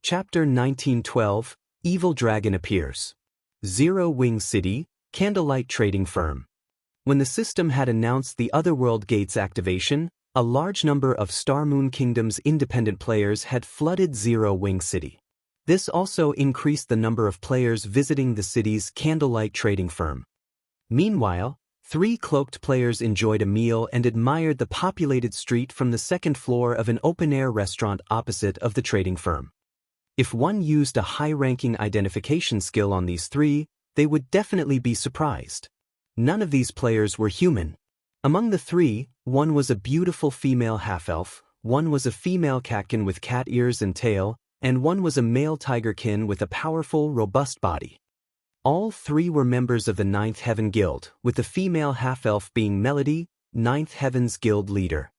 Chapter 1912, Evil Dragon Appears. Zero Wing City, Candlelight Trading Firm. When the system had announced the Otherworld Gates activation, a large number of Star Moon Kingdom's independent players had flooded Zero Wing City. This also increased the number of players visiting the city's Candlelight Trading Firm. Meanwhile, 3 cloaked players enjoyed a meal and admired the populated street from the second floor of an open-air restaurant opposite of the trading firm. If one used a high-ranking identification skill on these 3, they would definitely be surprised. None of these players were human. Among the 3, one was a beautiful female half-elf, one was a female catkin with cat ears and tail, and one was a male tigerkin with a powerful, robust body. All 3 were members of the Ninth Heaven Guild, with the female half-elf being Melody, Ninth Heaven's guild leader.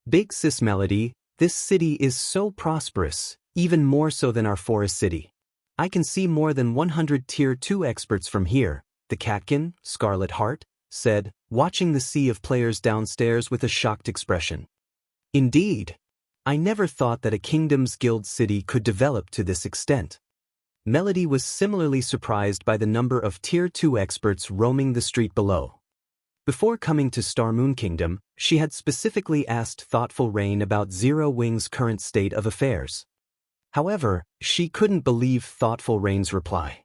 Big Sis Melody, this city is so prosperous, even more so than our forest city. I can see more than 100 Tier 2 experts from here, the catkin, Scarlet Heart, said, watching the sea of players downstairs with a shocked expression. Indeed. I never thought that a kingdom's guild city could develop to this extent. Melody was similarly surprised by the number of Tier 2 experts roaming the street below. Before coming to Star Moon Kingdom, she had specifically asked Thoughtful Rain about Zero Wing's current state of affairs. However, she couldn't believe Thoughtful Rain's reply.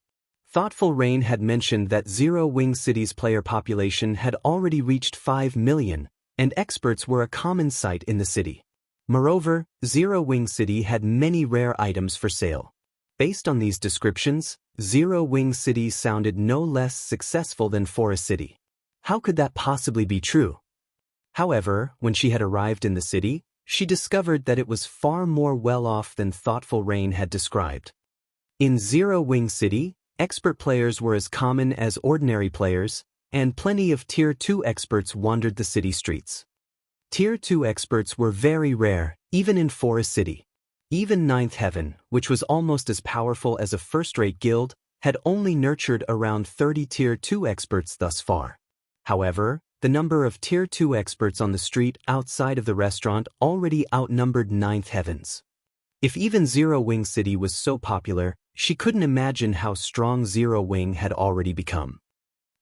Thoughtful Rain had mentioned that Zero Wing City's player population had already reached 5 million, and experts were a common sight in the city. Moreover, Zero Wing City had many rare items for sale. Based on these descriptions, Zero Wing City sounded no less successful than Forest City. How could that possibly be true? However, when she had arrived in the city, she discovered that it was far more well-off than Thoughtful Rain had described. In Zero Wing City, expert players were as common as ordinary players, and plenty of Tier 2 experts wandered the city streets. Tier 2 experts were very rare, even in Forest City. Even Ninth Heaven, which was almost as powerful as a first-rate guild, had only nurtured around 30 Tier 2 experts thus far. However, the number of Tier 2 experts on the street outside of the restaurant already outnumbered Ninth Heaven's. If even Zero Wing City was so popular, she couldn't imagine how strong Zero Wing had already become.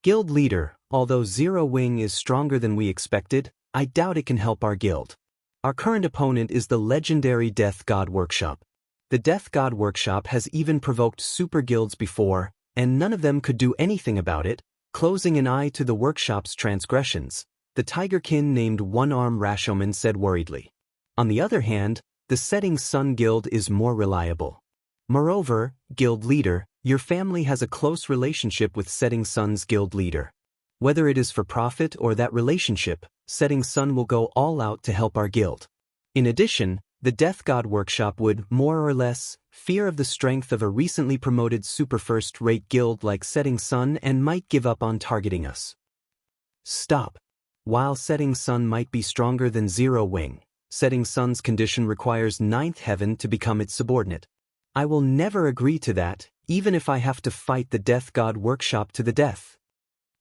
Guild leader, although Zero Wing is stronger than we expected, I doubt it can help our guild. Our current opponent is the legendary Death God Workshop. The Death God Workshop has even provoked super guilds before, and none of them could do anything about it. Closing an eye to the workshop's transgressions, the tigerkin named One-Arm Rashomon said worriedly. On the other hand, the Setting Sun Guild is more reliable. Moreover, guild leader, your family has a close relationship with Setting Sun's guild leader. Whether it is for profit or that relationship, Setting Sun will go all out to help our guild. In addition, the Death God Workshop would, more or less, fear of the strength of a recently promoted super first-rate guild like Setting Sun and might give up on targeting us. Stop. While Setting Sun might be stronger than Zero Wing, Setting Sun's condition requires Ninth Heaven to become its subordinate. I will never agree to that, even if I have to fight the Death God Workshop to the death.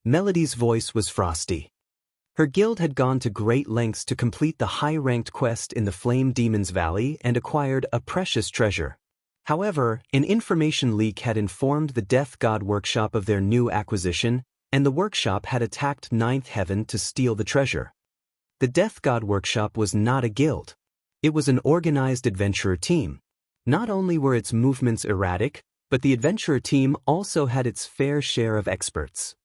Melody's voice was frosty. Her guild had gone to great lengths to complete the high-ranked quest in the Flame Demon's Valley and acquired a precious treasure. However, an information leak had informed the Death God Workshop of their new acquisition, and the workshop had attacked Ninth Heaven to steal the treasure. The Death God Workshop was not a guild. It was an organized adventurer team. Not only were its movements erratic, but the adventurer team also had its fair share of experts.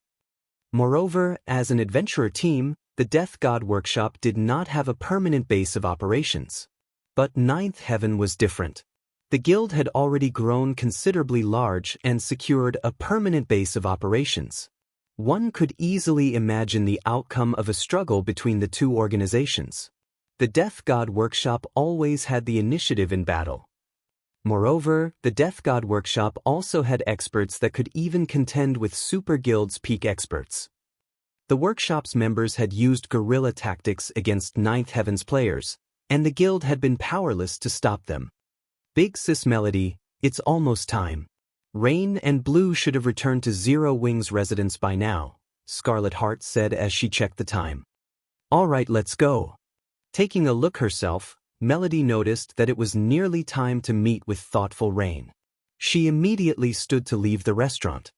Moreover, as an adventurer team, the Death God Workshop did not have a permanent base of operations. But Ninth Heaven was different. The guild had already grown considerably large and secured a permanent base of operations. One could easily imagine the outcome of a struggle between the two organizations. The Death God Workshop always had the initiative in battle. Moreover, the Death God Workshop also had experts that could even contend with Super Guild's peak experts. The workshop's members had used guerrilla tactics against Ninth Heaven's players, and the guild had been powerless to stop them. Big Sis Melody, it's almost time. Rain and Blue should have returned to Zero Wing's residence by now, Scarlet Heart said as she checked the time. All right, let's go. Taking a look herself, Melody noticed that it was nearly time to meet with thoughtful Rain. She immediately stood to leave the restaurant.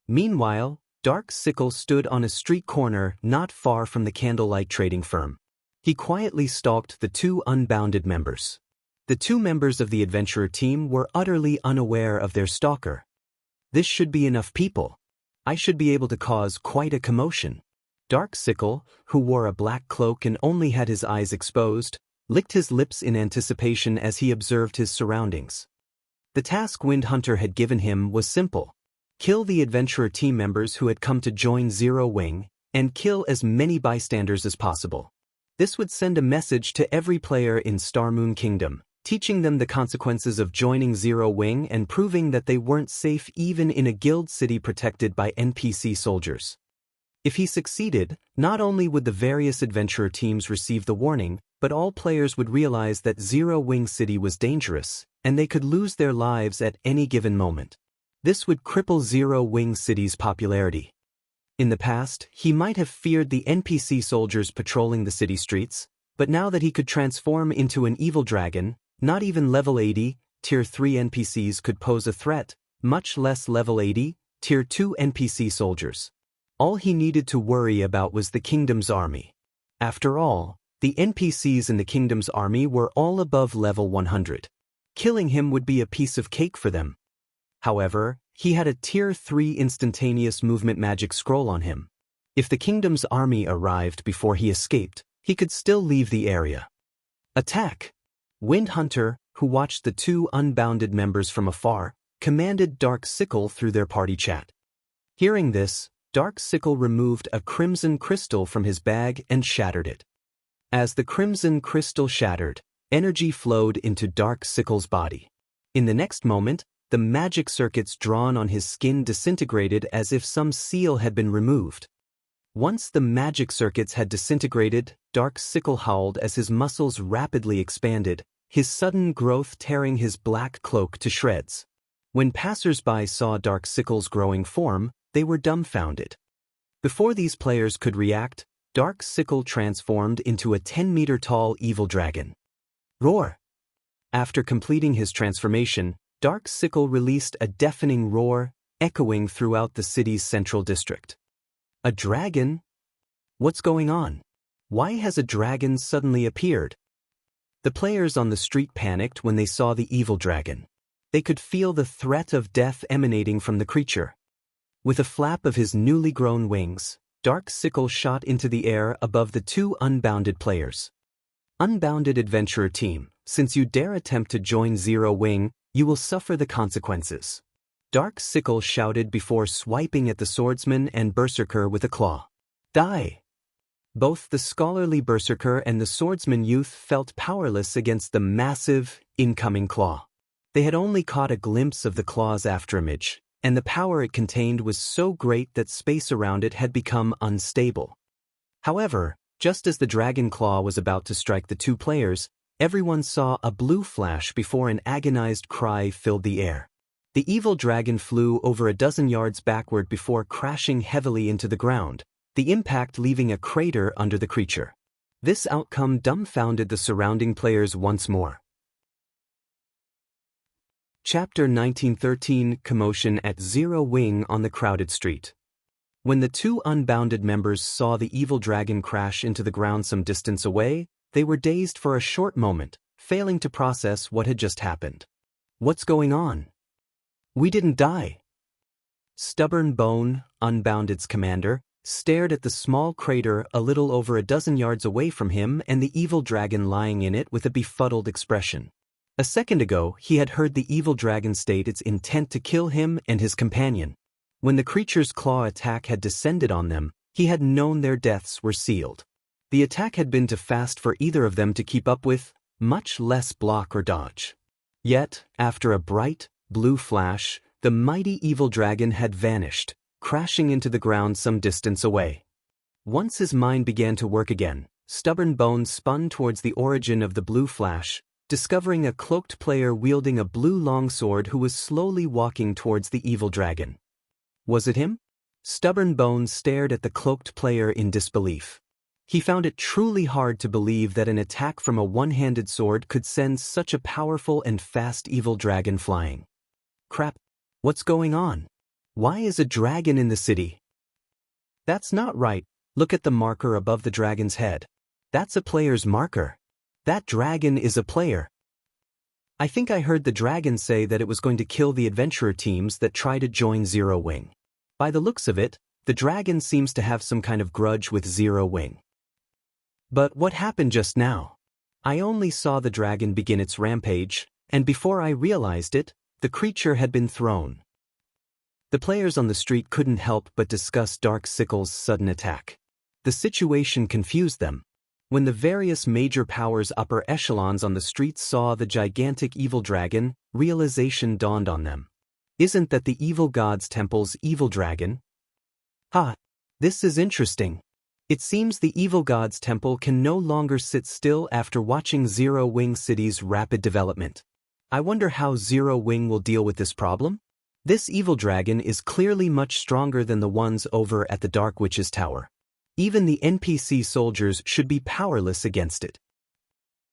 Meanwhile, Dark Sickle stood on a street corner not far from the candlelight trading firm. He quietly stalked the two unbounded members. The two members of the adventurer team were utterly unaware of their stalker. This should be enough people. I should be able to cause quite a commotion. Dark Sickle, who wore a black cloak and only had his eyes exposed, licked his lips in anticipation as he observed his surroundings. The task Wind Hunter had given him was simple. Kill the adventurer team members who had come to join Zero Wing, and kill as many bystanders as possible. This would send a message to every player in Star Moon Kingdom, teaching them the consequences of joining Zero Wing and proving that they weren't safe even in a guild city protected by NPC soldiers. If he succeeded, not only would the various adventurer teams receive the warning, but all players would realize that Zero Wing City was dangerous, and they could lose their lives at any given moment. This would cripple Zero Wing City's popularity. In the past, he might have feared the NPC soldiers patrolling the city streets, but now that he could transform into an evil dragon, not even level 80, Tier 3 NPCs could pose a threat, much less level 80, Tier 2 NPC soldiers. All he needed to worry about was the kingdom's army. After all, the NPCs in the kingdom's army were all above level 100. Killing him would be a piece of cake for them. However, he had a Tier 3 instantaneous movement magic scroll on him. If the kingdom's army arrived before he escaped, he could still leave the area. Attack! Wind Hunter, who watched the two unbounded members from afar, commanded Dark Sickle through their party chat. Hearing this, Dark Sickle removed a crimson crystal from his bag and shattered it. As the crimson crystal shattered, energy flowed into Dark Sickle's body. In the next moment, the magic circuits drawn on his skin disintegrated as if some seal had been removed. Once the magic circuits had disintegrated, Dark Sickle howled as his muscles rapidly expanded, his sudden growth tearing his black cloak to shreds. When passers-by saw Dark Sickle's growing form, they were dumbfounded. Before these players could react, Dark Sickle transformed into a 10-meter-tall evil dragon. Roar! After completing his transformation, Dark Sickle released a deafening roar, echoing throughout the city's central district. A dragon? What's going on? Why has a dragon suddenly appeared? The players on the street panicked when they saw the evil dragon. They could feel the threat of death emanating from the creature. With a flap of his newly grown wings, Dark Sickle shot into the air above the two unbounded players. Unbounded adventurer team, since you dare attempt to join Zero Wing, you will suffer the consequences. Dark Sickle shouted before swiping at the swordsman and berserker with a claw. Die! Both the scholarly berserker and the swordsman youth felt powerless against the massive, incoming claw. They had only caught a glimpse of the claw's afterimage, and the power it contained was so great that space around it had become unstable. However, just as the dragon claw was about to strike the two players, everyone saw a blue flash before an agonized cry filled the air. The evil dragon flew over a dozen yards backward before crashing heavily into the ground, the impact leaving a crater under the creature. This outcome dumbfounded the surrounding players once more. Chapter 1913 Commotion at Zero Wing on the crowded street. When the two unbounded members saw the evil dragon crash into the ground some distance away, they were dazed for a short moment, failing to process what had just happened. What's going on? We didn't die. Stubborn Bone, Unbounded's commander, stared at the small crater a little over a dozen yards away from him and the evil dragon lying in it with a befuddled expression. A second ago, he had heard the evil dragon state its intent to kill him and his companion. When the creature's claw attack had descended on them, he had known their deaths were sealed. The attack had been too fast for either of them to keep up with, much less block or dodge. Yet, after a bright, blue flash, the mighty evil dragon had vanished, crashing into the ground some distance away. Once his mind began to work again, Stubborn Bone spun towards the origin of the blue flash, discovering a cloaked player wielding a blue longsword who was slowly walking towards the evil dragon. Was it him? Stubborn Bone stared at the cloaked player in disbelief. He found it truly hard to believe that an attack from a one-handed sword could send such a powerful and fast evil dragon flying. Crap, what's going on? Why is a dragon in the city? That's not right. Look at the marker above the dragon's head. That's a player's marker. That dragon is a player. I think I heard the dragon say that it was going to kill the adventurer teams that try to join Zero Wing. By the looks of it, the dragon seems to have some kind of grudge with Zero Wing. But what happened just now? I only saw the dragon begin its rampage, and before I realized it, the creature had been thrown. The players on the street couldn't help but discuss Dark Sickle's sudden attack. The situation confused them. When the various major powers' upper echelons on the street saw the gigantic evil dragon, realization dawned on them. Isn't that the evil god's temple's evil dragon? Ha! This is interesting. It seems the evil god's temple can no longer sit still after watching Zero Wing City's rapid development. I wonder how Zero Wing will deal with this problem? This evil dragon is clearly much stronger than the ones over at the Dark Witch's Tower. Even the NPC soldiers should be powerless against it.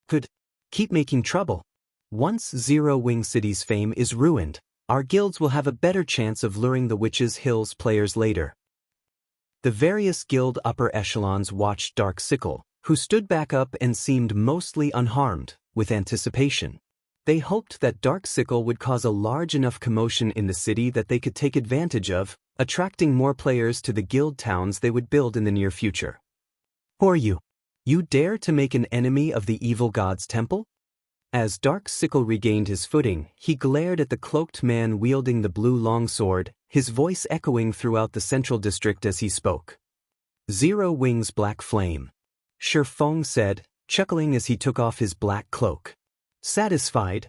Could keep making trouble. Once Zero Wing City's fame is ruined, our guilds will have a better chance of luring the Witches' Hills players later. The various guild upper echelons watched Dark Sickle, who stood back up and seemed mostly unharmed, with anticipation. They hoped that Dark Sickle would cause a large enough commotion in the city that they could take advantage of, attracting more players to the guild towns they would build in the near future. Who are you? You dare to make an enemy of the evil god's temple? As Dark Sickle regained his footing, he glared at the cloaked man wielding the blue longsword, his voice echoing throughout the central district as he spoke. Zero Wing's black flame. Shifeng said, chuckling as he took off his black cloak. Satisfied?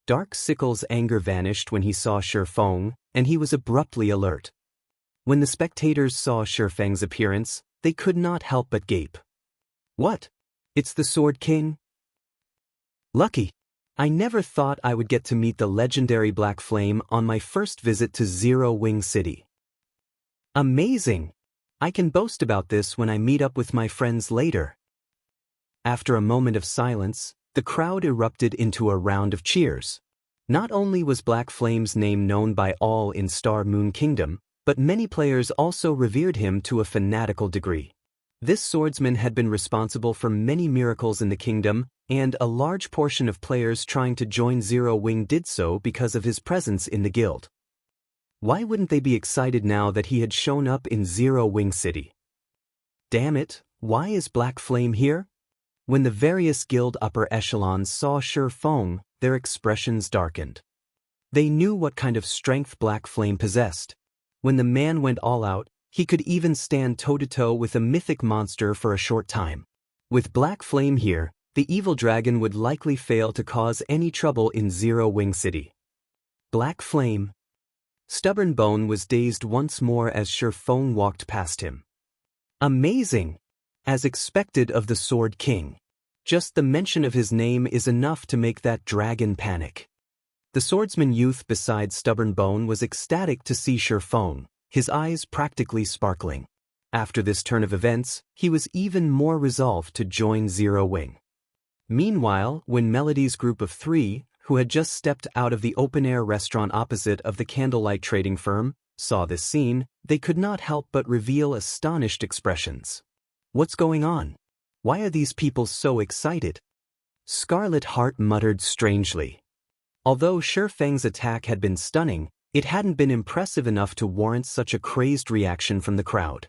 Dark Sickle's anger vanished when he saw Shifeng, and he was abruptly alert. When the spectators saw Shifeng's appearance, they could not help but gape. What? It's the Sword King? Lucky. I never thought I would get to meet the legendary Black Flame on my first visit to Zero Wing City. Amazing! I can boast about this when I meet up with my friends later. After a moment of silence, the crowd erupted into a round of cheers. Not only was Black Flame's name known by all in Star Moon Kingdom, but many players also revered him to a fanatical degree. This swordsman had been responsible for many miracles in the kingdom, and a large portion of players trying to join Zero Wing did so because of his presence in the guild. Why wouldn't they be excited now that he had shown up in Zero Wing City? Damn it, why is Black Flame here? When the various guild upper echelons saw Shifeng, their expressions darkened. They knew what kind of strength Black Flame possessed. When the man went all out, he could even stand toe-to-toe with a mythic monster for a short time. With Black Flame here, the evil dragon would likely fail to cause any trouble in Zero Wing City. Black Flame. Stubborn Bone was dazed once more as Shifeng walked past him. Amazing! As expected of the Sword King. Just the mention of his name is enough to make that dragon panic. The swordsman youth beside Stubborn Bone was ecstatic to see Shifeng, his eyes practically sparkling. After this turn of events, he was even more resolved to join Zero Wing. Meanwhile, when Melody's group of three, who had just stepped out of the open-air restaurant opposite of the candlelight trading firm, saw this scene, they could not help but reveal astonished expressions. What's going on? Why are these people so excited? Scarlet Heart muttered strangely. Although Shifeng's attack had been stunning, it hadn't been impressive enough to warrant such a crazed reaction from the crowd.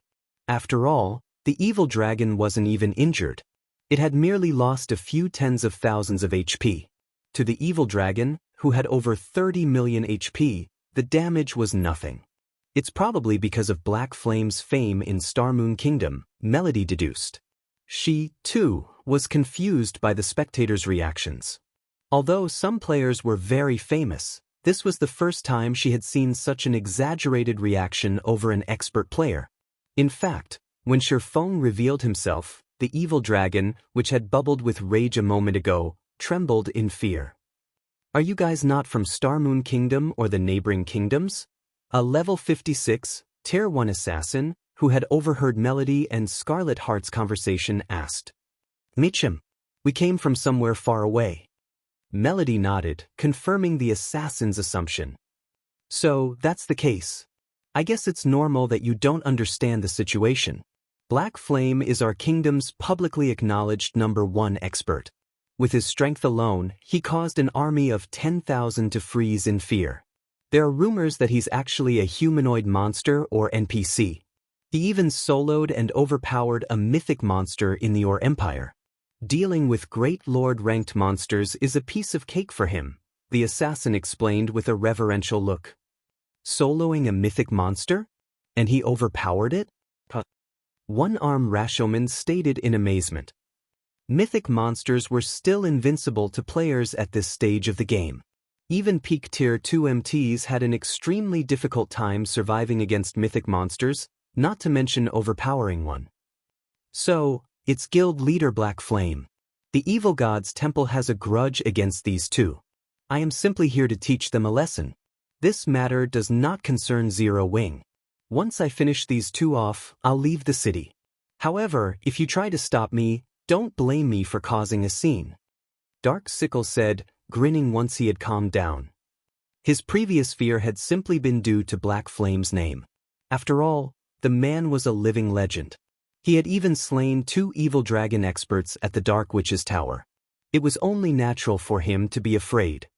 After all, the evil dragon wasn't even injured. It had merely lost a few tens of thousands of HP. To the evil dragon, who had over 30 million HP, the damage was nothing. It's probably because of Black Flame's fame in Star Moon Kingdom, Melody deduced. She, too, was confused by the spectators' reactions. Although some players were very famous, this was the first time she had seen such an exaggerated reaction over an expert player. In fact, when Shifeng revealed himself, the evil dragon, which had bubbled with rage a moment ago, trembled in fear. Are you guys not from Star Moon Kingdom or the neighboring kingdoms? A level 56, Tier 1 assassin, who had overheard Melody and Scarlet Heart's conversation, asked, "Mitchum, we came from somewhere far away." Melody nodded, confirming the assassin's assumption. "So, that's the case. I guess it's normal that you don't understand the situation. Black Flame is our kingdom's publicly acknowledged #1 expert. With his strength alone, he caused an army of 10,000 to freeze in fear. There are rumors that he's actually a humanoid monster or NPC. He even soloed and overpowered a mythic monster in the Or Empire. Dealing with Great Lord-ranked monsters is a piece of cake for him," the assassin explained with a reverential look. "Soloing a mythic monster? And he overpowered it?" One-arm Rashomon stated in amazement. Mythic monsters were still invincible to players at this stage of the game. Even peak Tier 2 MTs had an extremely difficult time surviving against mythic monsters, not to mention overpowering one. "So, it's Guild Leader Black Flame. The Evil God's Temple has a grudge against these two. I am simply here to teach them a lesson. This matter does not concern Zero Wing. Once I finish these two off, I'll leave the city. However, if you try to stop me, don't blame me for causing a scene," Dark Sickle said, grinning once he had calmed down. His previous fear had simply been due to Black Flame's name. After all, the man was a living legend. He had even slain 2 evil dragon experts at the Dark Witch's Tower. It was only natural for him to be afraid.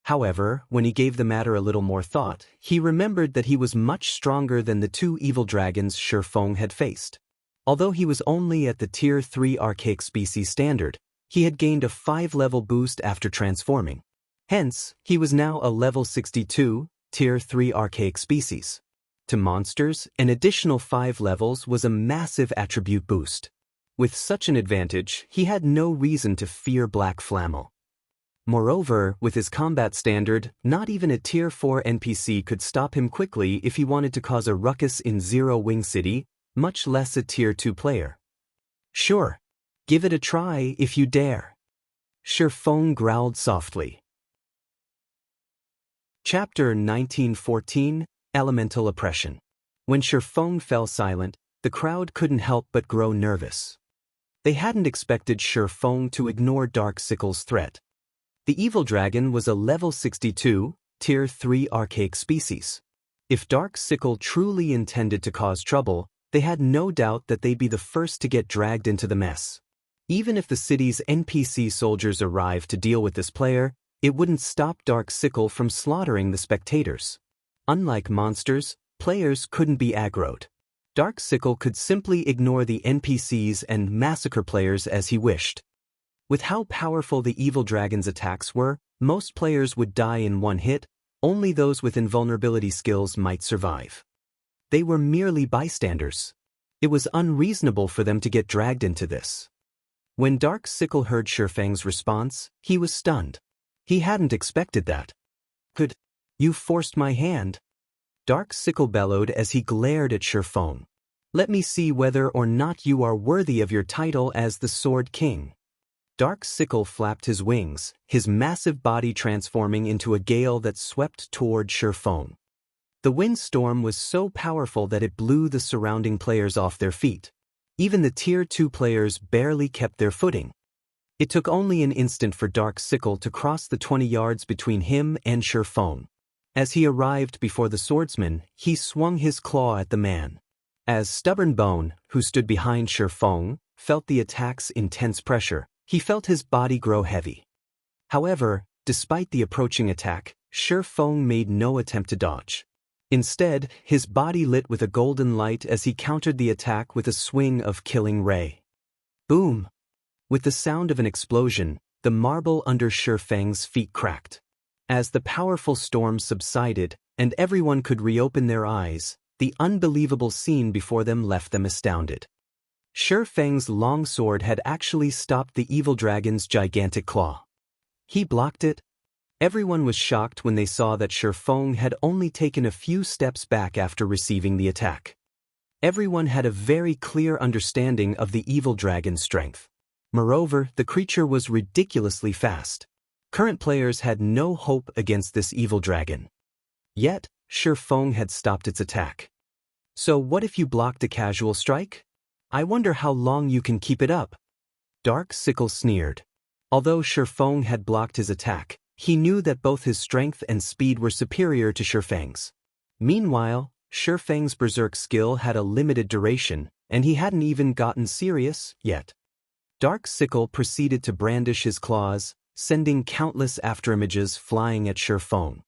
However, when he gave the matter a little more thought, he remembered that he was much stronger than the 2 evil dragons Shifeng had faced. Although he was only at the Tier 3 archaic species standard, he had gained a 5-level boost after transforming. Hence, he was now a level 62, Tier 3 archaic species. To monsters, an additional 5 levels was a massive attribute boost. With such an advantage, he had no reason to fear Black Flammel. Moreover, with his combat standard, not even a Tier 4 NPC could stop him quickly if he wanted to cause a ruckus in Zero Wing City, much less a Tier 2 player. "Sure. Give it a try if you dare," Shifeng growled softly. Chapter 1914, Elemental Oppression. When Shifeng fell silent, the crowd couldn't help but grow nervous. They hadn't expected Shifeng to ignore Dark Sickle's threat. The evil dragon was a level 62, Tier 3 archaic species. If Dark Sickle truly intended to cause trouble, they had no doubt that they'd be the first to get dragged into the mess. Even if the city's NPC soldiers arrived to deal with this player, it wouldn't stop Dark Sickle from slaughtering the spectators. Unlike monsters, players couldn't be aggroed. Dark Sickle could simply ignore the NPCs and massacre players as he wished. With how powerful the evil dragon's attacks were, most players would die in one hit, only those with invulnerability skills might survive. They were merely bystanders. It was unreasonable for them to get dragged into this. When Dark Sickle heard Shifeng's response, he was stunned. He hadn't expected that. "You forced my hand," Dark Sickle bellowed as he glared at Shifeng. "Let me see whether or not you are worthy of your title as the Sword King." Dark Sickle flapped his wings, his massive body transforming into a gale that swept toward Shifeng. The windstorm was so powerful that it blew the surrounding players off their feet. Even the Tier 2 players barely kept their footing. It took only an instant for Dark Sickle to cross the 20 yards between him and Shifeng. As he arrived before the swordsman, he swung his claw at the man. As Stubborn Bone, who stood behind Shifeng, felt the attack's intense pressure, he felt his body grow heavy. However, despite the approaching attack, Shifeng made no attempt to dodge. Instead, his body lit with a golden light as he countered the attack with a swing of Killing Ray. Boom! With the sound of an explosion, the marble under Shifeng's feet cracked. As the powerful storm subsided and everyone could reopen their eyes, the unbelievable scene before them left them astounded. Shifeng's long sword had actually stopped the evil dragon's gigantic claw. He blocked it. Everyone was shocked when they saw that Shifeng had only taken a few steps back after receiving the attack. Everyone had a very clear understanding of the evil dragon's strength. Moreover, the creature was ridiculously fast. Current players had no hope against this evil dragon. Yet, Shifeng had stopped its attack. So what if you blocked a casual strike? I wonder how long you can keep it up. Dark Sickle sneered. Although Shifeng had blocked his attack, he knew that both his strength and speed were superior to Shifeng's. Meanwhile, Shifeng's berserk skill had a limited duration, and he hadn't even gotten serious yet. Dark Sickle proceeded to brandish his claws, sending countless afterimages flying at Shifeng.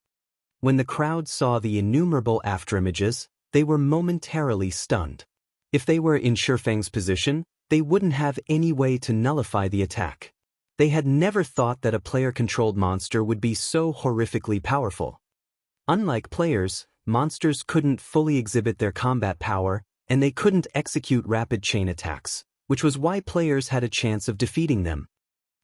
When the crowd saw the innumerable afterimages, they were momentarily stunned. If they were in Shifeng's position, they wouldn't have any way to nullify the attack. They had never thought that a player-controlled monster would be so horrifically powerful. Unlike players, monsters couldn't fully exhibit their combat power, and they couldn't execute rapid chain attacks, which was why players had a chance of defeating them.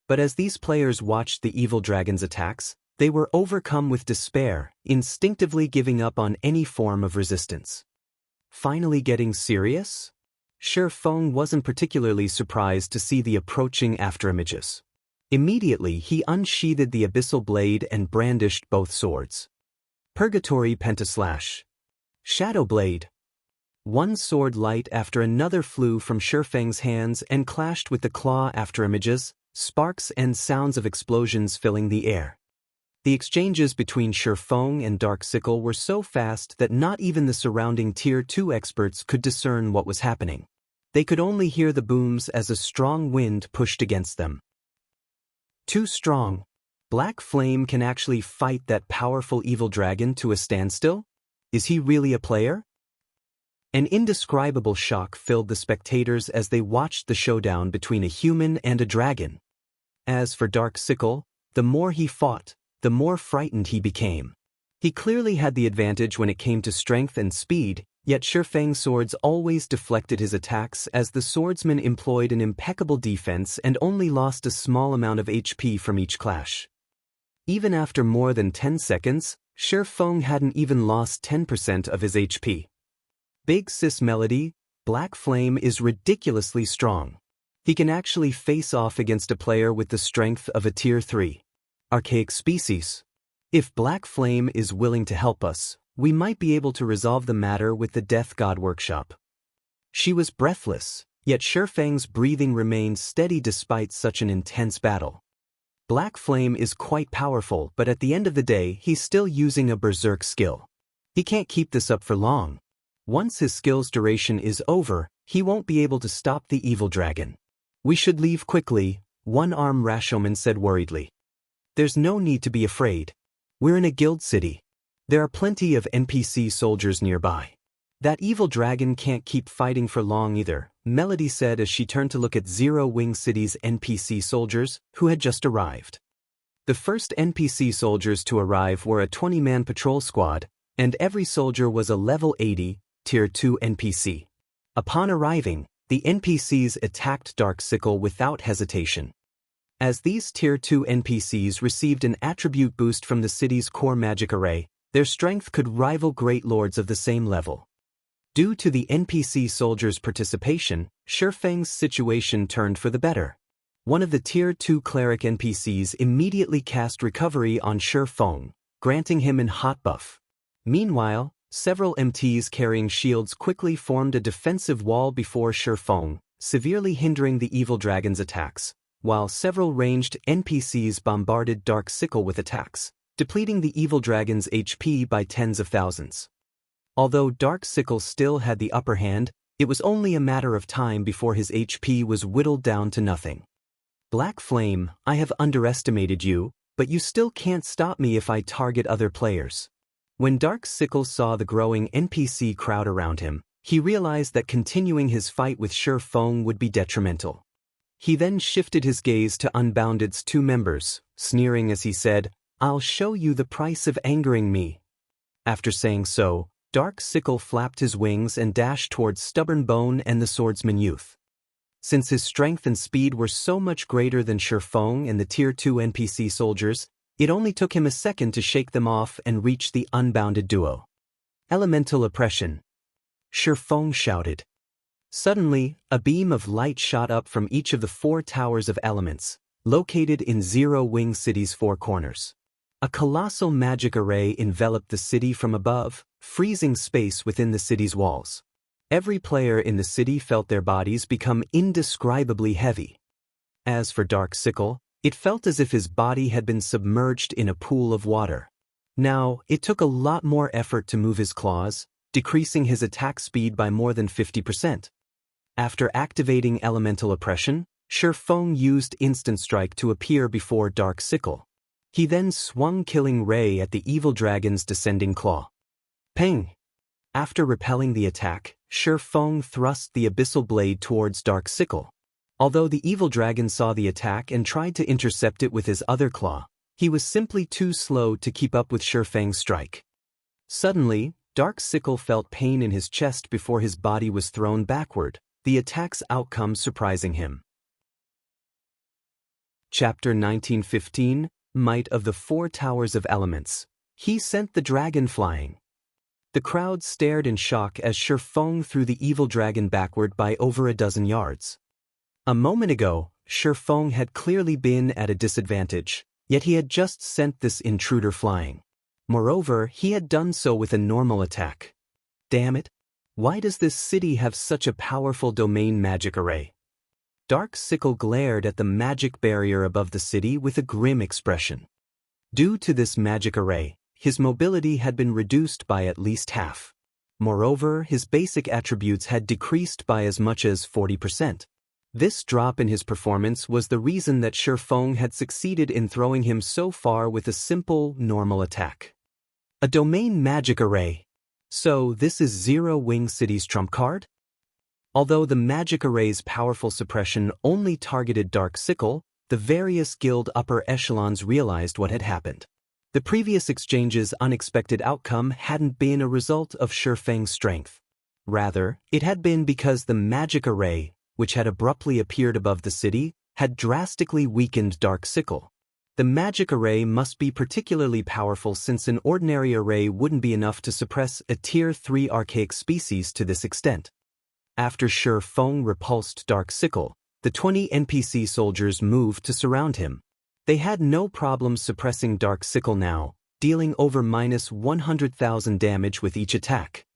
But as these players watched the evil dragon's attacks, they were overcome with despair, instinctively giving up on any form of resistance. Finally getting serious? Shifeng wasn't particularly surprised to see the approaching afterimages. Immediately he unsheathed the abyssal blade and brandished both swords. Purgatory Pentaslash. Shadow Blade. One sword light after another flew from Shifeng's hands and clashed with the claw afterimages, sparks and sounds of explosions filling the air. The exchanges between Shifeng and Dark Sickle were so fast that not even the surrounding Tier 2 experts could discern what was happening. They could only hear the booms as a strong wind pushed against them. Too strong. Black Flame can actually fight that powerful evil dragon to a standstill? Is he really a player? An indescribable shock filled the spectators as they watched the showdown between a human and a dragon. As for Dark Sickle, the more he fought, the more frightened he became. He clearly had the advantage when it came to strength and speed, yet Shifeng's swords always deflected his attacks as the swordsman employed an impeccable defense and only lost a small amount of HP from each clash. Even after more than 10 seconds, Shifeng hadn't even lost 10% of his HP. Big Sis Melody, Black Flame is ridiculously strong. He can actually face off against a player with the strength of a Tier 3 archaic species. If Black Flame is willing to help us, we might be able to resolve the matter with the Death God Workshop. She was breathless, yet Shifeng's breathing remained steady despite such an intense battle. Black Flame is quite powerful, but at the end of the day he's still using a berserk skill. He can't keep this up for long. Once his skill's duration is over, he won't be able to stop the evil dragon. We should leave quickly, One-Arm Rashomon said worriedly. There's no need to be afraid. We're in a guild city. There are plenty of NPC soldiers nearby. That evil dragon can't keep fighting for long either, Melody said as she turned to look at Zero Wing City's NPC soldiers, who had just arrived. The first NPC soldiers to arrive were a 20-man patrol squad, and every soldier was a level 80, Tier 2 NPC. Upon arriving, the NPCs attacked Dark Sickle without hesitation. As these Tier 2 NPCs received an attribute boost from the city's core magic array, their strength could rival great lords of the same level. Due to the NPC soldiers' participation, Shifeng's situation turned for the better. One of the Tier 2 cleric NPCs immediately cast recovery on Shifeng, granting him an hot buff. Meanwhile, several MTs carrying shields quickly formed a defensive wall before Shifeng, severely hindering the evil dragon's attacks, while several ranged NPCs bombarded Dark Sickle with attacks, depleting the evil dragon's HP by tens of thousands. Although Dark Sickle still had the upper hand, it was only a matter of time before his HP was whittled down to nothing. Black Flame, I have underestimated you, but you still can't stop me if I target other players. When Dark Sickle saw the growing NPC crowd around him, he realized that continuing his fight with Shifeng would be detrimental. He then shifted his gaze to Unbounded's two members, sneering as he said, "I'll show you the price of angering me." After saying so, Dark Sickle flapped his wings and dashed towards Stubborn Bone and the swordsman youth. Since his strength and speed were so much greater than Shifeng and the Tier 2 NPC soldiers, it only took him a second to shake them off and reach the Unbounded duo. Elemental Oppression. Shifeng shouted. Suddenly, a beam of light shot up from each of the 4 towers of elements, located in Zero Wing City's 4 corners. A colossal magic array enveloped the city from above, freezing space within the city's walls. Every player in the city felt their bodies become indescribably heavy. As for Dark Sickle, it felt as if his body had been submerged in a pool of water. Now, it took a lot more effort to move his claws, decreasing his attack speed by more than 50%. After activating elemental oppression, Shifeng used Instant Strike to appear before Dark Sickle. He then swung Killing Ray at the evil dragon's descending claw. Ping! After repelling the attack, Shifeng thrust the abyssal blade towards Dark Sickle. Although the evil dragon saw the attack and tried to intercept it with his other claw, he was simply too slow to keep up with Shifeng's strike. Suddenly, Dark Sickle felt pain in his chest before his body was thrown backward, the attack's outcome surprising him. Chapter 1915, Might of the Four Towers of Elements. He sent the dragon flying. The crowd stared in shock as Shifeng threw the evil dragon backward by over a dozen yards. A moment ago, Shifeng had clearly been at a disadvantage, yet he had just sent this intruder flying. Moreover, he had done so with a normal attack. Damn it! Why does this city have such a powerful domain magic array? Dark Sickle glared at the magic barrier above the city with a grim expression. Due to this magic array, his mobility had been reduced by at least half. Moreover, his basic attributes had decreased by as much as 40%. This drop in his performance was the reason that Shifeng had succeeded in throwing him so far with a simple, normal attack. A domain magic array. So this is Zero Wing City's trump card? Although the magic array's powerful suppression only targeted Dark Sickle, the various guild upper echelons realized what had happened. The previous exchange's unexpected outcome hadn't been a result of Shifeng's strength. Rather, it had been because the magic array, which had abruptly appeared above the city, had drastically weakened Dark Sickle. The magic array must be particularly powerful since an ordinary array wouldn't be enough to suppress a Tier 3 archaic species to this extent. After Shifeng repulsed Dark Sickle, the 20 NPC soldiers moved to surround him. They had no problem suppressing Dark Sickle now, dealing over -100,000 damage with each attack.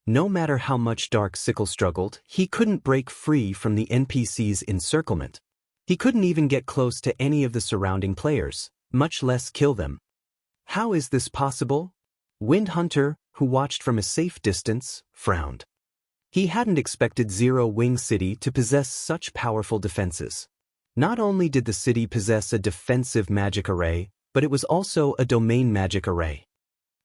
No matter how much Dark Sickle struggled, he couldn't break free from the NPC's encirclement. He couldn't even get close to any of the surrounding players, much less kill them. How is this possible? Wind Hunter, who watched from a safe distance, frowned. He hadn't expected Zero Wing City to possess such powerful defenses. Not only did the city possess a defensive magic array, but it was also a domain magic array.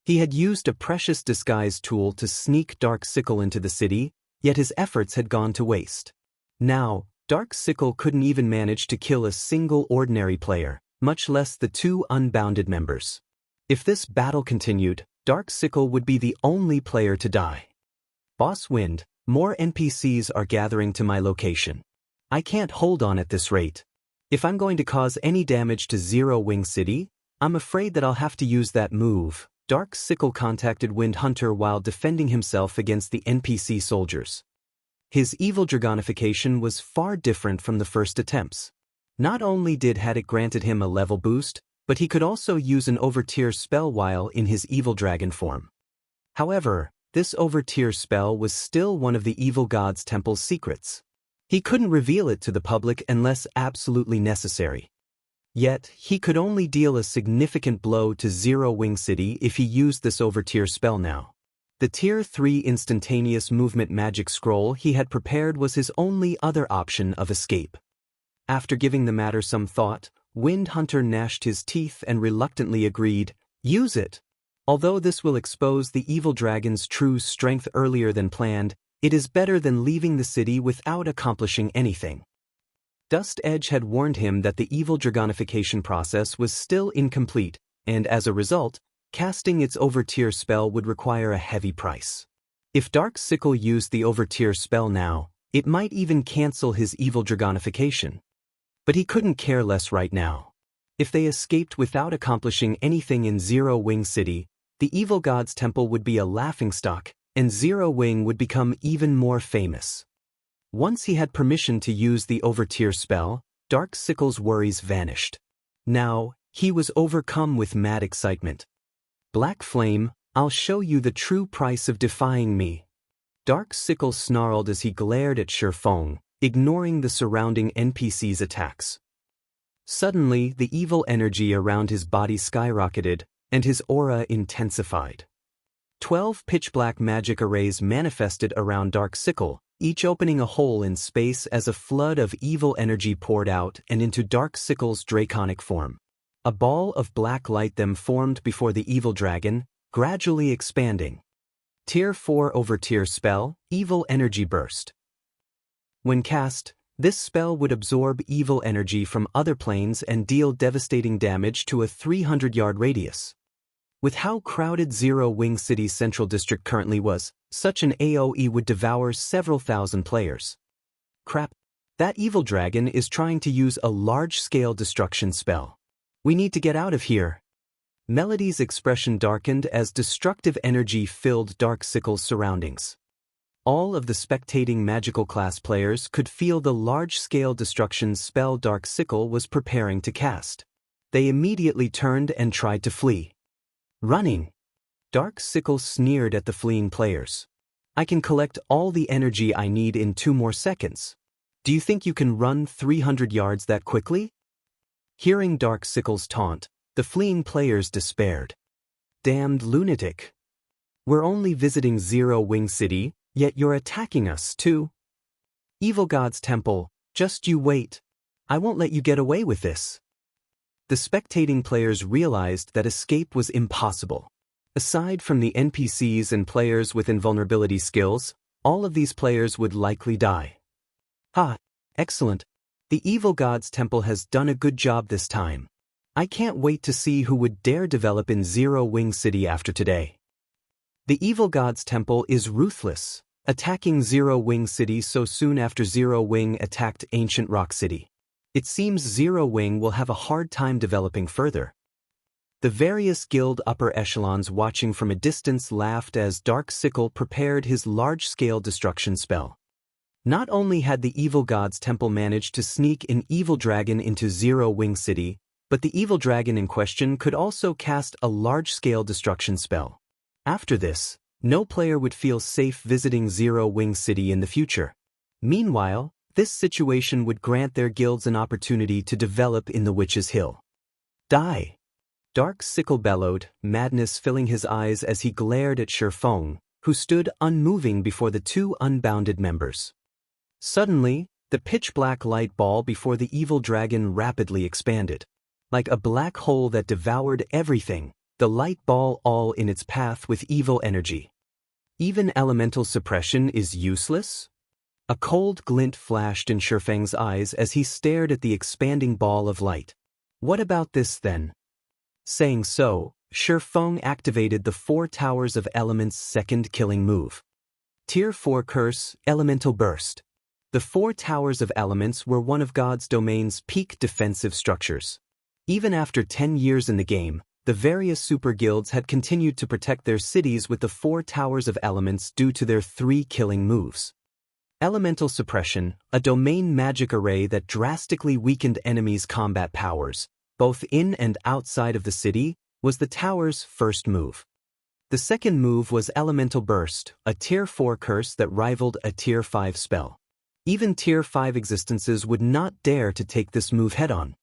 He had used a precious disguise tool to sneak Dark Sickle into the city, yet his efforts had gone to waste. Now, Dark Sickle couldn't even manage to kill a single ordinary player, much less the two unbounded members. If this battle continued, Dark Sickle would be the only player to die. Boss Wind, more NPCs are gathering to my location. I can't hold on at this rate. If I'm going to cause any damage to Zero Wing City, I'm afraid that I'll have to use that move. Dark Sickle contacted Wind Hunter while defending himself against the NPC soldiers. His evil dragonification was far different from the first attempts. Not only had it granted him a level boost, but he could also use an overtier spell while in his evil dragon form. However, this overtier spell was still one of the evil god's temple's secrets. He couldn't reveal it to the public unless absolutely necessary. Yet, he could only deal a significant blow to Zero Wing City if he used this overtier spell now. The Tier 3 instantaneous movement magic scroll he had prepared was his only other option of escape. After giving the matter some thought, Wind Hunter gnashed his teeth and reluctantly agreed, "Use it. Although this will expose the evil dragon's true strength earlier than planned, it is better than leaving the city without accomplishing anything." Dust Edge had warned him that the evil dragonification process was still incomplete, and as a result, casting its overtier spell would require a heavy price. If Dark Sickle used the overtier spell now, it might even cancel his evil dragonification. But he couldn't care less right now. If they escaped without accomplishing anything in Zero Wing City, the evil god's temple would be a laughingstock, and Zero Wing would become even more famous. Once he had permission to use the overtier spell, Dark Sickle's worries vanished. Now, he was overcome with mad excitement. "Black Flame, I'll show you the true price of defying me." Dark Sickle snarled as he glared at Shifeng, ignoring the surrounding NPCs' attacks. Suddenly, the evil energy around his body skyrocketed, and his aura intensified. 12 pitch-black magic arrays manifested around Dark Sickle, each opening a hole in space as a flood of evil energy poured out and into Dark Sickle's draconic form. A ball of black light then formed before the evil dragon, gradually expanding. Tier 4 over tier spell, Evil Energy Burst. When cast, this spell would absorb evil energy from other planes and deal devastating damage to a 300-yard radius. With how crowded Zero Wing City's central district currently was, such an AoE would devour several thousand players. Crap, that evil dragon is trying to use a large-scale destruction spell. We need to get out of here. Melody's expression darkened as destructive energy filled Dark Sickle's surroundings. All of the spectating magical class players could feel the large-scale destruction spell Dark Sickle was preparing to cast. They immediately turned and tried to flee. Running. Dark Sickle sneered at the fleeing players. I can collect all the energy I need in 2 more seconds. Do you think you can run 300 yards that quickly? Hearing Dark Sickle's taunt, the fleeing players despaired. Damned lunatic. We're only visiting Zero Wing City, yet you're attacking us too. Evil God's Temple, just you wait. I won't let you get away with this. The spectating players realized that escape was impossible. Aside from the NPCs and players with invulnerability skills, all of these players would likely die. Ha! Excellent. The Evil God's Temple has done a good job this time. I can't wait to see who would dare develop in Zero Wing City after today. The Evil God's Temple is ruthless, attacking Zero Wing City so soon after Zero Wing attacked Ancient Rock City. It seems Zero Wing will have a hard time developing further. The various guild upper echelons watching from a distance laughed as Dark Sickle prepared his large-scale destruction spell. Not only had the Evil God's Temple managed to sneak an evil dragon into Zero Wing City, but the evil dragon in question could also cast a large-scale destruction spell. After this, no player would feel safe visiting Zero Wing City in the future. Meanwhile, this situation would grant their guilds an opportunity to develop in the Witch's Hill. Die! Dark Sickle bellowed, madness filling his eyes as he glared at Shifeng, who stood unmoving before the 2 unbounded members. Suddenly, the pitch-black light ball before the evil dragon rapidly expanded. Like a black hole that devoured everything, the light ball all in its path with evil energy. Even elemental suppression is useless? A cold glint flashed in Shifeng's eyes as he stared at the expanding ball of light. What about this then? Saying so, Shifeng activated the 4 Towers of Elements' second killing move. Tier 4 Curse, Elemental Burst. The 4 Towers of Elements were one of God's domain's peak defensive structures. Even after 10 years in the game, the various super guilds had continued to protect their cities with the 4 Towers of Elements due to their 3 killing moves. Elemental Suppression, a domain magic array that drastically weakened enemies' combat powers, both in and outside of the city, was the tower's first move. The second move was Elemental Burst, a Tier 4 curse that rivaled a Tier 5 spell. Even Tier 5 existences would not dare to take this move head-on.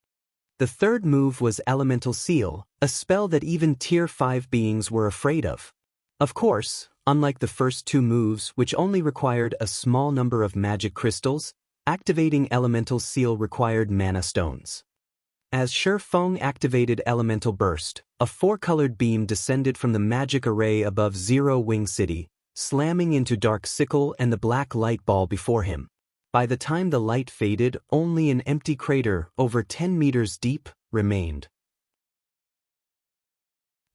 The third move was Elemental Seal, a spell that even Tier 5 beings were afraid of. Of course, unlike the first 2 moves which only required a small number of magic crystals, activating Elemental Seal required mana stones. As Shifeng activated Elemental Burst, a 4-colored beam descended from the magic array above Zero Wing City, slamming into Dark Sickle and the black light ball before him. By the time the light faded, only an empty crater, over 10 meters deep, remained.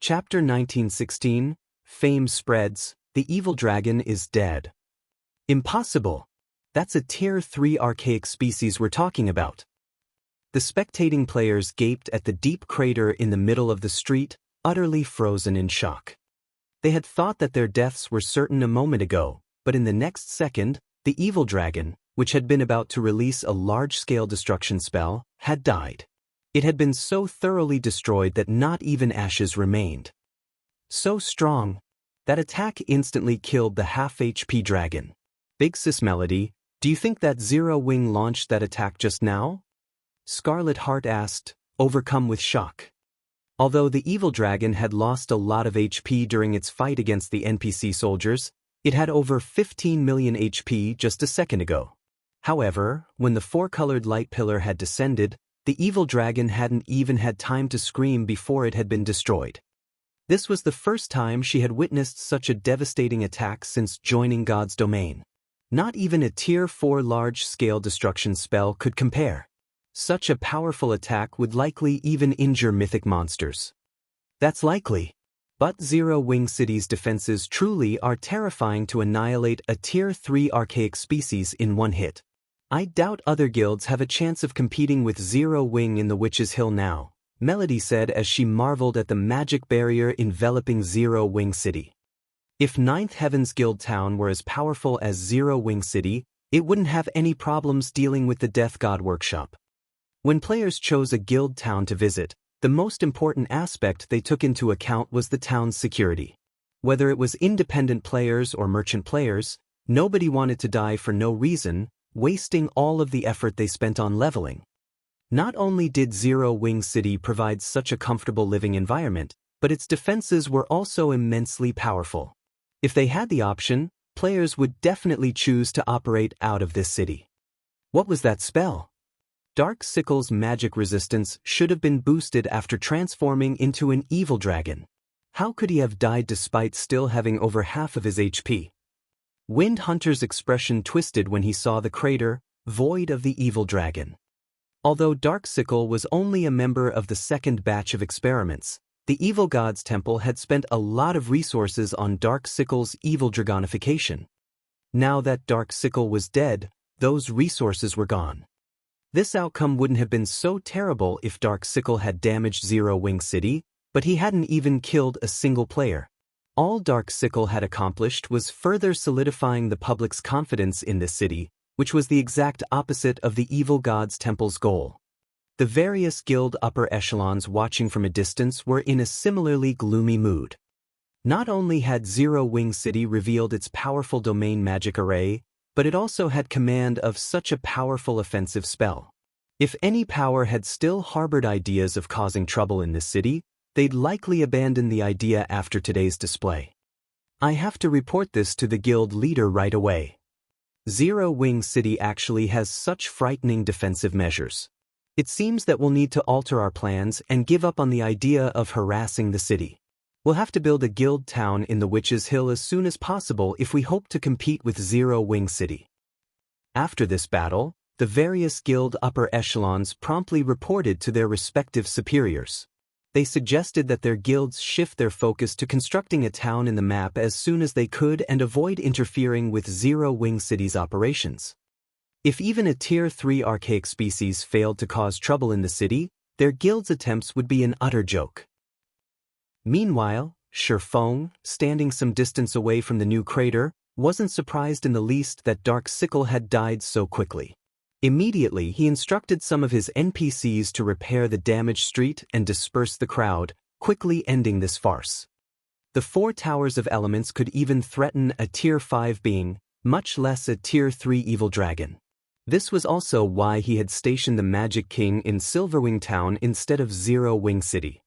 Chapter 1916, Fame Spreads, The Evil Dragon is Dead. Impossible! That's a Tier 3 archaic species we're talking about. The spectating players gaped at the deep crater in the middle of the street, utterly frozen in shock. They had thought that their deaths were certain a moment ago, but in the next second, the evil dragon, which had been about to release a large-scale destruction spell, had died. It had been so thoroughly destroyed that not even ashes remained. So strong. That attack instantly killed the half HP dragon. Big Sis Melody, do you think that Zero Wing launched that attack just now? Scarlet Heart asked, overcome with shock. Although the evil dragon had lost a lot of HP during its fight against the NPC soldiers, it had over 15 million HP just a second ago. However, when the four-colored light pillar had descended, the evil dragon hadn't even had time to scream before it had been destroyed. This was the first time she had witnessed such a devastating attack since joining God's domain. Not even a Tier 4 large-scale destruction spell could compare. Such a powerful attack would likely even injure mythic monsters. That's likely. But Zero Wing City's defenses truly are terrifying to annihilate a Tier 3 archaic species in one hit. I doubt other guilds have a chance of competing with Zero Wing in the Witch's Hill now, Melody said as she marveled at the magic barrier enveloping Zero Wing City. If Ninth Heaven's Guild Town were as powerful as Zero Wing City, it wouldn't have any problems dealing with the Death God Workshop. When players chose a guild town to visit, the most important aspect they took into account was the town's security. Whether it was independent players or merchant players, nobody wanted to die for no reason, wasting all of the effort they spent on leveling. Not only did Zero Wing City provide such a comfortable living environment, but its defenses were also immensely powerful. If they had the option, players would definitely choose to operate out of this city. What was that spell? Dark Sickle's magic resistance should have been boosted after transforming into an evil dragon. How could he have died despite still having over half of his HP? Wind Hunter's expression twisted when he saw the crater, void of the evil dragon. Although Dark Sickle was only a member of the second batch of experiments, the Evil God's Temple had spent a lot of resources on Dark Sickle's evil dragonification. Now that Dark Sickle was dead, those resources were gone. This outcome wouldn't have been so terrible if Dark Sickle had damaged Zero Wing City, but he hadn't even killed a single player. All Dark Sickle had accomplished was further solidifying the public's confidence in this city, which was the exact opposite of the Evil God's Temple's goal. The various guild upper echelons watching from a distance were in a similarly gloomy mood. Not only had Zero Wing City revealed its powerful domain magic array, but it also had command of such a powerful offensive spell. If any power had still harbored ideas of causing trouble in this city, they'd likely abandon the idea after today's display. I have to report this to the guild leader right away. Zero Wing City actually has such frightening defensive measures. It seems that we'll need to alter our plans and give up on the idea of harassing the city. We'll have to build a guild town in the Witch's Hill as soon as possible if we hope to compete with Zero Wing City. After this battle, the various guild upper echelons promptly reported to their respective superiors. They suggested that their guilds shift their focus to constructing a town in the map as soon as they could and avoid interfering with Zero Wing City's operations. If even a Tier 3 archaic species failed to cause trouble in the city, their guild's attempts would be an utter joke. Meanwhile, Shifeng, standing some distance away from the new crater, wasn't surprised in the least that Dark Sickle had died so quickly. Immediately, he instructed some of his NPCs to repair the damaged street and disperse the crowd, quickly ending this farce. The four towers of elements could even threaten a Tier 5 being, much less a Tier 3 evil dragon. This was also why he had stationed the Magic King in Silverwing Town instead of Zero Wing City.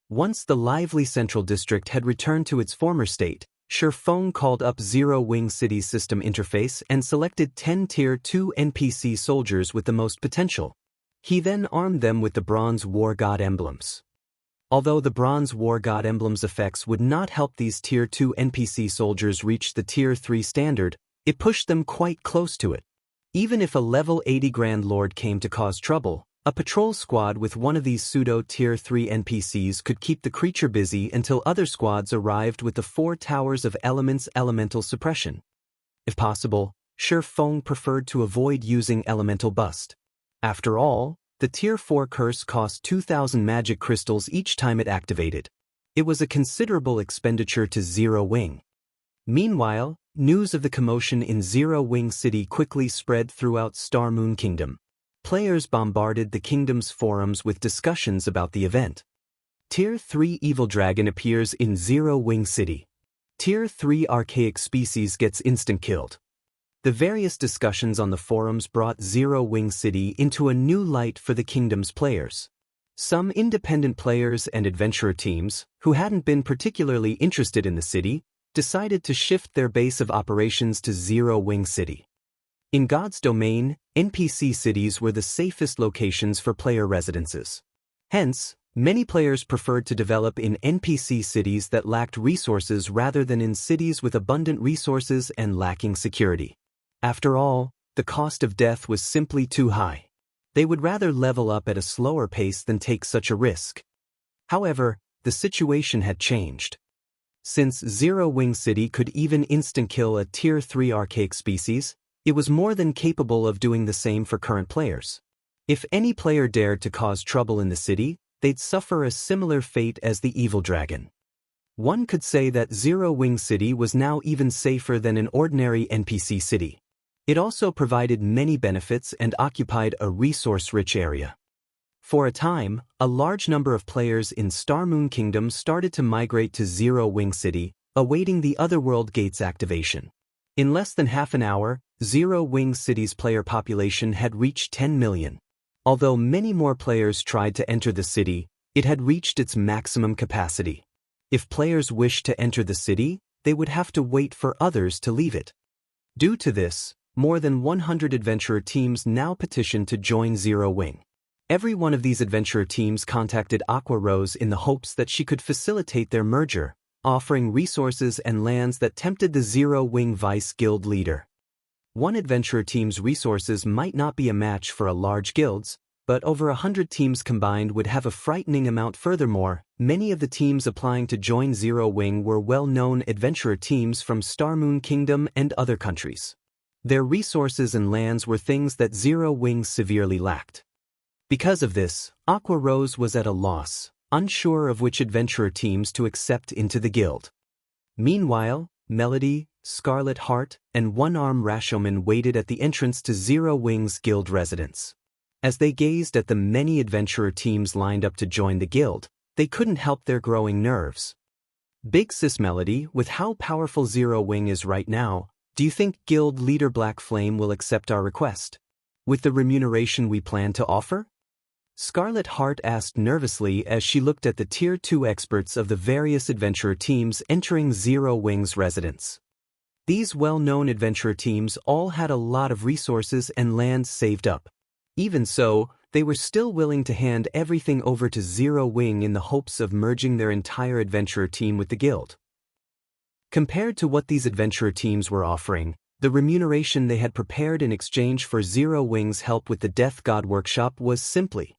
Once the lively Central District had returned to its former state, Shifeng called up Zero Wing City's system interface and selected 10 Tier 2 NPC soldiers with the most potential. He then armed them with the Bronze War God emblems. Although the Bronze War God emblems effects would not help these Tier 2 NPC soldiers reach the Tier 3 standard, it pushed them quite close to it. Even if a level 80 Grand Lord came to cause trouble, a patrol squad with one of these pseudo-Tier 3 NPCs could keep the creature busy until other squads arrived with the 4 Towers of Elements elemental suppression. If possible, Shifeng preferred to avoid using Elemental Bust. After all, the Tier 4 curse cost 2,000 magic crystals each time it activated. It was a considerable expenditure to Zero Wing. Meanwhile, news of the commotion in Zero Wing City quickly spread throughout Star Moon Kingdom. Players bombarded the kingdom's forums with discussions about the event. Tier 3 Evil Dragon appears in Zero Wing City. Tier 3 Archaic Species gets instant killed. The various discussions on the forums brought Zero Wing City into a new light for the kingdom's players. Some independent players and adventurer teams, who hadn't been particularly interested in the city, decided to shift their base of operations to Zero Wing City. In God's domain, NPC cities were the safest locations for player residences. Hence, many players preferred to develop in NPC cities that lacked resources rather than in cities with abundant resources and lacking security. After all, the cost of death was simply too high. They would rather level up at a slower pace than take such a risk. However, the situation had changed. Since Zero Wing City could even instant-kill a Tier 3 archaic species, it was more than capable of doing the same for current players. If any player dared to cause trouble in the city, they'd suffer a similar fate as the Evil Dragon. One could say that Zero Wing City was now even safer than an ordinary NPC city. It also provided many benefits and occupied a resource-rich area. For a time, a large number of players in Star Moon Kingdom started to migrate to Zero Wing City, awaiting the Otherworld Gate's activation. In less than half an hour, Zero Wing City's player population had reached 10 million. Although many more players tried to enter the city, it had reached its maximum capacity. If players wished to enter the city, they would have to wait for others to leave it. Due to this, more than 100 adventurer teams now petitioned to join Zero Wing. Every one of these adventurer teams contacted Aqua Rose in the hopes that she could facilitate their merger, offering resources and lands that tempted the Zero Wing Vice Guild leader. One adventurer team's resources might not be a match for a large guild's, but over 100 teams combined would have a frightening amount. Furthermore, many of the teams applying to join Zero Wing were well-known adventurer teams from Star Moon Kingdom and other countries. Their resources and lands were things that Zero Wing severely lacked. Because of this, Aqua Rose was at a loss, unsure of which adventurer teams to accept into the guild. Meanwhile, Melody, Scarlet Heart, and One-Arm Rashomon waited at the entrance to Zero Wing's guild residence. As they gazed at the many adventurer teams lined up to join the guild, they couldn't help their growing nerves. Big Sis Melody, with how powerful Zero Wing is right now, do you think guild leader Black Flame will accept our request? With the remuneration we plan to offer? Scarlet Heart asked nervously as she looked at the Tier 2 experts of the various adventurer teams entering Zero Wing's residence. These well-known adventurer teams all had a lot of resources and lands saved up. Even so, they were still willing to hand everything over to Zero Wing in the hopes of merging their entire adventurer team with the guild. Compared to what these adventurer teams were offering, the remuneration they had prepared in exchange for Zero Wing's help with the Death God Workshop was simply,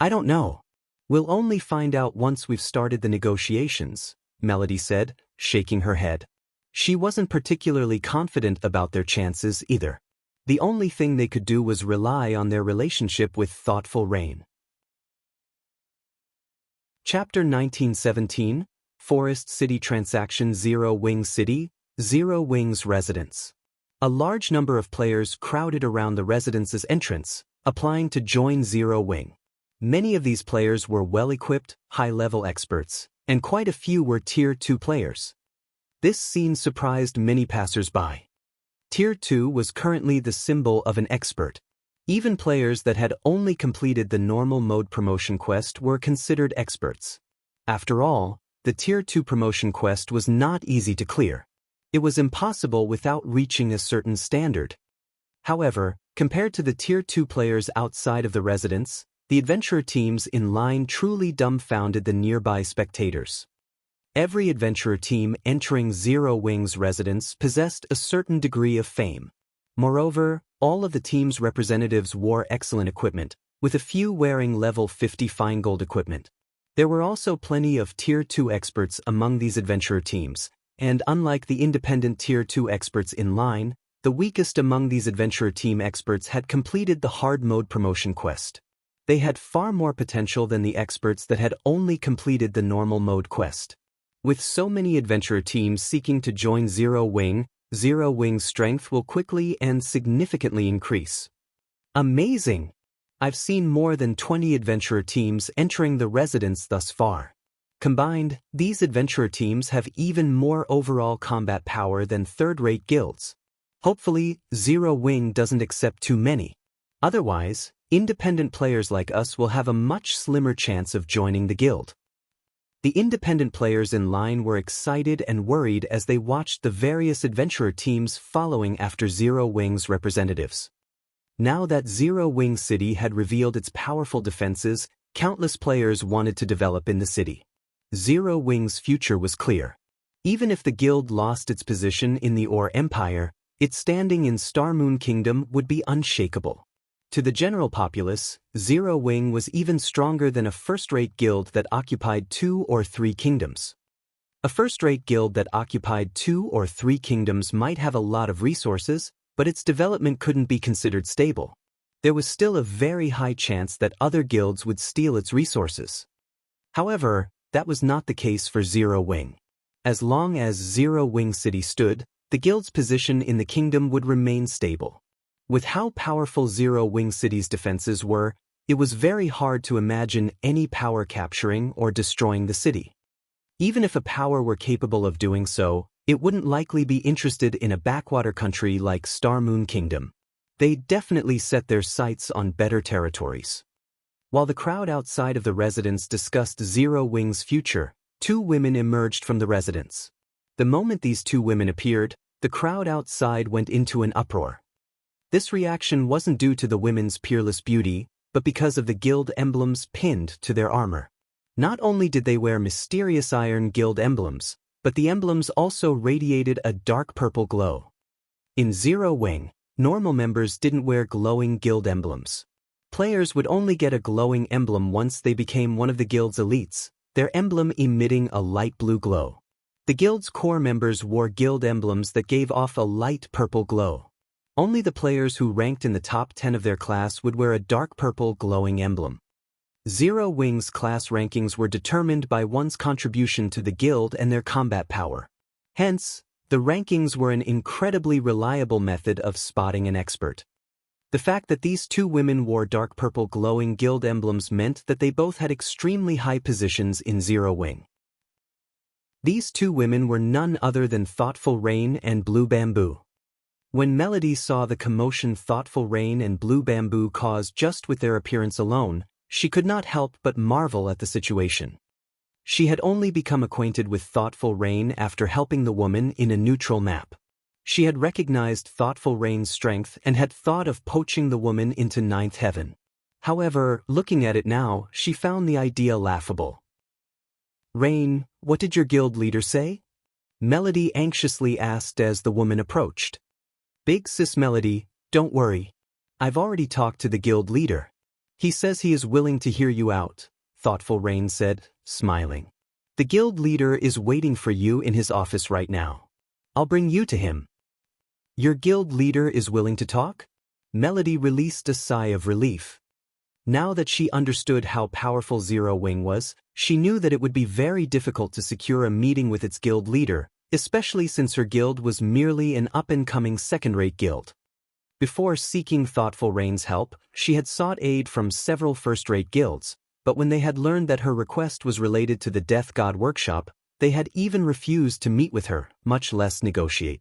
"I don't know. We'll only find out once we've started the negotiations," Melody said, shaking her head. She wasn't particularly confident about their chances either. The only thing they could do was rely on their relationship with Thoughtful Rain. Chapter 1917, Forest City Transaction. Zero Wing City, Zero Wing's residence. A large number of players crowded around the residence's entrance, applying to join Zero Wing. Many of these players were well-equipped, high-level experts, and quite a few were Tier 2 players. This scene surprised many passers-by. Tier 2 was currently the symbol of an expert. Even players that had only completed the normal mode promotion quest were considered experts. After all, the Tier 2 promotion quest was not easy to clear. It was impossible without reaching a certain standard. However, compared to the Tier 2 players outside of the residence, the adventurer teams in line truly dumbfounded the nearby spectators. Every adventurer team entering Zero Wing's residence possessed a certain degree of fame. Moreover, all of the team's representatives wore excellent equipment, with a few wearing level 50 fine gold equipment. There were also plenty of Tier 2 experts among these adventurer teams, and unlike the independent Tier 2 experts in line, the weakest among these adventurer team experts had completed the hard mode promotion quest. They had far more potential than the experts that had only completed the normal mode quest. With so many adventurer teams seeking to join Zero Wing's strength will quickly and significantly increase. Amazing! I've seen more than 20 adventurer teams entering the residence thus far. Combined, these adventurer teams have even more overall combat power than third-rate guilds. Hopefully, Zero Wing doesn't accept too many. Otherwise, independent players like us will have a much slimmer chance of joining the guild. The independent players in line were excited and worried as they watched the various adventurer teams following after Zero Wing's representatives. Now that Zero Wing City had revealed its powerful defenses, countless players wanted to develop in the city. Zero Wing's future was clear. Even if the guild lost its position in the Ore Empire, its standing in Star Moon Kingdom would be unshakable. To the general populace, Zero Wing was even stronger than a first-rate guild that occupied 2 or 3 kingdoms. A first-rate guild that occupied 2 or 3 kingdoms might have a lot of resources, but its development couldn't be considered stable. There was still a very high chance that other guilds would steal its resources. However, that was not the case for Zero Wing. As long as Zero Wing City stood, the guild's position in the kingdom would remain stable. With how powerful Zero Wing City's defenses were, it was very hard to imagine any power capturing or destroying the city. Even if a power were capable of doing so, it wouldn't likely be interested in a backwater country like Star Moon Kingdom. They'd definitely set their sights on better territories. While the crowd outside of the residence discussed Zero Wing's future, 2 women emerged from the residence. The moment these 2 women appeared, the crowd outside went into an uproar. This reaction wasn't due to the women's peerless beauty, but because of the guild emblems pinned to their armor. Not only did they wear mysterious iron guild emblems, but the emblems also radiated a dark purple glow. In Zero Wing, normal members didn't wear glowing guild emblems. Players would only get a glowing emblem once they became one of the guild's elites, their emblem emitting a light blue glow. The guild's core members wore guild emblems that gave off a light purple glow. Only the players who ranked in the top 10 of their class would wear a dark purple glowing emblem. Zero Wing's class rankings were determined by one's contribution to the guild and their combat power. Hence, the rankings were an incredibly reliable method of spotting an expert. The fact that these 2 women wore dark purple glowing guild emblems meant that they both had extremely high positions in Zero Wing. These 2 women were none other than Thoughtful Rain and Blue Bamboo. When Melody saw the commotion Thoughtful Rain and Blue Bamboo caused just with their appearance alone, she could not help but marvel at the situation. She had only become acquainted with Thoughtful Rain after helping the woman in a neutral map. She had recognized Thoughtful Rain's strength and had thought of poaching the woman into 9th Heaven. However, looking at it now, she found the idea laughable. "Rain, what did your guild leader say?" Melody anxiously asked as the woman approached. "Big sis Melody, don't worry. I've already talked to the guild leader. He says he is willing to hear you out," Thoughtful Rain said, smiling. "The guild leader is waiting for you in his office right now. I'll bring you to him." "Your guild leader is willing to talk?" Melody released a sigh of relief. Now that she understood how powerful Zero Wing was, she knew that it would be very difficult to secure a meeting with its guild leader, especially since her guild was merely an up-and-coming second-rate guild. Before seeking Thoughtful Rain's help, she had sought aid from several first-rate guilds, but when they had learned that her request was related to the Death God Workshop, they had even refused to meet with her, much less negotiate.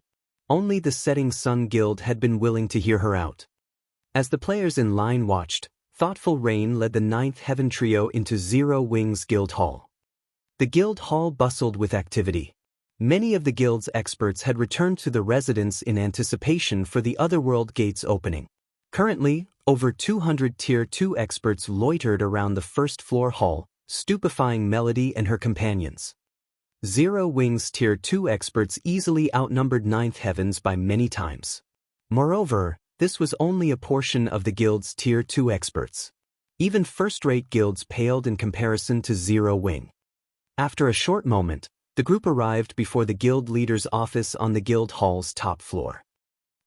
Only the Setting Sun Guild had been willing to hear her out. As the players in line watched, Thoughtful Rain led the 9th Heaven trio into Zero Wing's guild hall. The guild hall bustled with activity. Many of the guild's experts had returned to the residence in anticipation for the Otherworld Gates opening. Currently, over 200 Tier 2 experts loitered around the first-floor hall, stupefying Melody and her companions. Zero Wing's Tier 2 experts easily outnumbered 9th Heavens by many times. Moreover, this was only a portion of the guild's Tier 2 experts. Even first-rate guilds paled in comparison to Zero Wing. After a short moment, the group arrived before the guild leader's office on the guild hall's top floor.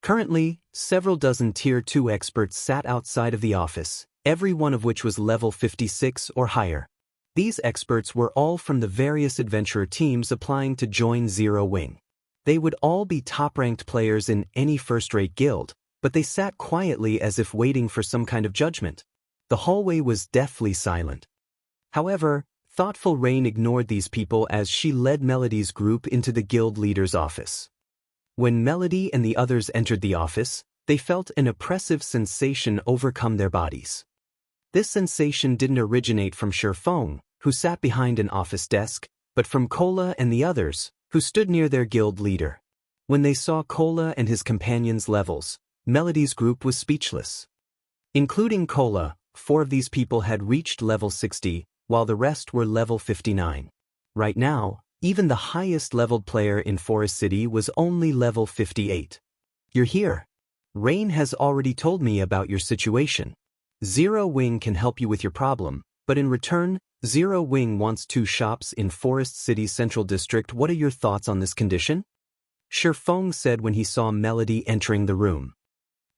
Currently, several dozen Tier 2 experts sat outside of the office, every one of which was level 56 or higher. These experts were all from the various adventurer teams applying to join Zero Wing. They would all be top-ranked players in any first-rate guild, but they sat quietly as if waiting for some kind of judgment. The hallway was deathly silent. However, Thoughtful Rain ignored these people as she led Melody's group into the guild leader's office. When Melody and the others entered the office, they felt an oppressive sensation overcome their bodies. This sensation didn't originate from Shifeng, who sat behind an office desk, but from Kola and the others, who stood near their guild leader. When they saw Kola and his companions' levels, Melody's group was speechless. Including Kola, 4 of these people had reached level 60, while the rest were level 59. Right now, even the highest leveled player in Forest City was only level 58. You're here. Rain has already told me about your situation. Zero Wing can help you with your problem, but in return, Zero Wing wants 2 shops in Forest City's central district. What are your thoughts on this condition? Shifeng said when he saw Melody entering the room.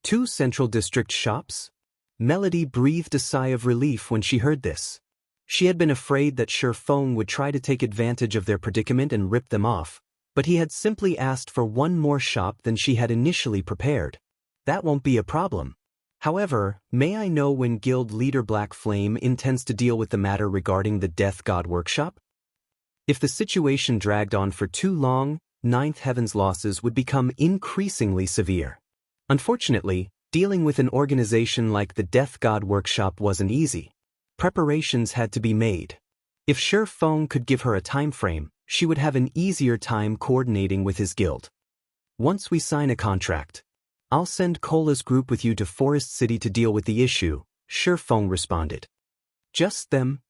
2 central district shops? Melody breathed a sigh of relief when she heard this. She had been afraid that Shifeng would try to take advantage of their predicament and rip them off, but he had simply asked for 1 more shop than she had initially prepared. That won't be a problem. However, may I know when Guild Leader Black Flame intends to deal with the matter regarding the Death God Workshop? If the situation dragged on for too long, Ninth Heaven's losses would become increasingly severe. Unfortunately, dealing with an organization like the Death God Workshop wasn't easy. Preparations had to be made. If Shifeng could give her a time frame, she would have an easier time coordinating with his guild. Once we sign a contract, I'll send Kola's group with you to Forest City to deal with the issue, Shifeng responded. Just them?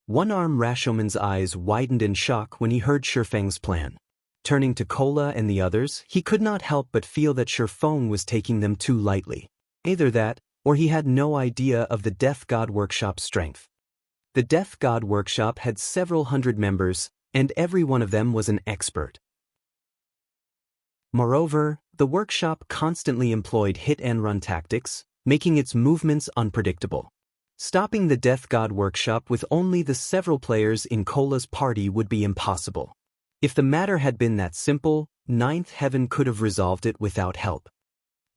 One-arm Rashoman's eyes widened in shock when he heard Shifeng's plan. Turning to Kola and the others, he could not help but feel that Shifeng was taking them too lightly. Either that, or he had no idea of the Death God Workshop's strength. The Death God Workshop had several hundred members, and every one of them was an expert. Moreover, the workshop constantly employed hit-and-run tactics, making its movements unpredictable. Stopping the Death God Workshop with only the several players in Kola's party would be impossible. If the matter had been that simple, Ninth Heaven could have resolved it without help.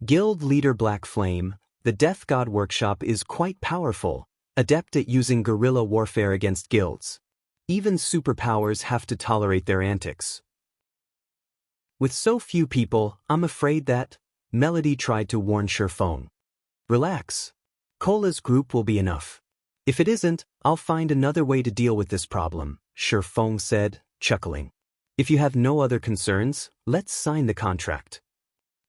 Guild Leader Black Flame, the Death God Workshop is quite powerful, adept at using guerrilla warfare against guilds. Even superpowers have to tolerate their antics. With so few people, I'm afraid that, Melody tried to warn Shifeng. Relax. Kola's group will be enough. If it isn't, I'll find another way to deal with this problem, Shifeng said, chuckling. If you have no other concerns, let's sign the contract.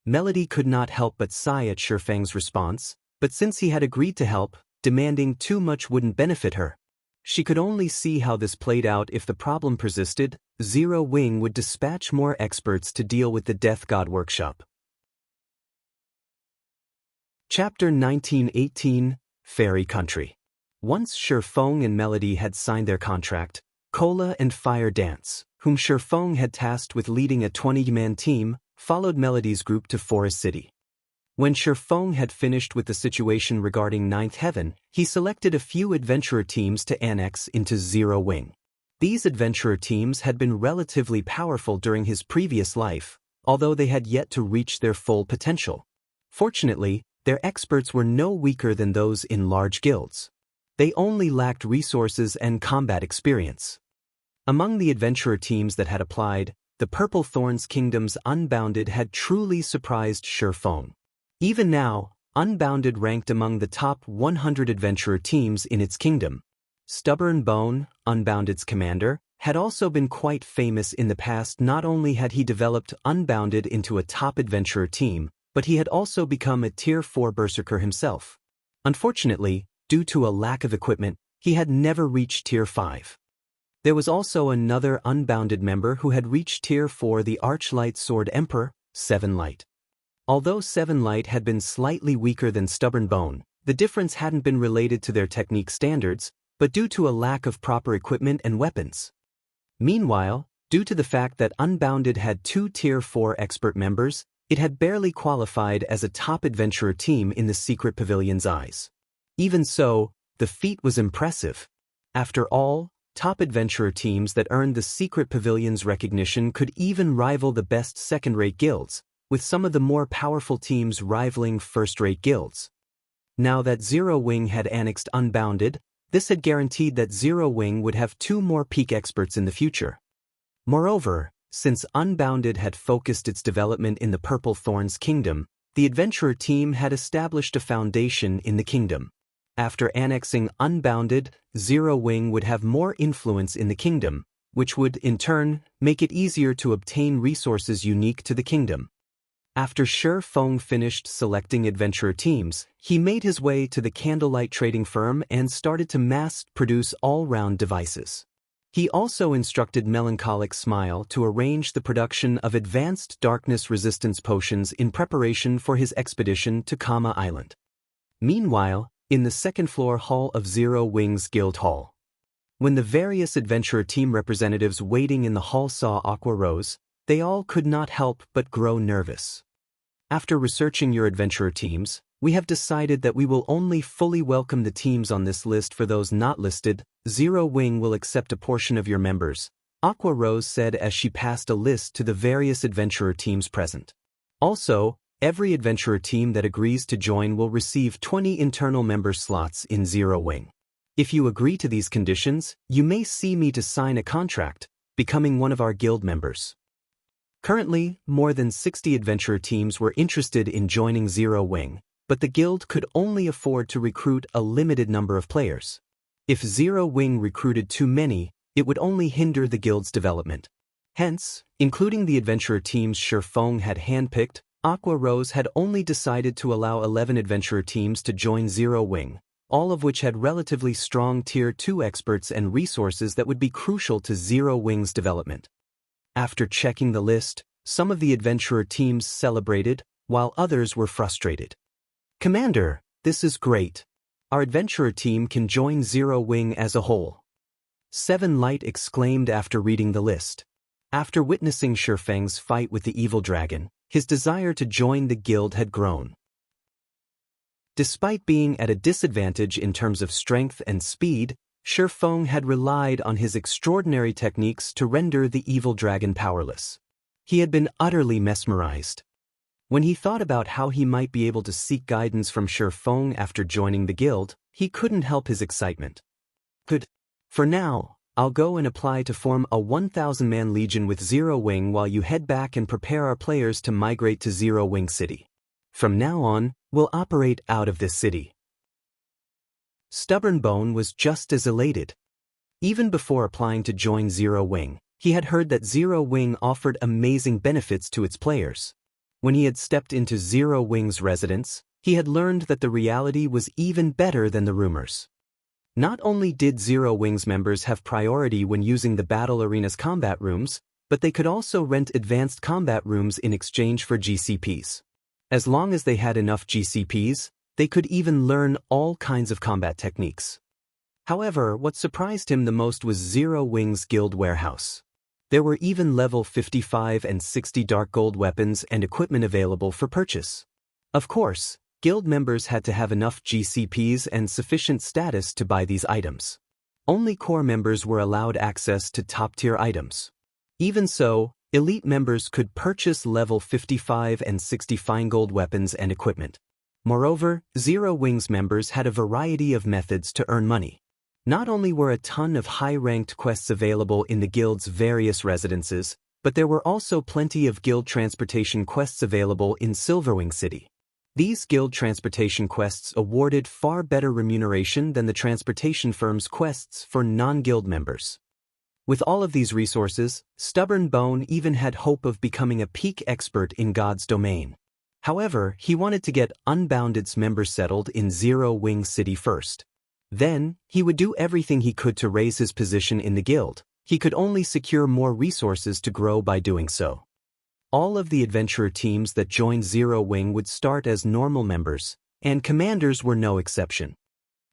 Melody could not help but sigh at Shifeng's response, but since he had agreed to help, demanding too much wouldn't benefit her. She could only see how this played out. If the problem persisted, Zero Wing would dispatch more experts to deal with the Death God Workshop. Chapter 1918, Fairy Country. Once Shifeng and Melody had signed their contract, Kola and Fire Dance, whom Shifeng had tasked with leading a 20-man team, followed Melody's group to Forest City. When Shifeng had finished with the situation regarding Ninth Heaven, he selected a few adventurer teams to annex into Zero Wing. These adventurer teams had been relatively powerful during his previous life, although they had yet to reach their full potential. Fortunately, their experts were no weaker than those in large guilds. They only lacked resources and combat experience. Among the adventurer teams that had applied, the Purple Thorns Kingdom's Unbounded had truly surprised Shifeng. Even now, Unbounded ranked among the top 100 adventurer teams in its kingdom. Stubborn Bone, Unbounded's commander, had also been quite famous in the past. Not only had he developed Unbounded into a top adventurer team, but he had also become a Tier 4 berserker himself. Unfortunately, due to a lack of equipment, he had never reached Tier 5. There was also another Unbounded member who had reached Tier 4, the Archlight Sword Emperor, Seven Light. Although Seven Light had been slightly weaker than Stubborn Bone, the difference hadn't been related to their technique standards, but due to a lack of proper equipment and weapons. Meanwhile, due to the fact that Unbounded had 2 Tier 4 expert members, it had barely qualified as a top adventurer team in the Secret Pavilion's eyes. Even so, the feat was impressive. After all, top adventurer teams that earned the Secret Pavilion's recognition could even rival the best second-rate guilds, with some of the more powerful teams rivaling first-rate guilds. Now that Zero Wing had annexed Unbounded, This had guaranteed that Zero Wing would have 2 more peak experts in the future. Moreover, since Unbounded had focused its development in the Purple Thorns Kingdom, the adventurer team had established a foundation in the kingdom. After annexing Unbounded, Zero Wing would have more influence in the kingdom, which would, in turn, make it easier to obtain resources unique to the kingdom. After Shi Feng finished selecting adventurer teams, he made his way to the candlelight trading firm and started to mass-produce all-round devices. He also instructed Melancholic Smile to arrange the production of advanced darkness resistance potions in preparation for his expedition to Kama Island. Meanwhile, in the second-floor hall of Zero Wing's Guild Hall, when the various adventurer team representatives waiting in the hall saw Aqua Rose, they all could not help but grow nervous. After researching your adventurer teams, we have decided that we will only fully welcome the teams on this list. For those not listed, Zero Wing will accept a portion of your members, Aqua Rose said as she passed a list to the various adventurer teams present. Also, every adventurer team that agrees to join will receive 20 internal member slots in Zero Wing. If you agree to these conditions, you may see me to sign a contract, becoming one of our guild members. Currently, more than 60 adventurer teams were interested in joining Zero Wing, but the guild could only afford to recruit a limited number of players. If Zero Wing recruited too many, it would only hinder the guild's development. Hence, including the adventurer teams Shi Feng had handpicked, Aqua Rose had only decided to allow 11 adventurer teams to join Zero Wing, all of which had relatively strong Tier 2 experts and resources that would be crucial to Zero Wing's development. After checking the list, some of the adventurer teams celebrated, while others were frustrated. "Commander, this is great. Our adventurer team can join Zero Wing as a whole," Seven Light exclaimed after reading the list. After witnessing Shi Feng's fight with the evil dragon, his desire to join the guild had grown. Despite being at a disadvantage in terms of strength and speed, Shi Feng had relied on his extraordinary techniques to render the evil dragon powerless. He had been utterly mesmerized. When he thought about how he might be able to seek guidance from Shi Feng after joining the guild, he couldn't help his excitement. "Good. For now, I'll go and apply to form a 1,000-man legion with Zero Wing while you head back and prepare our players to migrate to Zero Wing City. From now on, we'll operate out of this city." Stubborn Bone was just as elated. Even before applying to join Zero Wing, he had heard that Zero Wing offered amazing benefits to its players. When he had stepped into Zero Wing's residence, he had learned that the reality was even better than the rumors. Not only did Zero Wing's members have priority when using the Battle Arena's combat rooms, but they could also rent advanced combat rooms in exchange for GCPs. As long as they had enough GCPs, they could even learn all kinds of combat techniques. However, what surprised him the most was Zero Wing's guild warehouse. There were even level 55 and 60 dark gold weapons and equipment available for purchase. Of course, guild members had to have enough GCPs and sufficient status to buy these items. Only core members were allowed access to top-tier items. Even so, elite members could purchase level 55 and 60 fine gold weapons and equipment. Moreover, Zero Wing's members had a variety of methods to earn money. Not only were a ton of high-ranked quests available in the guild's various residences, but there were also plenty of guild transportation quests available in Silverwing City. These guild transportation quests awarded far better remuneration than the transportation firm's quests for non-guild members. With all of these resources, Stubborn Bone even had hope of becoming a peak expert in God's domain. However, he wanted to get Unbounded's members settled in Zero Wing City first. Then, he would do everything he could to raise his position in the guild. He could only secure more resources to grow by doing so. All of the adventurer teams that joined Zero Wing would start as normal members, and commanders were no exception.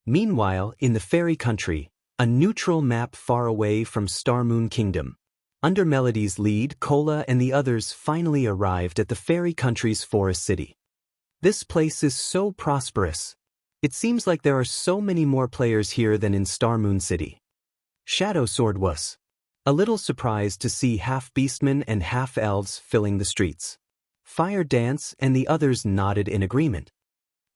Meanwhile, in the fairy country, a neutral map far away from Star Moon Kingdom, under Melody's lead, Cola and the others finally arrived at the fairy country's forest city. This place is so prosperous. It seems like there are so many more players here than in Star Moon City. Shadow Sword was a little surprised to see half-beastmen and half-elves filling the streets. Fire Dance and the others nodded in agreement.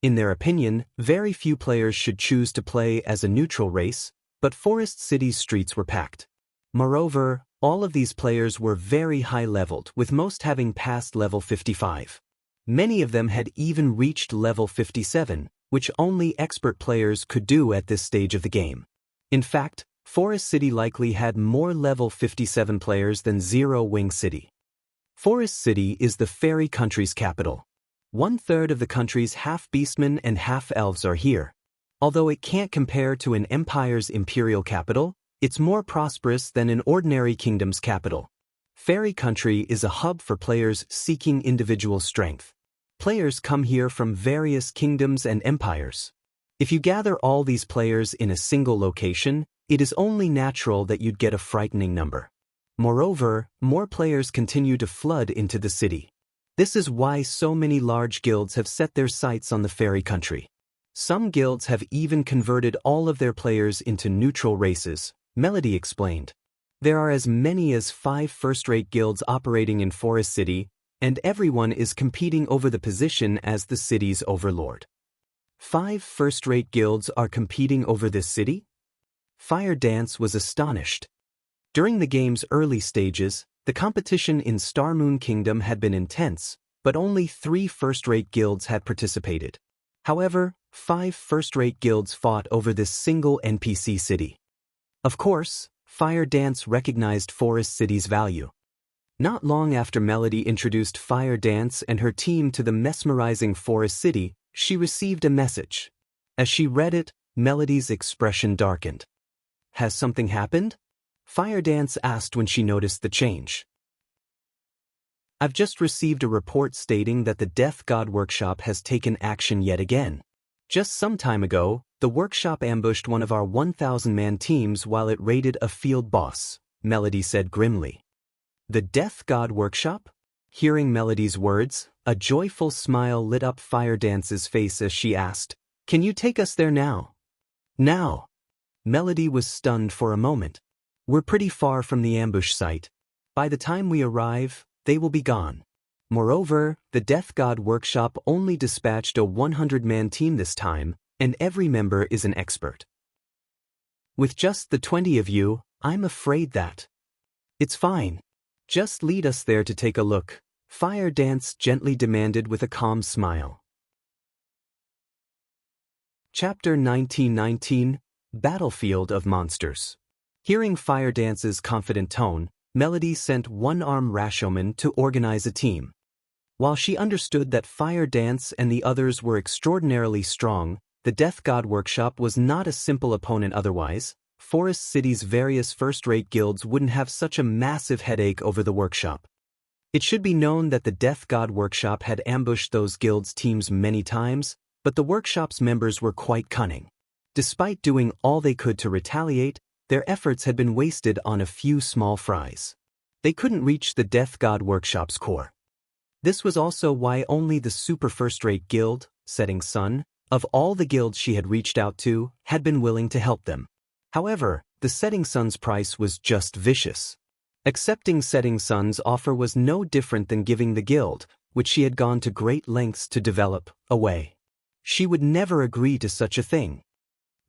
In their opinion, very few players should choose to play as a neutral race, but Forest City's streets were packed. Moreover, all of these players were very high-leveled, with most having passed level 55. Many of them had even reached level 57, which only expert players could do at this stage of the game. In fact, Forest City likely had more level 57 players than Zero Wing City. Forest City is the fairy country's capital. 1/3 of the country's half-beastmen and half-elves are here. Although it can't compare to an empire's imperial capital, it's more prosperous than an ordinary kingdom's capital. Fairy Country is a hub for players seeking individual strength. Players come here from various kingdoms and empires. If you gather all these players in a single location, it is only natural that you'd get a frightening number. Moreover, more players continue to flood into the city. This is why so many large guilds have set their sights on the Fairy Country. Some guilds have even converted all of their players into neutral races, Melody explained. There are as many as 5 first-rate guilds operating in Forest City, and everyone is competing over the position as the city's overlord. 5 first-rate guilds are competing over this city? Fire Dance was astonished. During the game's early stages, the competition in Star Moon Kingdom had been intense, but only 3 first-rate guilds had participated. However, 5 first-rate guilds fought over this single NPC city. Of course, Fire Dance recognized Forest City's value. Not long after Melody introduced Fire Dance and her team to the mesmerizing Forest City, she received a message. As she read it, Melody's expression darkened. Has something happened? Fire Dance asked when she noticed the change. I've just received a report stating that the Death God Workshop has taken action yet again. Just some time ago, the workshop ambushed one of our 1,000-man teams while it raided a field boss, Melody said grimly. The Death God Workshop? Hearing Melody's words, a joyful smile lit up Fire Dance's face as she asked, "Can you take us there now?" Now! Melody was stunned for a moment. We're pretty far from the ambush site. By the time we arrive, they will be gone. Moreover, the Death God Workshop only dispatched a 100-man team this time, and every member is an expert. With just the 20 of you, I'm afraid that. It's fine. Just lead us there to take a look, Fire Dance gently demanded with a calm smile. Chapter 1919, Battlefield of Monsters. Hearing Fire Dance's confident tone, Melody sent one-armed Rashomon to organize a team. While she understood that Fire Dance and the others were extraordinarily strong, the Death God Workshop was not a simple opponent otherwise. Forest City's various first-rate guilds wouldn't have such a massive headache over the workshop. It should be known that the Death God Workshop had ambushed those guilds' teams many times, but the workshop's members were quite cunning. Despite doing all they could to retaliate, their efforts had been wasted on a few small fries. They couldn't reach the Death God Workshop's core. This was also why only the super first-rate guild, Setting Sun, of all the guilds she had reached out to, had been willing to help them. However, the Setting Sun's price was just vicious. Accepting Setting Sun's offer was no different than giving the guild, which she had gone to great lengths to develop, away. She would never agree to such a thing.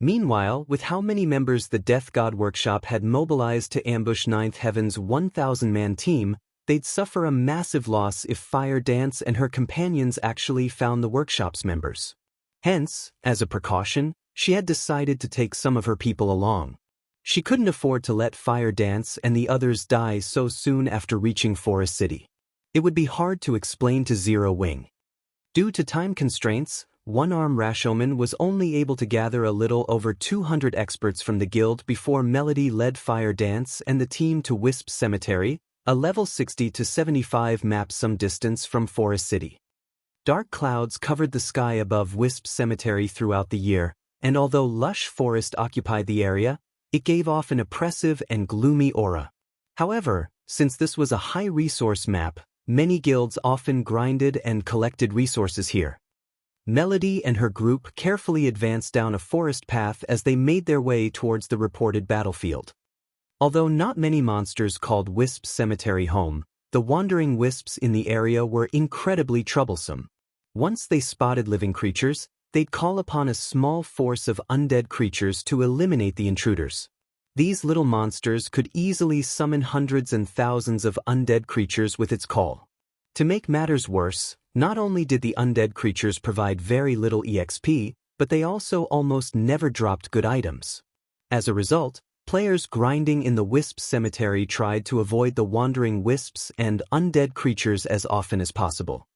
Meanwhile, with how many members the Death God Workshop had mobilized to ambush Ninth Heaven's 1,000-man team, they'd suffer a massive loss if Fire Dance and her companions actually found the workshop's members. Hence, as a precaution, she had decided to take some of her people along. She couldn't afford to let Fire Dance and the others die so soon after reaching Forest City. It would be hard to explain to Zero Wing. Due to time constraints, one-armed Rashomon was only able to gather a little over 200 experts from the guild before Melody led Fire Dance and the team to Wisp Cemetery, a level 60 to 75 map some distance from Forest City. Dark clouds covered the sky above Wisp Cemetery throughout the year, and although lush forest occupied the area, it gave off an oppressive and gloomy aura. However, since this was a high-resource map, many guilds often grinded and collected resources here. Melody and her group carefully advanced down a forest path as they made their way towards the reported battlefield. Although not many monsters called Wisp Cemetery home, the wandering wisps in the area were incredibly troublesome. Once they spotted living creatures, they'd call upon a small force of undead creatures to eliminate the intruders. These little monsters could easily summon hundreds and thousands of undead creatures with its call. To make matters worse, not only did the undead creatures provide very little EXP, but they also almost never dropped good items. As a result, players grinding in the Wisp Cemetery tried to avoid the wandering wisps and undead creatures as often as possible.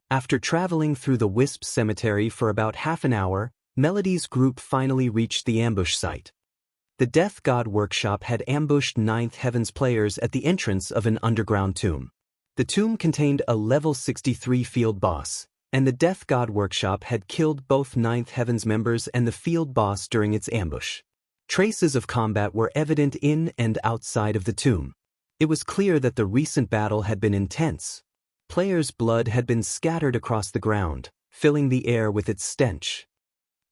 After traveling through the Wisp Cemetery for about half an hour, Melody's group finally reached the ambush site. The Death God Workshop had ambushed Ninth Heaven's players at the entrance of an underground tomb. The tomb contained a level 63 field boss, and the Death God Workshop had killed both Ninth Heaven's members and the field boss during its ambush. Traces of combat were evident in and outside of the tomb. It was clear that the recent battle had been intense. Players' blood had been scattered across the ground, filling the air with its stench.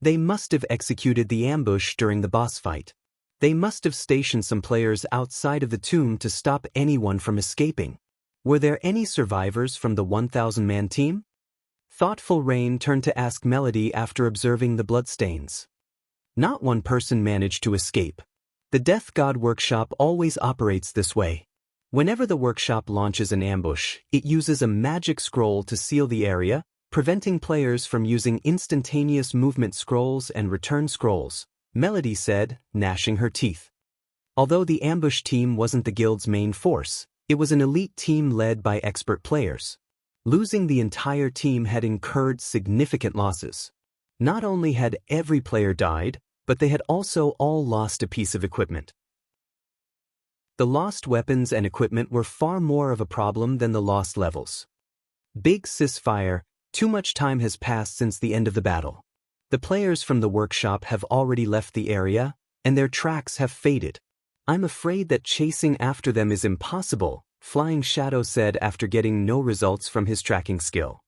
They must have executed the ambush during the boss fight. They must have stationed some players outside of the tomb to stop anyone from escaping. Were there any survivors from the 1,000-man team? Thoughtful Rain turned to ask Melody after observing the bloodstains. Not one person managed to escape. The Death God Workshop always operates this way. Whenever the workshop launches an ambush, it uses a magic scroll to seal the area, preventing players from using instantaneous movement scrolls and return scrolls, Melody said, gnashing her teeth. Although the ambush team wasn't the guild's main force, it was an elite team led by expert players. Losing the entire team had incurred significant losses. Not only had every player died, but they had also all lost a piece of equipment. The lost weapons and equipment were far more of a problem than the lost levels. Big Cisfire, too much time has passed since the end of the battle. The players from the workshop have already left the area, and their tracks have faded. I'm afraid that chasing after them is impossible, Flying Shadow said after getting no results from his tracking skill.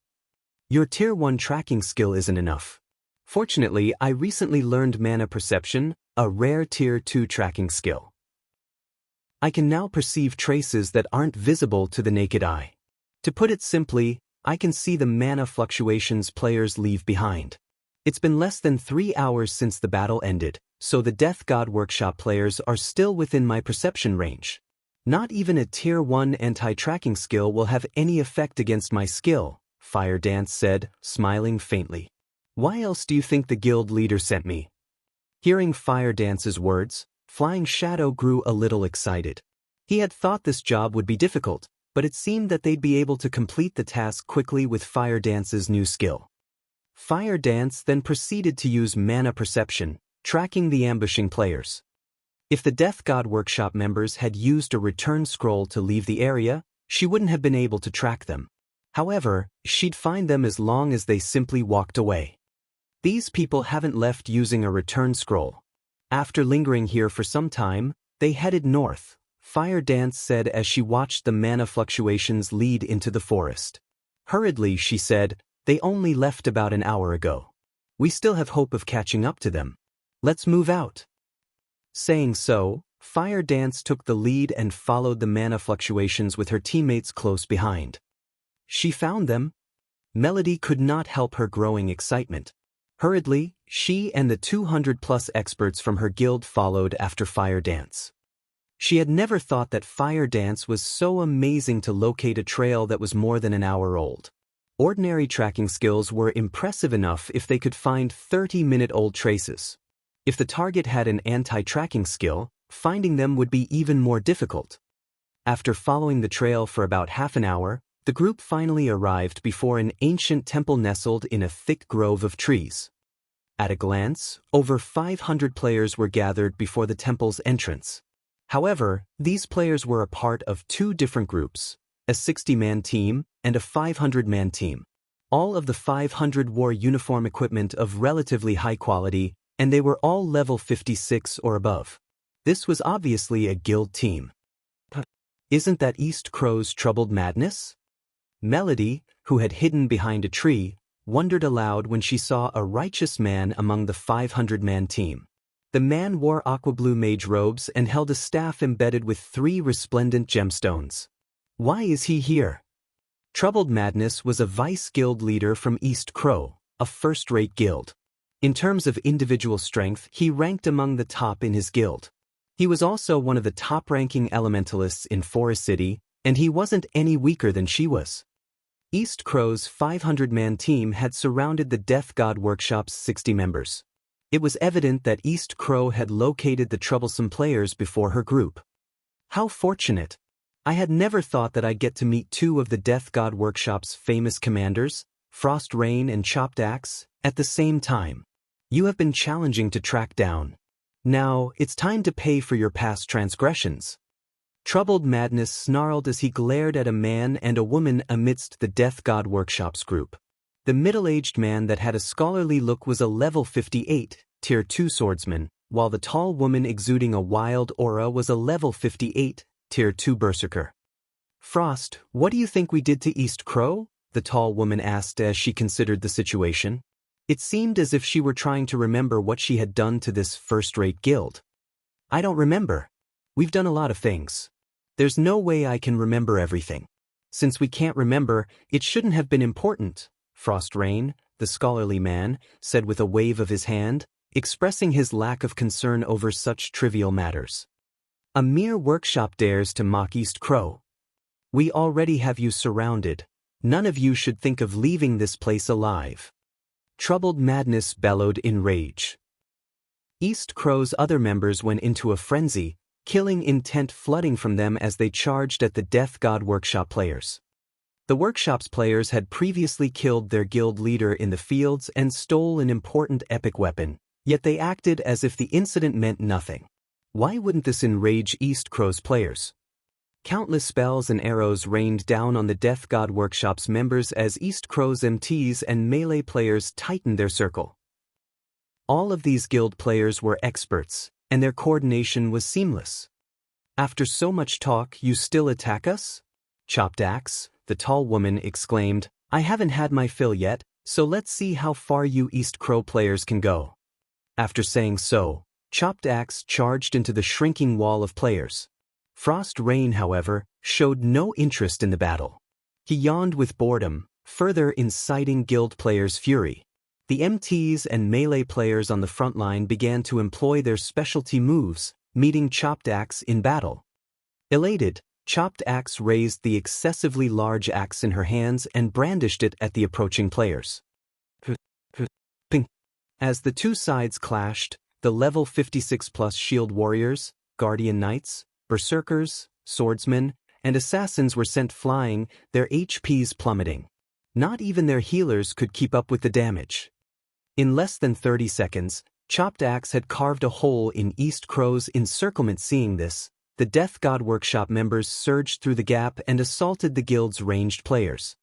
Your Tier 1 tracking skill isn't enough. Fortunately, I recently learned Mana Perception, a rare Tier 2 tracking skill. I can now perceive traces that aren't visible to the naked eye. To put it simply, I can see the mana fluctuations players leave behind. It's been less than 3 hours since the battle ended, so the Death God Workshop players are still within my perception range. Not even a Tier 1 anti-tracking skill will have any effect against my skill, Fire Dance said, smiling faintly. Why else do you think the guild leader sent me? Hearing Fire Dance's words, Flying Shadow grew a little excited. He had thought this job would be difficult, but it seemed that they'd be able to complete the task quickly with Fire Dance's new skill. Fire Dance then proceeded to use Mana Perception, tracking the ambushing players. If the Death God Workshop members had used a return scroll to leave the area, she wouldn't have been able to track them. However, she'd find them as long as they simply walked away. These people haven't left using a return scroll. After lingering here for some time, they headed north, Fire Dance said as she watched the mana fluctuations lead into the forest. Hurriedly, she said, they only left about an hour ago. We still have hope of catching up to them. Let's move out. Saying so, Fire Dance took the lead and followed the mana fluctuations with her teammates close behind. She found them. Melody could not help her growing excitement. Hurriedly, she and the 200+ experts from her guild followed after Fire Dance. She had never thought that Fire Dance was so amazing to locate a trail that was more than an hour old. Ordinary tracking skills were impressive enough if they could find 30-minute-old traces. If the target had an anti-tracking skill, finding them would be even more difficult. After following the trail for about half an hour, the group finally arrived before an ancient temple nestled in a thick grove of trees. At a glance, over 500 players were gathered before the temple's entrance. However, these players were a part of two different groups, a 60-man team and a 500-man team. All of the 500 wore uniform equipment of relatively high quality, and they were all level 56 or above. This was obviously a guild team. Isn't that East Crow's Troubled Madness? Melody, who had hidden behind a tree, wondered aloud when she saw a righteous man among the 500-man team. The man wore aqua-blue mage robes and held a staff embedded with 3 resplendent gemstones. Why is he here? Troubled Madness was a vice guild leader from East Crow, a first-rate guild. In terms of individual strength, he ranked among the top in his guild. He was also one of the top-ranking elementalists in Forest City, and he wasn't any weaker than she was. East Crow's 500-man team had surrounded the Death God Workshop's 60 members. It was evident that East Crow had located the troublesome players before her group. How fortunate! I had never thought that I'd get to meet two of the Death God Workshop's famous commanders, Frost Rain and Chopped Axe, at the same time. You have been challenging to track down. Now, it's time to pay for your past transgressions. Troubled Madness snarled as he glared at a man and a woman amidst the Death God Workshop's group. The middle-aged man that had a scholarly look was a level 58, tier 2 swordsman, while the tall woman exuding a wild aura was a level 58, tier 2 berserker. Frost, what do you think we did to East Crow? The tall woman asked as she considered the situation. It seemed as if she were trying to remember what she had done to this first-rate guild. I don't remember. We've done a lot of things. There's no way I can remember everything. Since we can't remember, it shouldn't have been important, Frost Rain, the scholarly man, said with a wave of his hand, expressing his lack of concern over such trivial matters. A mere workshop dares to mock East Crow. We already have you surrounded. None of you should think of leaving this place alive. Troubled Madness bellowed in rage. East Crow's other members went into a frenzy, killing intent flooding from them as they charged at the Death God Workshop players. The Workshop's players had previously killed their guild leader in the fields and stole an important epic weapon, yet they acted as if the incident meant nothing. Why wouldn't this enrage East Crow's players? Countless spells and arrows rained down on the Death God Workshop's members as East Crow's MTs and melee players tightened their circle. All of these guild players were experts, and their coordination was seamless. After so much talk, you still attack us? Chopped Axe, the tall woman exclaimed, I haven't had my fill yet, so let's see how far you East Crow players can go. After saying so, Chopped Axe charged into the shrinking wall of players. Frost Rain, however, showed no interest in the battle. He yawned with boredom, further inciting guild players' fury. The MTs and melee players on the front line began to employ their specialty moves, meeting Chopped Axe in battle. Elated, Chopped Axe raised the excessively large axe in her hands and brandished it at the approaching players. Ping. As the two sides clashed, the level 56+ shield warriors, guardian knights, berserkers, swordsmen, and assassins were sent flying, their HPs plummeting. Not even their healers could keep up with the damage. In less than 30 seconds, Chopped Axe had carved a hole in East Crow's encirclement. Seeing this, the Death God Workshop members surged through the gap and assaulted the guild's ranged players.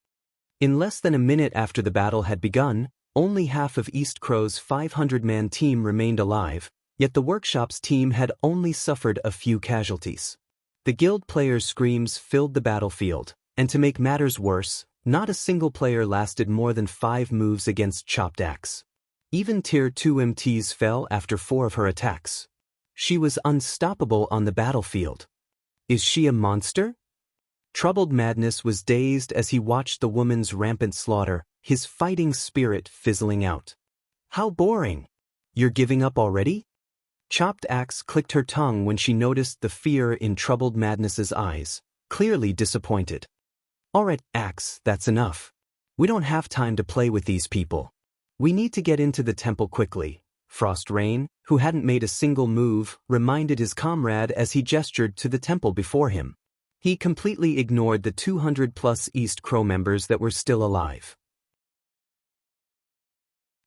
In less than a minute after the battle had begun, only half of East Crow's 500-man team remained alive, yet the Workshop's team had only suffered a few casualties. The guild players' screams filled the battlefield, and to make matters worse, not a single player lasted more than 5 moves against Chopped Axe. Even Tier 2 MTs fell after 4 of her attacks. She was unstoppable on the battlefield. Is she a monster? Troubled Madness was dazed as he watched the woman's rampant slaughter, his fighting spirit fizzling out. How boring! You're giving up already? Chopped Axe clicked her tongue when she noticed the fear in Troubled Madness's eyes, clearly disappointed. Alright, Axe, that's enough. We don't have time to play with these people. We need to get into the temple quickly. Frost Rain, who hadn't made a single move, reminded his comrade as he gestured to the temple before him. He completely ignored the 200+ East Crow members that were still alive.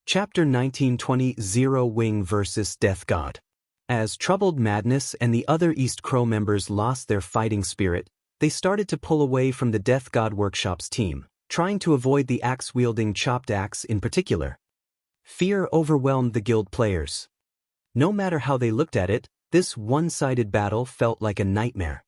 Chapter 1920 Zero Wing vs. Death God. As Troubled Madness and the other East Crow members lost their fighting spirit, they started to pull away from the Death God Workshop's team, trying to avoid the axe-wielding Chopped Axe in particular. Fear overwhelmed the guild players. No matter how they looked at it, this one-sided battle felt like a nightmare.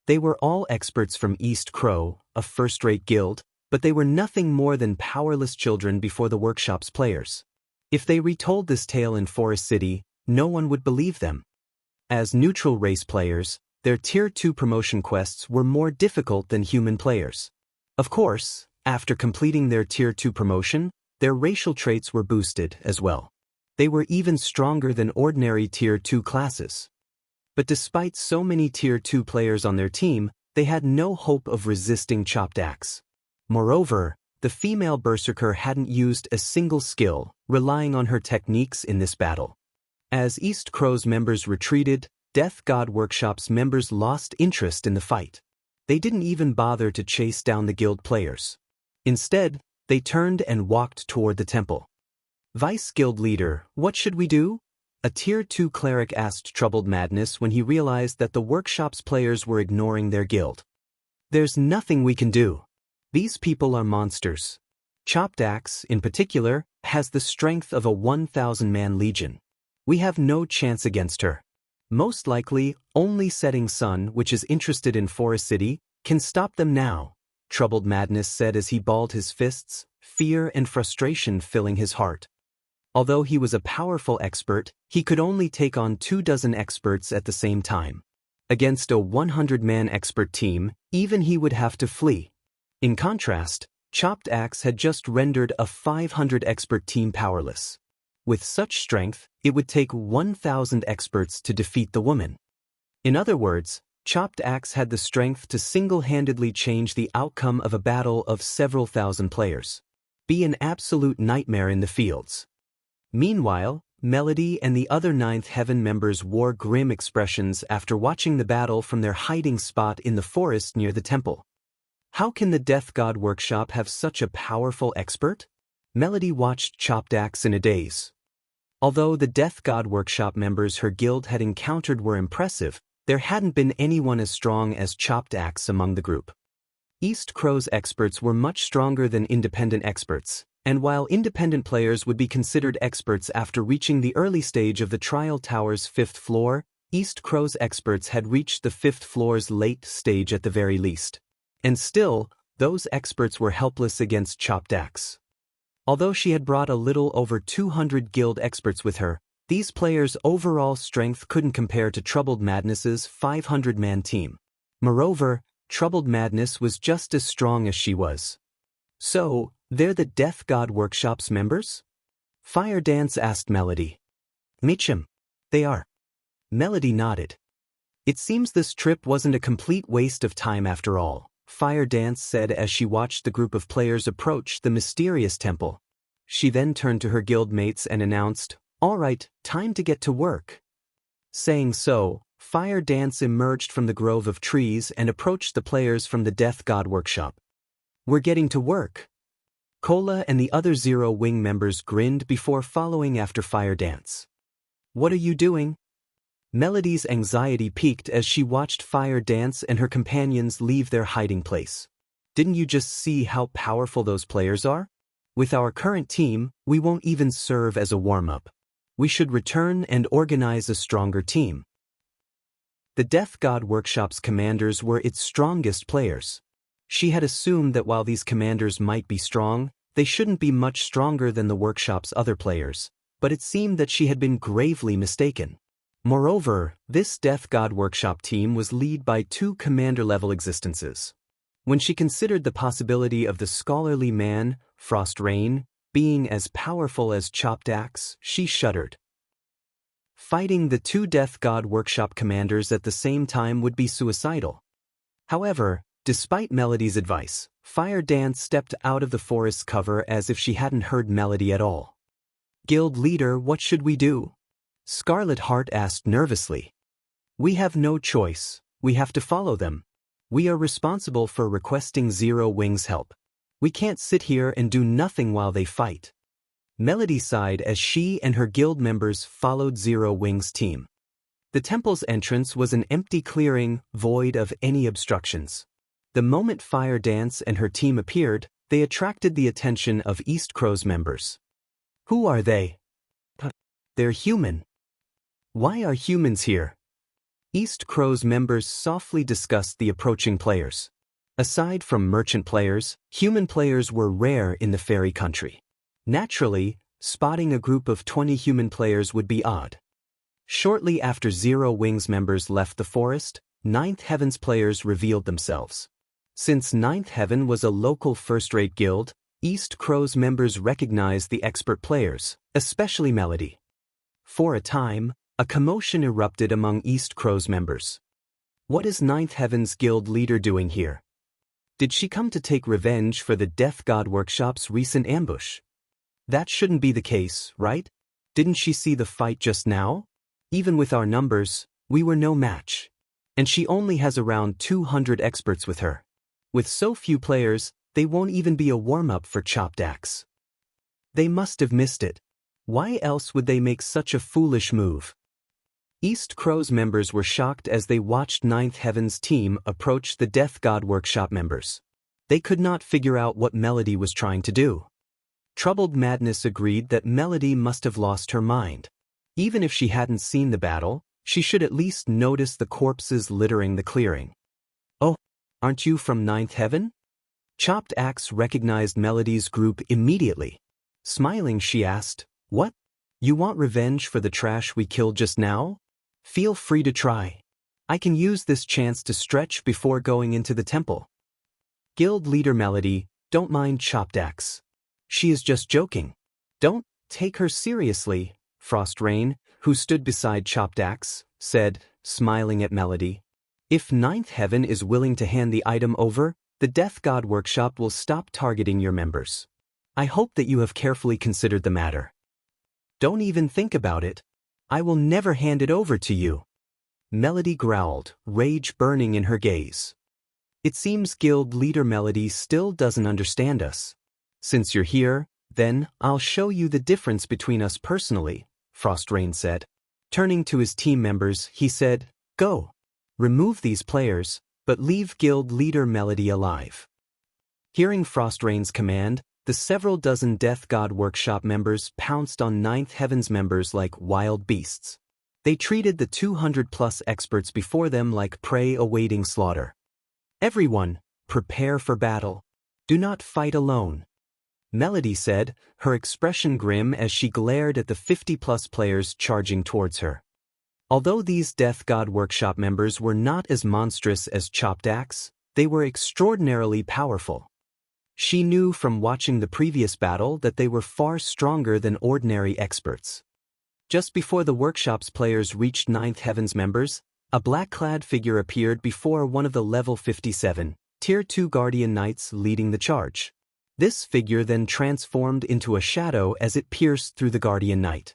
They were all experts from East Crow, a first-rate guild, but they were nothing more than powerless children before the Workshop's players. If they retold this tale in Forest City, no one would believe them. As neutral race players, their Tier 2 promotion quests were more difficult than human players. Of course, after completing their Tier 2 promotion, their racial traits were boosted as well. They were even stronger than ordinary Tier 2 classes. But despite so many Tier 2 players on their team, they had no hope of resisting Chopped Axe. Moreover, the female berserker hadn't used a single skill, relying on her techniques in this battle. As East Crow's members retreated, Death God Workshop's members lost interest in the fight. They didn't even bother to chase down the guild players. Instead, they turned and walked toward the temple. Vice Guild Leader, what should we do? A Tier 2 cleric asked Troubled Madness when he realized that the workshop's players were ignoring their guild. There's nothing we can do. These people are monsters. Chopped Axe, in particular, has the strength of a 1,000-man legion. We have no chance against her. Most likely, only Setting Sun, which is interested in Forest City, can stop them now, Troubled Madness said as he balled his fists, fear and frustration filling his heart. Although he was a powerful expert, he could only take on 24 experts at the same time. Against a 100-man expert team, even he would have to flee. In contrast, Chopped Axe had just rendered a 500 expert team powerless. With such strength, it would take 1,000 experts to defeat the woman. In other words, Chopped Axe had the strength to single-handedly change the outcome of a battle of several thousand players. Be an absolute nightmare in the fields. Meanwhile, Melody and the other Ninth Heaven members wore grim expressions after watching the battle from their hiding spot in the forest near the temple. How can the Death God Workshop have such a powerful expert? Melody watched Chopped Axe in a daze. Although the Death God Workshop members her guild had encountered were impressive, there hadn't been anyone as strong as Chopped Axe among the group. East Crow's experts were much stronger than independent experts, and while independent players would be considered experts after reaching the early stage of the Trial Tower's 5th floor, East Crow's experts had reached the 5th floor's late stage at the very least. And still, those experts were helpless against Chopped Axe. Although she had brought a little over 200 guild experts with her, these players' overall strength couldn't compare to Troubled Madness's 500-man team. Moreover, Troubled Madness was just as strong as she was. So, they're the Death God Workshop's members? Fire Dance asked Melody. Meechum. They are. Melody nodded. It seems this trip wasn't a complete waste of time after all, Fire Dance said as she watched the group of players approach the mysterious temple. She then turned to her guild mates and announced, "All right, time to get to work." Saying so, Fire Dance emerged from the grove of trees and approached the players from the Death God Workshop. "We're getting to work." Cola and the other Zero Wing members grinned before following after Fire Dance. "What are you doing?" Melody's anxiety peaked as she watched Fire Dance and her companions leave their hiding place. "Didn't you just see how powerful those players are? With our current team, we won't even serve as a warm-up. We should return and organize a stronger team." The Death God Workshop's commanders were its strongest players. She had assumed that while these commanders might be strong, they shouldn't be much stronger than the workshop's other players, but it seemed that she had been gravely mistaken. Moreover, this Death God Workshop team was led by 2 commander-level existences. When she considered the possibility of the scholarly man, Frost Rain, being as powerful as Chopped Axe, she shuddered. Fighting the 2 Death God Workshop commanders at the same time would be suicidal. However, despite Melody's advice, Fire Dance stepped out of the forest's cover as if she hadn't heard Melody at all. "Guild leader, what should we do?" Scarlet Heart asked nervously. "We have no choice. We have to follow them. We are responsible for requesting Zero Wing's help. We can't sit here and do nothing while they fight." Melody sighed as she and her guild members followed Zero Wing's team. The temple's entrance was an empty clearing, void of any obstructions. The moment Fire Dance and her team appeared, they attracted the attention of East Crow's members. "Who are they?" "They're human." "Why are humans here?" East Crow's members softly discussed the approaching players. Aside from merchant players, human players were rare in the fairy country. Naturally, spotting a group of 20 human players would be odd. Shortly after Zero Wing's members left the forest, Ninth Heaven's players revealed themselves. Since Ninth Heaven was a local first-rate guild, East Crow's members recognized the expert players, especially Melody. For a time, a commotion erupted among East Crow's members. What is Ninth Heaven's guild leader doing here? Did she come to take revenge for the Death God Workshop's recent ambush? That shouldn't be the case, right? Didn't she see the fight just now? Even with our numbers, we were no match. And she only has around 200 experts with her. With so few players, they won't even be a warm-up for chopped axe. They must have missed it. Why else would they make such a foolish move? East Crow's members were shocked as they watched Ninth Heaven's team approach the Death God Workshop members. They could not figure out what Melody was trying to do. Troubled Madness agreed that Melody must have lost her mind. Even if she hadn't seen the battle, she should at least notice the corpses littering the clearing. Oh, aren't you from Ninth Heaven? Chopped Axe recognized Melody's group immediately. Smiling, she asked, "What? You want revenge for the trash we killed just now? Feel free to try. I can use this chance to stretch before going into the temple." Guild leader Melody, don't mind Chopped Axe. She is just joking. Don't take her seriously, Frost Rain, who stood beside Chopped Axe, said, smiling at Melody. If Ninth Heaven is willing to hand the item over, the Death God Workshop will stop targeting your members. I hope that you have carefully considered the matter. Don't even think about it. I will never hand it over to you. Melody growled, rage burning in her gaze. It seems guild leader Melody still doesn't understand us. Since you're here, then I'll show you the difference between us personally, Frost Rain said. Turning to his team members, he said, "Go. Remove these players, but leave guild leader Melody alive." Hearing Frost Rain's command, the several dozen Death God Workshop members pounced on Ninth Heaven's members like wild beasts. They treated the 200-plus experts before them like prey awaiting slaughter. "Everyone, prepare for battle. Do not fight alone," Melody said, her expression grim as she glared at the 50-plus players charging towards her. Although these Death God Workshop members were not as monstrous as Chopped Axe, they were extraordinarily powerful. She knew from watching the previous battle that they were far stronger than ordinary experts. Just before the workshop's players reached Ninth Heaven's members, a black-clad figure appeared before one of the level 57, Tier 2 Guardian Knights leading the charge. This figure then transformed into a shadow as it pierced through the Guardian Knight.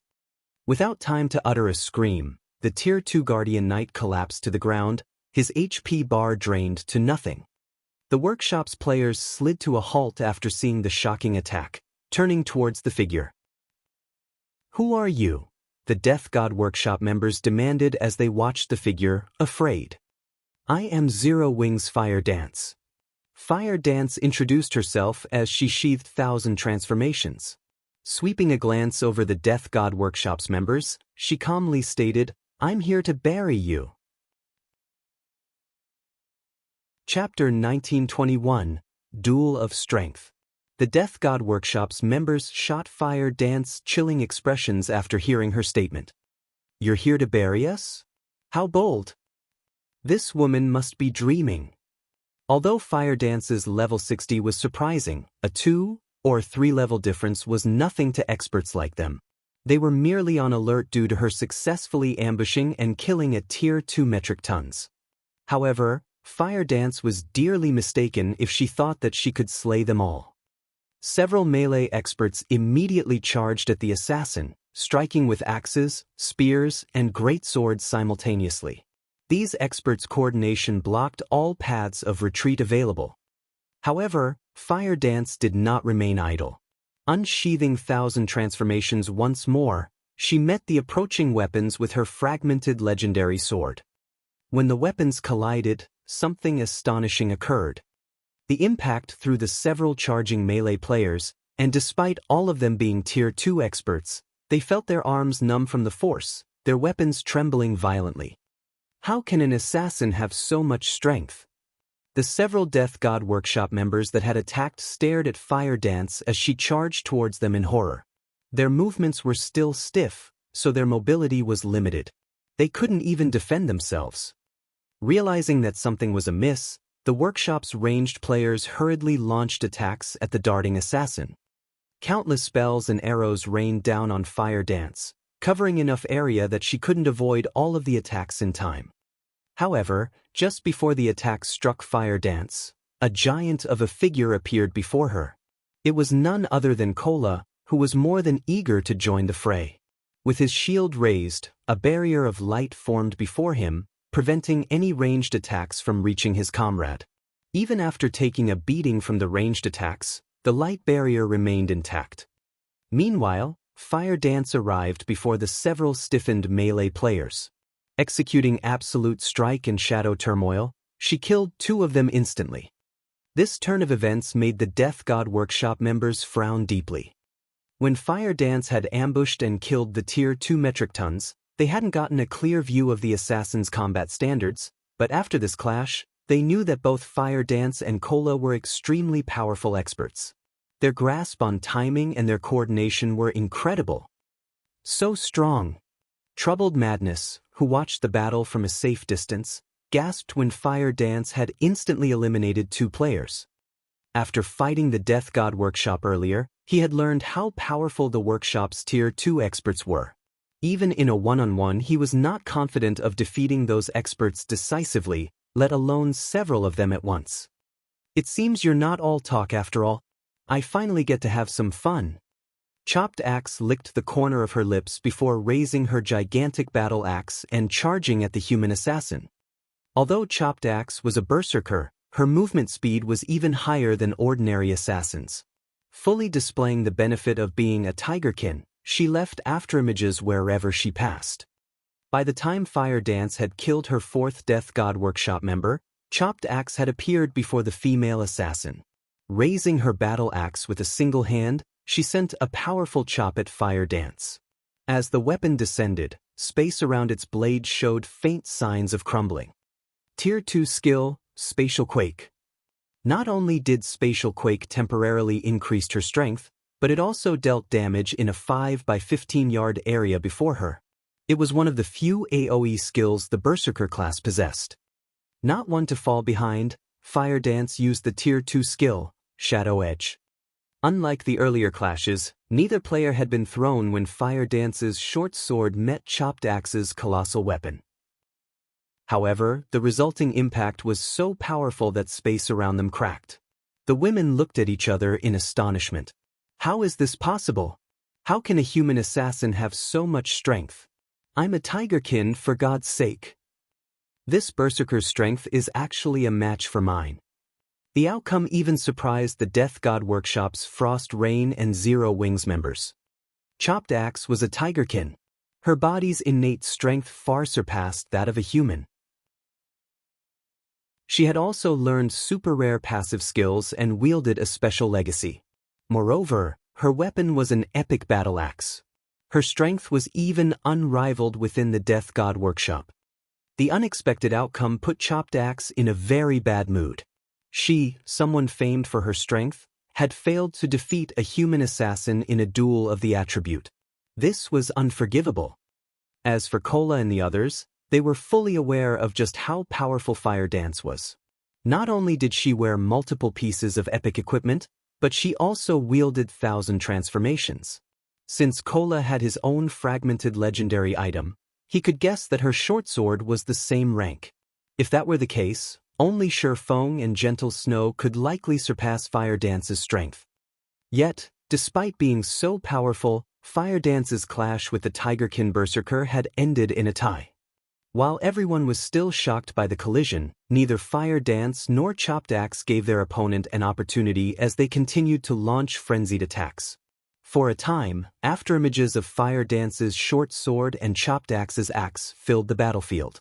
Without time to utter a scream, the Tier 2 Guardian Knight collapsed to the ground, his HP bar drained to nothing. The workshop's players slid to a halt after seeing the shocking attack, turning towards the figure. "Who are you?" the Death God Workshop members demanded as they watched the figure, afraid. "I am Zero Wings Fire Dance." Fire Dance introduced herself as she sheathed 1,000 transformations. Sweeping a glance over the Death God Workshop's members, she calmly stated, "I'm here to bury you." Chapter 1921, Duel of Strength. The Death God Workshop's members shot Fire Dance chilling expressions after hearing her statement. "You're here to bury us? How bold. This woman must be dreaming." Although Fire Dance's level 60 was surprising, a 2 or 3 level difference was nothing to experts like them. They were merely on alert due to her successfully ambushing and killing at Tier 2 metric tons. However, Fire Dance was dearly mistaken if she thought that she could slay them all. Several melee experts immediately charged at the assassin, striking with axes, spears, and great swords simultaneously. These experts' coordination blocked all paths of retreat available. However, Fire Dance did not remain idle. Unsheathing 1,000 transformations once more, she met the approaching weapons with her fragmented legendary sword. When the weapons collided, something astonishing occurred. The impact threw the several charging melee players, and despite all of them being Tier 2 experts, they felt their arms numb from the force, their weapons trembling violently. How can an assassin have so much strength? The several Death God Workshop members that had attacked stared at Fire Dance as she charged towards them in horror. Their movements were still stiff, so their mobility was limited. They couldn't even defend themselves. Realizing that something was amiss, the workshop's ranged players hurriedly launched attacks at the darting assassin. Countless spells and arrows rained down on Fire Dance, covering enough area that she couldn't avoid all of the attacks in time. However, just before the attack struck Fire Dance, a giant of a figure appeared before her. It was none other than Cola, who was more than eager to join the fray. With his shield raised, a barrier of light formed before him, preventing any ranged attacks from reaching his comrade. Even after taking a beating from the ranged attacks, the light barrier remained intact. Meanwhile, Fire Dance arrived before the several stiffened melee players. Executing Absolute Strike and Shadow Turmoil, she killed 2 of them instantly. This turn of events made the Death God Workshop members frown deeply. When Fire Dance had ambushed and killed the Tier 2 metric tons, they hadn't gotten a clear view of the assassin's combat standards, but after this clash, they knew that both Fire Dance and Cola were extremely powerful experts. Their grasp on timing and their coordination were incredible. So strong. Troubled Madness, who watched the battle from a safe distance, gasped when Fire Dance had instantly eliminated 2 players. After fighting the Death God Workshop earlier, he had learned how powerful the workshop's Tier 2 experts were. Even in a one-on-one, he was not confident of defeating those experts decisively, let alone several of them at once. It seems you're not all talk after all. I finally get to have some fun. Chopped Axe licked the corner of her lips before raising her gigantic battle axe and charging at the human assassin. Although Chopped Axe was a berserker, her movement speed was even higher than ordinary assassins. Fully displaying the benefit of being a tigerkin, she left afterimages wherever she passed. By the time Fire Dance had killed her 4th Death God Workshop member, Chopped Axe had appeared before the female assassin. Raising her battle axe with a single hand, she sent a powerful chop at Fire Dance. As the weapon descended, space around its blade showed faint signs of crumbling. Tier 2 skill, Spatial Quake. Not only did Spatial Quake temporarily increase her strength, but it also dealt damage in a 5 by 15 yard area before her. It was one of the few AoE skills the Berserker class possessed. Not one to fall behind, Fire Dance used the Tier 2 skill, Shadow Edge. Unlike the earlier clashes, neither player had been thrown when Fire Dance's short sword met Chopped Axe's colossal weapon. However, the resulting impact was so powerful that space around them cracked. The women looked at each other in astonishment. How is this possible? How can a human assassin have so much strength? I'm a tigerkin, for God's sake. This berserker's strength is actually a match for mine. The outcome even surprised the Death God Workshop's Frost Rain and Zero Wings members. Chopped Axe was a tigerkin. Her body's innate strength far surpassed that of a human. She had also learned super rare passive skills and wielded a special legacy. Moreover, her weapon was an epic battle axe. Her strength was even unrivaled within the Death God Workshop. The unexpected outcome put Chopped Axe in a very bad mood. She, someone famed for her strength, had failed to defeat a human assassin in a duel of the attribute. This was unforgivable. As for Cola and the others, they were fully aware of just how powerful Fire Dance was. Not only did she wear multiple pieces of epic equipment, but she also wielded 1,000 transformations. Since Cola had his own fragmented legendary item, he could guess that her short sword was the same rank. If that were the case, only Sure Feng and Gentle Snow could likely surpass Fire Dance's strength. Yet, despite being so powerful, Fire Dance's clash with the Tigerkin Berserker had ended in a tie. While everyone was still shocked by the collision, neither Fire Dance nor Chopped Axe gave their opponent an opportunity as they continued to launch frenzied attacks. For a time, afterimages of Fire Dance's short sword and Chopped Axe's axe filled the battlefield.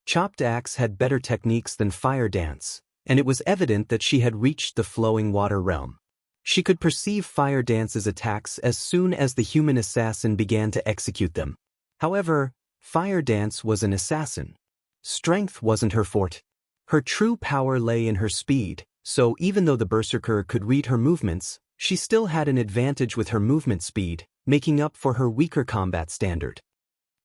Chopped Axe had better techniques than Fire Dance, and it was evident that she had reached the flowing water realm. She could perceive Fire Dance's attacks as soon as the human assassin began to execute them. However, Fire Dance was an assassin. Strength wasn't her forte. Her true power lay in her speed, so even though the Berserker could read her movements, she still had an advantage with her movement speed, making up for her weaker combat standard.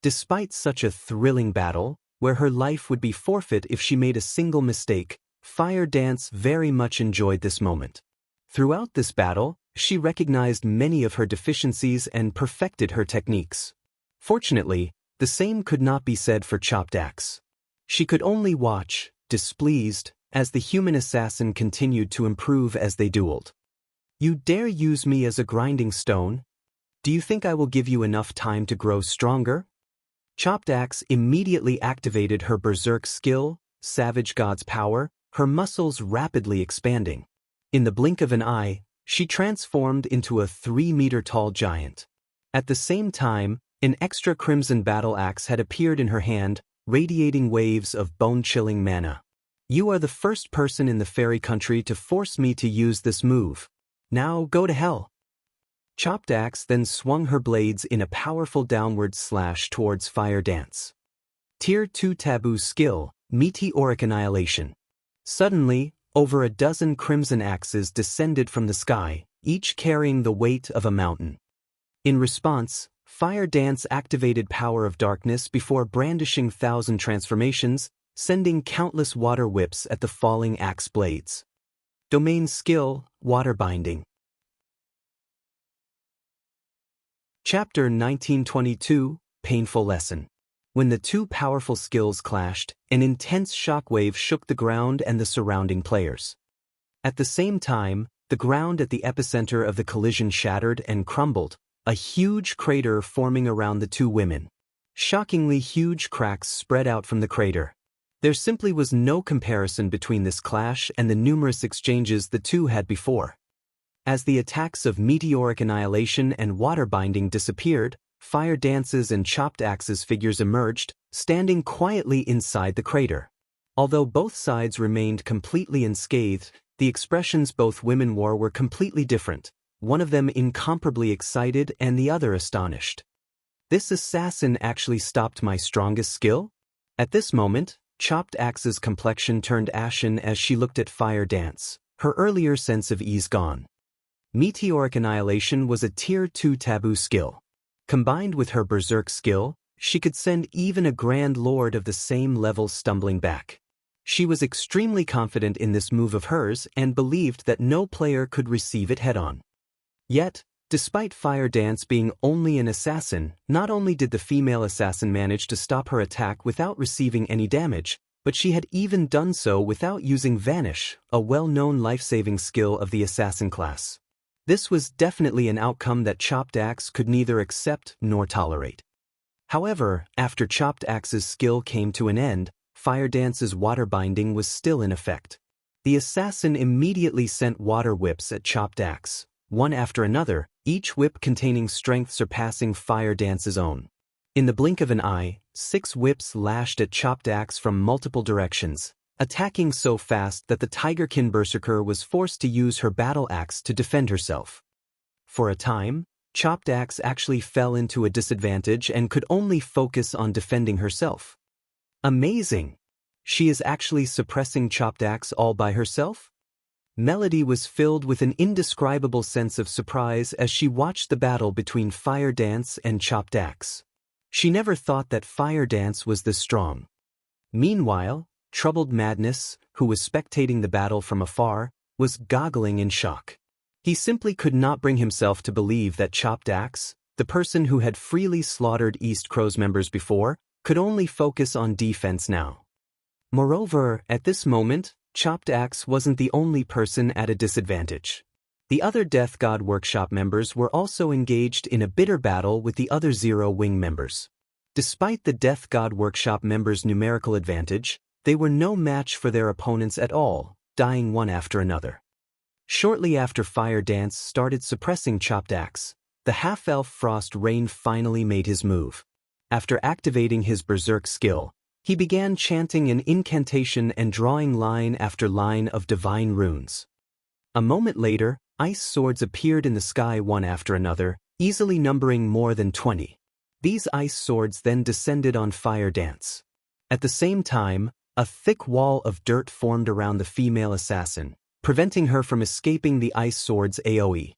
Despite such a thrilling battle, where her life would be forfeit if she made a single mistake, Fire Dance very much enjoyed this moment. Throughout this battle, she recognized many of her deficiencies and perfected her techniques. Fortunately, the same could not be said for Chopped Axe. She could only watch, displeased, as the human assassin continued to improve as they dueled. You dare use me as a grinding stone? Do you think I will give you enough time to grow stronger? Chopped Axe immediately activated her berserk skill, Savage God's power, her muscles rapidly expanding. In the blink of an eye, she transformed into a 3-meter-tall giant. At the same time, an extra crimson battle axe had appeared in her hand, radiating waves of bone-chilling mana. You are the first person in the fairy country to force me to use this move. Now go to hell. Chopped Axe then swung her blades in a powerful downward slash towards Fire Dance. Tier 2 Taboo Skill, Meteoric Annihilation. Suddenly, over a dozen crimson axes descended from the sky, each carrying the weight of a mountain. In response, Fire Dance activated Power of Darkness before brandishing 1,000 transformations, sending countless water whips at the falling axe blades. Domain Skill, Water Binding. Chapter 1922, Painful Lesson. When the two powerful skills clashed, an intense shockwave shook the ground and the surrounding players. At the same time, the ground at the epicenter of the collision shattered and crumbled, a huge crater forming around the two women. Shockingly huge cracks spread out from the crater. There simply was no comparison between this clash and the numerous exchanges the two had before. As the attacks of Meteoric Annihilation and Water Binding disappeared, Fire Dance's and Chopped Axe's figures emerged, standing quietly inside the crater. Although both sides remained completely unscathed, the expressions both women wore were completely different, one of them incomparably excited and the other astonished. This assassin actually stopped my strongest skill? At this moment, Chopped Axe's complexion turned ashen as she looked at Fire Dance, her earlier sense of ease gone. Meteoric Annihilation was a Tier 2 Taboo skill. Combined with her berserk skill, she could send even a Grand Lord of the same level stumbling back. She was extremely confident in this move of hers and believed that no player could receive it head-on. Yet, despite Fire Dance being only an assassin, not only did the female assassin manage to stop her attack without receiving any damage, but she had even done so without using Vanish, a well-known life-saving skill of the assassin class. This was definitely an outcome that Chopped Axe could neither accept nor tolerate. However, after Chopped Axe's skill came to an end, Fire Dance's Water Binding was still in effect. The assassin immediately sent water whips at Chopped Axe, one after another, each whip containing strength surpassing Fire Dance's own. In the blink of an eye, 6 whips lashed at Chopped Axe from multiple directions, attacking so fast that the Tigerkin Berserker was forced to use her battle axe to defend herself. For a time, Chopped Axe actually fell into a disadvantage and could only focus on defending herself. Amazing! She is actually suppressing Chopped Axe all by herself? Melody was filled with an indescribable sense of surprise as she watched the battle between Fire Dance and Chopped Axe. She never thought that Fire Dance was this strong. Meanwhile, Troubled Madness, who was spectating the battle from afar, was goggling in shock. He simply could not bring himself to believe that Chopped Axe, the person who had freely slaughtered East Crow's members before, could only focus on defense now. Moreover, at this moment, Chopped Axe wasn't the only person at a disadvantage. The other Death God Workshop members were also engaged in a bitter battle with the other Zero Wing members. Despite the Death God Workshop members' numerical advantage, they were no match for their opponents at all, dying one after another. Shortly after Fire Dance started suppressing Chopped Axe, the half-elf Frost Rain finally made his move. After activating his berserk skill, he began chanting an incantation and drawing line after line of divine runes. A moment later, ice swords appeared in the sky one after another, easily numbering more than 20. These ice swords then descended on Fire Dance. At the same time, a thick wall of dirt formed around the female assassin, preventing her from escaping the ice sword's AoE.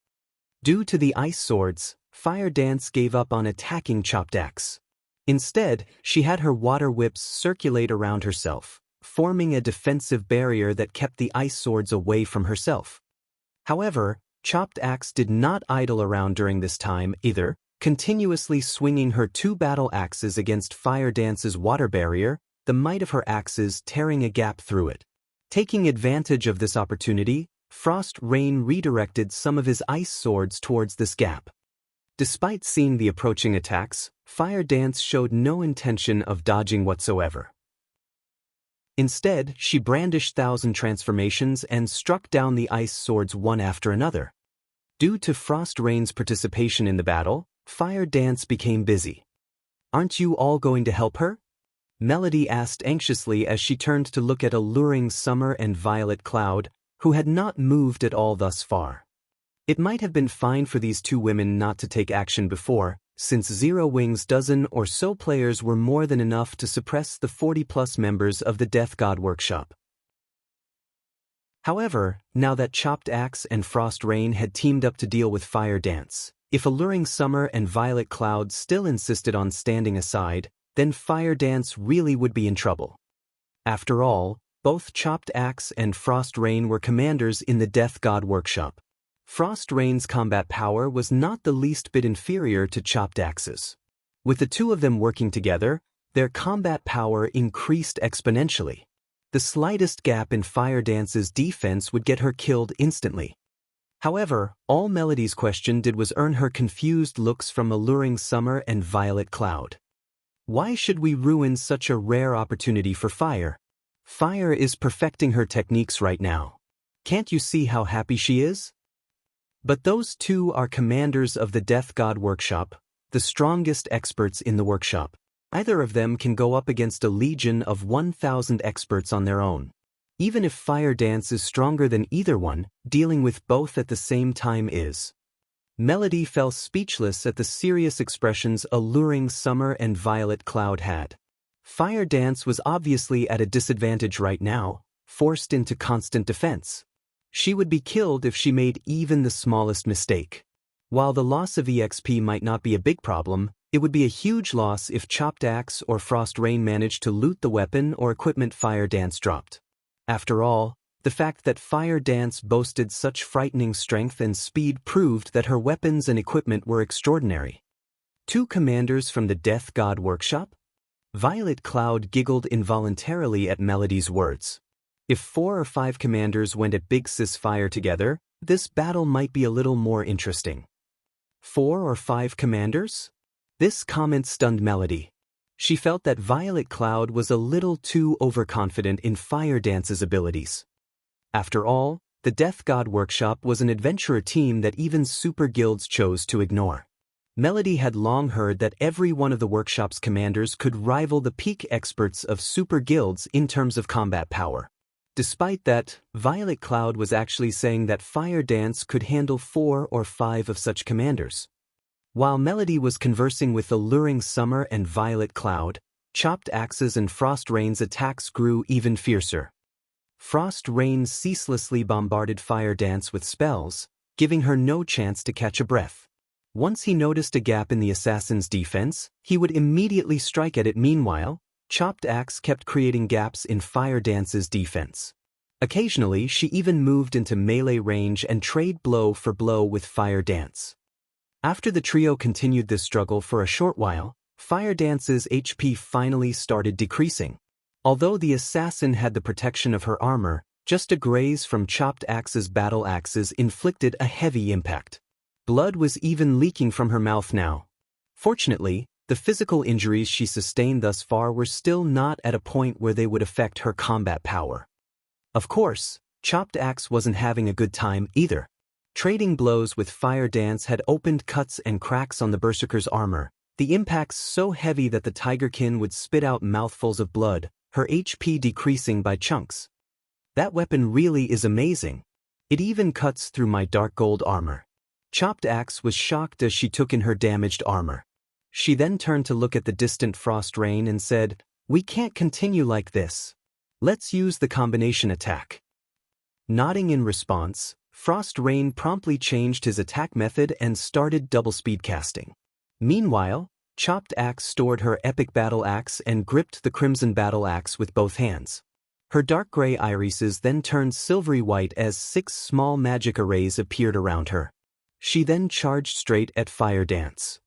Due to the ice swords, Fire Dance gave up on attacking Chopped Axe. Instead, she had her water whips circulate around herself, forming a defensive barrier that kept the ice swords away from herself. However, Chopped Axe did not idle around during this time either, Continuously swinging her two battle axes against Fire Dance's water barrier, the might of her axes tearing a gap through it. Taking advantage of this opportunity, Frost Rain redirected some of his ice swords towards this gap. Despite seeing the approaching attacks, Fire Dance showed no intention of dodging whatsoever. Instead, she brandished 1,000 transformations and struck down the ice swords one after another. Due to Frost Rain's participation in the battle, Fire Dance became busy. "Aren't you all going to help her?" Melody asked anxiously as she turned to look at alluring Summer and Violet Cloud, who had not moved at all thus far. It might have been fine for these two women not to take action before, since Zero Wing's dozen or so players were more than enough to suppress the 40-plus members of the Death God Workshop. However, now that Chopped Axe and Frost Rain had teamed up to deal with Fire Dance, if alluring Summer and Violet Cloud still insisted on standing aside, then Fire Dance really would be in trouble. After all, both Chopped Axe and Frost Rain were commanders in the Death God Workshop. Frost Rain's combat power was not the least bit inferior to Chopped Axe's. With the two of them working together, their combat power increased exponentially. The slightest gap in Fire Dance's defense would get her killed instantly. However, all Melody's question did was earn her confused looks from alluring Summer and Violet Cloud. Why should we ruin such a rare opportunity for Fire? Fire is perfecting her techniques right now. Can't you see how happy she is? But those two are commanders of the Death God Workshop, the strongest experts in the workshop. Either of them can go up against a legion of 1,000 experts on their own. Even if Fire Dance is stronger than either one, dealing with both at the same time is. Melody fell speechless at the serious expressions alluring Summer and Violet Cloud had. Fire Dance was obviously at a disadvantage right now, forced into constant defense. She would be killed if she made even the smallest mistake. While the loss of EXP might not be a big problem, it would be a huge loss if Chopped Axe or Frost Rain managed to loot the weapon or equipment Fire Dance dropped. After all, the fact that Fire Dance boasted such frightening strength and speed proved that her weapons and equipment were extraordinary. Two commanders from the Death God Workshop? Violet Cloud giggled involuntarily at Melody's words. If 4 or 5 commanders went at Big Sis Fire together, this battle might be a little more interesting. 4 or 5 commanders? This comment stunned Melody. She felt that Violet Cloud was a little too overconfident in Fire Dance's abilities. After all, the Death God Workshop was an adventurer team that even super guilds chose to ignore. Melody had long heard that every one of the workshop's commanders could rival the peak experts of super guilds in terms of combat power. Despite that, Violet Cloud was actually saying that Fire Dance could handle 4 or 5 of such commanders. While Melody was conversing with alluring Summer and Violet Cloud, Chopped Axes and Frost Rain's attacks grew even fiercer. Frost Rain ceaselessly bombarded Fire Dance with spells, giving her no chance to catch a breath. Once he noticed a gap in the assassin's defense, he would immediately strike at it. Meanwhile, Chopped Axe kept creating gaps in Fire Dance's defense. Occasionally, she even moved into melee range and traded blow for blow with Fire Dance. After the trio continued this struggle for a short while, Fire Dance's HP finally started decreasing. Although the assassin had the protection of her armor, just a graze from Chopped Axe's battle axes inflicted a heavy impact. Blood was even leaking from her mouth now. Fortunately, the physical injuries she sustained thus far were still not at a point where they would affect her combat power. Of course, Chopped Axe wasn't having a good time either. Trading blows with Fire Dance had opened cuts and cracks on the Berserker's armor, the impacts so heavy that the Tigerkin would spit out mouthfuls of blood, her HP decreasing by chunks. That weapon really is amazing. It even cuts through my dark gold armor. Chopped Axe was shocked as she took in her damaged armor. She then turned to look at the distant Frost Rain and said, "We can't continue like this. Let's use the combination attack." Nodding in response, Frost Rain promptly changed his attack method and started double speed casting. Meanwhile, Chopped Axe stored her epic battle axe and gripped the crimson battle axe with both hands. Her dark gray irises then turned silvery white as 6 small magic arrays appeared around her. She then charged straight at Fire Dance.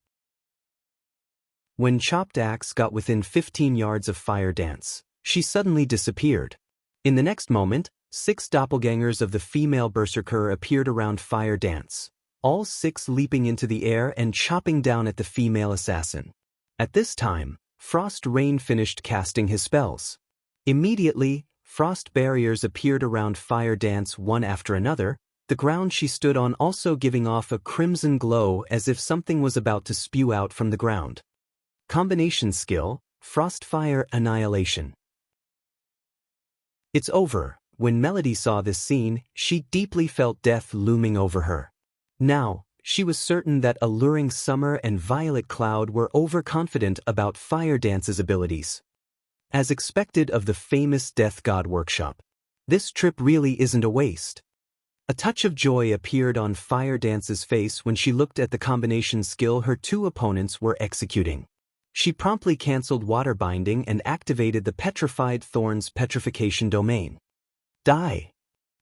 When Chopped Axe got within 15 yards of Fire Dance, she suddenly disappeared. In the next moment, 6 doppelgangers of the female berserker appeared around Fire Dance, all 6 leaping into the air and chopping down at the female assassin. At this time, Frost Rain finished casting his spells. Immediately, frost barriers appeared around Fire Dance one after another, the ground she stood on also giving off a crimson glow as if something was about to spew out from the ground. Combination skill, Frostfire Annihilation. It's over. When Melody saw this scene, she deeply felt death looming over her. Now, she was certain that alluring Summer and Violet Cloud were overconfident about Fire Dance's abilities. As expected of the famous Death God workshop, this trip really isn't a waste. A touch of joy appeared on Fire Dance's face when she looked at the combination skill her 2 opponents were executing. She promptly cancelled Water Binding and activated the Petrified Thorns Petrification Domain. Die!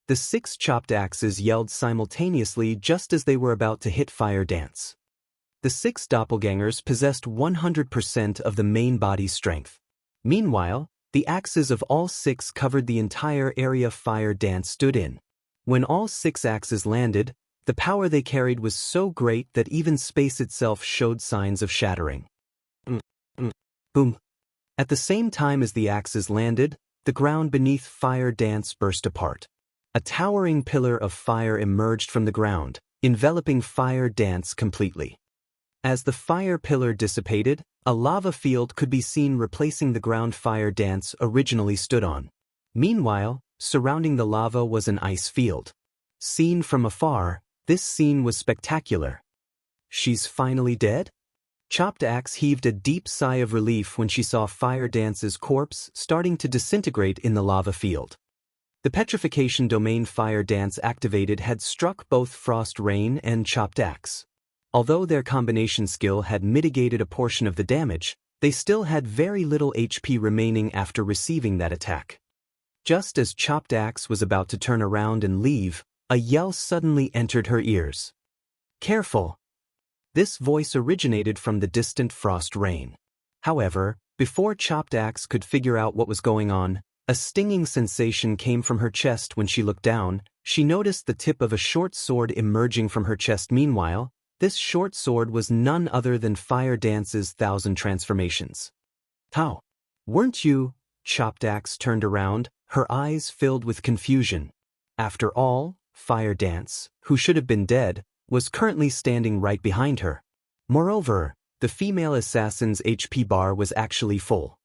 The 6 chopped axes yelled simultaneously just as they were about to hit Fire Dance. The 6 doppelgangers possessed 100% of the main body's strength. Meanwhile, the axes of all 6 covered the entire area Fire Dance stood in. When all 6 axes landed, the power they carried was so great that even space itself showed signs of shattering. Boom. At the same time as the axes landed, the ground beneath Fire Dance burst apart. A towering pillar of fire emerged from the ground, enveloping Fire Dance completely. As the fire pillar dissipated, a lava field could be seen replacing the ground Fire Dance originally stood on. Meanwhile, surrounding the lava was an ice field. Seen from afar, this scene was spectacular. She's finally dead? Chopped Axe heaved a deep sigh of relief when she saw Fire Dance's corpse starting to disintegrate in the lava field. The petrification domain Fire Dance activated had struck both Frost Rain and Chopped Axe. Although their combination skill had mitigated a portion of the damage, they still had very little HP remaining after receiving that attack. Just as Chopped Axe was about to turn around and leave, a yell suddenly entered her ears. Careful! This voice originated from the distant Frost Rain. However, before Chopped Axe could figure out what was going on, a stinging sensation came from her chest. When she looked down, she noticed the tip of a short sword emerging from her chest. Meanwhile, this short sword was none other than Fire Dance's 1,000 transformations. How? Weren't you? Chopped Axe turned around, her eyes filled with confusion. After all, Fire Dance, who should have been dead, was currently standing right behind her. Moreover, the female assassin's HP bar was actually full.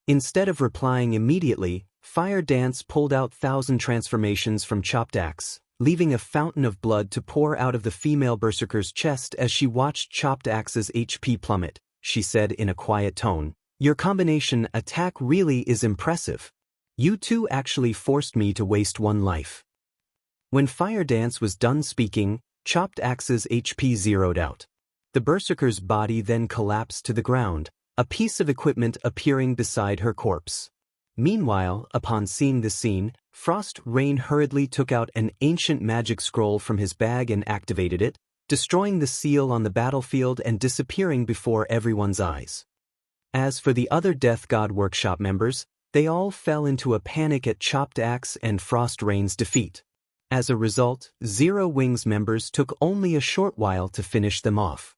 Instead of replying immediately, Fire Dance pulled out 1,000 transformations from Chopped Axe, leaving a fountain of blood to pour out of the female berserker's chest as she watched Chopped Axe's HP plummet. She said in a quiet tone, "Your combination attack really is impressive. You 2 actually forced me to waste 1 life." When Fire Dance was done speaking, Chopped Axe's HP zeroed out. The berserker's body then collapsed to the ground, a piece of equipment appearing beside her corpse. Meanwhile, upon seeing the scene, Frost Rain hurriedly took out an ancient magic scroll from his bag and activated it, destroying the seal on the battlefield and disappearing before everyone's eyes. As for the other Death God Workshop members, they all fell into a panic at Chopped Axe and Frost Rain's defeat. As a result, Zero Wings members took only a short while to finish them off.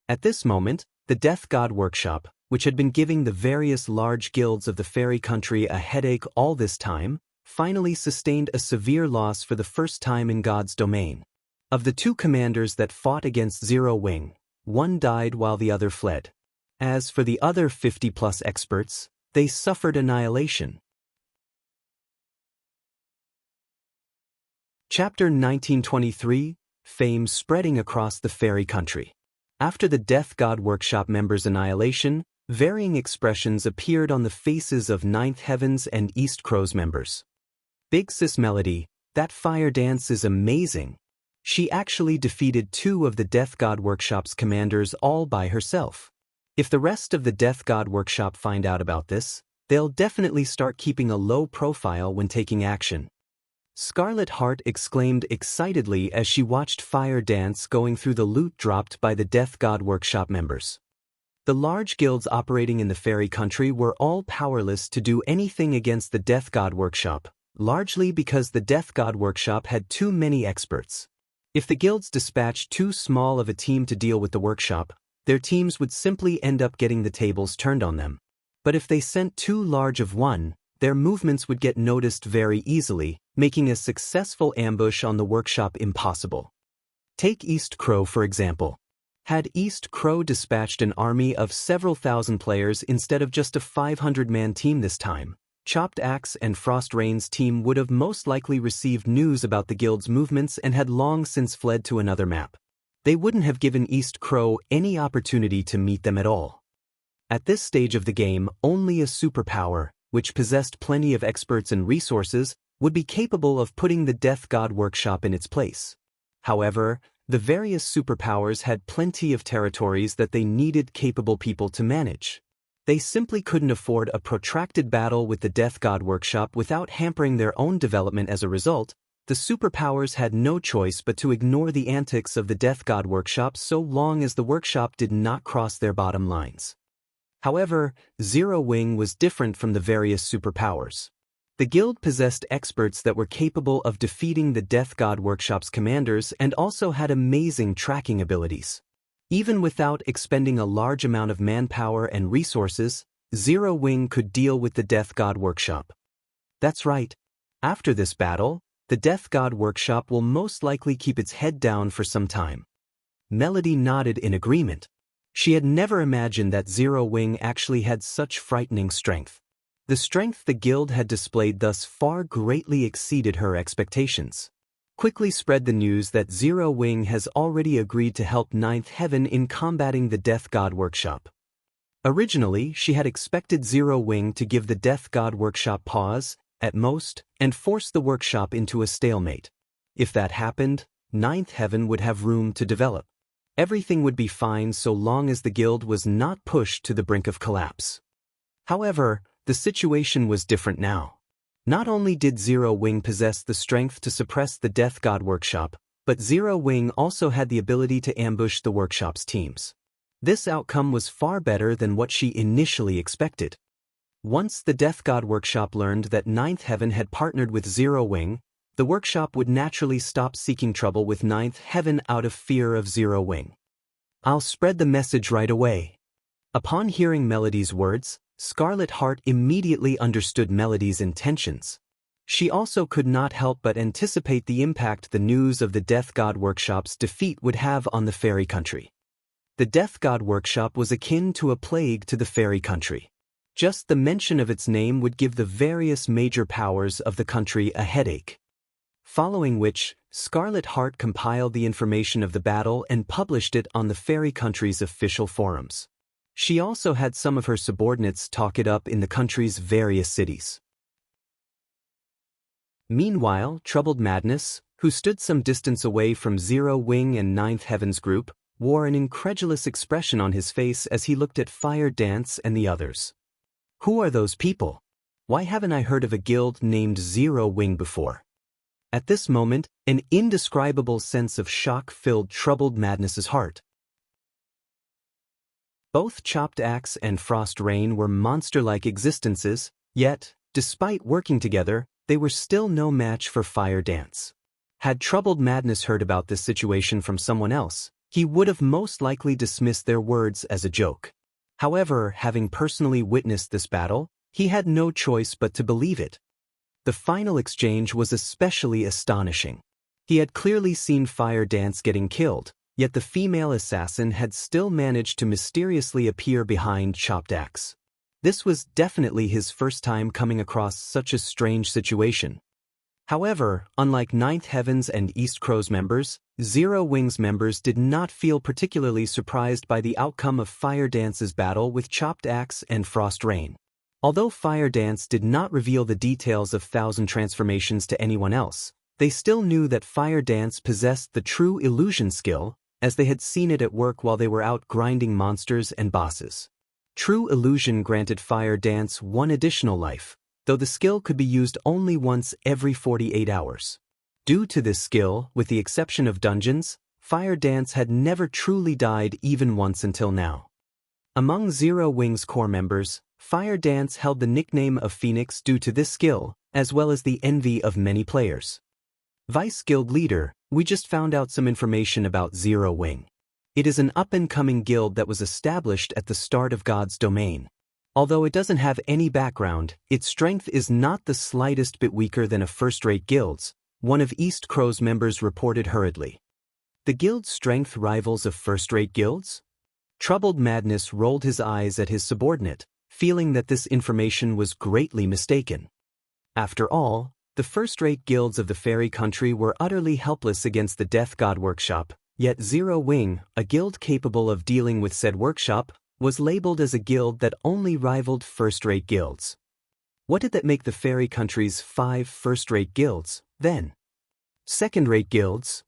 At this moment, the Death God Workshop, which had been giving the various large guilds of the fairy country a headache all this time, finally sustained a severe loss for the first time in God's domain. Of the 2 commanders that fought against Zero Wing, 1 died while the other fled. As for the other 50+ experts, they suffered annihilation. Chapter 1923, Fame Spreading Across the Fairy Country. After the Death God Workshop members' annihilation, varying expressions appeared on the faces of Ninth Heavens and East Crow's members. Big Sis Melody, that Fire Dance is amazing. She actually defeated 2 of the Death God Workshop's commanders all by herself. If the rest of the Death God Workshop find out about this, they'll definitely start keeping a low profile when taking action. Scarlet Heart exclaimed excitedly as she watched Fire Dance going through the loot dropped by the Death God Workshop members. The large guilds operating in the fairy country were all powerless to do anything against the Death God Workshop, largely because the Death God Workshop had too many experts. If the guilds dispatched too small of a team to deal with the workshop, their teams would simply end up getting the tables turned on them. But if they sent too large of one, their movements would get noticed very easily, making a successful ambush on the workshop impossible. Take East Crow for example. Had East Crow dispatched an army of several thousand players instead of just a 500-man team this time, Chopped Axe and Frost Rain's team would have most likely received news about the guild's movements and had long since fled to another map. They wouldn't have given East Crow any opportunity to meet them at all. At this stage of the game, only a superpower, which possessed plenty of experts and resources, would be capable of putting the Death God Workshop in its place. However, the various superpowers had plenty of territories that they needed capable people to manage. They simply couldn't afford a protracted battle with the Death God Workshop without hampering their own development. As a result, the superpowers had no choice but to ignore the antics of the Death God Workshop so long as the workshop did not cross their bottom lines. However, Zero Wing was different from the various superpowers. The guild possessed experts that were capable of defeating the Death God Workshop's commanders and also had amazing tracking abilities. Even without expending a large amount of manpower and resources, Zero Wing could deal with the Death God Workshop. That's right. After this battle, the Death God Workshop will most likely keep its head down for some time. Melody nodded in agreement. She had never imagined that Zero Wing actually had such frightening strength. The strength the guild had displayed thus far greatly exceeded her expectations. Quickly spread the news that Zero Wing has already agreed to help Ninth Heaven in combating the Death God Workshop. Originally, she had expected Zero Wing to give the Death God Workshop pause, at most, and force the workshop into a stalemate. If that happened, Ninth Heaven would have room to develop. Everything would be fine so long as the guild was not pushed to the brink of collapse. However, the situation was different now. Not only did Zero Wing possess the strength to suppress the Death God Workshop, but Zero Wing also had the ability to ambush the workshop's teams. This outcome was far better than what she initially expected. Once the Death God Workshop learned that Ninth Heaven had partnered with Zero Wing, the workshop would naturally stop seeking trouble with Ninth Heaven out of fear of Zero Wing. "I'll spread the message right away." Upon hearing Melody's words, Scarlet Heart immediately understood Melody's intentions. She also could not help but anticipate the impact the news of the Death God Workshop's defeat would have on the fairy country. The Death God Workshop was akin to a plague to the fairy country. Just the mention of its name would give the various major powers of the country a headache. Following which, Scarlet Heart compiled the information of the battle and published it on the fairy country's official forums. She also had some of her subordinates talk it up in the country's various cities. Meanwhile, Troubled Madness, who stood some distance away from Zero Wing and Ninth Heaven's group, wore an incredulous expression on his face as he looked at Fire Dance and the others. Who are those people? Why haven't I heard of a guild named Zero Wing before? At this moment, an indescribable sense of shock filled Troubled Madness's heart. Both Chopped Axe and Frost Rain were monster-like existences, yet, despite working together, they were still no match for Fire Dance. Had Troubled Madness heard about this situation from someone else, he would have most likely dismissed their words as a joke. However, having personally witnessed this battle, he had no choice but to believe it. The final exchange was especially astonishing. He had clearly seen Fire Dance getting killed, yet the female assassin had still managed to mysteriously appear behind Chopped Axe. This was definitely his first time coming across such a strange situation. However, unlike Ninth Heaven's and East Crow's members, Zero Wing's members did not feel particularly surprised by the outcome of Fire Dance's battle with Chopped Axe and Frost Rain. Although Fire Dance did not reveal the details of Thousand Transformations to anyone else, they still knew that Fire Dance possessed the true illusion skill, as they had seen it at work while they were out grinding monsters and bosses. True illusion granted Fire Dance one additional life, though the skill could be used only once every 48 hours. Due to this skill, with the exception of dungeons, Fire Dance had never truly died even once until now. Among Zero Wing's core members, Fire Dance held the nickname of Phoenix due to this skill, as well as the envy of many players. Vice Guild Leader, we just found out some information about Zero Wing. It is an up-and-coming guild that was established at the start of God's domain. Although it doesn't have any background, its strength is not the slightest bit weaker than a first-rate guild's, one of East Crow's members reported hurriedly. The guild's strength rivals of first-rate guilds? Troubled Madness rolled his eyes at his subordinate, feeling that this information was greatly mistaken. After all, the first-rate guilds of the fairy country were utterly helpless against the Death God Workshop, yet Zero Wing, a guild capable of dealing with said workshop, was labeled as a guild that only rivaled first-rate guilds. What did that make the fairy country's 5 first-rate guilds, then? Second-rate guilds?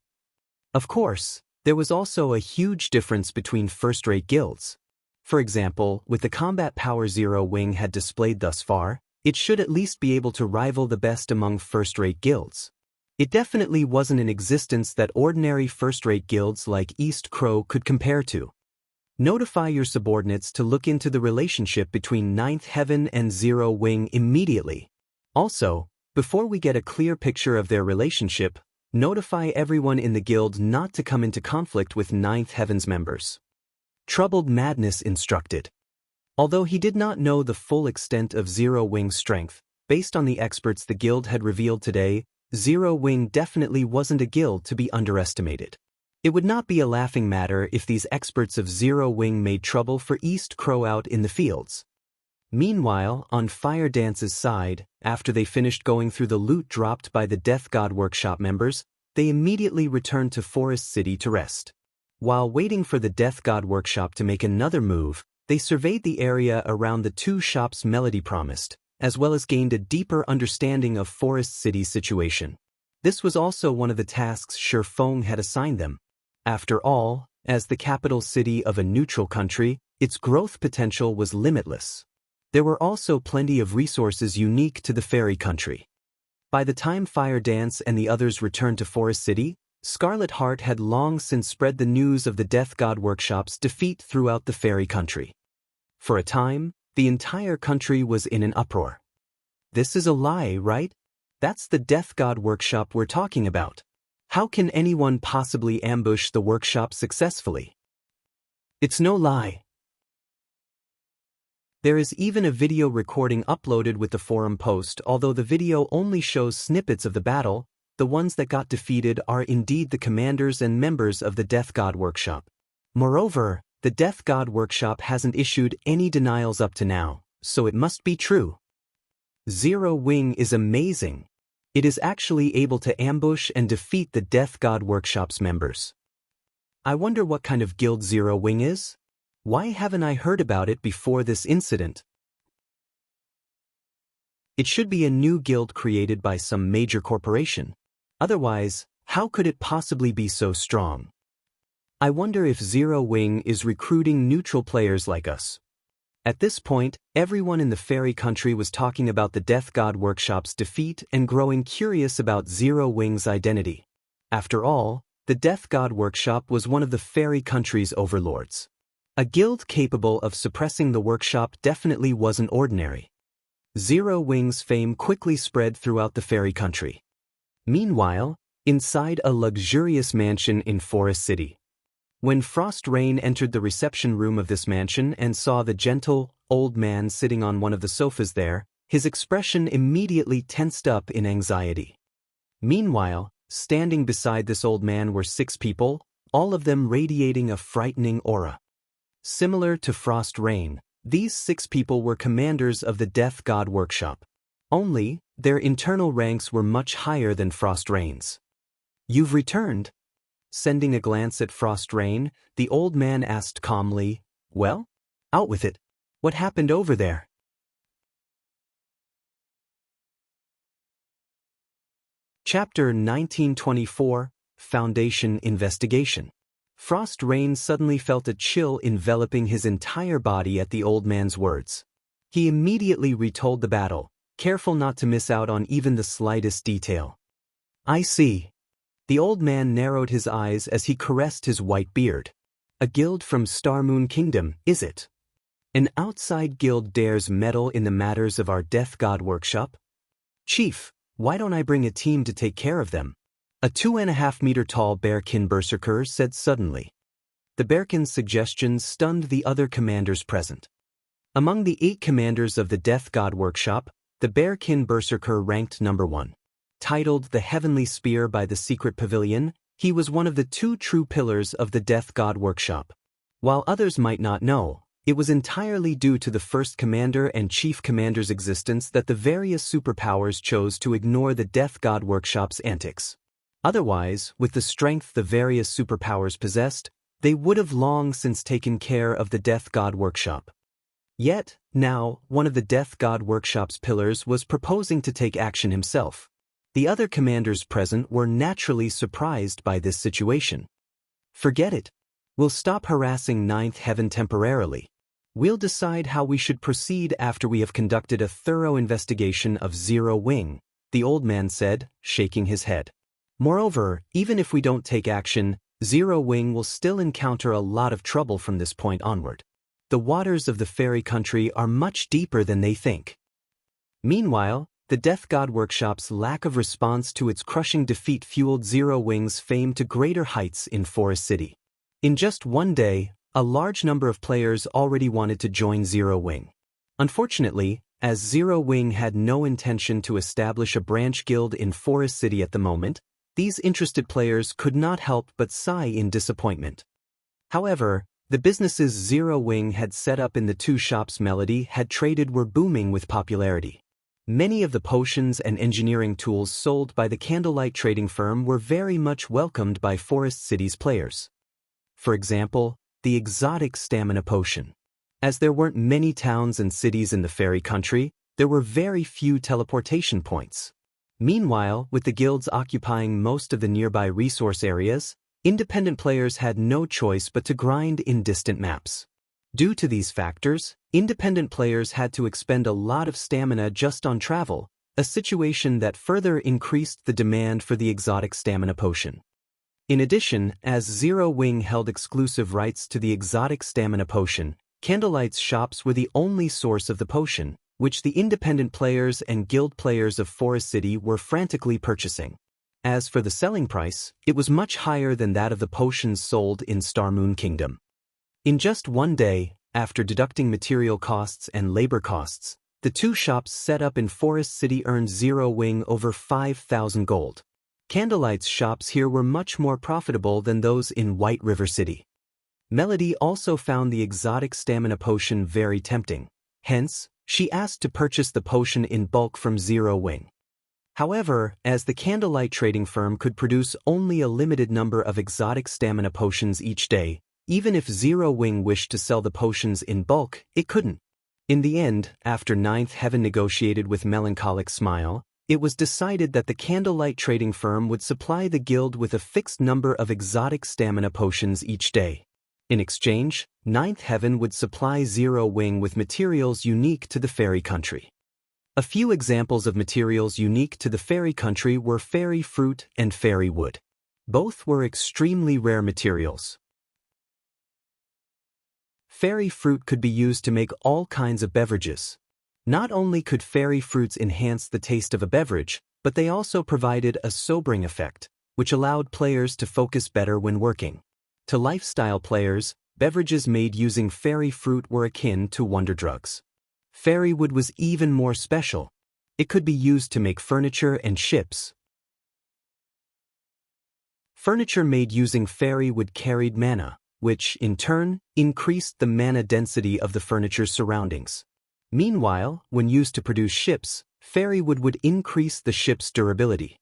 Of course, there was also a huge difference between first-rate guilds. For example, with the combat power Zero Wing had displayed thus far, it should at least be able to rival the best among first-rate guilds. It definitely wasn't in existence that ordinary first-rate guilds like East Crow could compare to. Notify your subordinates to look into the relationship between Ninth Heaven and Zero Wing immediately. Also, before we get a clear picture of their relationship, notify everyone in the guild not to come into conflict with Ninth Heaven's members. Troubled Madness instructed. Although he did not know the full extent of Zero Wing's strength, based on the experts the guild had revealed today, Zero Wing definitely wasn't a guild to be underestimated. It would not be a laughing matter if these experts of Zero Wing made trouble for East Crow out in the fields. Meanwhile, on Fire Dance's side, after they finished going through the loot dropped by the Death God Workshop members, they immediately returned to Forest City to rest. While waiting for the Death God Workshop to make another move, they surveyed the area around the 2 shops Melody promised, as well as gained a deeper understanding of Forest City's situation. This was also one of the tasks Shifeng had assigned them. After all, as the capital city of a neutral country, its growth potential was limitless. There were also plenty of resources unique to the fairy country. By the time Fire Dance and the others returned to Forest City, Scarlet Heart had long since spread the news of the Death God Workshop's defeat throughout the fairy country. For a time, the entire country was in an uproar. This is a lie, right? That's the Death God Workshop we're talking about. How can anyone possibly ambush the workshop successfully? It's no lie. There is even a video recording uploaded with the forum post. Although the video only shows snippets of the battle, the ones that got defeated are indeed the commanders and members of the Death God Workshop. Moreover, the Death God Workshop hasn't issued any denials up to now, so it must be true. Zero Wing is amazing. It is actually able to ambush and defeat the Death God Workshop's members. I wonder what kind of guild Zero Wing is? Why haven't I heard about it before this incident? It should be a new guild created by some major corporation. Otherwise, how could it possibly be so strong? I wonder if Zero Wing is recruiting neutral players like us. At this point, everyone in the fairy country was talking about the Death God Workshop's defeat and growing curious about Zero Wing's identity. After all, the Death God Workshop was one of the fairy country's overlords. A guild capable of suppressing the workshop definitely wasn't ordinary. Zero Wing's fame quickly spread throughout the fairy country. Meanwhile, inside a luxurious mansion in Forest City. When Frost Rain entered the reception room of this mansion and saw the gentle, old man sitting on one of the sofas there, his expression immediately tensed up in anxiety. Meanwhile, standing beside this old man were 6 people, all of them radiating a frightening aura. Similar to Frost Rain, these 6 people were commanders of the Death God Workshop. Only, their internal ranks were much higher than Frost Rain's. "You've returned?" Sending a glance at Frost Rain, the old man asked calmly, "Well, out with it. What happened over there?" Chapter 1924, Foundation Investigation. Frost Rain suddenly felt a chill enveloping his entire body at the old man's words. He immediately retold the battle, careful not to miss out on even the slightest detail. "I see." The old man narrowed his eyes as he caressed his white beard. "A guild from Star Moon Kingdom, is it?" An outside guild dares meddle in the matters of our death god workshop? Chief, why don't I bring a team to take care of them? A 2.5-meter-tall bearkin berserker said suddenly. The bearkin's suggestion stunned the other commanders present. Among the 8 commanders of the death god workshop, the bearkin berserker ranked number 1. Titled the Heavenly Spear by the Secret Pavilion, he was one of the 2 true pillars of the death god workshop. While others might not know, it was entirely due to the first commander and chief commander's existence that the various superpowers chose to ignore the death god workshop's antics. Otherwise, with the strength the various superpowers possessed, they would have long since taken care of the death god workshop. Yet, now, one of the death god workshop's pillars was proposing to take action himself. The other commanders present were naturally surprised by this situation. Forget it. We'll stop harassing Ninth Heaven temporarily. We'll decide how we should proceed after we have conducted a thorough investigation of Zero Wing, the old man said, shaking his head. Moreover, even if we don't take action, Zero Wing will still encounter a lot of trouble from this point onward. The waters of the fairy country are much deeper than they think. Meanwhile, the Death God Workshop's lack of response to its crushing defeat fueled Zero Wing's fame to greater heights in Forest City. In just one day, a large number of players already wanted to join Zero Wing. Unfortunately, as Zero Wing had no intention to establish a branch guild in Forest City at the moment, these interested players could not help but sigh in disappointment. However, the businesses Zero Wing had set up in the 2 shops Melody had traded were booming with popularity. Many of the potions and engineering tools sold by the Candlelight trading firm were very much welcomed by Forest City's players. For example, the exotic stamina potion. As there weren't many towns and cities in the fairy country, there were very few teleportation points. Meanwhile, with the guilds occupying most of the nearby resource areas, independent players had no choice but to grind in distant maps. Due to these factors, independent players had to expend a lot of stamina just on travel, a situation that further increased the demand for the exotic stamina potion. In addition, as Zero Wing held exclusive rights to the exotic stamina potion, Candlelight's shops were the only source of the potion, which the independent players and guild players of Forest City were frantically purchasing. As for the selling price, it was much higher than that of the potions sold in Starmoon Kingdom. In just one day, after deducting material costs and labor costs, the 2 shops set up in Forest City earned Zero Wing over 5,000 gold. Candlelight's shops here were much more profitable than those in White River City. Melody also found the exotic stamina potion very tempting. Hence, she asked to purchase the potion in bulk from Zero Wing. However, as the Candlelight trading firm could produce only a limited number of exotic stamina potions each day, even if Zero Wing wished to sell the potions in bulk, it couldn't. In the end, after Ninth Heaven negotiated with Melancholic Smile, it was decided that the Candlelight trading firm would supply the guild with a fixed number of exotic stamina potions each day. In exchange, Ninth Heaven would supply Zero Wing with materials unique to the fairy country. A few examples of materials unique to the fairy country were fairy fruit and fairy wood. Both were extremely rare materials. Fairy fruit could be used to make all kinds of beverages. Not only could fairy fruits enhance the taste of a beverage, but they also provided a sobering effect, which allowed players to focus better when working. To lifestyle players, beverages made using fairy fruit were akin to wonder drugs. Fairy wood was even more special. It could be used to make furniture and ships. Furniture made using fairy wood carried mana, which, in turn, increased the mana density of the furniture's surroundings. Meanwhile, when used to produce ships, fairy wood would increase the ship's durability.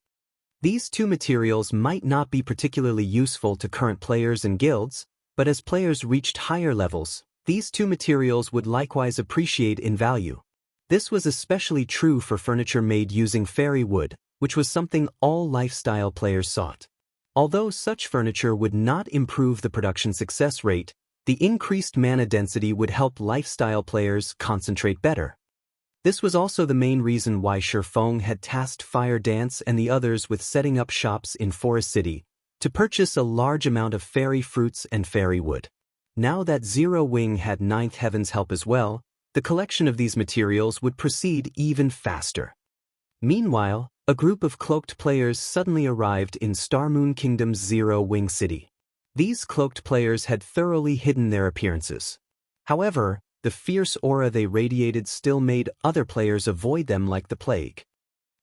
These 2 materials might not be particularly useful to current players and guilds, but as players reached higher levels, these 2 materials would likewise appreciate in value. This was especially true for furniture made using fairy wood, which was something all lifestyle players sought. Although such furniture would not improve the production success rate, the increased mana density would help lifestyle players concentrate better. This was also the main reason why Shifeng had tasked Fire Dance and the others with setting up shops in Forest City to purchase a large amount of fairy fruits and fairy wood. Now that Zero Wing had Ninth Heaven's help as well, the collection of these materials would proceed even faster. Meanwhile, a group of cloaked players suddenly arrived in Starmoon Kingdom's Zero Wing City. These cloaked players had thoroughly hidden their appearances. However, the fierce aura they radiated still made other players avoid them like the plague.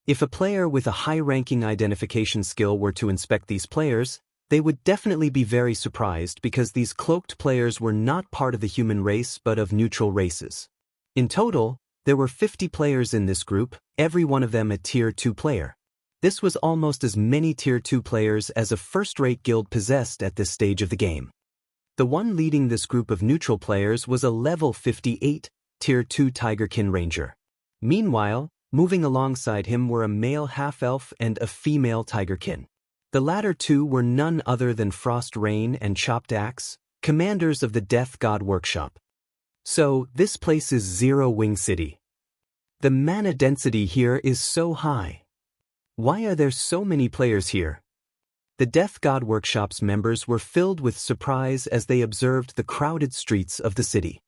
If a player with a high-ranking identification skill were to inspect these players, they would definitely be very surprised because these cloaked players were not part of the human race but of neutral races. In total, there were 50 players in this group, every one of them a Tier 2 player. This was almost as many Tier 2 players as a first-rate guild possessed at this stage of the game. The one leading this group of neutral players was a level 58, Tier 2 Tigerkin Ranger. Meanwhile, moving alongside him were a male half-elf and a female Tigerkin. The latter two were none other than Frost Rain and Chopped Axe, commanders of the Death God Workshop. So, this place is Zero Wing City. The mana density here is so high. Why are there so many players here? The Death God Workshop's members were filled with surprise as they observed the crowded streets of the city.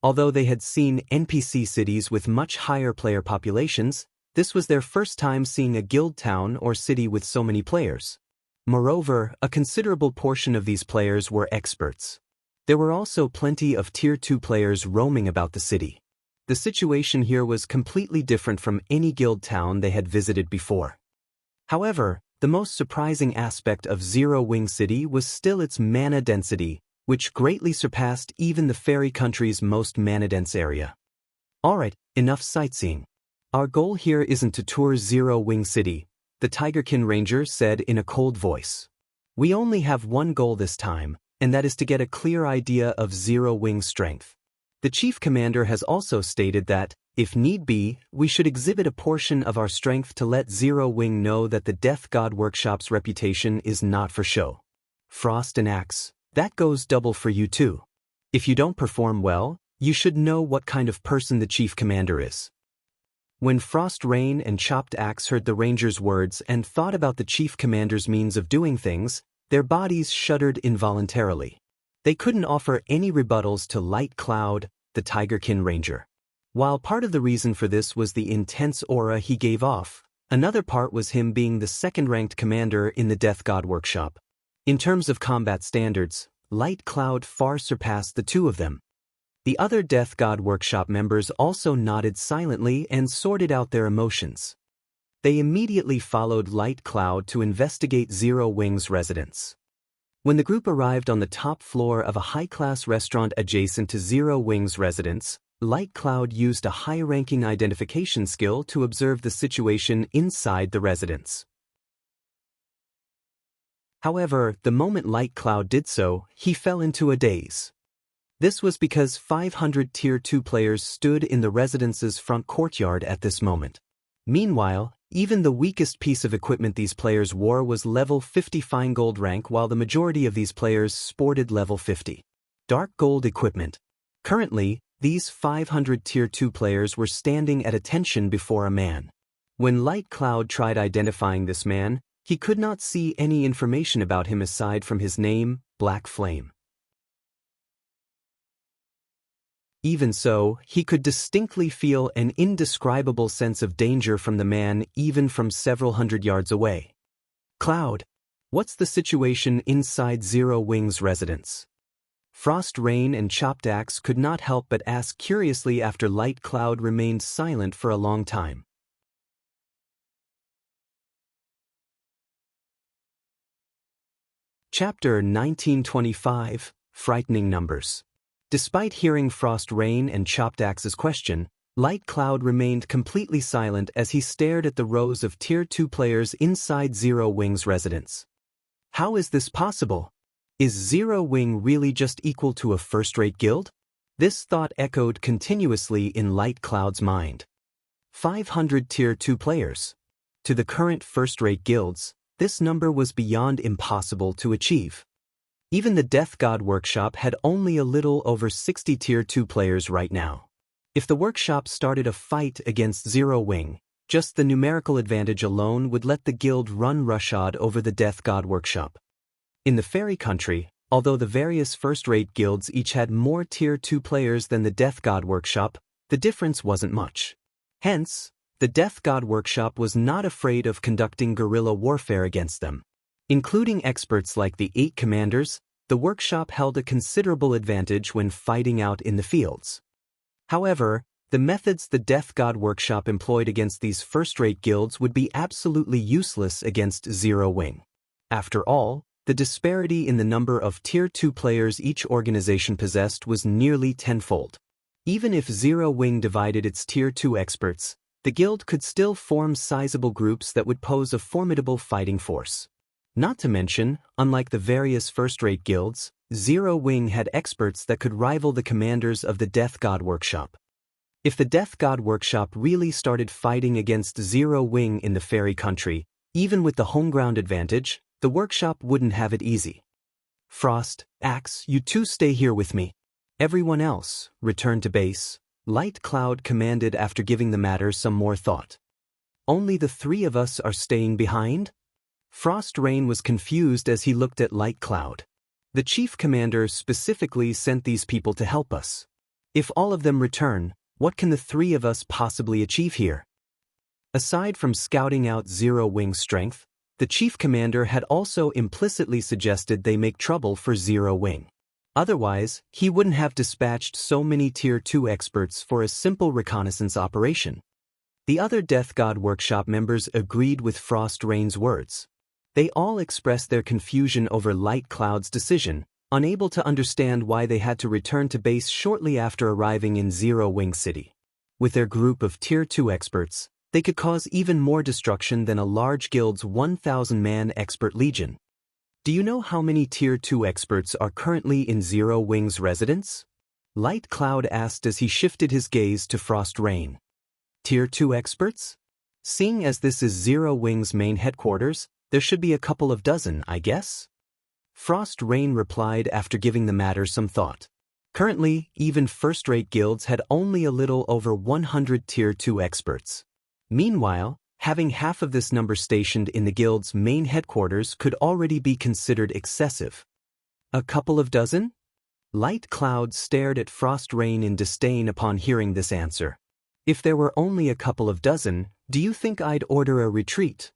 Although they had seen NPC cities with much higher player populations, this was their first time seeing a guild town or city with so many players. Moreover, a considerable portion of these players were experts. There were also plenty of Tier 2 players roaming about the city. The situation here was completely different from any guild town they had visited before. However, the most surprising aspect of Zero Wing City was still its mana density, which greatly surpassed even the fairy country's most mana-dense area. Alright, enough sightseeing. Our goal here isn't to tour Zero Wing City, the Tigerkin Ranger said in a cold voice. We only have one goal this time, and that is to get a clear idea of Zero Wing's strength. The Chief Commander has also stated that, if need be, we should exhibit a portion of our strength to let Zero Wing know that the Death God Workshop's reputation is not for show. Frost and Axe, that goes double for you too. If you don't perform well, you should know what kind of person the Chief Commander is. When Frost Rain and Chopped Axe heard the Ranger's words and thought about the Chief Commander's means of doing things, their bodies shuddered involuntarily. They couldn't offer any rebuttals to Light Cloud, the Tigerkin Ranger. While part of the reason for this was the intense aura he gave off, another part was him being the second-ranked commander in the Death God Workshop. In terms of combat standards, Light Cloud far surpassed the two of them. The other Death God Workshop members also nodded silently and sorted out their emotions. They immediately followed Light Cloud to investigate Zero Wing's residence. When the group arrived on the top floor of a high-class restaurant adjacent to Zero Wing's residence, Light Cloud used a high-ranking identification skill to observe the situation inside the residence. However, the moment Light Cloud did so, he fell into a daze. This was because 500 Tier 2 players stood in the residence's front courtyard at this moment. Meanwhile, even the weakest piece of equipment these players wore was level 50 fine gold rank, while the majority of these players sported level 50 dark gold equipment. Currently, these 500 Tier 2 players were standing at attention before a man. When Light Cloud tried identifying this man, he could not see any information about him aside from his name, Black Flame. Even so, he could distinctly feel an indescribable sense of danger from the man even from several hundred yards away. Cloud, what's the situation inside Zero Wing's residence? Frost Rain and Chopped Axe could not help but ask curiously after Light Cloud remained silent for a long time. Chapter 1925, Frightening Numbers. Despite hearing Frost Rain and Chopped Axe's question, Light Cloud remained completely silent as he stared at the rows of Tier 2 players inside Zero Wing's residence. How is this possible? Is Zero Wing really just equal to a first-rate guild? This thought echoed continuously in Light Cloud's mind. 500 Tier 2 players. To the current first-rate guilds, this number was beyond impossible to achieve. Even the Death God Workshop had only a little over 60 Tier 2 players right now. If the workshop started a fight against Zero Wing, just the numerical advantage alone would let the guild run roughshod over the Death God Workshop. In the fairy country, Although the various first-rate guilds each had more Tier 2 players than the Death God Workshop, the difference wasn't much. Hence, the Death God Workshop was not afraid of conducting guerrilla warfare against them. Including experts like the 8 commanders, the workshop held a considerable advantage when fighting out in the fields. However, the methods the Death God Workshop employed against these first-rate guilds would be absolutely useless against Zero Wing. After all, the disparity in the number of Tier 2 players each organization possessed was nearly tenfold. Even if Zero Wing divided its Tier 2 experts, the guild could still form sizable groups that would pose a formidable fighting force. Not to mention, unlike the various first-rate guilds, Zero Wing had experts that could rival the commanders of the Death God Workshop. If the Death God Workshop really started fighting against Zero Wing in the fairy country, even with the home ground advantage, the workshop wouldn't have it easy. Frost, Axe, you two stay here with me. Everyone else, return to base, Light Cloud commanded after giving the matter some more thought. Only the 3 of us are staying behind? Frost Rain was confused as he looked at Light Cloud. The chief commander specifically sent these people to help us. If all of them return, what can the 3 of us possibly achieve here? Aside from scouting out Zero Wing's strength, the chief commander had also implicitly suggested they make trouble for Zero Wing. Otherwise, he wouldn't have dispatched so many Tier 2 experts for a simple reconnaissance operation. The other Death God Workshop members agreed with Frost Rain's words. They all expressed their confusion over Light Cloud's decision, unable to understand why they had to return to base shortly after arriving in Zero Wing City. With their group of Tier 2 experts, they could cause even more destruction than a large guild's 1,000-man expert legion. Do you know how many Tier 2 experts are currently in Zero Wing's residence? Light Cloud asked as he shifted his gaze to Frost Rain. Tier 2 experts? Seeing as this is Zero Wing's main headquarters, there should be a couple of dozen, I guess? Frost Rain replied after giving the matter some thought. Currently, even first-rate guilds had only a little over 100 Tier 2 experts. Meanwhile, having half of this number stationed in the guild's main headquarters could already be considered excessive. A couple of dozen? Light Cloud stared at Frost Rain in disdain upon hearing this answer. If there were only a couple of dozen, do you think I'd order a retreat?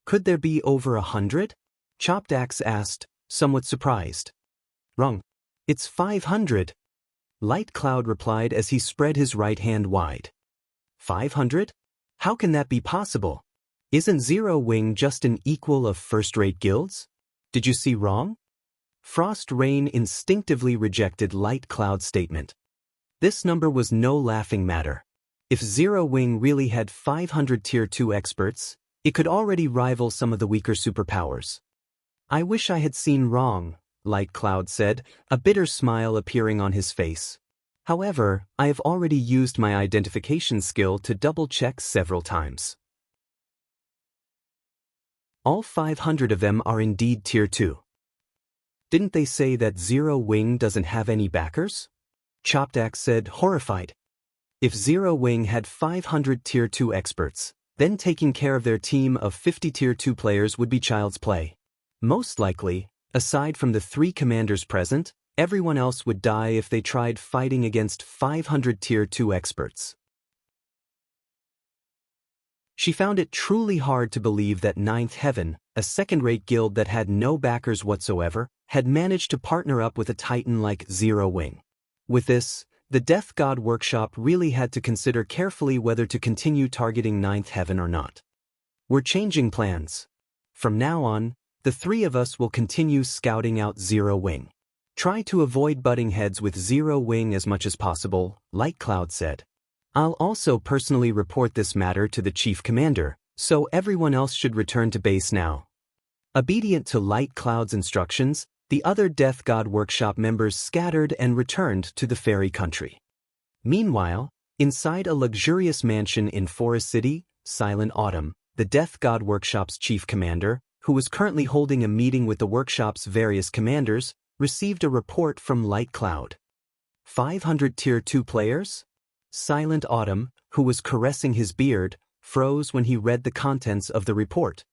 Could there be over 100? Chopped Axe asked, somewhat surprised. Wrong. It's 500. Light Cloud replied as he spread his right hand wide. 500? How can that be possible? Isn't Zero Wing just an equal of first-rate guilds? Did you see wrong? Frost Rain instinctively rejected Light Cloud's statement. This number was no laughing matter. If Zero Wing really had 500 Tier 2 experts, it could already rival some of the weaker superpowers. I wish I had seen wrong, Light Cloud said, a bitter smile appearing on his face. However, I have already used my identification skill to double-check several times. All 500 of them are indeed Tier 2. Didn't they say that Zero Wing doesn't have any backers? Chopped Axe said, horrified. If Zero Wing had 500 Tier 2 experts, then taking care of their team of 50 Tier 2 players would be child's play. Most likely, aside from the 3 commanders present, everyone else would die if they tried fighting against 500 Tier 2 experts. She found it truly hard to believe that Ninth Heaven, a second-rate guild that had no backers whatsoever, had managed to partner up with a titan like Zero Wing. With this, the Death God Workshop really had to consider carefully whether to continue targeting Ninth Heaven or not. We're changing plans. From now on, the 3 of us will continue scouting out Zero Wing. Try to avoid butting heads with Zero Wing as much as possible, Light Cloud said. I'll also personally report this matter to the Chief Commander, so everyone else should return to base now. Obedient to Light Cloud's instructions, the other Death God Workshop members scattered and returned to the fairy country. Meanwhile, inside a luxurious mansion in Forest City, Silent Autumn, the Death God Workshop's Chief Commander, who was currently holding a meeting with the workshop's various commanders, received a report from Light Cloud. 500 Tier 2 players? Silent Autumn, who was caressing his beard, froze when he read the contents of the report.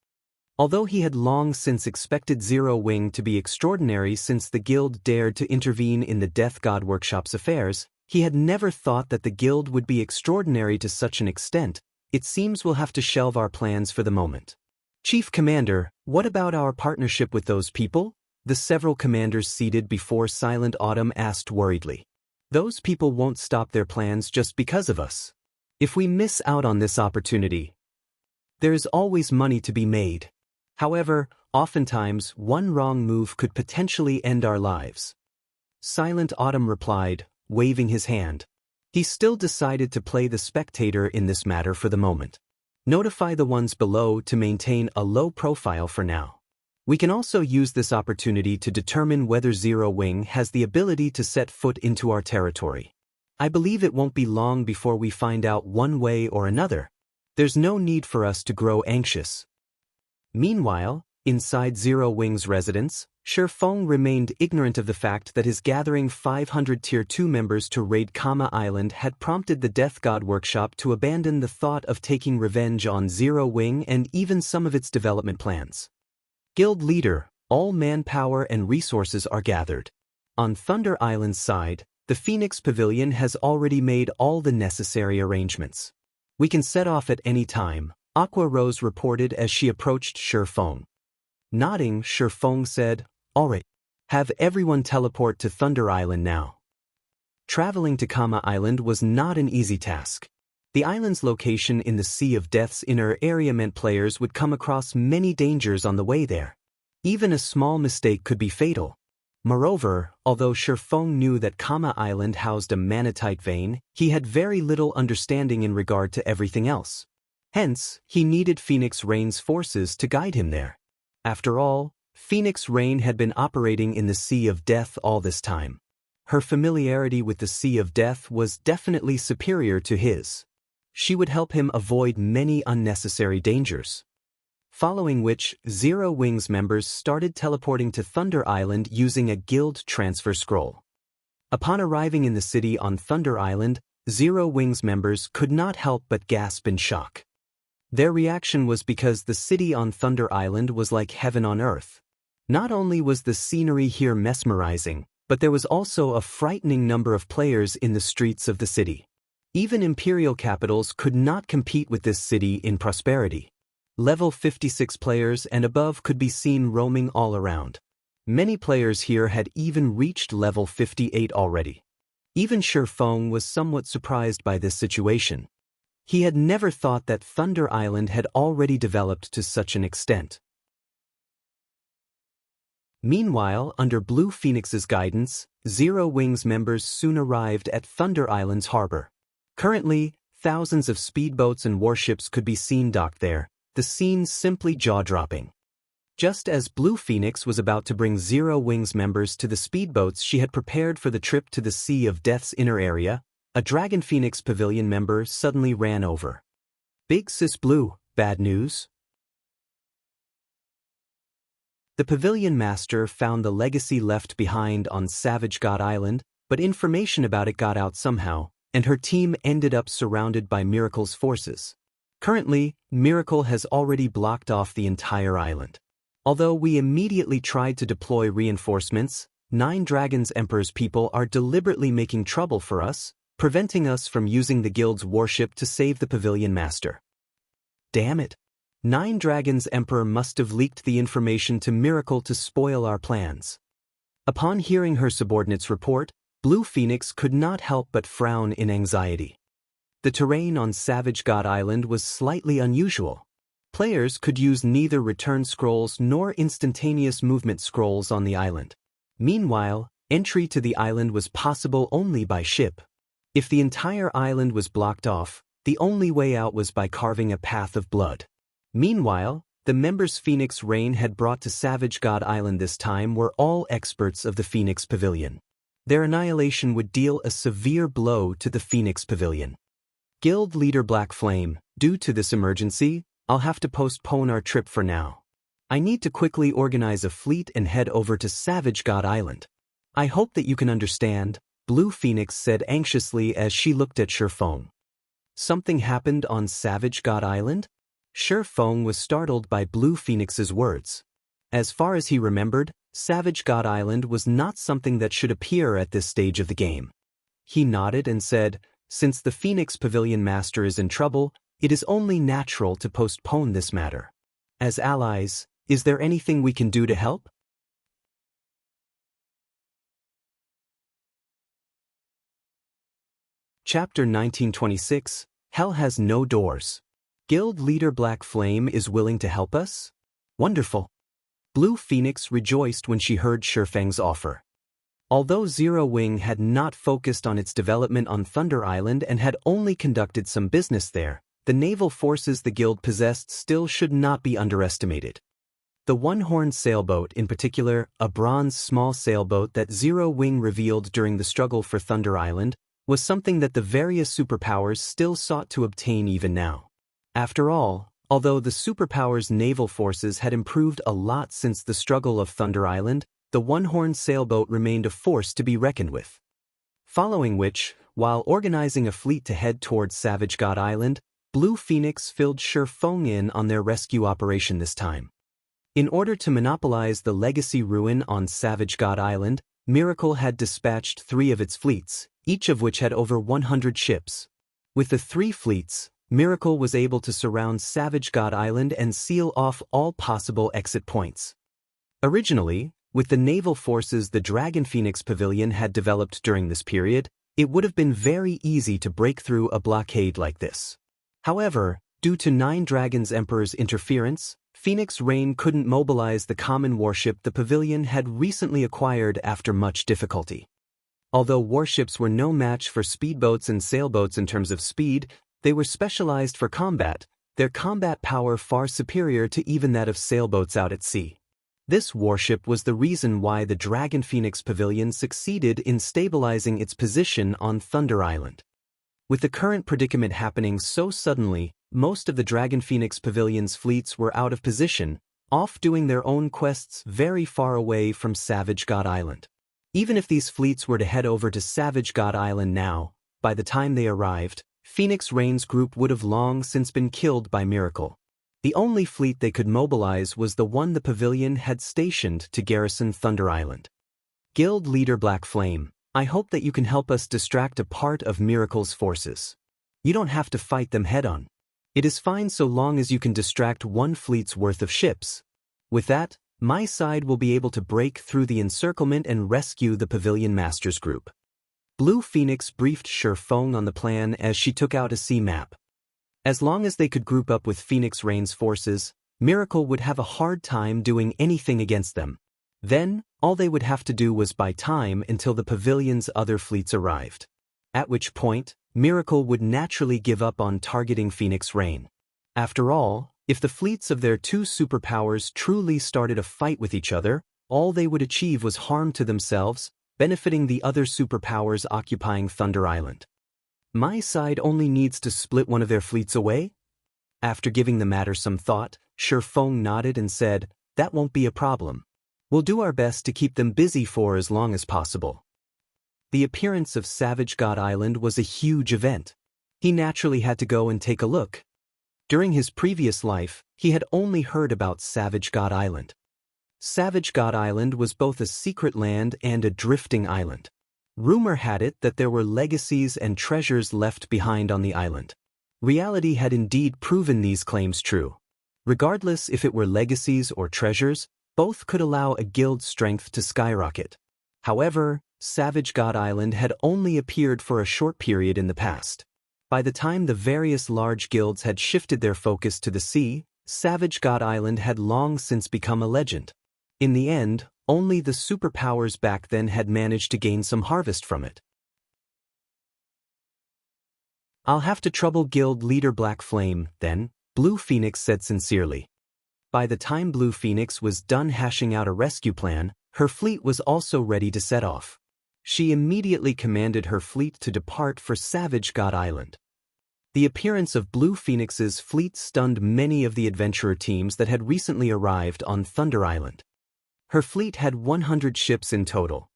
Although he had long since expected Zero Wing to be extraordinary since the guild dared to intervene in the Death God Workshop's affairs, he had never thought that the guild would be extraordinary to such an extent. It seems we'll have to shelve our plans for the moment. Chief Commander, what about our partnership with those people? The several commanders seated before Silent Autumn asked worriedly. Those people won't stop their plans just because of us. If we miss out on this opportunity, there's always money to be made. However, oftentimes one wrong move could potentially end our lives. Silent Autumn replied, waving his hand. He still decided to play the spectator in this matter for the moment. Notify the ones below to maintain a low profile for now. We can also use this opportunity to determine whether Zero Wing has the ability to set foot into our territory. I believe it won't be long before we find out one way or another. There's no need for us to grow anxious. Meanwhile, inside Zero Wing's residence, Shifeng remained ignorant of the fact that his gathering 500 Tier 2 members to raid Kama Island had prompted the Death God Workshop to abandon the thought of taking revenge on Zero Wing and even some of its development plans. Guild leader, all manpower and resources are gathered. On Thunder Island's side, the Phoenix Pavilion has already made all the necessary arrangements. We can set off at any time, Aqua Rose reported as she approached Shifeng. Nodding, Shifeng said, "Alright. Have everyone teleport to Thunder Island now." Traveling to Kama Island was not an easy task. The island's location in the Sea of Death's inner area meant players would come across many dangers on the way there. Even a small mistake could be fatal. Moreover, although Shifeng knew that Kama Island housed a manatite vein, he had very little understanding in regard to everything else. Hence, he needed Phoenix Rain's forces to guide him there. After all, Phoenix Rain had been operating in the Sea of Death all this time. Her familiarity with the Sea of Death was definitely superior to his. She would help him avoid many unnecessary dangers. Following which, Zero Wing's members started teleporting to Thunder Island using a guild transfer scroll. Upon arriving in the city on Thunder Island, Zero Wing's members could not help but gasp in shock. Their reaction was because the city on Thunder Island was like heaven on earth. Not only was the scenery here mesmerizing, but there was also a frightening number of players in the streets of the city. Even imperial capitals could not compete with this city in prosperity. Level 56 players and above could be seen roaming all around. Many players here had even reached level 58 already. Even Shifeng was somewhat surprised by this situation. He had never thought that Thunder Island had already developed to such an extent. Meanwhile, under Blue Phoenix's guidance, Zero Wing's members soon arrived at Thunder Island's harbor. Currently, thousands of speedboats and warships could be seen docked there, the scene simply jaw-dropping. Just as Blue Phoenix was about to bring Zero Wing's members to the speedboats she had prepared for the trip to the Sea of Death's inner area, a Dragon Phoenix Pavilion member suddenly ran over. "Big Sis Blue, bad news?" The Pavilion Master found the legacy left behind on Savage God Island, but information about it got out somehow, and her team ended up surrounded by Miracle's forces. Currently, Miracle has already blocked off the entire island. Although we immediately tried to deploy reinforcements, 9 Dragons Emperor's people are deliberately making trouble for us, preventing us from using the guild's warship to save the Pavilion Master. Damn it! 9 Dragons Emperor must have leaked the information to Miracle to spoil our plans. Upon hearing her subordinate's report, Blue Phoenix could not help but frown in anxiety. The terrain on Savage God Island was slightly unusual. Players could use neither return scrolls nor instantaneous movement scrolls on the island. Meanwhile, entry to the island was possible only by ship. If the entire island was blocked off, the only way out was by carving a path of blood. Meanwhile, the members Phoenix Rain had brought to Savage God Island this time were all experts of the Phoenix Pavilion. Their annihilation would deal a severe blow to the Phoenix Pavilion. Guild Leader Black Flame, due to this emergency, I'll have to postpone our trip for now. I need to quickly organize a fleet and head over to Savage God Island. I hope that you can understand, Blue Phoenix said anxiously as she looked at Shifeng. Something happened on Savage God Island? Shi Feng was startled by Blue Phoenix's words. As far as he remembered, Savage God Island was not something that should appear at this stage of the game. He nodded and said, "Since the Phoenix Pavilion Master is in trouble, it is only natural to postpone this matter. As allies, is there anything we can do to help?" Chapter 1926, Hell Has No Doors. Guild leader Black Flame is willing to help us? Wonderful. Blue Phoenix rejoiced when she heard Shi Feng's offer. Although Zero Wing had not focused on its development on Thunder Island and had only conducted some business there, the naval forces the guild possessed still should not be underestimated. The one-horned sailboat, in particular, a bronze small sailboat that Zero Wing revealed during the struggle for Thunder Island, was something that the various superpowers still sought to obtain even now. After all, although the superpowers' naval forces had improved a lot since the struggle of Thunder Island, the one-horned sailboat remained a force to be reckoned with. Following which, while organizing a fleet to head towards Savage God Island, Blue Phoenix filled Shi Feng in on their rescue operation this time. In order to monopolize the legacy ruin on Savage God Island, Miracle had dispatched 3 of its fleets, each of which had over 100 ships. With the 3 fleets, Miracle was able to surround Savage God Island and seal off all possible exit points. Originally, with the naval forces the Dragon Phoenix Pavilion had developed during this period, it would have been very easy to break through a blockade like this. However, due to Nine Dragons Emperor's interference, Phoenix Rain couldn't mobilize the common warship the pavilion had recently acquired after much difficulty. Although warships were no match for speedboats and sailboats in terms of speed, they were specialized for combat, their combat power far superior to even that of sailboats out at sea. This warship was the reason why the Dragon Phoenix Pavilion succeeded in stabilizing its position on Thunder Island. With the current predicament happening so suddenly, most of the Dragon Phoenix Pavilion's fleets were out of position, off doing their own quests very far away from Savage God Island. Even if these fleets were to head over to Savage God Island now, by the time they arrived, Phoenix Rain's group would have long since been killed by Miracle. The only fleet they could mobilize was the one the pavilion had stationed to garrison Thunder Island. Guild leader Black Flame, I hope that you can help us distract a part of Miracle's forces. You don't have to fight them head-on. It is fine so long as you can distract 1 fleet's worth of ships. With that, my side will be able to break through the encirclement and rescue the Pavilion Masters group. Blue Phoenix briefed Shi Feng on the plan as she took out a sea map. As long as they could group up with Phoenix Rain's forces, Miracle would have a hard time doing anything against them. Then, all they would have to do was buy time until the pavilion's other fleets arrived. At which point, Miracle would naturally give up on targeting Phoenix Rain. After all, if the fleets of their 2 superpowers truly started a fight with each other, all they would achieve was harm to themselves, benefiting the other superpowers occupying Thunder Island. My side only needs to split one of their fleets away? After giving the matter some thought, Shi Feng nodded and said, "That won't be a problem. We'll do our best to keep them busy for as long as possible." The appearance of Savage God Island was a huge event. He naturally had to go and take a look. During his previous life, he had only heard about Savage God Island. Savage God Island was both a secret land and a drifting island. Rumor had it that there were legacies and treasures left behind on the island. Reality had indeed proven these claims true. Regardless if it were legacies or treasures, both could allow a guild's strength to skyrocket. However, Savage God Island had only appeared for a short period in the past. By the time the various large guilds had shifted their focus to the sea, Savage God Island had long since become a legend. In the end, only the superpowers back then had managed to gain some harvest from it. "I'll have to trouble guild leader Black Flame, then," Blue Phoenix said sincerely. By the time Blue Phoenix was done hashing out a rescue plan, her fleet was also ready to set off. She immediately commanded her fleet to depart for Savage God Island. The appearance of Blue Phoenix's fleet stunned many of the adventurer teams that had recently arrived on Thunder Island. Her fleet had 100 ships in total.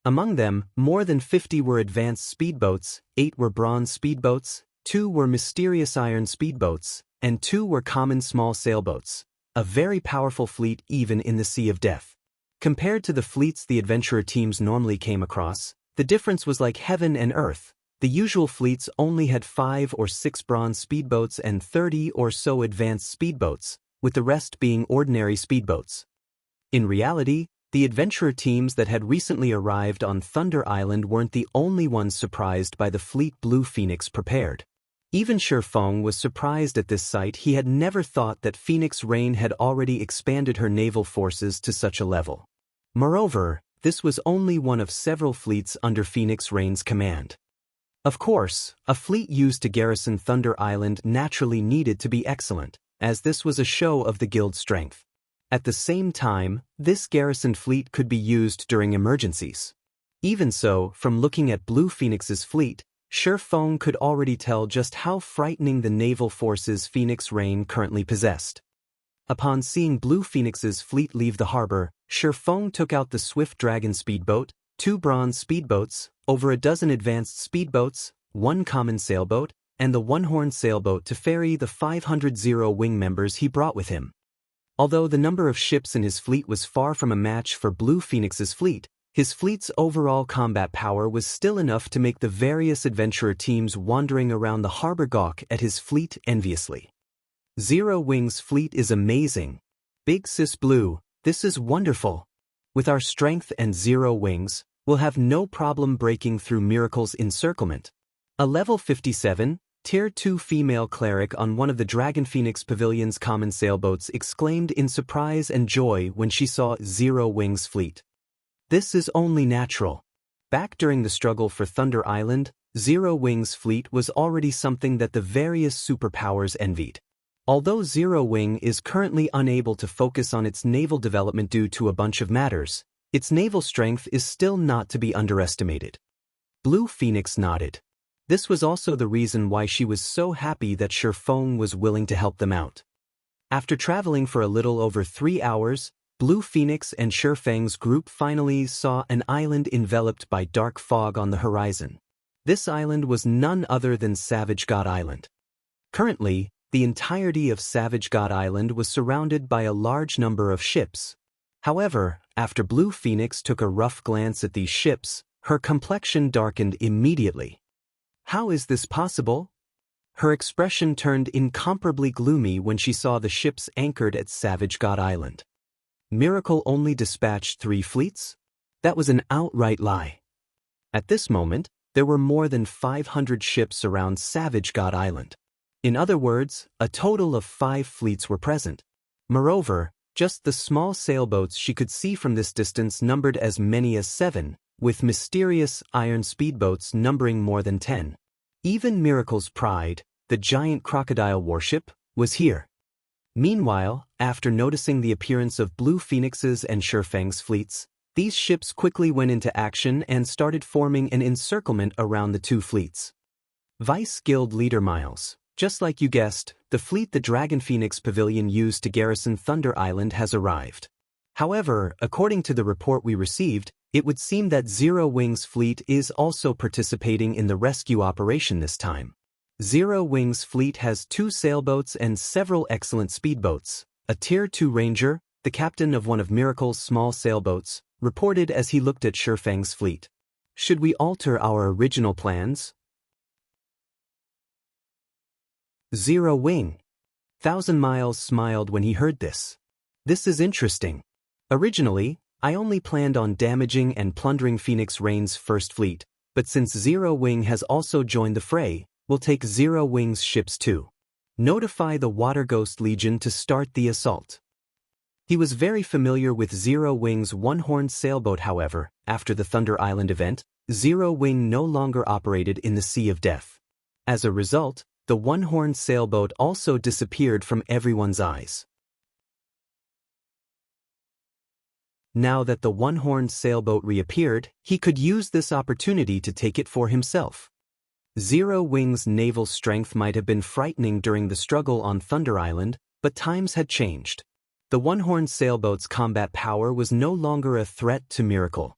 Among them, more than 50 were advanced speedboats, 8 were bronze speedboats, 2 were mysterious iron speedboats, and 2 were common small sailboats. A very powerful fleet even in the Sea of Death. Compared to the fleets the adventurer teams normally came across, the difference was like heaven and earth. The usual fleets only had 5 or 6 bronze speedboats and 30 or so advanced speedboats, with the rest being ordinary speedboats. In reality, the adventurer teams that had recently arrived on Thunder Island weren't the only ones surprised by the fleet Blue Phoenix prepared. Even Shifeng was surprised at this sight. He had never thought that Phoenix Rain had already expanded her naval forces to such a level. Moreover, this was only one of several fleets under Phoenix Rain's command. Of course, a fleet used to garrison Thunder Island naturally needed to be excellent, as this was a show of the guild's strength. At the same time, this garrisoned fleet could be used during emergencies. Even so, from looking at Blue Phoenix's fleet, Shifeng could already tell just how frightening the naval forces Phoenix Rain currently possessed. Upon seeing Blue Phoenix's fleet leave the harbor, Shifeng took out the Swift Dragon speedboat, 2 bronze speedboats, over a dozen advanced speedboats, 1 common sailboat, and the one-horn sailboat to ferry the 500 Zero-Wing members he brought with him. Although the number of ships in his fleet was far from a match for Blue Phoenix's fleet, his fleet's overall combat power was still enough to make the various adventurer teams wandering around the harbor gawk at his fleet enviously. Zero-Wing's fleet is amazing. Big Sis Blue, this is wonderful. With our strength and Zero-Wings, we'll have no problem breaking through Miracle's encirclement. A level 57, Tier 2 female cleric on one of the Dragon Phoenix Pavilion's common sailboats exclaimed in surprise and joy when she saw Zero-Wing's fleet. This is only natural. Back during the struggle for Thunder Island, Zero-Wing's fleet was already something that the various superpowers envied. Although Zero-Wing is currently unable to focus on its naval development due to a bunch of matters, its naval strength is still not to be underestimated. Blue Phoenix nodded. This was also the reason why she was so happy that Shifeng was willing to help them out. After traveling for a little over 3 hours, Blue Phoenix and Shifeng's group finally saw an island enveloped by dark fog on the horizon. This island was none other than Savage God Island. Currently, the entirety of Savage God Island was surrounded by a large number of ships. However, after Blue Phoenix took a rough glance at these ships, her complexion darkened immediately. How is this possible? Her expression turned incomparably gloomy when she saw the ships anchored at Savage God Island. Miracle only dispatched 3 fleets? That was an outright lie. At this moment, there were more than 500 ships around Savage God Island. In other words, a total of 5 fleets were present. Moreover, just the small sailboats she could see from this distance numbered as many as 7, with mysterious iron speedboats numbering more than 10. Even Miracle's Pride, the giant crocodile warship, was here. Meanwhile, after noticing the appearance of Blue Phoenix's and Shifeng's fleets, these ships quickly went into action and started forming an encirclement around the 2 fleets. Vice Guild Leader Miles, just like you guessed, the fleet the Dragon Phoenix Pavilion used to garrison Thunder Island has arrived. However, according to the report we received, it would seem that Zero-Wing's fleet is also participating in the rescue operation this time. Zero-Wing's fleet has 2 sailboats and several excellent speedboats. A Tier 2 Ranger, the captain of one of Miracle's small sailboats, reported as he looked at Shifeng's fleet. Should we alter our original plans? Zero-Wing. Thousand Miles smiled when he heard this. This is interesting. Originally, I only planned on damaging and plundering Phoenix Rain's first fleet, but since Zero-Wing has also joined the fray, we'll take Zero-Wing's ships too. Notify the Water Ghost Legion to start the assault. He was very familiar with Zero-Wing's one-horned sailboat. However, after the Thunder Island event, Zero-Wing no longer operated in the Sea of Death. As a result, the one-horned sailboat also disappeared from everyone's eyes. Now that the one-horned sailboat reappeared, he could use this opportunity to take it for himself. Zero-Wing's naval strength might have been frightening during the struggle on Thunder Island, but times had changed. The one-horned sailboat's combat power was no longer a threat to Miracle.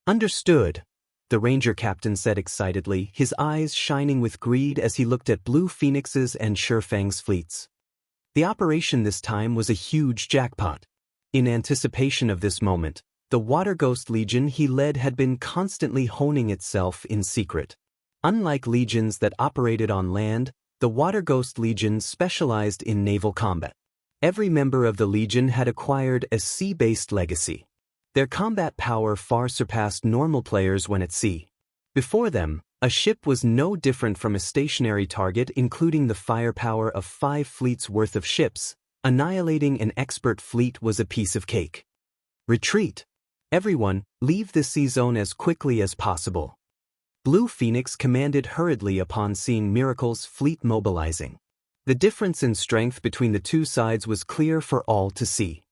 Understood. the ranger captain said excitedly, his eyes shining with greed as he looked at Blue Phoenix's and Shifang's fleets. The operation this time was a huge jackpot. In anticipation of this moment, the Water Ghost Legion he led had been constantly honing itself in secret. Unlike legions that operated on land, the Water Ghost Legion specialized in naval combat. Every member of the Legion had acquired a sea-based legacy. Their combat power far surpassed normal players when at sea. Before them, a ship was no different from a stationary target, including the firepower of 5 fleets worth of ships. Annihilating an expert fleet was a piece of cake. Retreat! Everyone, leave this sea zone as quickly as possible. Blue Phoenix commanded hurriedly upon seeing Miracle's fleet mobilizing. The difference in strength between the two sides was clear for all to see.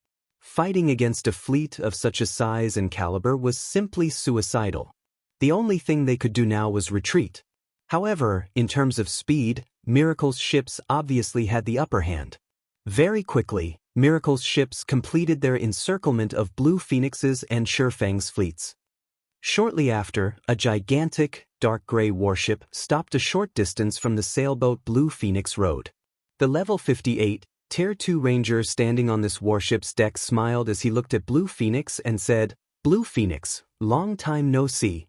Fighting against a fleet of such a size and caliber was simply suicidal. The only thing they could do now was retreat. However, in terms of speed, Miracle's ships obviously had the upper hand. Very quickly, Miracle's ships completed their encirclement of Blue Phoenix's and Shifang's fleets. Shortly after, a gigantic, dark gray warship stopped a short distance from the sailboat Blue Phoenix rode. The level 58, Tier 2 ranger standing on this warship's deck smiled as he looked at Blue Phoenix and said, "Blue Phoenix, long time no see.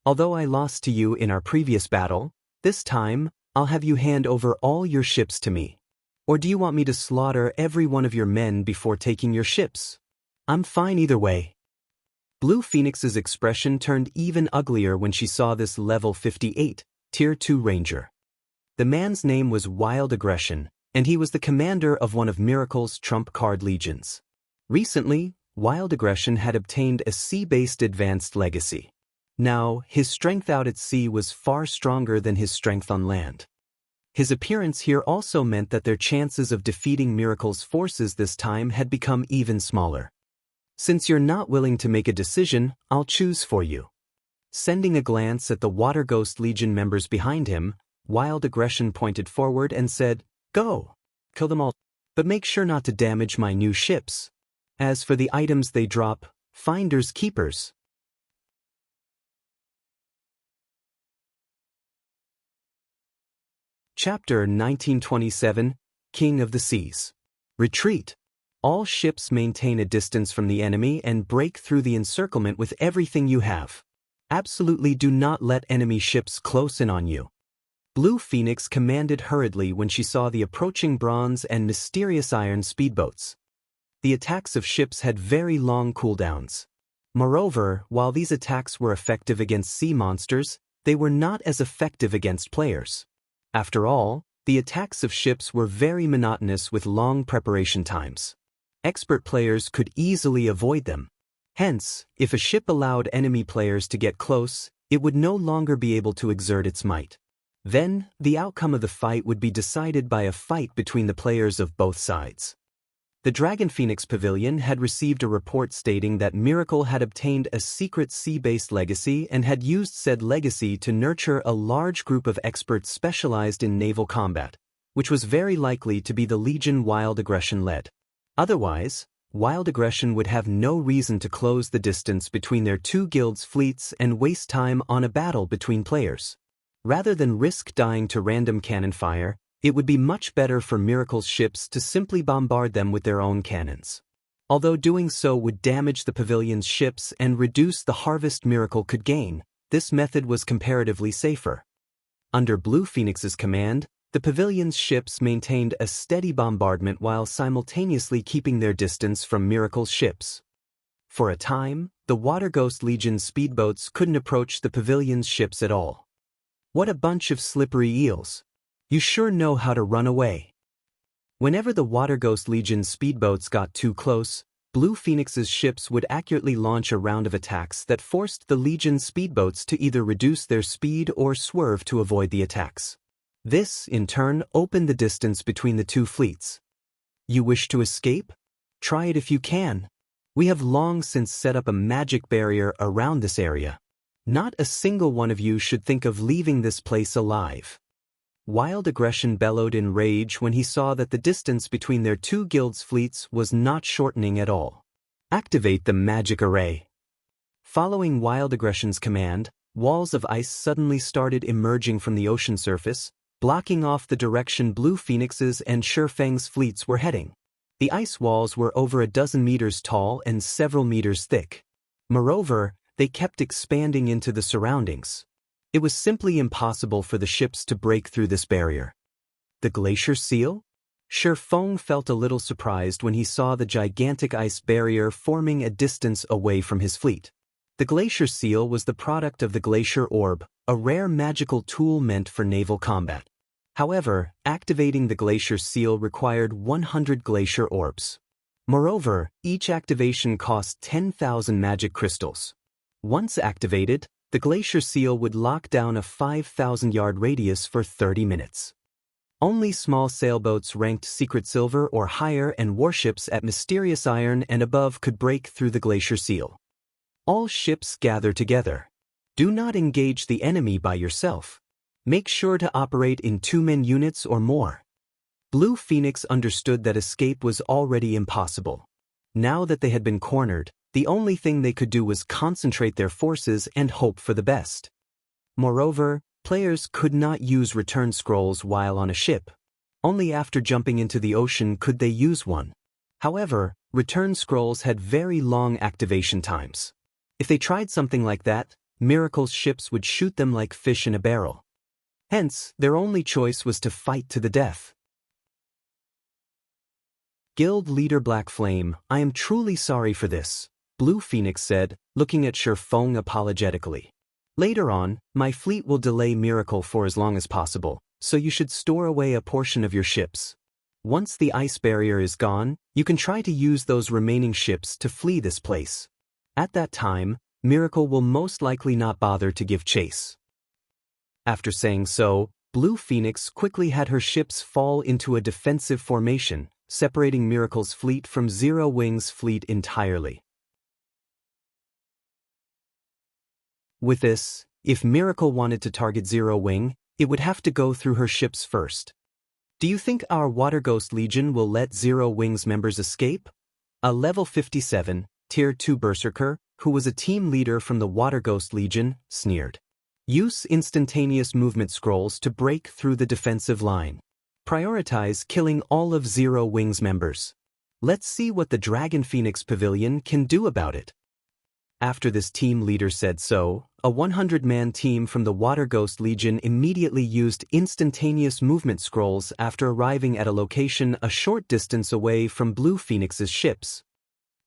Although I lost to you in our previous battle, this time, I'll have you hand over all your ships to me. Or do you want me to slaughter every one of your men before taking your ships? I'm fine either way." Blue Phoenix's expression turned even uglier when she saw this level 58, Tier 2 ranger. The man's name was Wild Aggression, and he was the commander of one of Miracle's trump card legions. Recently, Wild Aggression had obtained a sea-based advanced legacy. Now, his strength out at sea was far stronger than his strength on land. His appearance here also meant that their chances of defeating Miracle's forces this time had become even smaller. "Since you're not willing to make a decision, I'll choose for you." Sending a glance at the Water Ghost Legion members behind him, Wild Aggression pointed forward and said, "Go. Kill them all. But make sure not to damage my new ships. As for the items they drop, finders keepers." Chapter 1927, King of the Seas. Retreat. All ships maintain a distance from the enemy and break through the encirclement with everything you have. Absolutely do not let enemy ships close in on you. Blue Phoenix commanded hurriedly when she saw the approaching bronze and mysterious iron speedboats. The attacks of ships had very long cooldowns. Moreover, while these attacks were effective against sea monsters, they were not as effective against players. After all, the attacks of ships were very monotonous with long preparation times. Expert players could easily avoid them. Hence, if a ship allowed enemy players to get close, it would no longer be able to exert its might. Then, the outcome of the fight would be decided by a fight between the players of both sides. The Dragon Phoenix Pavilion had received a report stating that Miracle had obtained a secret sea-based legacy and had used said legacy to nurture a large group of experts specialized in naval combat, which was very likely to be the Legion Wild Aggression led. Otherwise, Wild Aggression would have no reason to close the distance between their two guilds' fleets and waste time on a battle between players. Rather than risk dying to random cannon fire, it would be much better for Miracle's ships to simply bombard them with their own cannons. Although doing so would damage the pavilion's ships and reduce the harvest Miracle could gain, this method was comparatively safer. Under Blue Phoenix's command, the pavilion's ships maintained a steady bombardment while simultaneously keeping their distance from Miracle's ships. For a time, the Water Ghost Legion's speedboats couldn't approach the pavilion's ships at all. What a bunch of slippery eels. You sure know how to run away. Whenever the Water Ghost Legion's speedboats got too close, Blue Phoenix's ships would accurately launch a round of attacks that forced the Legion's speedboats to either reduce their speed or swerve to avoid the attacks. This, in turn, opened the distance between the two fleets. You wish to escape? Try it if you can. We have long since set up a magic barrier around this area. Not a single one of you should think of leaving this place alive. Wild Aggression bellowed in rage when he saw that the distance between their two guilds' fleets was not shortening at all. Activate the magic array. Following Wild Aggression's command, walls of ice suddenly started emerging from the ocean surface, blocking off the direction Blue Phoenix's and Shifeng's fleets were heading. The ice walls were over a dozen meters tall and several meters thick. Moreover, they kept expanding into the surroundings. It was simply impossible for the ships to break through this barrier. The glacier seal? Shifeng felt a little surprised when he saw the gigantic ice barrier forming a distance away from his fleet. The glacier seal was the product of the glacier orb, a rare magical tool meant for naval combat. However, activating the glacier seal required 100 glacier orbs. Moreover, each activation cost 10,000 magic crystals. Once activated, the glacier seal would lock down a 5,000-yard radius for 30 minutes. Only small sailboats ranked secret silver or higher and warships at mysterious iron and above could break through the glacier seal. All ships gather together. Do not engage the enemy by yourself. Make sure to operate in 2-man units or more. Blue Phoenix understood that escape was already impossible. Now that they had been cornered, the only thing they could do was concentrate their forces and hope for the best. Moreover, players could not use return scrolls while on a ship. Only after jumping into the ocean could they use one. However, return scrolls had very long activation times. If they tried something like that, Miracle's ships would shoot them like fish in a barrel. Hence, their only choice was to fight to the death. Guild Leader Black Flame, I am truly sorry for this, Blue Phoenix said, looking at Shifeng apologetically. Later on, my fleet will delay Miracle for as long as possible, so you should store away a portion of your ships. Once the ice barrier is gone, you can try to use those remaining ships to flee this place. At that time, Miracle will most likely not bother to give chase. After saying so, Blue Phoenix quickly had her ships fall into a defensive formation, separating Miracle's fleet from Zero Wing's fleet entirely. With this, if Miracle wanted to target Zero Wing, it would have to go through her ships first. Do you think our Water Ghost Legion will let Zero Wing's members escape? A level 57, Tier 2 Berserker, who was a team leader from the Water Ghost Legion, sneered. Use instantaneous movement scrolls to break through the defensive line. Prioritize killing all of Zero Wing's members. Let's see what the Dragon Phoenix Pavilion can do about it. After this team leader said so, a 100-man team from the Water Ghost Legion immediately used instantaneous movement scrolls after arriving at a location a short distance away from Blue Phoenix's ships.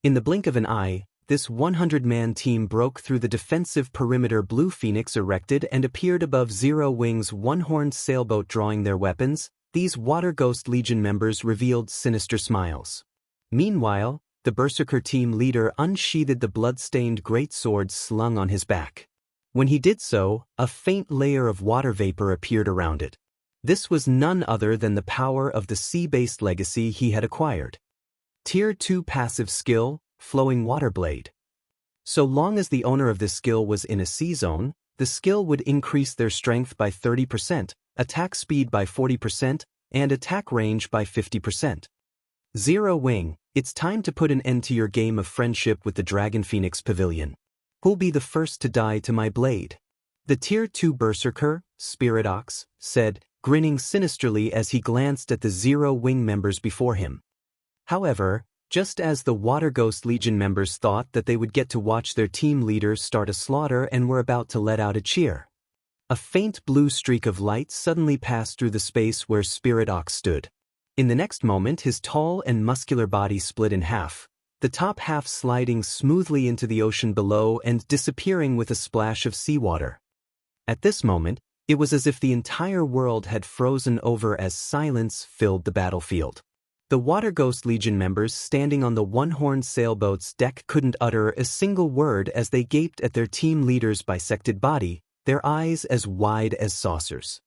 In the blink of an eye, this 100-man team broke through the defensive perimeter Blue Phoenix erected and appeared above Zero Wing's one-horned sailboat. Drawing their weapons, these Water Ghost Legion members revealed sinister smiles. Meanwhile, the Berserker team leader unsheathed the blood-stained greatsword slung on his back. When he did so, a faint layer of water vapor appeared around it. This was none other than the power of the sea-based legacy he had acquired. Tier 2 passive skill, Flowing Water Blade. So long as the owner of this skill was in a sea zone, the skill would increase their strength by 30%, attack speed by 40%, and attack range by 50%. Zero Wing, it's time to put an end to your game of friendship with the Dragon Phoenix Pavilion. Who'll be the first to die to my blade? The Tier 2 Berserker, Spirit Ox, said, grinning sinisterly as he glanced at the Zero Wing members before him. However, just as the Water Ghost Legion members thought that they would get to watch their team leader start a slaughter and were about to let out a cheer, a faint blue streak of light suddenly passed through the space where Spirit Ox stood. In the next moment, his tall and muscular body split in half, the top half sliding smoothly into the ocean below and disappearing with a splash of seawater. At this moment, it was as if the entire world had frozen over as silence filled the battlefield. The Water Ghost Legion members standing on the one-horned sailboat's deck couldn't utter a single word as they gaped at their team leader's bisected body, their eyes as wide as saucers.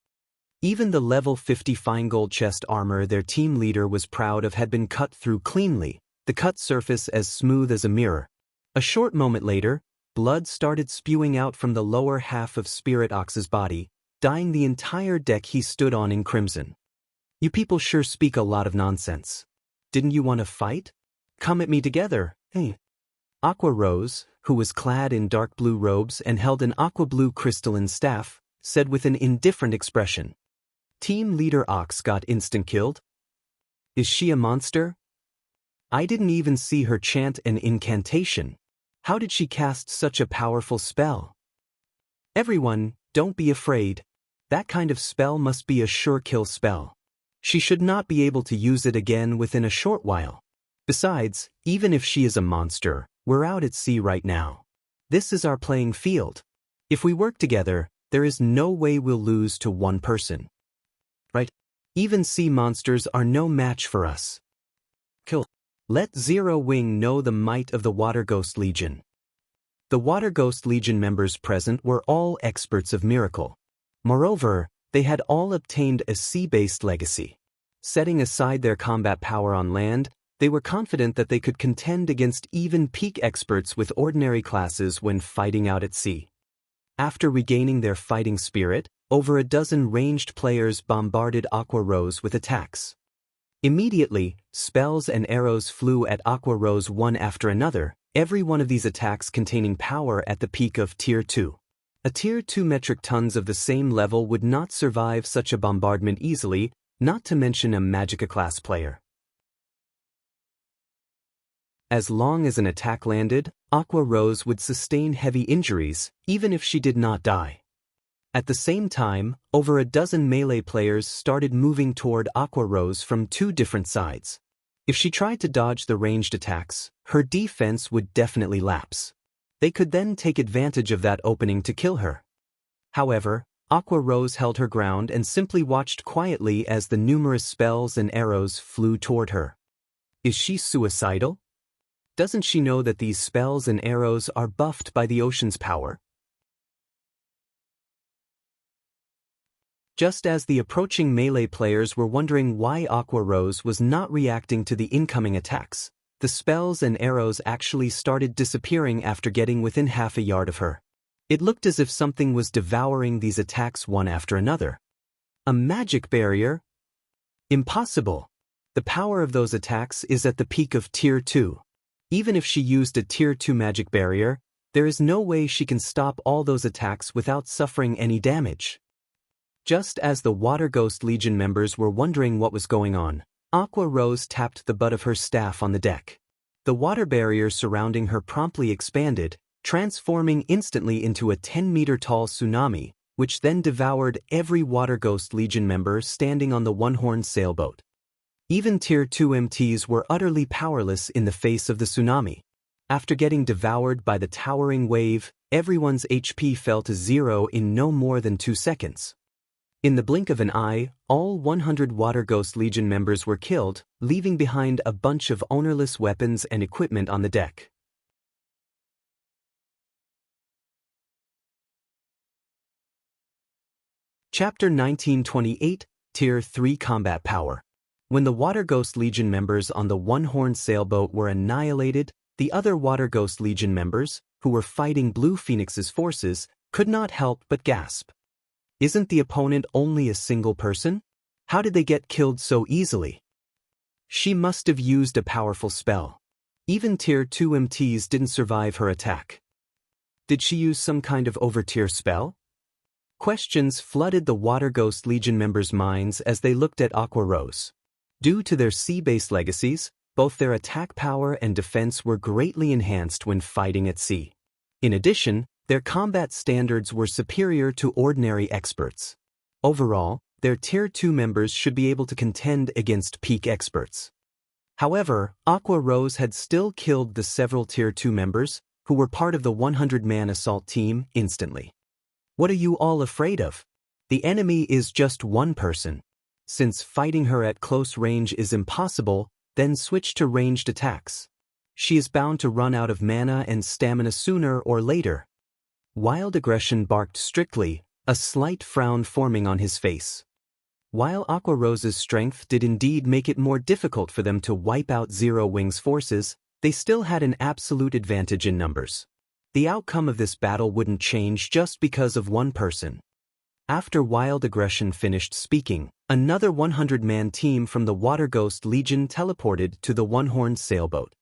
Even the level 50 fine gold chest armor their team leader was proud of had been cut through cleanly, the cut surface as smooth as a mirror. A short moment later, blood started spewing out from the lower half of Spirit Ox's body, dyeing the entire deck he stood on in crimson. You people sure speak a lot of nonsense. Didn't you want to fight? Come at me together, eh? Aqua rose, who was clad in dark blue robes and held an aqua blue crystalline staff, said with an indifferent expression. Team leader Ox got instant killed? Is she a monster? I didn't even see her chant an incantation. How did she cast such a powerful spell? Everyone, don't be afraid. That kind of spell must be a sure kill spell. She should not be able to use it again within a short while. Besides, even if she is a monster, we're out at sea right now. This is our playing field. If we work together, there is no way we'll lose to one person. Right? Even sea monsters are no match for us. Kill. Let Zero Wing know the might of the Water Ghost Legion. The Water Ghost Legion members present were all experts of miracle. Moreover, they had all obtained a sea-based legacy. Setting aside their combat power on land, they were confident that they could contend against even peak experts with ordinary classes when fighting out at sea. After regaining their fighting spirit, over a dozen ranged players bombarded Aqua Rose with attacks. Immediately, spells and arrows flew at Aqua Rose one after another, every one of these attacks containing power at the peak of Tier 2. A Tier 2 metric tons of the same level would not survive such a bombardment easily, not to mention a Magicka-class player. As long as an attack landed, Aqua Rose would sustain heavy injuries, even if she did not die. At the same time, over a dozen melee players started moving toward Aqua Rose from two different sides. If she tried to dodge the ranged attacks, her defense would definitely lapse. They could then take advantage of that opening to kill her. However, Aqua Rose held her ground and simply watched quietly as the numerous spells and arrows flew toward her. Is she suicidal? Doesn't she know that these spells and arrows are buffed by the ocean's power? Just as the approaching melee players were wondering why Aqua Rose was not reacting to the incoming attacks, the spells and arrows actually started disappearing after getting within half a yard of her. It looked as if something was devouring these attacks one after another. A magic barrier? Impossible. The power of those attacks is at the peak of Tier 2. Even if she used a Tier 2 magic barrier, there is no way she can stop all those attacks without suffering any damage. Just as the Water Ghost Legion members were wondering what was going on, Aqua Rose tapped the butt of her staff on the deck. The water barrier surrounding her promptly expanded, transforming instantly into a 10-meter-tall tsunami, which then devoured every Water Ghost Legion member standing on the one-horned sailboat. Even Tier 2 MTs were utterly powerless in the face of the tsunami. After getting devoured by the towering wave, everyone's HP fell to zero in no more than 2 seconds. In the blink of an eye, all 100 Water Ghost Legion members were killed, leaving behind a bunch of ownerless weapons and equipment on the deck. Chapter 1928, Tier 3 Combat Power. When the Water Ghost Legion members on the one-horned sailboat were annihilated, the other Water Ghost Legion members, who were fighting Blue Phoenix's forces, could not help but gasp. Isn't the opponent only a single person? How did they get killed so easily? She must have used a powerful spell. Even Tier 2 MTs didn't survive her attack. Did she use some kind of over-tier spell? Questions flooded the Water Ghost Legion members' minds as they looked at Aqua Rose. Due to their sea-based legacies, both their attack power and defense were greatly enhanced when fighting at sea. In addition, their combat standards were superior to ordinary experts. Overall, their Tier 2 members should be able to contend against peak experts. However, Aqua Rose had still killed the several Tier 2 members, who were part of the 100-man assault team, instantly. What are you all afraid of? The enemy is just one person. Since fighting her at close range is impossible, then switch to ranged attacks. She is bound to run out of mana and stamina sooner or later. Wild Aggression barked strictly, a slight frown forming on his face. While Aqua Rose's strength did indeed make it more difficult for them to wipe out Zero Wing's forces, they still had an absolute advantage in numbers. The outcome of this battle wouldn't change just because of one person. After Wild Aggression finished speaking, another 100-man team from the Water Ghost Legion teleported to the one-horned sailboat.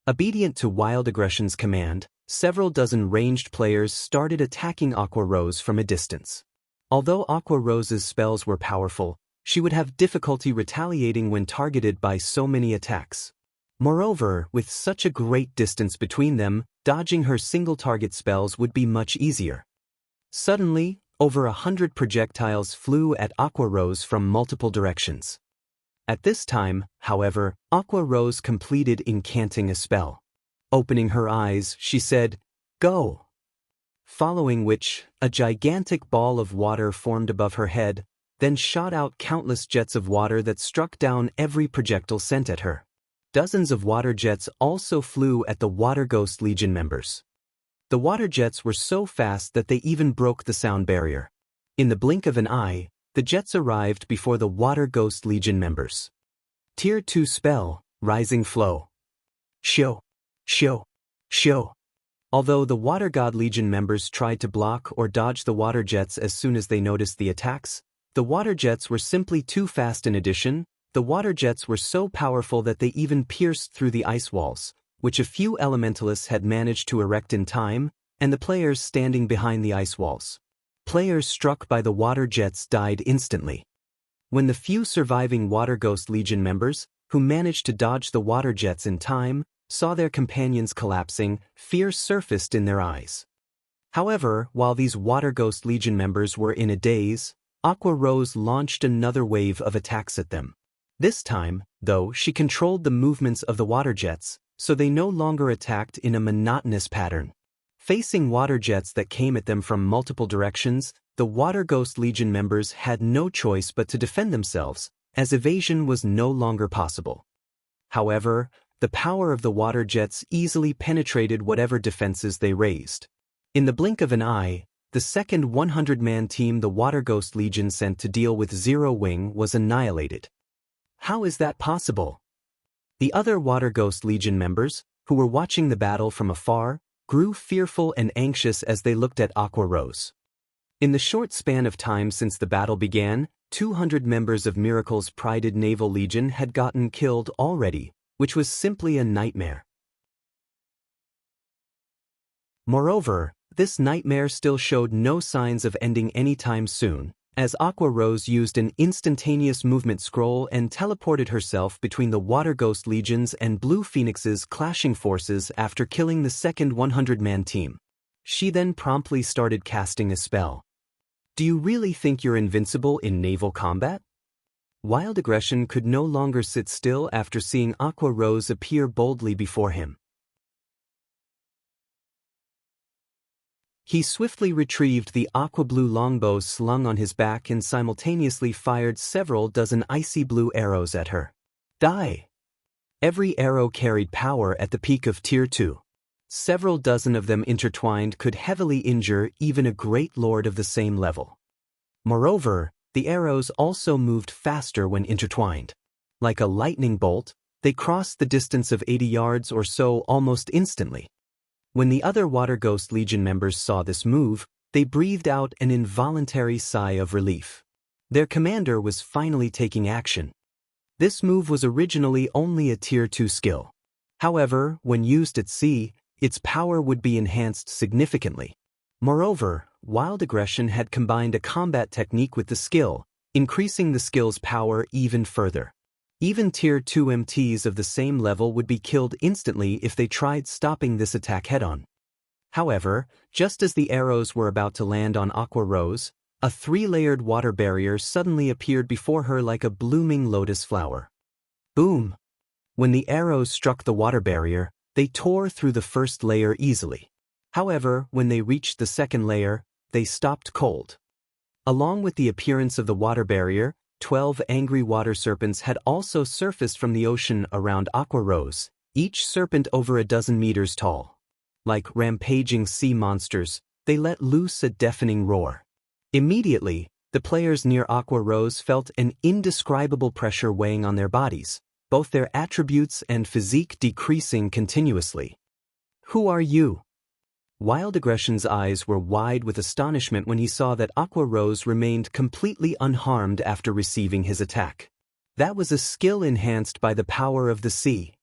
Obedient to Wild Aggression's command, Several dozen ranged players started attacking Aqua Rose from a distance. Although Aqua Rose's spells were powerful, she would have difficulty retaliating when targeted by so many attacks. Moreover, with such a great distance between them, dodging her single-target spells would be much easier. Suddenly, over 100 projectiles flew at Aqua Rose from multiple directions. At this time, however, Aqua Rose completed incanting a spell. Opening her eyes, she said, "Go!" Following which, a gigantic ball of water formed above her head, then shot out countless jets of water that struck down every projectile sent at her. Dozens of water jets also flew at the Water Ghost Legion members. The water jets were so fast that they even broke the sound barrier. In the blink of an eye, the jets arrived before the Water Ghost Legion members. Tier 2 spell, Rising Flow. Show. Although the Water God Legion members tried to block or dodge the water jets as soon as they noticed the attacks, the water jets were simply too fast. In addition, the water jets were so powerful that they even pierced through the ice walls, which a few elementalists had managed to erect in time, and the players standing behind the ice walls. Players struck by the water jets died instantly. When the few surviving Water Ghost Legion members, who managed to dodge the water jets in time, saw their companions collapsing, fear surfaced in their eyes. However, while these Water Ghost Legion members were in a daze, Aqua Rose launched another wave of attacks at them. This time, though, she controlled the movements of the water jets, so they no longer attacked in a monotonous pattern. Facing water jets that came at them from multiple directions, the Water Ghost Legion members had no choice but to defend themselves, as evasion was no longer possible. However, the power of the water jets easily penetrated whatever defenses they raised. In the blink of an eye, the second 100-man team the Water Ghost Legion sent to deal with Zero Wing was annihilated. How is that possible? The other Water Ghost Legion members, who were watching the battle from afar, grew fearful and anxious as they looked at Aqua Rose. In the short span of time since the battle began, 200 members of Miracle's prided Naval Legion had gotten killed already, which was simply a nightmare. Moreover, this nightmare still showed no signs of ending anytime soon, as Aqua Rose used an instantaneous movement scroll and teleported herself between the Water Ghost Legions and Blue Phoenix's clashing forces after killing the second 100-man team. She then promptly started casting a spell. Do you really think you're invincible in naval combat? Wild Aggression could no longer sit still after seeing Aqua Rose appear boldly before him. He swiftly retrieved the aqua-blue longbow slung on his back and simultaneously fired several dozen icy blue arrows at her. Die! Every arrow carried power at the peak of Tier 2. Several dozen of them intertwined could heavily injure even a great lord of the same level. Moreover, the arrows also moved faster when intertwined. Like a lightning bolt, they crossed the distance of 80 yards or so almost instantly. When the other Water Ghost Legion members saw this move, they breathed out an involuntary sigh of relief. Their commander was finally taking action. This move was originally only a Tier 2 skill. However, when used at sea, its power would be enhanced significantly. Moreover, Wild Aggression had combined a combat technique with the skill, increasing the skill's power even further. Even Tier 2 MTs of the same level would be killed instantly if they tried stopping this attack head-on. However, just as the arrows were about to land on Aqua Rose, a 3-layered water barrier suddenly appeared before her like a blooming lotus flower. Boom! When the arrows struck the water barrier, they tore through the first layer easily. However, when they reached the second layer, they stopped cold. Along with the appearance of the water barrier, 12 angry water serpents had also surfaced from the ocean around Aqua Rose, each serpent over a dozen meters tall. Like rampaging sea monsters, they let loose a deafening roar. Immediately, the players near Aqua Rose felt an indescribable pressure weighing on their bodies, both their attributes and physique decreasing continuously. Who are you? Wild Aggression's eyes were wide with astonishment when he saw that Aqua Rose remained completely unharmed after receiving his attack. That was a skill enhanced by the power of the sea.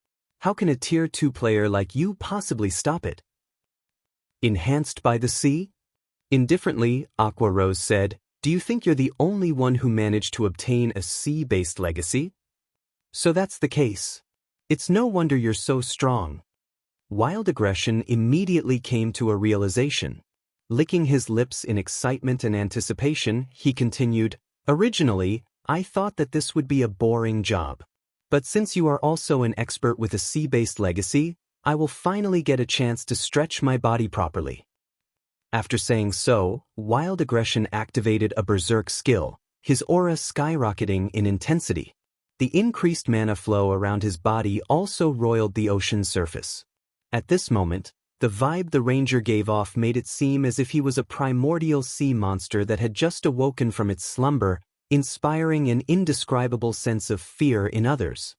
How can a Tier 2 player like you possibly stop it? Enhanced by the sea? Indifferently, Aqua Rose said, "Do you think you're the only one who managed to obtain a sea-based legacy? So that's the case. It's no wonder you're so strong." Wild Aggression immediately came to a realization. Licking his lips in excitement and anticipation, he continued, "Originally, I thought that this would be a boring job. But since you are also an expert with a sea-based legacy, I will finally get a chance to stretch my body properly." After saying so, Wild Aggression activated a berserk skill, his aura skyrocketing in intensity. The increased mana flow around his body also roiled the ocean's surface. At this moment, the vibe the ranger gave off made it seem as if he was a primordial sea monster that had just awoken from its slumber, inspiring an indescribable sense of fear in others.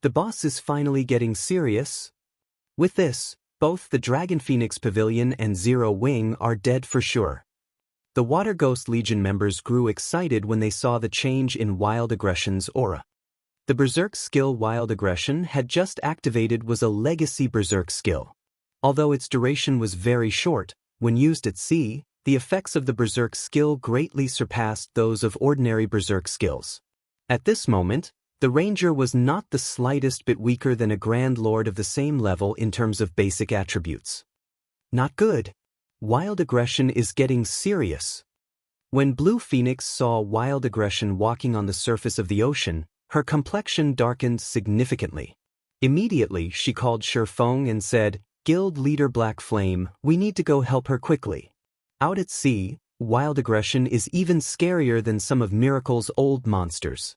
The boss is finally getting serious. With this, both the Dragon Phoenix Pavilion and Zero Wing are dead for sure. The Water Ghost Legion members grew excited when they saw the change in Wild Aggression's aura. The Berserk skill Wild Aggression had just activated was a legacy Berserk skill. Although its duration was very short, when used at sea, the effects of the Berserk skill greatly surpassed those of ordinary Berserk skills. At this moment, the Ranger was not the slightest bit weaker than a Grand Lord of the same level in terms of basic attributes. Not good. Wild Aggression is getting serious. When Blue Phoenix saw Wild Aggression walking on the surface of the ocean, her complexion darkened significantly. Immediately, she called Shifeng and said, "Guild Leader Black Flame, we need to go help her quickly." Out at sea, Wild Aggression is even scarier than some of Miracle's old monsters.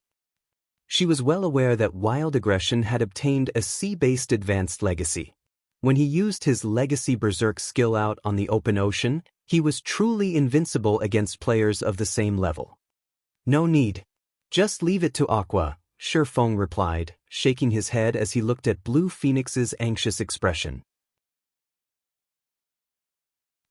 She was well aware that Wild Aggression had obtained a sea-based advanced legacy. When he used his legacy Berserk skill out on the open ocean, he was truly invincible against players of the same level. "No need. Just leave it to Aqua," Shifeng replied, shaking his head as he looked at Blue Phoenix's anxious expression.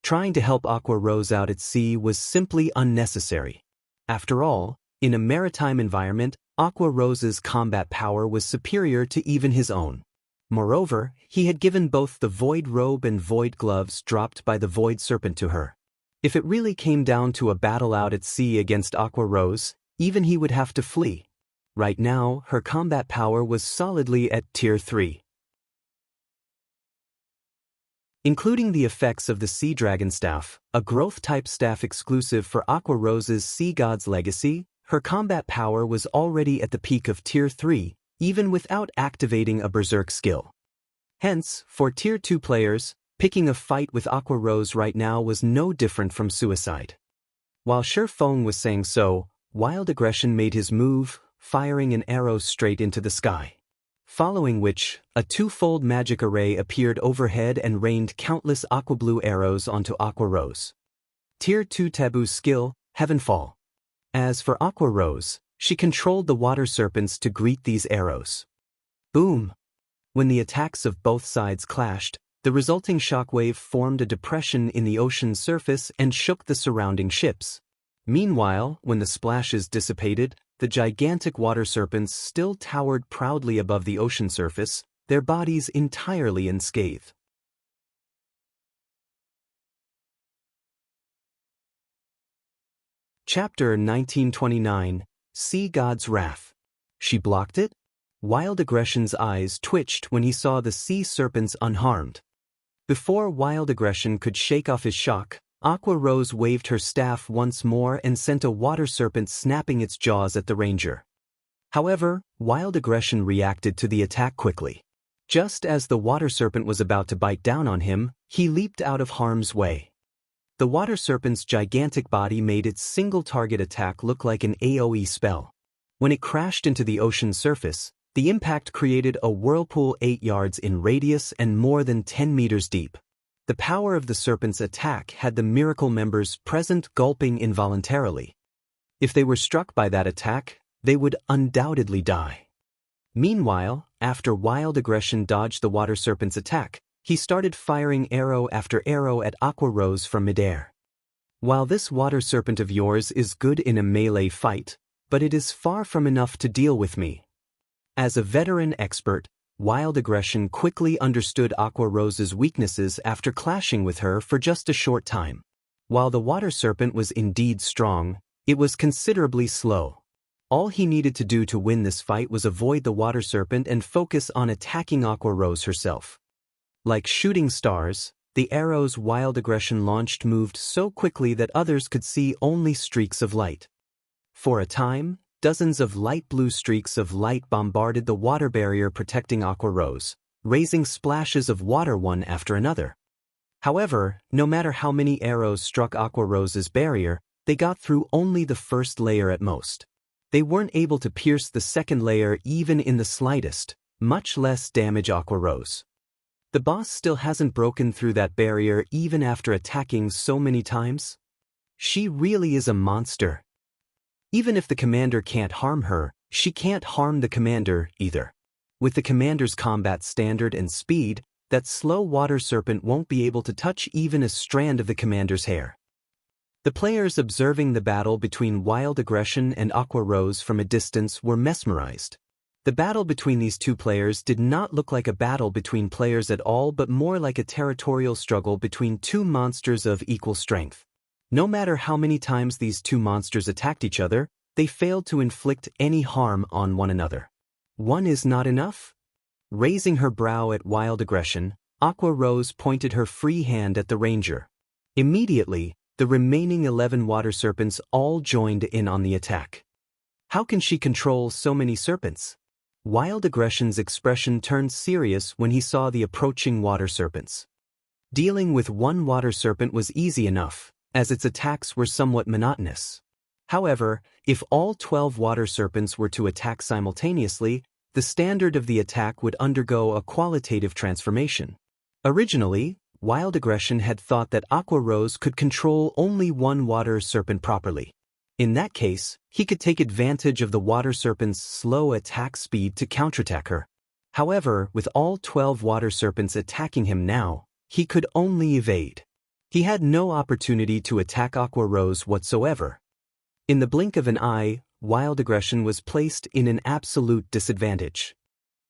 Trying to help Aqua Rose out at sea was simply unnecessary. After all, in a maritime environment, Aqua Rose's combat power was superior to even his own. Moreover, he had given both the Void Robe and Void Gloves dropped by the Void Serpent to her. If it really came down to a battle out at sea against Aqua Rose, even he would have to flee. Right now, her combat power was solidly at Tier 3. Including the effects of the Sea Dragon Staff, a growth-type staff exclusive for Aqua Rose's Sea God's Legacy, her combat power was already at the peak of Tier 3, even without activating a Berserk skill. Hence, for Tier 2 players, picking a fight with Aqua Rose right now was no different from suicide. While Shifeng was saying so, Wild Aggression made his move, firing an arrow straight into the sky. Following which, a twofold magic array appeared overhead and rained countless aqua blue arrows onto Aqua Rose. Tier 2 Taboo skill, Heavenfall. As for Aqua Rose, she controlled the water serpents to greet these arrows. Boom! When the attacks of both sides clashed, the resulting shockwave formed a depression in the ocean's surface and shook the surrounding ships. Meanwhile, when the splashes dissipated, the gigantic water serpents still towered proudly above the ocean surface, their bodies entirely unscathed. Chapter 1929, Sea God's Wrath. She blocked it? Wild Aggression's eyes twitched when he saw the sea serpents unharmed. Before Wild Aggression could shake off his shock, Aqua Rose waved her staff once more and sent a water serpent snapping its jaws at the ranger. However, Wild Aggression reacted to the attack quickly. Just as the water serpent was about to bite down on him, he leaped out of harm's way. The water serpent's gigantic body made its single-target attack look like an AoE spell. When it crashed into the ocean surface, the impact created a whirlpool 8 yards in radius and more than 10 meters deep. The power of the serpent's attack had the Miracle members present gulping involuntarily. If they were struck by that attack, they would undoubtedly die. Meanwhile, after Wild Aggression dodged the water serpent's attack, he started firing arrow after arrow at Aqua Rose from midair. While this water serpent of yours is good in a melee fight, but it is far from enough to deal with me. As a veteran expert, Wild Aggression quickly understood Aqua Rose's weaknesses after clashing with her for just a short time. While the water serpent was indeed strong, it was considerably slow. All he needed to do to win this fight was avoid the water serpent and focus on attacking Aqua Rose herself. Like shooting stars, the arrows Wild Aggression launched moved so quickly that others could see only streaks of light. For a time, dozens of light blue streaks of light bombarded the water barrier protecting Aqua Rose, raising splashes of water one after another. However, no matter how many arrows struck Aqua Rose's barrier, they got through only the first layer at most. They weren't able to pierce the second layer even in the slightest, much less damage Aqua Rose. The boss still hasn't broken through that barrier even after attacking so many times? She really is a monster. Even if the commander can't harm her, she can't harm the commander either. With the commander's combat standard and speed, that slow water serpent won't be able to touch even a strand of the commander's hair. The players observing the battle between Wild Aggression and Aqua Rose from a distance were mesmerized. The battle between these two players did not look like a battle between players at all but more like a territorial struggle between two monsters of equal strength. No matter how many times these two monsters attacked each other, they failed to inflict any harm on one another. One is not enough? Raising her brow at Wild Aggression, Aqua Rose pointed her free hand at the ranger. Immediately, the remaining 11 water serpents all joined in on the attack. How can she control so many serpents? Wild Aggression's expression turned serious when he saw the approaching water serpents. Dealing with one water serpent was easy enough, as its attacks were somewhat monotonous. However, if all 12 water serpents were to attack simultaneously, the standard of the attack would undergo a qualitative transformation. Originally, Wild Aggression had thought that Aqua Rose could control only one water serpent properly. In that case, he could take advantage of the water serpent's slow attack speed to counterattack her. However, with all 12 water serpents attacking him now, he could only evade. He had no opportunity to attack Aqua Rose whatsoever. In the blink of an eye, Wild Aggression was placed in an absolute disadvantage.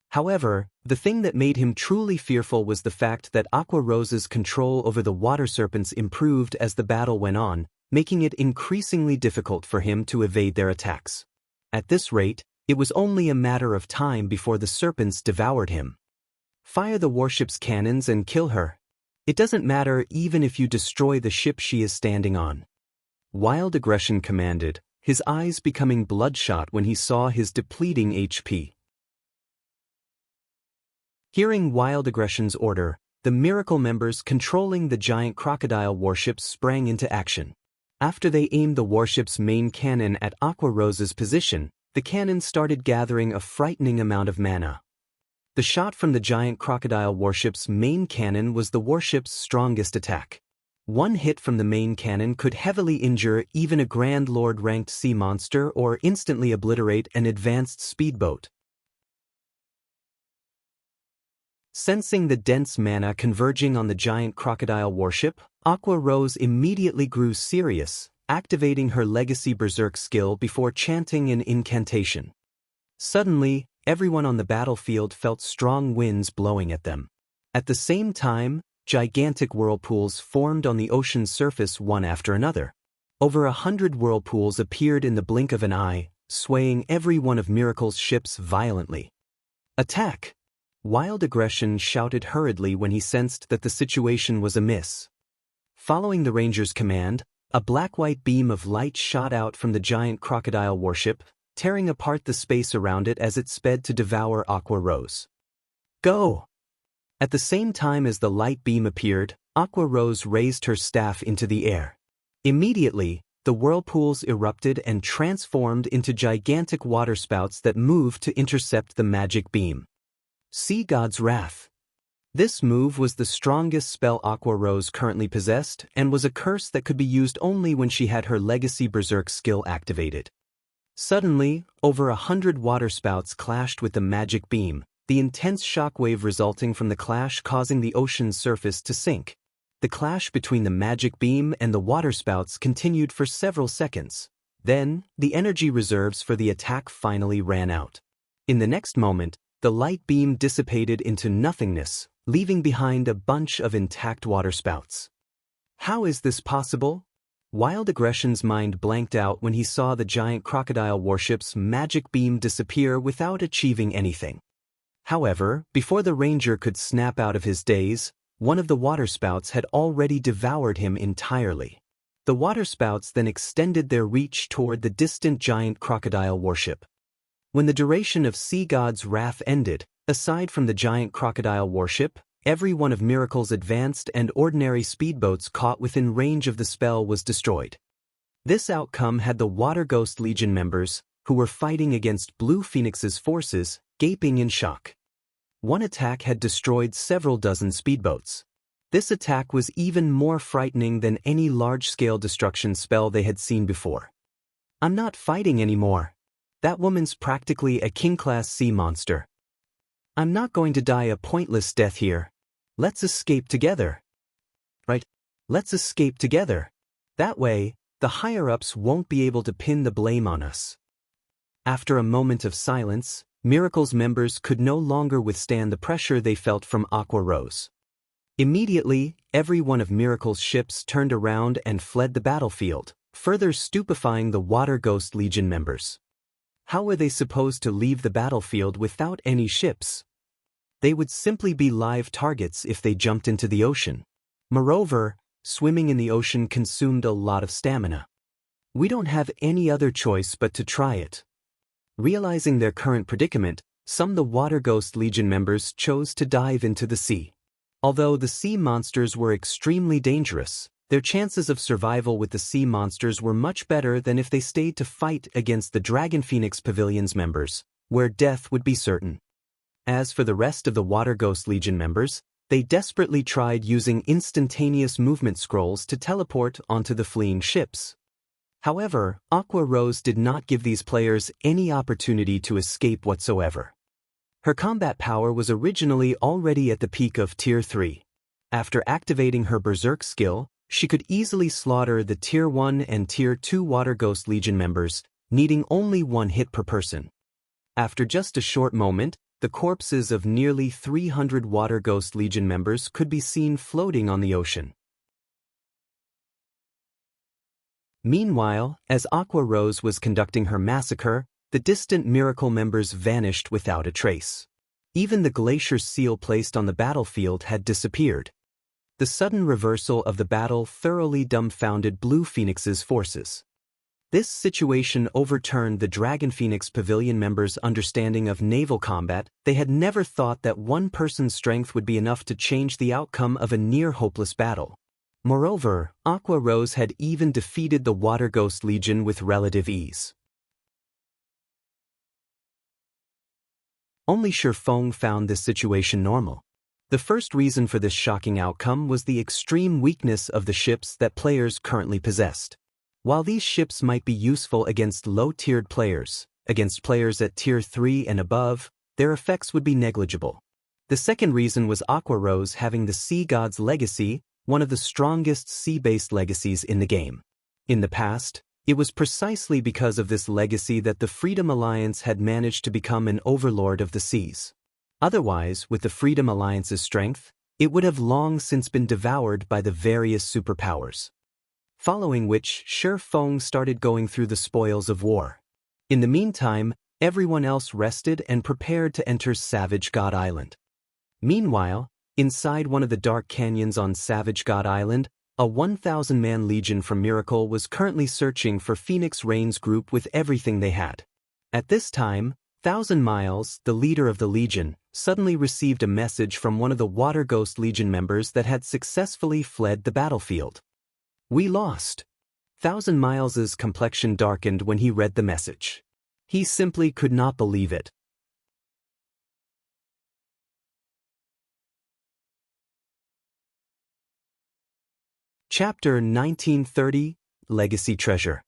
However, the thing that made him truly fearful was the fact that Aqua Rose's control over the water serpents improved as the battle went on, making it increasingly difficult for him to evade their attacks. At this rate, it was only a matter of time before the serpents devoured him. Fire the warship's cannons and kill her. It doesn't matter even if you destroy the ship she is standing on. Wild Aggression commanded, his eyes becoming bloodshot when he saw his depleting HP. Hearing Wild Aggression's order, the Miracle members controlling the giant crocodile warships sprang into action. After they aimed the warship's main cannon at Aqua Rose's position, the cannon started gathering a frightening amount of mana. The shot from the giant crocodile warship's main cannon was the warship's strongest attack. One hit from the main cannon could heavily injure even a Grand Lord-ranked sea monster or instantly obliterate an advanced speedboat. Sensing the dense mana converging on the giant crocodile warship, Aqua Rose immediately grew serious, activating her Legacy Berserk skill before chanting an incantation. Suddenly, everyone on the battlefield felt strong winds blowing at them. At the same time, gigantic whirlpools formed on the ocean's surface one after another. Over 100 whirlpools appeared in the blink of an eye, swaying every one of Miracle's ships violently. "Attack!" Wild Aggression shouted hurriedly when he sensed that the situation was amiss. Following the ranger's command, a black-white beam of light shot out from the giant crocodile warship, tearing apart the space around it as it sped to devour Aqua Rose. "Go!" At the same time as the light beam appeared, Aqua Rose raised her staff into the air. Immediately, the whirlpools erupted and transformed into gigantic waterspouts that moved to intercept the magic beam. Sea God's Wrath. This move was the strongest spell Aqua Rose currently possessed and was a curse that could be used only when she had her Legacy Berserk skill activated. Suddenly, over 100 waterspouts clashed with the magic beam, the intense shockwave resulting from the clash causing the ocean's surface to sink. The clash between the magic beam and the waterspouts continued for several seconds. Then, the energy reserves for the attack finally ran out. In the next moment, the light beam dissipated into nothingness, leaving behind a bunch of intact waterspouts. How is this possible? Wild Aggression's mind blanked out when he saw the giant crocodile warship's magic beam disappear without achieving anything. However, before the ranger could snap out of his daze, one of the waterspouts had already devoured him entirely. The waterspouts then extended their reach toward the distant giant crocodile warship. When the duration of Sea God's wrath ended, aside from the giant crocodile warship, every one of Miracle's advanced and ordinary speedboats caught within range of the spell was destroyed. This outcome had the Water Ghost Legion members, who were fighting against Blue Phoenix's forces, gaping in shock. One attack had destroyed several dozen speedboats. This attack was even more frightening than any large-scale destruction spell they had seen before. "I'm not fighting anymore. That woman's practically a king-class sea monster. I'm not going to die a pointless death here. Let's escape together." Right? Let's escape together. That way, the higher-ups won't be able to pin the blame on us. After a moment of silence, Miracle's members could no longer withstand the pressure they felt from Aqua Rose. Immediately, every one of Miracle's ships turned around and fled the battlefield, further stupefying the Water Ghost Legion members. How were they supposed to leave the battlefield without any ships? They would simply be live targets if they jumped into the ocean. Moreover, swimming in the ocean consumed a lot of stamina. "We don't have any other choice but to try it." Realizing their current predicament, some of the Water Ghost Legion members chose to dive into the sea. Although the sea monsters were extremely dangerous, their chances of survival with the sea monsters were much better than if they stayed to fight against the Dragon Phoenix Pavilion's members, where death would be certain. As for the rest of the Water Ghost Legion members, they desperately tried using instantaneous movement scrolls to teleport onto the fleeing ships. However, Aqua Rose did not give these players any opportunity to escape whatsoever. Her combat power was originally already at the peak of Tier 3. After activating her Berserk skill, she could easily slaughter the Tier 1 and Tier 2 Water Ghost Legion members, needing only one hit per person. After just a short moment, the corpses of nearly 300 Water Ghost Legion members could be seen floating on the ocean. Meanwhile, as Aqua Rose was conducting her massacre, the distant Miracle members vanished without a trace. Even the glacier seal placed on the battlefield had disappeared. The sudden reversal of the battle thoroughly dumbfounded Blue Phoenix's forces. This situation overturned the Dragon Phoenix Pavilion members' understanding of naval combat. They had never thought that one person's strength would be enough to change the outcome of a near-hopeless battle. Moreover, Aqua Rose had even defeated the Water Ghost Legion with relative ease. Only Shifeng found this situation normal. The first reason for this shocking outcome was the extreme weakness of the ships that players currently possessed. While these ships might be useful against low-tiered players, against players at Tier 3 and above, their effects would be negligible. The second reason was Aqua Rose having the Sea God's Legacy, one of the strongest sea-based legacies in the game. In the past, it was precisely because of this legacy that the Freedom Alliance had managed to become an overlord of the seas. Otherwise, with the Freedom Alliance's strength, it would have long since been devoured by the various superpowers. Following which, Shifeng started going through the spoils of war. In the meantime, everyone else rested and prepared to enter Savage God Island. Meanwhile, inside one of the dark canyons on Savage God Island, a 1,000-man legion from Miracle was currently searching for Phoenix Rain's group with everything they had. At this time, 1,000 Miles, the leader of the legion, suddenly received a message from one of the Water Ghost Legion members that had successfully fled the battlefield. "We lost." 1,000 Miles's complexion darkened when he read the message. He simply could not believe it. Chapter 1930, Legacy Treasure.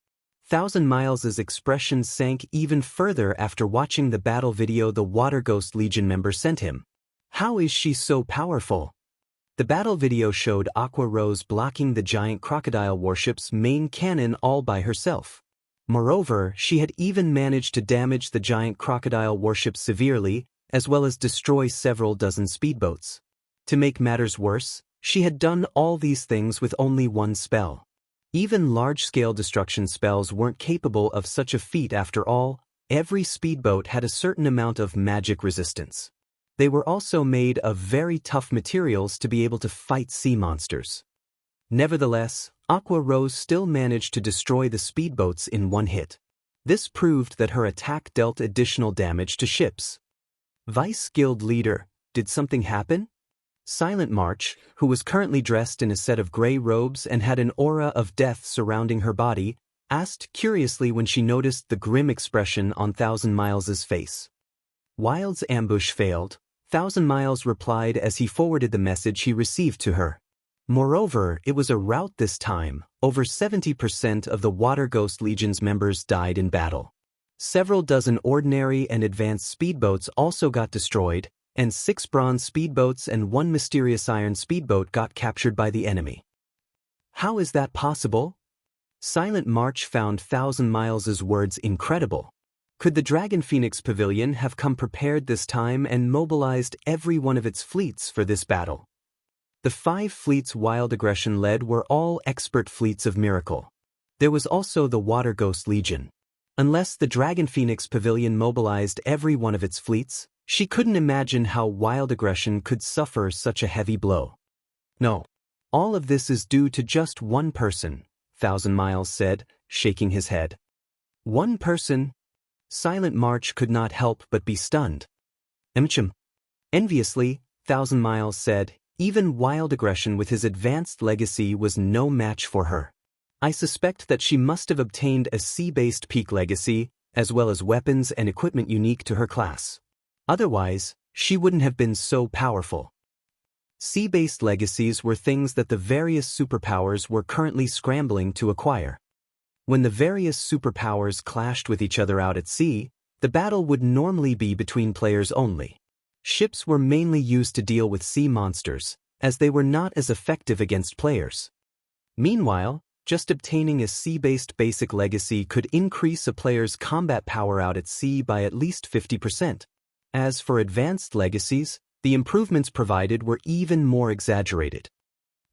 1,000 Miles's expression sank even further after watching the battle video the Water Ghost Legion member sent him. How is she so powerful? The battle video showed Aqua Rose blocking the giant crocodile warship's main cannon all by herself. Moreover, she had even managed to damage the giant crocodile warship severely, as well as destroy several dozen speedboats. To make matters worse, she had done all these things with only one spell. Even large-scale destruction spells weren't capable of such a feat after all. Every speedboat had a certain amount of magic resistance. They were also made of very tough materials to be able to fight sea monsters. Nevertheless, Aqua Rose still managed to destroy the speedboats in one hit. This proved that her attack dealt additional damage to ships. Vice Guild Leader, did something happen? Silent March, who was currently dressed in a set of gray robes and had an aura of death surrounding her body, asked curiously when she noticed the grim expression on Thousand Miles's face. Wild's ambush failed, Thousand Miles replied as he forwarded the message he received to her. Moreover, it was a rout this time. Over 70% of the Water Ghost Legion's members died in battle. Several dozen ordinary and advanced speedboats also got destroyed, and 6 bronze speedboats and 1 mysterious iron speedboat got captured by the enemy. How is that possible? Silent March found Thousand Miles's words incredible. Could the Dragon Phoenix Pavilion have come prepared this time and mobilized every one of its fleets for this battle? The 5 fleets Wild Aggression led were all expert fleets of Miracle. There was also the Water Ghost Legion. Unless the Dragon Phoenix Pavilion mobilized every one of its fleets, she couldn't imagine how Wild Aggression could suffer such a heavy blow. No. All of this is due to just one person, Thousand Miles said, shaking his head. One person? Silent March could not help but be stunned. Enviously, Thousand Miles said, even Wild Aggression with his advanced legacy was no match for her. I suspect that she must have obtained a sea-based peak legacy, as well as weapons and equipment unique to her class. Otherwise, she wouldn't have been so powerful. Sea-based legacies were things that the various superpowers were currently scrambling to acquire. When the various superpowers clashed with each other out at sea, the battle would normally be between players only. Ships were mainly used to deal with sea monsters, as they were not as effective against players. Meanwhile, just obtaining a sea-based basic legacy could increase a player's combat power out at sea by at least 50%. As for advanced legacies, the improvements provided were even more exaggerated.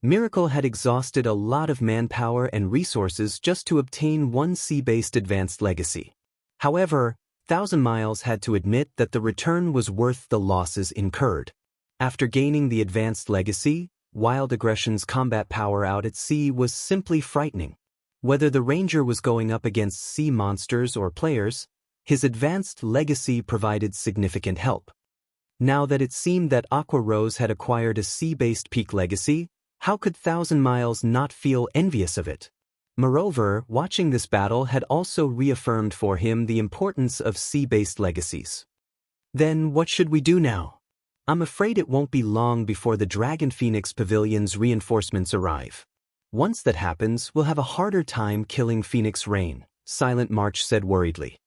Miracle had exhausted a lot of manpower and resources just to obtain one sea-based advanced legacy. However, Thousand Miles had to admit that the return was worth the losses incurred. After gaining the advanced legacy, Wild Aggression's combat power out at sea was simply frightening. Whether the Ranger was going up against sea monsters or players, his advanced legacy provided significant help. Now that it seemed that Aqua Rose had acquired a sea-based peak legacy, how could Thousand Miles not feel envious of it? Moreover, watching this battle had also reaffirmed for him the importance of sea-based legacies. Then what should we do now? I'm afraid it won't be long before the Dragon Phoenix Pavilion's reinforcements arrive. Once that happens, we'll have a harder time killing Phoenix Rain, Silent March said worriedly.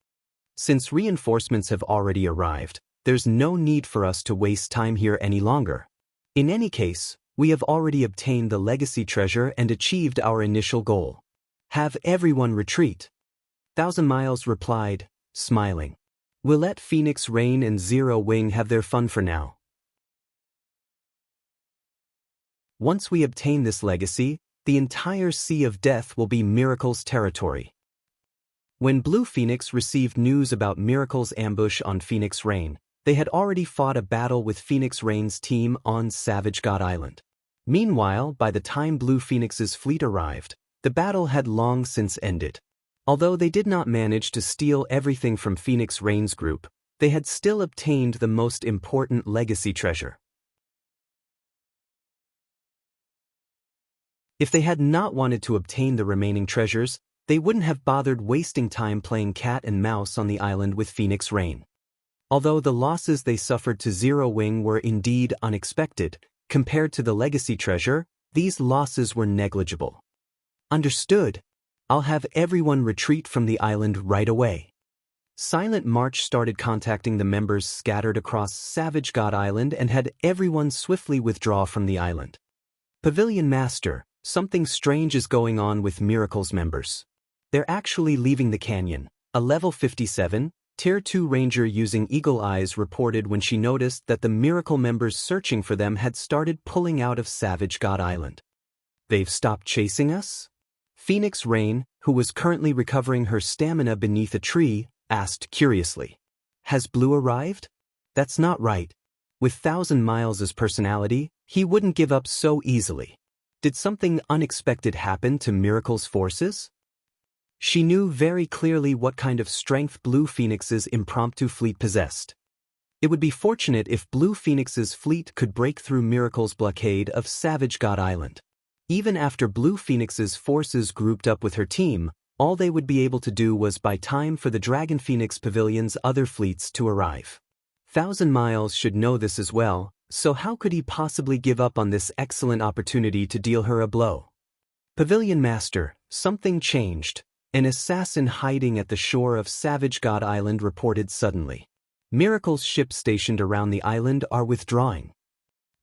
Since reinforcements have already arrived, there's no need for us to waste time here any longer. In any case, we have already obtained the legacy treasure and achieved our initial goal. Have everyone retreat. Thousand Miles replied, smiling. We'll let Phoenix Rain and Zero Wing have their fun for now. Once we obtain this legacy, the entire Sea of Death will be Miracle's territory. When Blue Phoenix received news about Miracle's ambush on Phoenix Rain, they had already fought a battle with Phoenix Rain's team on Savage God Island. Meanwhile, by the time Blue Phoenix's fleet arrived, the battle had long since ended. Although they did not manage to steal everything from Phoenix Rain's group, they had still obtained the most important legacy treasure. If they had not wanted to obtain the remaining treasures, they wouldn't have bothered wasting time playing cat and mouse on the island with Phoenix Rain. Although the losses they suffered to Zero Wing were indeed unexpected, compared to the legacy treasure, these losses were negligible. Understood. I'll have everyone retreat from the island right away. Silent March started contacting the members scattered across Savage God Island and had everyone swiftly withdraw from the island. Pavilion Master, something strange is going on with Miracle's members. They're actually leaving the canyon, a level 57, Tier 2 Ranger using eagle eyes reported when she noticed that the Miracle members searching for them had started pulling out of Savage God Island. They've stopped chasing us? Phoenix Rain, who was currently recovering her stamina beneath a tree, asked curiously. Has Blue arrived? That's not right. With 1,000 Miles' personality, he wouldn't give up so easily. Did something unexpected happen to Miracle's forces? She knew very clearly what kind of strength Blue Phoenix's impromptu fleet possessed. It would be fortunate if Blue Phoenix's fleet could break through Miracle's blockade of Savage God Island. Even after Blue Phoenix's forces grouped up with her team, all they would be able to do was buy time for the Dragon Phoenix Pavilion's other fleets to arrive. 1,000 Miles should know this as well, so how could he possibly give up on this excellent opportunity to deal her a blow? Pavilion Master, something changed. An assassin hiding at the shore of Savage God Island reported suddenly. Miracle's ships stationed around the island are withdrawing.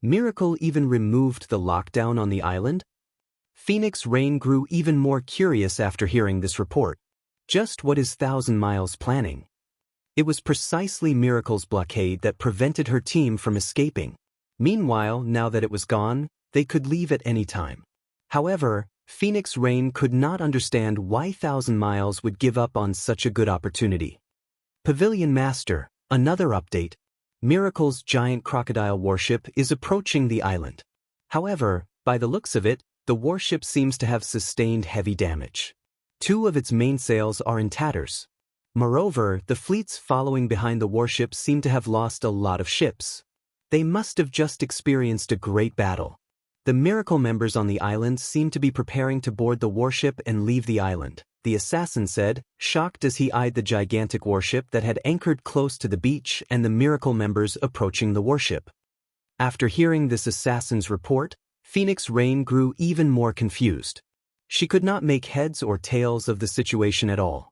Miracle even removed the lockdown on the island? Phoenix Rain grew even more curious after hearing this report. Just what is 1,000 Miles planning? It was precisely Miracle's blockade that prevented her team from escaping. Meanwhile, now that it was gone, they could leave at any time. However, Phoenix Rain could not understand why 1,000 Miles would give up on such a good opportunity. Pavilion Master, another update. Miracle's giant crocodile warship is approaching the island. However, by the looks of it, the warship seems to have sustained heavy damage. 2 of its mainsails are in tatters. Moreover, the fleets following behind the warship seem to have lost a lot of ships. They must have just experienced a great battle. The Miracle members on the island seem to be preparing to board the warship and leave the island, the assassin said, shocked as he eyed the gigantic warship that had anchored close to the beach and the Miracle members approaching the warship. After hearing this assassin's report, Phoenix Rain grew even more confused. She could not make heads or tails of the situation at all.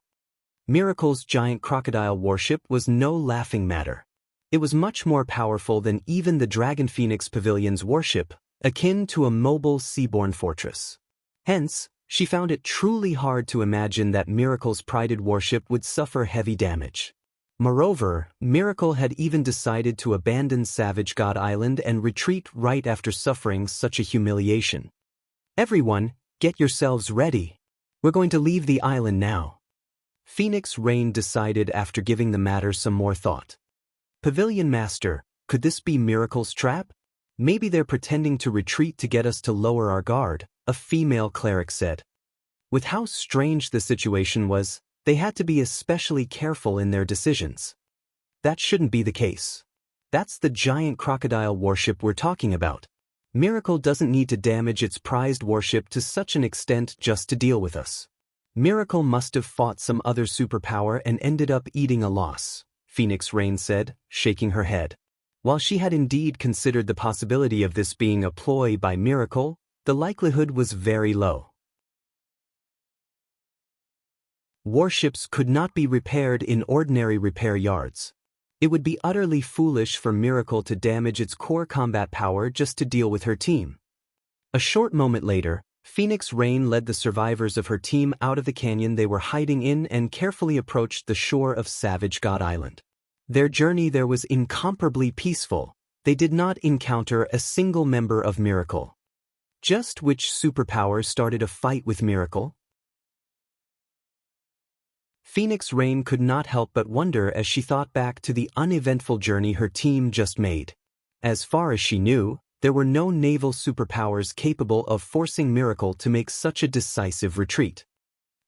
Miracle's giant crocodile warship was no laughing matter. It was much more powerful than even the Dragon Phoenix Pavilion's warship, akin to a mobile seaborne fortress. Hence, she found it truly hard to imagine that Miracle's prided warship would suffer heavy damage. Moreover, Miracle had even decided to abandon Savage God Island and retreat right after suffering such a humiliation. Everyone, get yourselves ready. We're going to leave the island now. Phoenix Rain decided after giving the matter some more thought. Pavilion Master, could this be Miracle's trap? Maybe they're pretending to retreat to get us to lower our guard, a female cleric said. With how strange the situation was, they had to be especially careful in their decisions. That shouldn't be the case. That's the giant crocodile warship we're talking about. Miracle doesn't need to damage its prized warship to such an extent just to deal with us. Miracle must have fought some other superpower and ended up eating a loss, Phoenix Rain said, shaking her head. While she had indeed considered the possibility of this being a ploy by Miracle, the likelihood was very low. Warships could not be repaired in ordinary repair yards. It would be utterly foolish for Miracle to damage its core combat power just to deal with her team. A short moment later, Phoenix Rain led the survivors of her team out of the canyon they were hiding in and carefully approached the shore of Savage God Island. Their journey there was incomparably peaceful. They did not encounter a single member of Miracle. Just which superpower started a fight with Miracle? Phoenix Rain could not help but wonder as she thought back to the uneventful journey her team just made. As far as she knew, there were no naval superpowers capable of forcing Miracle to make such a decisive retreat.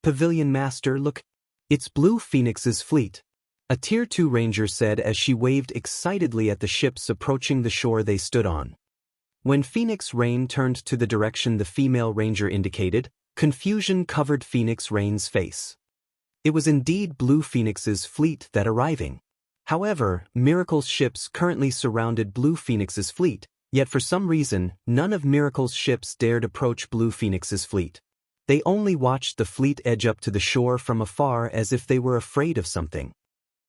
Pavilion Master, look, it's Blue Phoenix's fleet, a Tier 2 Ranger said as she waved excitedly at the ships approaching the shore they stood on. When Phoenix Rain turned to the direction the female ranger indicated, confusion covered Phoenix Rain's face. It was indeed Blue Phoenix's fleet that arriving. However, Miracle's ships currently surrounded Blue Phoenix's fleet, yet for some reason, none of Miracle's ships dared approach Blue Phoenix's fleet. They only watched the fleet edge up to the shore from afar as if they were afraid of something.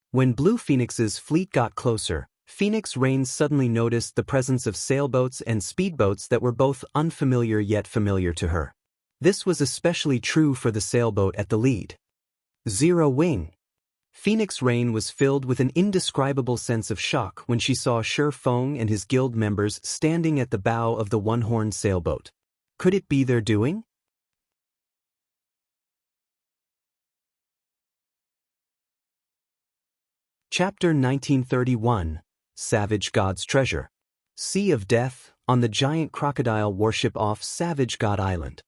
When Blue Phoenix's fleet got closer, Phoenix Rain suddenly noticed the presence of sailboats and speedboats that were both unfamiliar yet familiar to her. This was especially true for the sailboat at the lead. Zero Wing. Phoenix Rain was filled with an indescribable sense of shock when she saw Shi Feng and his guild members standing at the bow of the one-horned sailboat. Could it be their doing? Chapter 1931, Savage God's Treasure. Sea of Death, on the giant crocodile warship off Savage God Island.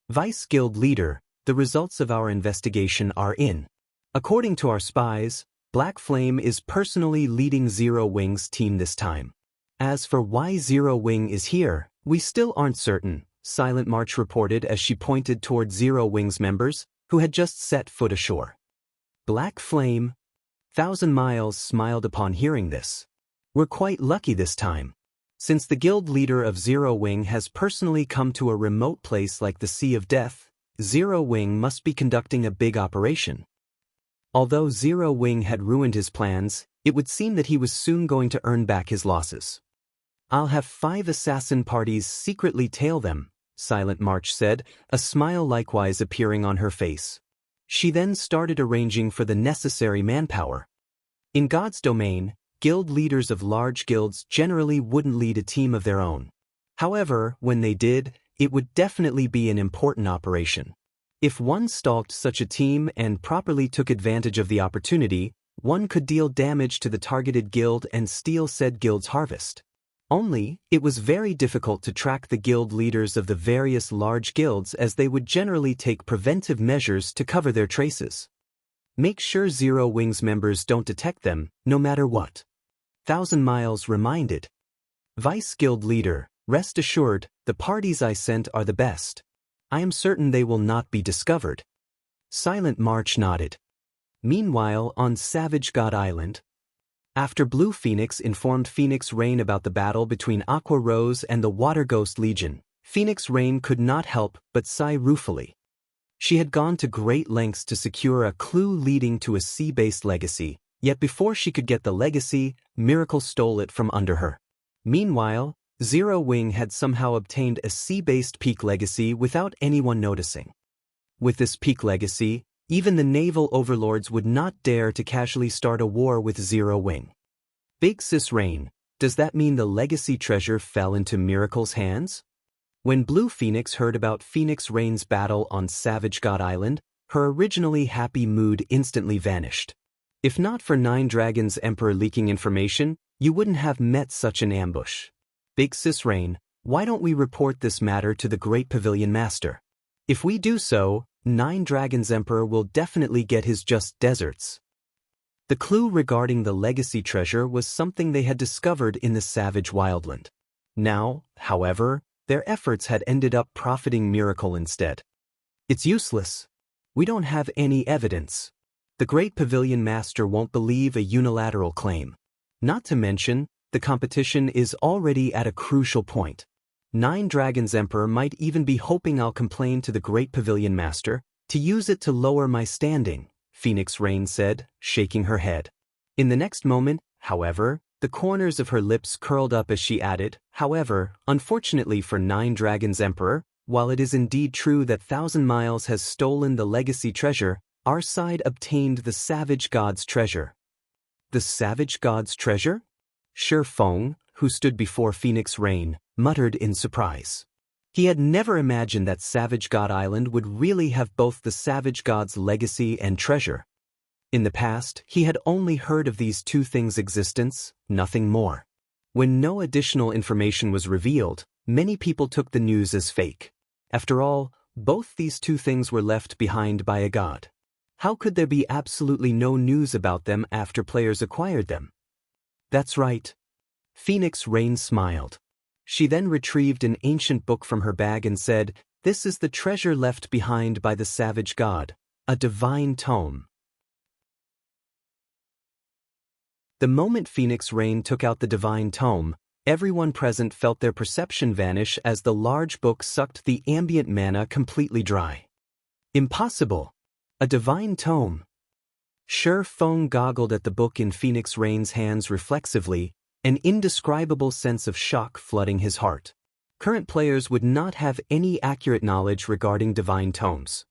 Vice Guild Leader, the results of our investigation are in. According to our spies, Black Flame is personally leading Zero Wing's team this time. As for why Zero Wing is here, we still aren't certain, Silent March reported as she pointed toward Zero Wing's members, who had just set foot ashore. Black Flame? 1,000 Miles smiled upon hearing this. We're quite lucky this time. Since the guild leader of Zero Wing has personally come to a remote place like the Sea of Death, Zero Wing must be conducting a big operation. Although Zero Wing had ruined his plans, it would seem that he was soon going to earn back his losses. I'll have 5 assassin parties secretly tail them, Silent March said, a smile likewise appearing on her face. She then started arranging for the necessary manpower. In God's domain, guild leaders of large guilds generally wouldn't lead a team of their own. However, when they did, it would definitely be an important operation. If one stalked such a team and properly took advantage of the opportunity, one could deal damage to the targeted guild and steal said guild's harvest. Only, it was very difficult to track the guild leaders of the various large guilds as they would generally take preventive measures to cover their traces. Make sure Zero Wing's members don't detect them, no matter what. 1,000 Miles reminded. Vice Guild Leader, rest assured, the parties I sent are the best. I am certain they will not be discovered. Silent March nodded. Meanwhile, on Savage God Island, after Blue Phoenix informed Phoenix Rain about the battle between Aqua Rose and the Water Ghost Legion, Phoenix Rain could not help but sigh ruefully. She had gone to great lengths to secure a clue leading to a sea-based legacy, yet before she could get the legacy, Miracle stole it from under her. Meanwhile, Zero Wing had somehow obtained a sea-based peak legacy without anyone noticing. With this peak legacy, even the naval overlords would not dare to casually start a war with Zero Wing. Big Sis Rain, does that mean the legacy treasure fell into Miracle's hands? When Blue Phoenix heard about Phoenix Rain's battle on Savage God Island, her originally happy mood instantly vanished. If not for Nine Dragons Emperor leaking information, you wouldn't have met such an ambush. Big Sis Rain, why don't we report this matter to the Great Pavilion Master? If we do so, Nine Dragons Emperor will definitely get his just deserts. The clue regarding the legacy treasure was something they had discovered in the Savage Wildland. Now, however, their efforts had ended up profiting Miracle instead. It's useless. We don't have any evidence. The Great Pavilion Master won't believe a unilateral claim. Not to mention, the competition is already at a crucial point. Nine Dragons Emperor might even be hoping I'll complain to the Great Pavilion Master to use it to lower my standing, Phoenix Rain said, shaking her head. In the next moment, however, the corners of her lips curled up as she added, however, unfortunately for Nine Dragons Emperor, while it is indeed true that 1,000 Miles has stolen the legacy treasure, our side obtained the Savage God's treasure. The Savage God's treasure? Shi Feng, who stood before Phoenix Rain, muttered in surprise. He had never imagined that Savage God Island would really have both the Savage God's legacy and treasure. In the past, he had only heard of these two things' existence, nothing more. When no additional information was revealed, many people took the news as fake. After all, both these two things were left behind by a god. How could there be absolutely no news about them after players acquired them? That's right. Phoenix Rain smiled. She then retrieved an ancient book from her bag and said, "This is the treasure left behind by the Savage God, a divine tome." The moment Phoenix Rain took out the divine tome, everyone present felt their perception vanish as the large book sucked the ambient mana completely dry. Impossible! A divine tome! Shi Feng goggled at the book in Phoenix Rain's hands reflexively, an indescribable sense of shock flooding his heart. Current players would not have any accurate knowledge regarding divine tomes.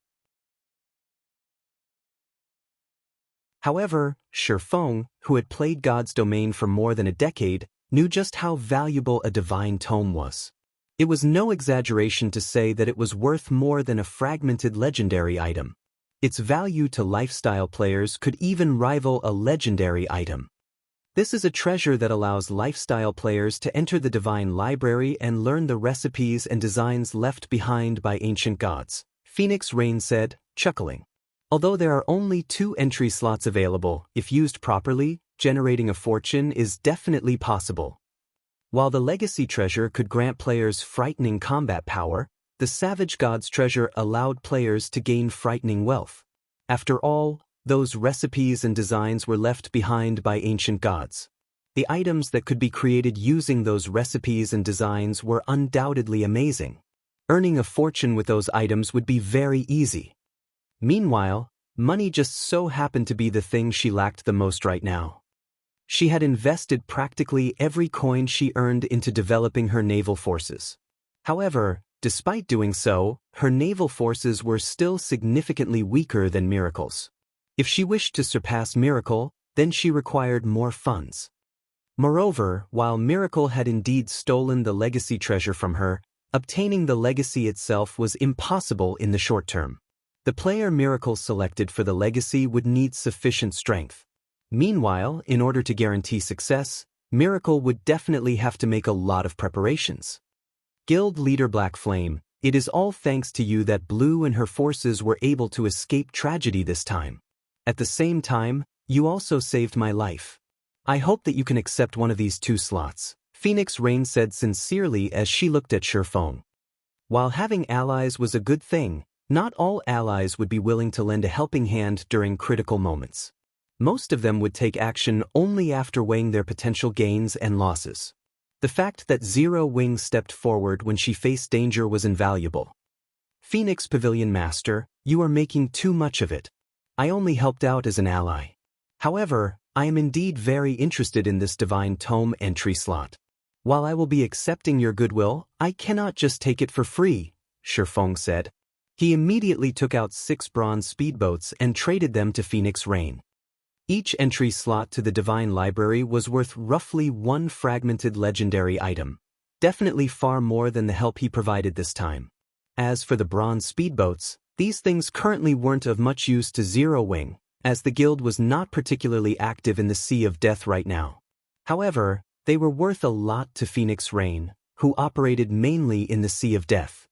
However, Shifeng, who had played God's domain for more than a decade, knew just how valuable a divine tome was. It was no exaggeration to say that it was worth more than a fragmented legendary item. Its value to lifestyle players could even rival a legendary item. This is a treasure that allows lifestyle players to enter the divine library and learn the recipes and designs left behind by ancient gods, Phoenix Rain said, chuckling. Although there are only 2 entry slots available, if used properly, generating a fortune is definitely possible. While the legacy treasure could grant players frightening combat power, the Savage Gods treasure allowed players to gain frightening wealth. After all, those recipes and designs were left behind by ancient gods. The items that could be created using those recipes and designs were undoubtedly amazing. Earning a fortune with those items would be very easy. Meanwhile, money just so happened to be the thing she lacked the most right now. She had invested practically every coin she earned into developing her naval forces. However, despite doing so, her naval forces were still significantly weaker than Miracle's. If she wished to surpass Miracle, then she required more funds. Moreover, while Miracle had indeed stolen the legacy treasure from her, obtaining the legacy itself was impossible in the short term. The player Miracle selected for the legacy would need sufficient strength. Meanwhile, in order to guarantee success, Miracle would definitely have to make a lot of preparations. Guild leader Black Flame, it is all thanks to you that Blue and her forces were able to escape tragedy this time. At the same time, you also saved my life. I hope that you can accept one of these 2 slots, Phoenix Rain said sincerely as she looked at Shifeng. While having allies was a good thing, not all allies would be willing to lend a helping hand during critical moments. Most of them would take action only after weighing their potential gains and losses. The fact that Zero Wing stepped forward when she faced danger was invaluable. Phoenix Pavilion Master, you are making too much of it. I only helped out as an ally. However, I am indeed very interested in this Divine Tome entry slot. While I will be accepting your goodwill, I cannot just take it for free, Shifeng said. He immediately took out 6 bronze speedboats and traded them to Phoenix Rain. Each entry slot to the Divine Library was worth roughly 1 fragmented legendary item, definitely far more than the help he provided this time. As for the bronze speedboats, these things currently weren't of much use to Zero Wing, as the guild was not particularly active in the Sea of Death right now. However, they were worth a lot to Phoenix Rain, who operated mainly in the Sea of Death.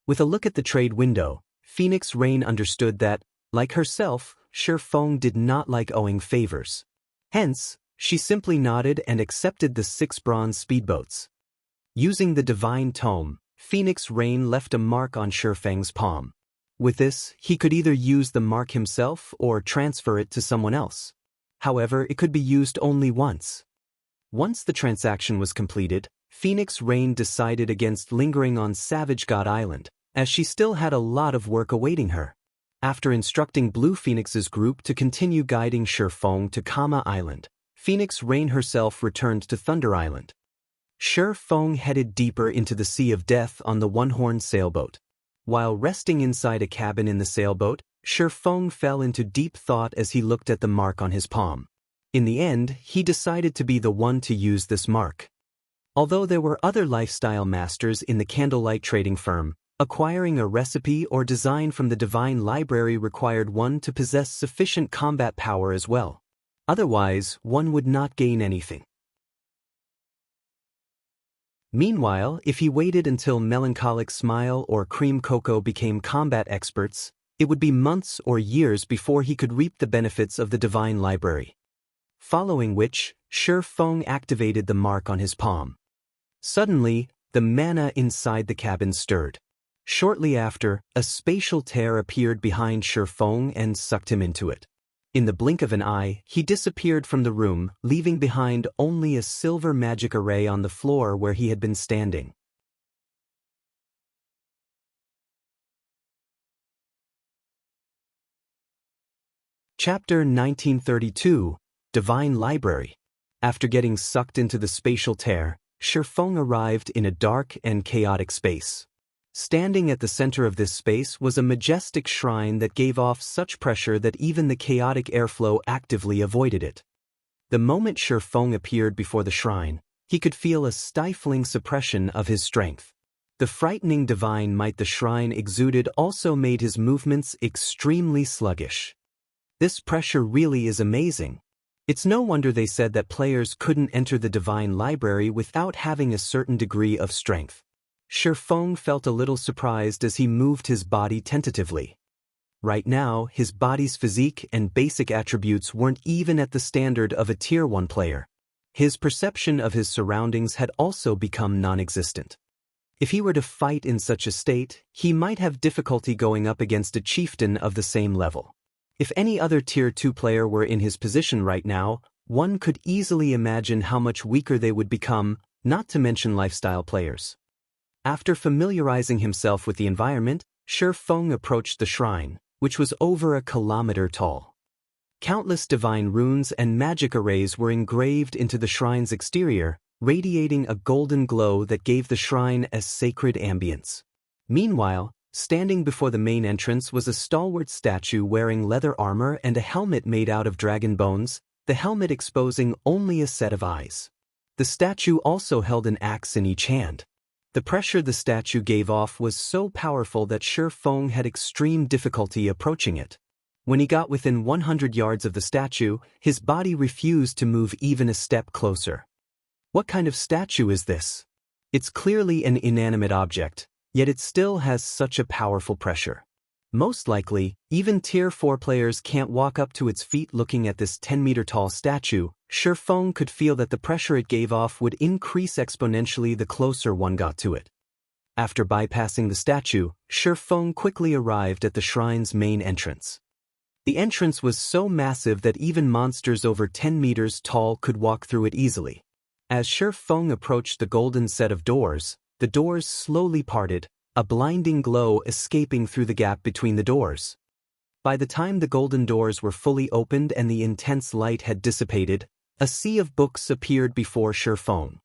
With a look at the trade window, Phoenix Rain understood that, like herself, Shifeng did not like owing favors. Hence, she simply nodded and accepted the 6 bronze speedboats. Using the Divine Tome, Phoenix Rain left a mark on Shifeng's palm. With this, he could either use the mark himself or transfer it to someone else. However, it could be used only once. Once the transaction was completed, Phoenix Rain decided against lingering on Savage God Island, as she still had a lot of work awaiting her. After instructing Blue Phoenix's group to continue guiding Shifeng to Kama Island, Phoenix Rain herself returned to Thunder Island. Shifeng headed deeper into the Sea of Death on the one-horned sailboat. While resting inside a cabin in the sailboat, Shifeng fell into deep thought as he looked at the mark on his palm. In the end, he decided to be the one to use this mark. Although there were other lifestyle masters in the candlelight trading firm, acquiring a recipe or design from the Divine Library required one to possess sufficient combat power as well. Otherwise, one would not gain anything. Meanwhile, if he waited until Melancholic Smile or Cream Cocoa became combat experts, it would be months or years before he could reap the benefits of the Divine Library. Following which, Shifeng activated the mark on his palm. Suddenly, the mana inside the cabin stirred. Shortly after, a spatial tear appeared behind Shifeng and sucked him into it. In the blink of an eye, he disappeared from the room, leaving behind only a silver magic array on the floor where he had been standing. Chapter 1932, Divine Library. After getting sucked into the spatial tear, Shifeng arrived in a dark and chaotic space. Standing at the center of this space was a majestic shrine that gave off such pressure that even the chaotic airflow actively avoided it. The moment Shi Feng appeared before the shrine, he could feel a stifling suppression of his strength. The frightening divine might the shrine exuded also made his movements extremely sluggish. This pressure really is amazing. It's no wonder they said that players couldn't enter the divine library without having a certain degree of strength. Shi Feng felt a little surprised as he moved his body tentatively. Right now, his body's physique and basic attributes weren't even at the standard of a Tier 1 player. His perception of his surroundings had also become non-existent. If he were to fight in such a state, he might have difficulty going up against a chieftain of the same level. If any other Tier 2 player were in his position right now, one could easily imagine how much weaker they would become, not to mention lifestyle players. After familiarizing himself with the environment, Shi Feng approached the shrine, which was over a kilometer tall. Countless divine runes and magic arrays were engraved into the shrine's exterior, radiating a golden glow that gave the shrine a sacred ambience. Meanwhile, standing before the main entrance was a stalwart statue wearing leather armor and a helmet made out of dragon bones, the helmet exposing only a set of eyes. The statue also held an axe in each hand. The pressure the statue gave off was so powerful that Shi Feng had extreme difficulty approaching it. When he got within 100 yards of the statue, his body refused to move even a step closer. What kind of statue is this? It's clearly an inanimate object, yet it still has such a powerful pressure. Most likely, even Tier 4 players can't walk up to its feet. Looking at this 10-meter-tall statue, Shi Feng could feel that the pressure it gave off would increase exponentially the closer one got to it. After bypassing the statue, Shi Feng quickly arrived at the shrine's main entrance. The entrance was so massive that even monsters over 10 meters tall could walk through it easily. As Shi Feng approached the golden set of doors, the doors slowly parted, a blinding glow escaping through the gap between the doors. By the time the golden doors were fully opened and the intense light had dissipated, a sea of books appeared before Shi Feng.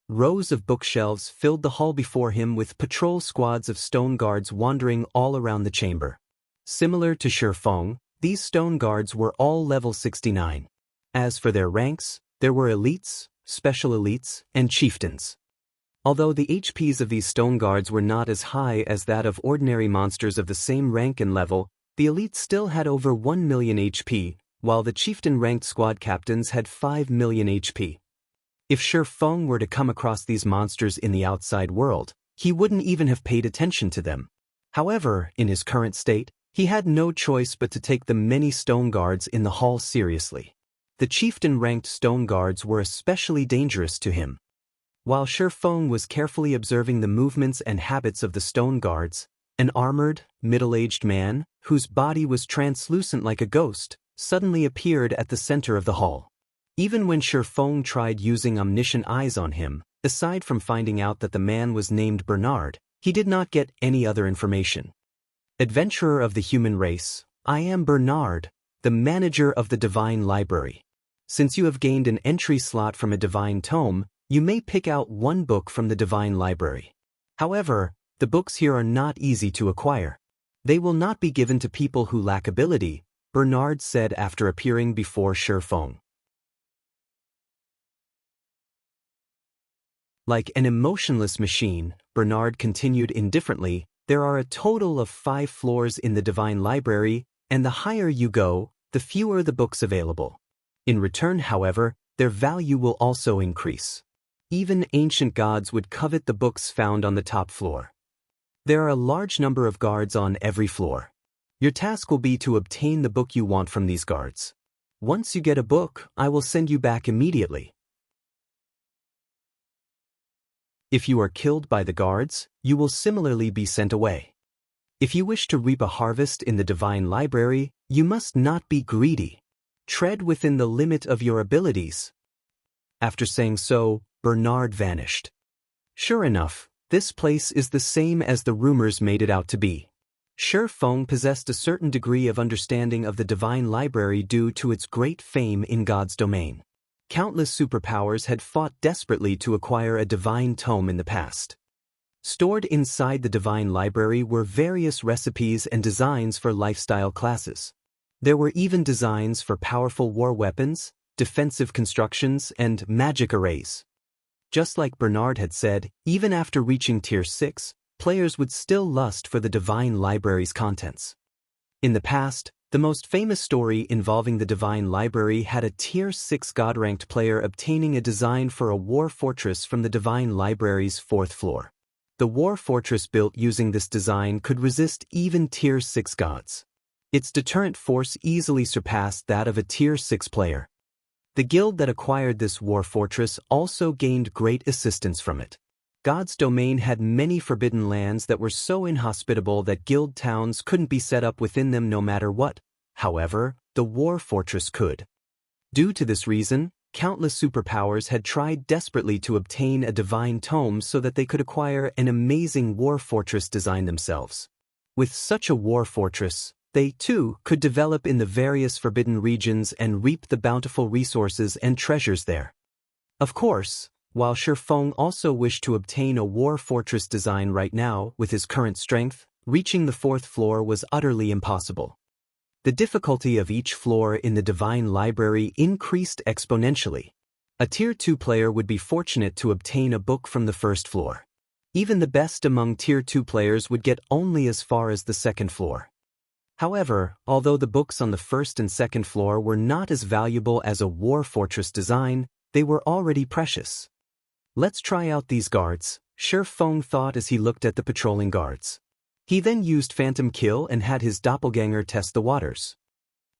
Rows of bookshelves filled the hall before him with patrol squads of stone guards wandering all around the chamber. Similar to Shi Feng, these stone guards were all level 69. As for their ranks, there were elites, special elites, and chieftains. Although the HPs of these stone guards were not as high as that of ordinary monsters of the same rank and level, the elites still had over 1 million HP, while the chieftain-ranked squad captains had 5 million HP. If Shi Feng were to come across these monsters in the outside world, he wouldn't even have paid attention to them. However, in his current state, he had no choice but to take the many stone guards in the hall seriously. The chieftain-ranked stone guards were especially dangerous to him. While Shi Feng was carefully observing the movements and habits of the stone guards, an armored, middle-aged man, whose body was translucent like a ghost, suddenly appeared at the center of the hall. Even when Shi Feng tried using omniscient eyes on him, aside from finding out that the man was named Bernard, he did not get any other information. Adventurer of the human race, I am Bernard, the manager of the Divine Library. Since you have gained an entry slot from a divine tome, you may pick out one book from the Divine Library. However, the books here are not easy to acquire. They will not be given to people who lack ability, Bernard said after appearing before Shi Feng. Like an emotionless machine, Bernard continued indifferently, there are a total of 5 floors in the Divine Library, and the higher you go, the fewer the books available. In return, however, their value will also increase. Even ancient gods would covet the books found on the top floor. There are a large number of guards on every floor. Your task will be to obtain the book you want from these guards. Once you get a book, I will send you back immediately. If you are killed by the guards, you will similarly be sent away. If you wish to reap a harvest in the Divine Library, you must not be greedy. Tread within the limit of your abilities. After saying so, Bernard vanished. Sure enough, this place is the same as the rumors made it out to be. Shi Feng possessed a certain degree of understanding of the Divine Library due to its great fame in God's domain. Countless superpowers had fought desperately to acquire a divine tome in the past. Stored inside the divine library were various recipes and designs for lifestyle classes. There were even designs for powerful war weapons, defensive constructions, and magic arrays. Just like Bernard had said, even after reaching Tier 6, players would still lust for the divine library's contents. In the past, the most famous story involving the divine library had a Tier 6 God-ranked player obtaining a design for a war fortress from the divine library's 4th floor. The war fortress built using this design could resist even Tier 6 gods. Its deterrent force easily surpassed that of a Tier 6 player. The guild that acquired this war fortress also gained great assistance from it. God's domain had many forbidden lands that were so inhospitable that guild towns couldn't be set up within them no matter what. However, the war fortress could. Due to this reason, countless superpowers had tried desperately to obtain a divine tome so that they could acquire an amazing war fortress design themselves. With such a war fortress, they, too, could develop in the various forbidden regions and reap the bountiful resources and treasures there. Of course, while Shifeng also wished to obtain a war fortress design right now, with his current strength, reaching the 4th floor was utterly impossible. The difficulty of each floor in the divine library increased exponentially. A Tier 2 player would be fortunate to obtain a book from the 1st floor. Even the best among Tier 2 players would get only as far as the 2nd floor. However, although the books on the 1st and 2nd floor were not as valuable as a war fortress design, they were already precious. Let's try out these guards, Shifeng thought as he looked at the patrolling guards. He then used Phantom Kill and had his doppelganger test the waters.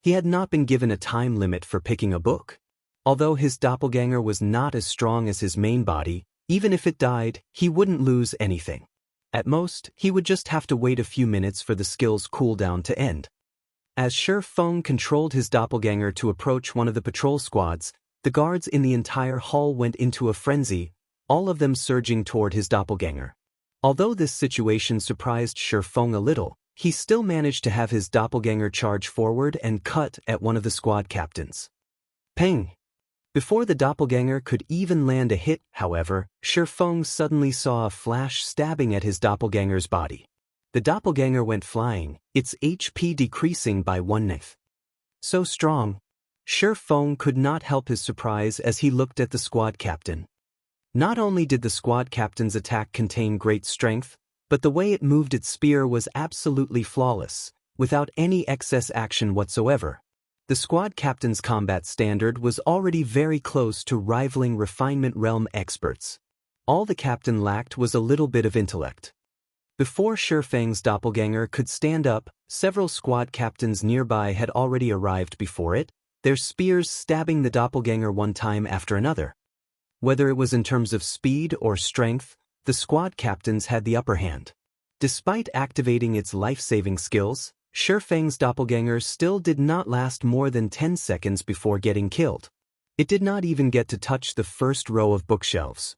He had not been given a time limit for picking a book. Although his doppelganger was not as strong as his main body, even if it died, he wouldn't lose anything. At most, he would just have to wait a few minutes for the skill's cooldown to end. As Shifeng controlled his doppelganger to approach one of the patrol squads, the guards in the entire hall went into a frenzy, all of them surging toward his doppelganger. Although this situation surprised Shifeng a little, he still managed to have his doppelganger charge forward and cut at one of the squad captains. Ping! Before the doppelganger could even land a hit, however, Shifeng suddenly saw a flash stabbing at his doppelganger's body. The doppelganger went flying, its HP decreasing by 1/9. So strong. Shifeng could not help his surprise as he looked at the squad captain. Not only did the squad captain's attack contain great strength, but the way it moved its spear was absolutely flawless, without any excess action whatsoever. The squad captain's combat standard was already very close to rivaling Refinement Realm experts. All the captain lacked was a little bit of intellect. Before Shifeng's doppelganger could stand up, several squad captains nearby had already arrived before it, their spears stabbing the doppelganger one time after another. Whether it was in terms of speed or strength, the squad captains had the upper hand. Despite activating its life-saving skills, Shifeng's doppelganger still did not last more than 10 seconds before getting killed. It did not even get to touch the first row of bookshelves.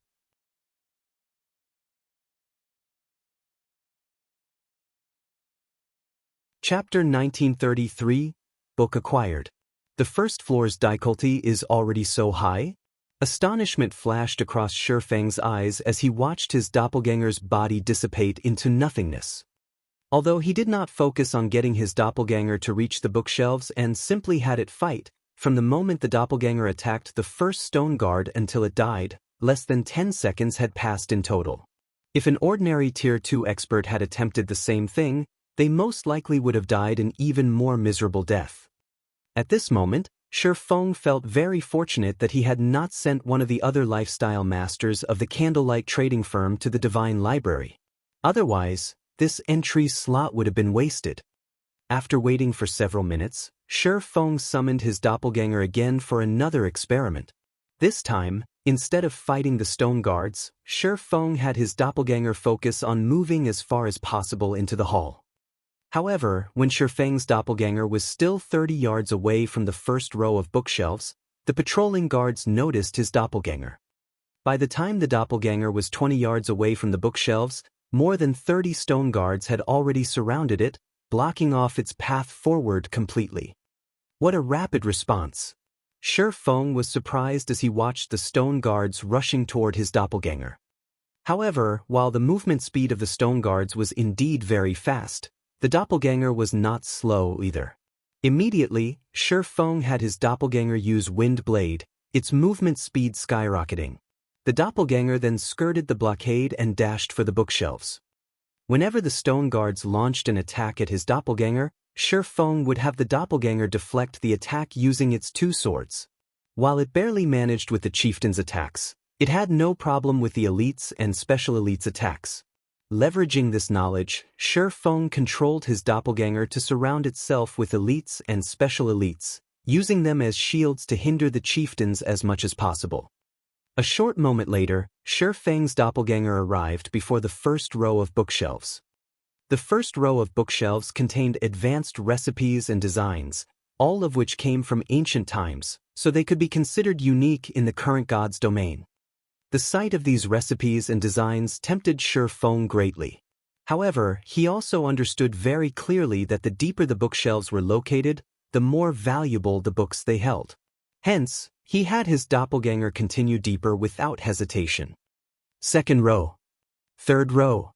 Chapter 1933, Book Acquired. The first floor's difficulty is already so high? Astonishment flashed across Shifeng's eyes as he watched his doppelganger's body dissipate into nothingness. Although he did not focus on getting his doppelganger to reach the bookshelves and simply had it fight, from the moment the doppelganger attacked the first stone guard until it died, less than 10 seconds had passed in total. If an ordinary Tier 2 expert had attempted the same thing, they most likely would have died an even more miserable death. At this moment, Shifeng felt very fortunate that he had not sent one of the other lifestyle masters of the candlelight trading firm to the divine library. Otherwise, this entry slot would have been wasted. After waiting for several minutes, Shifeng summoned his doppelganger again for another experiment. This time, instead of fighting the stone guards, Shifeng had his doppelganger focus on moving as far as possible into the hall. However, when Shifeng's doppelganger was still 30 yards away from the first row of bookshelves, the patrolling guards noticed his doppelganger. By the time the doppelganger was 20 yards away from the bookshelves, more than 30 stone guards had already surrounded it, blocking off its path forward completely. What a rapid response! Shifeng was surprised as he watched the stone guards rushing toward his doppelganger. However, while the movement speed of the stone guards was indeed very fast, the doppelganger was not slow either. Immediately, Shi Feng had his doppelganger use Wind Blade, its movement speed skyrocketing. The doppelganger then skirted the blockade and dashed for the bookshelves. Whenever the stone guards launched an attack at his doppelganger, Shi Feng would have the doppelganger deflect the attack using its two swords. While it barely managed with the chieftain's attacks, it had no problem with the elites and special elites' attacks. Leveraging this knowledge, Shi Feng controlled his doppelganger to surround itself with elites and special elites, using them as shields to hinder the chieftains as much as possible. A short moment later, Shi Feng's doppelganger arrived before the first row of bookshelves. The first row of bookshelves contained advanced recipes and designs, all of which came from ancient times, so they could be considered unique in the current god's domain. The sight of these recipes and designs tempted Shi Feng greatly. However, he also understood very clearly that the deeper the bookshelves were located, the more valuable the books they held. Hence, he had his doppelganger continue deeper without hesitation. Second row. Third row.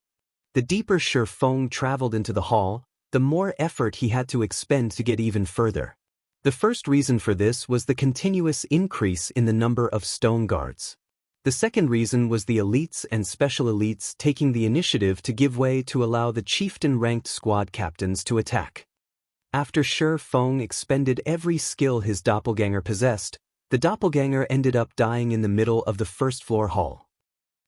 The deeper Shi Feng traveled into the hall, the more effort he had to expend to get even further. The first reason for this was the continuous increase in the number of stone guards. The second reason was the elites and special elites taking the initiative to give way to allow the chieftain-ranked squad captains to attack. After Shi Feng expended every skill his doppelganger possessed, the doppelganger ended up dying in the middle of the first-floor hall.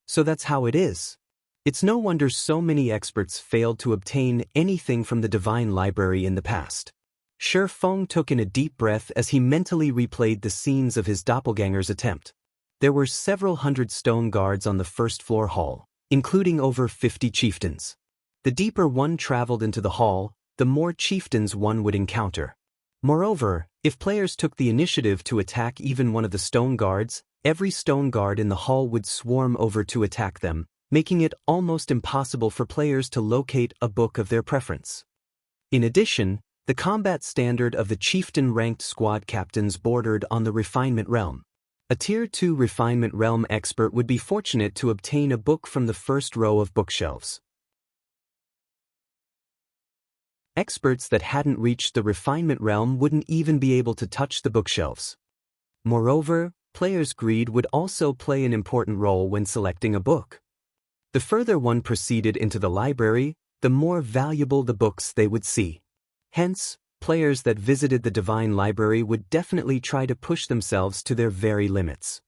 So that's how it is. It's no wonder so many experts failed to obtain anything from the divine library in the past. Shi Feng took in a deep breath as he mentally replayed the scenes of his doppelganger's attempt. There were several hundred stone guards on the first-floor hall, including over 50 chieftains. The deeper one traveled into the hall, the more chieftains one would encounter. Moreover, if players took the initiative to attack even one of the stone guards, every stone guard in the hall would swarm over to attack them, making it almost impossible for players to locate a book of their preference. In addition, the combat standard of the chieftain-ranked squad captains bordered on the refinement realm. A Tier 2 refinement realm expert would be fortunate to obtain a book from the first row of bookshelves. Experts that hadn't reached the refinement realm wouldn't even be able to touch the bookshelves. Moreover, players' greed would also play an important role when selecting a book. The further one proceeded into the library, the more valuable the books they would see. Hence, players that visited the divine library would definitely try to push themselves to their very limits.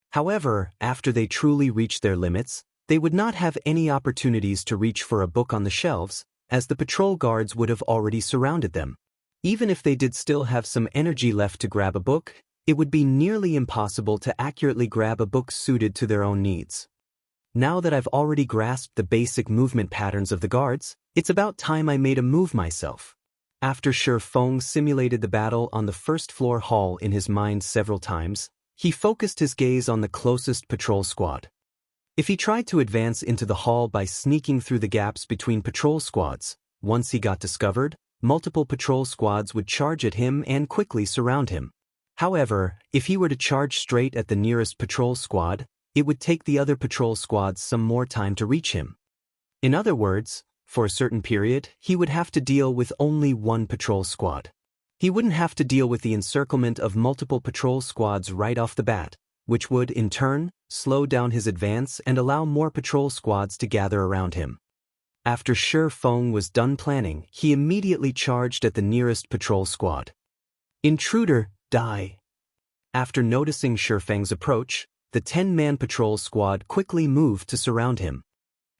However, after they truly reached their limits, they would not have any opportunities to reach for a book on the shelves, as the patrol guards would have already surrounded them. Even if they did still have some energy left to grab a book, it would be nearly impossible to accurately grab a book suited to their own needs. Now that I've already grasped the basic movement patterns of the guards, it's about time I made a move myself. After Shi Feng simulated the battle on the first-floor hall in his mind several times, he focused his gaze on the closest patrol squad. If he tried to advance into the hall by sneaking through the gaps between patrol squads, once he got discovered, multiple patrol squads would charge at him and quickly surround him. However, if he were to charge straight at the nearest patrol squad, it would take the other patrol squads some more time to reach him. In other words, for a certain period, he would have to deal with only one patrol squad. He wouldn't have to deal with the encirclement of multiple patrol squads right off the bat, which would, in turn, slow down his advance and allow more patrol squads to gather around him. After Shi Feng was done planning, he immediately charged at the nearest patrol squad. Intruder, die! After noticing Shi Feng's approach, the 10-man patrol squad quickly moved to surround him.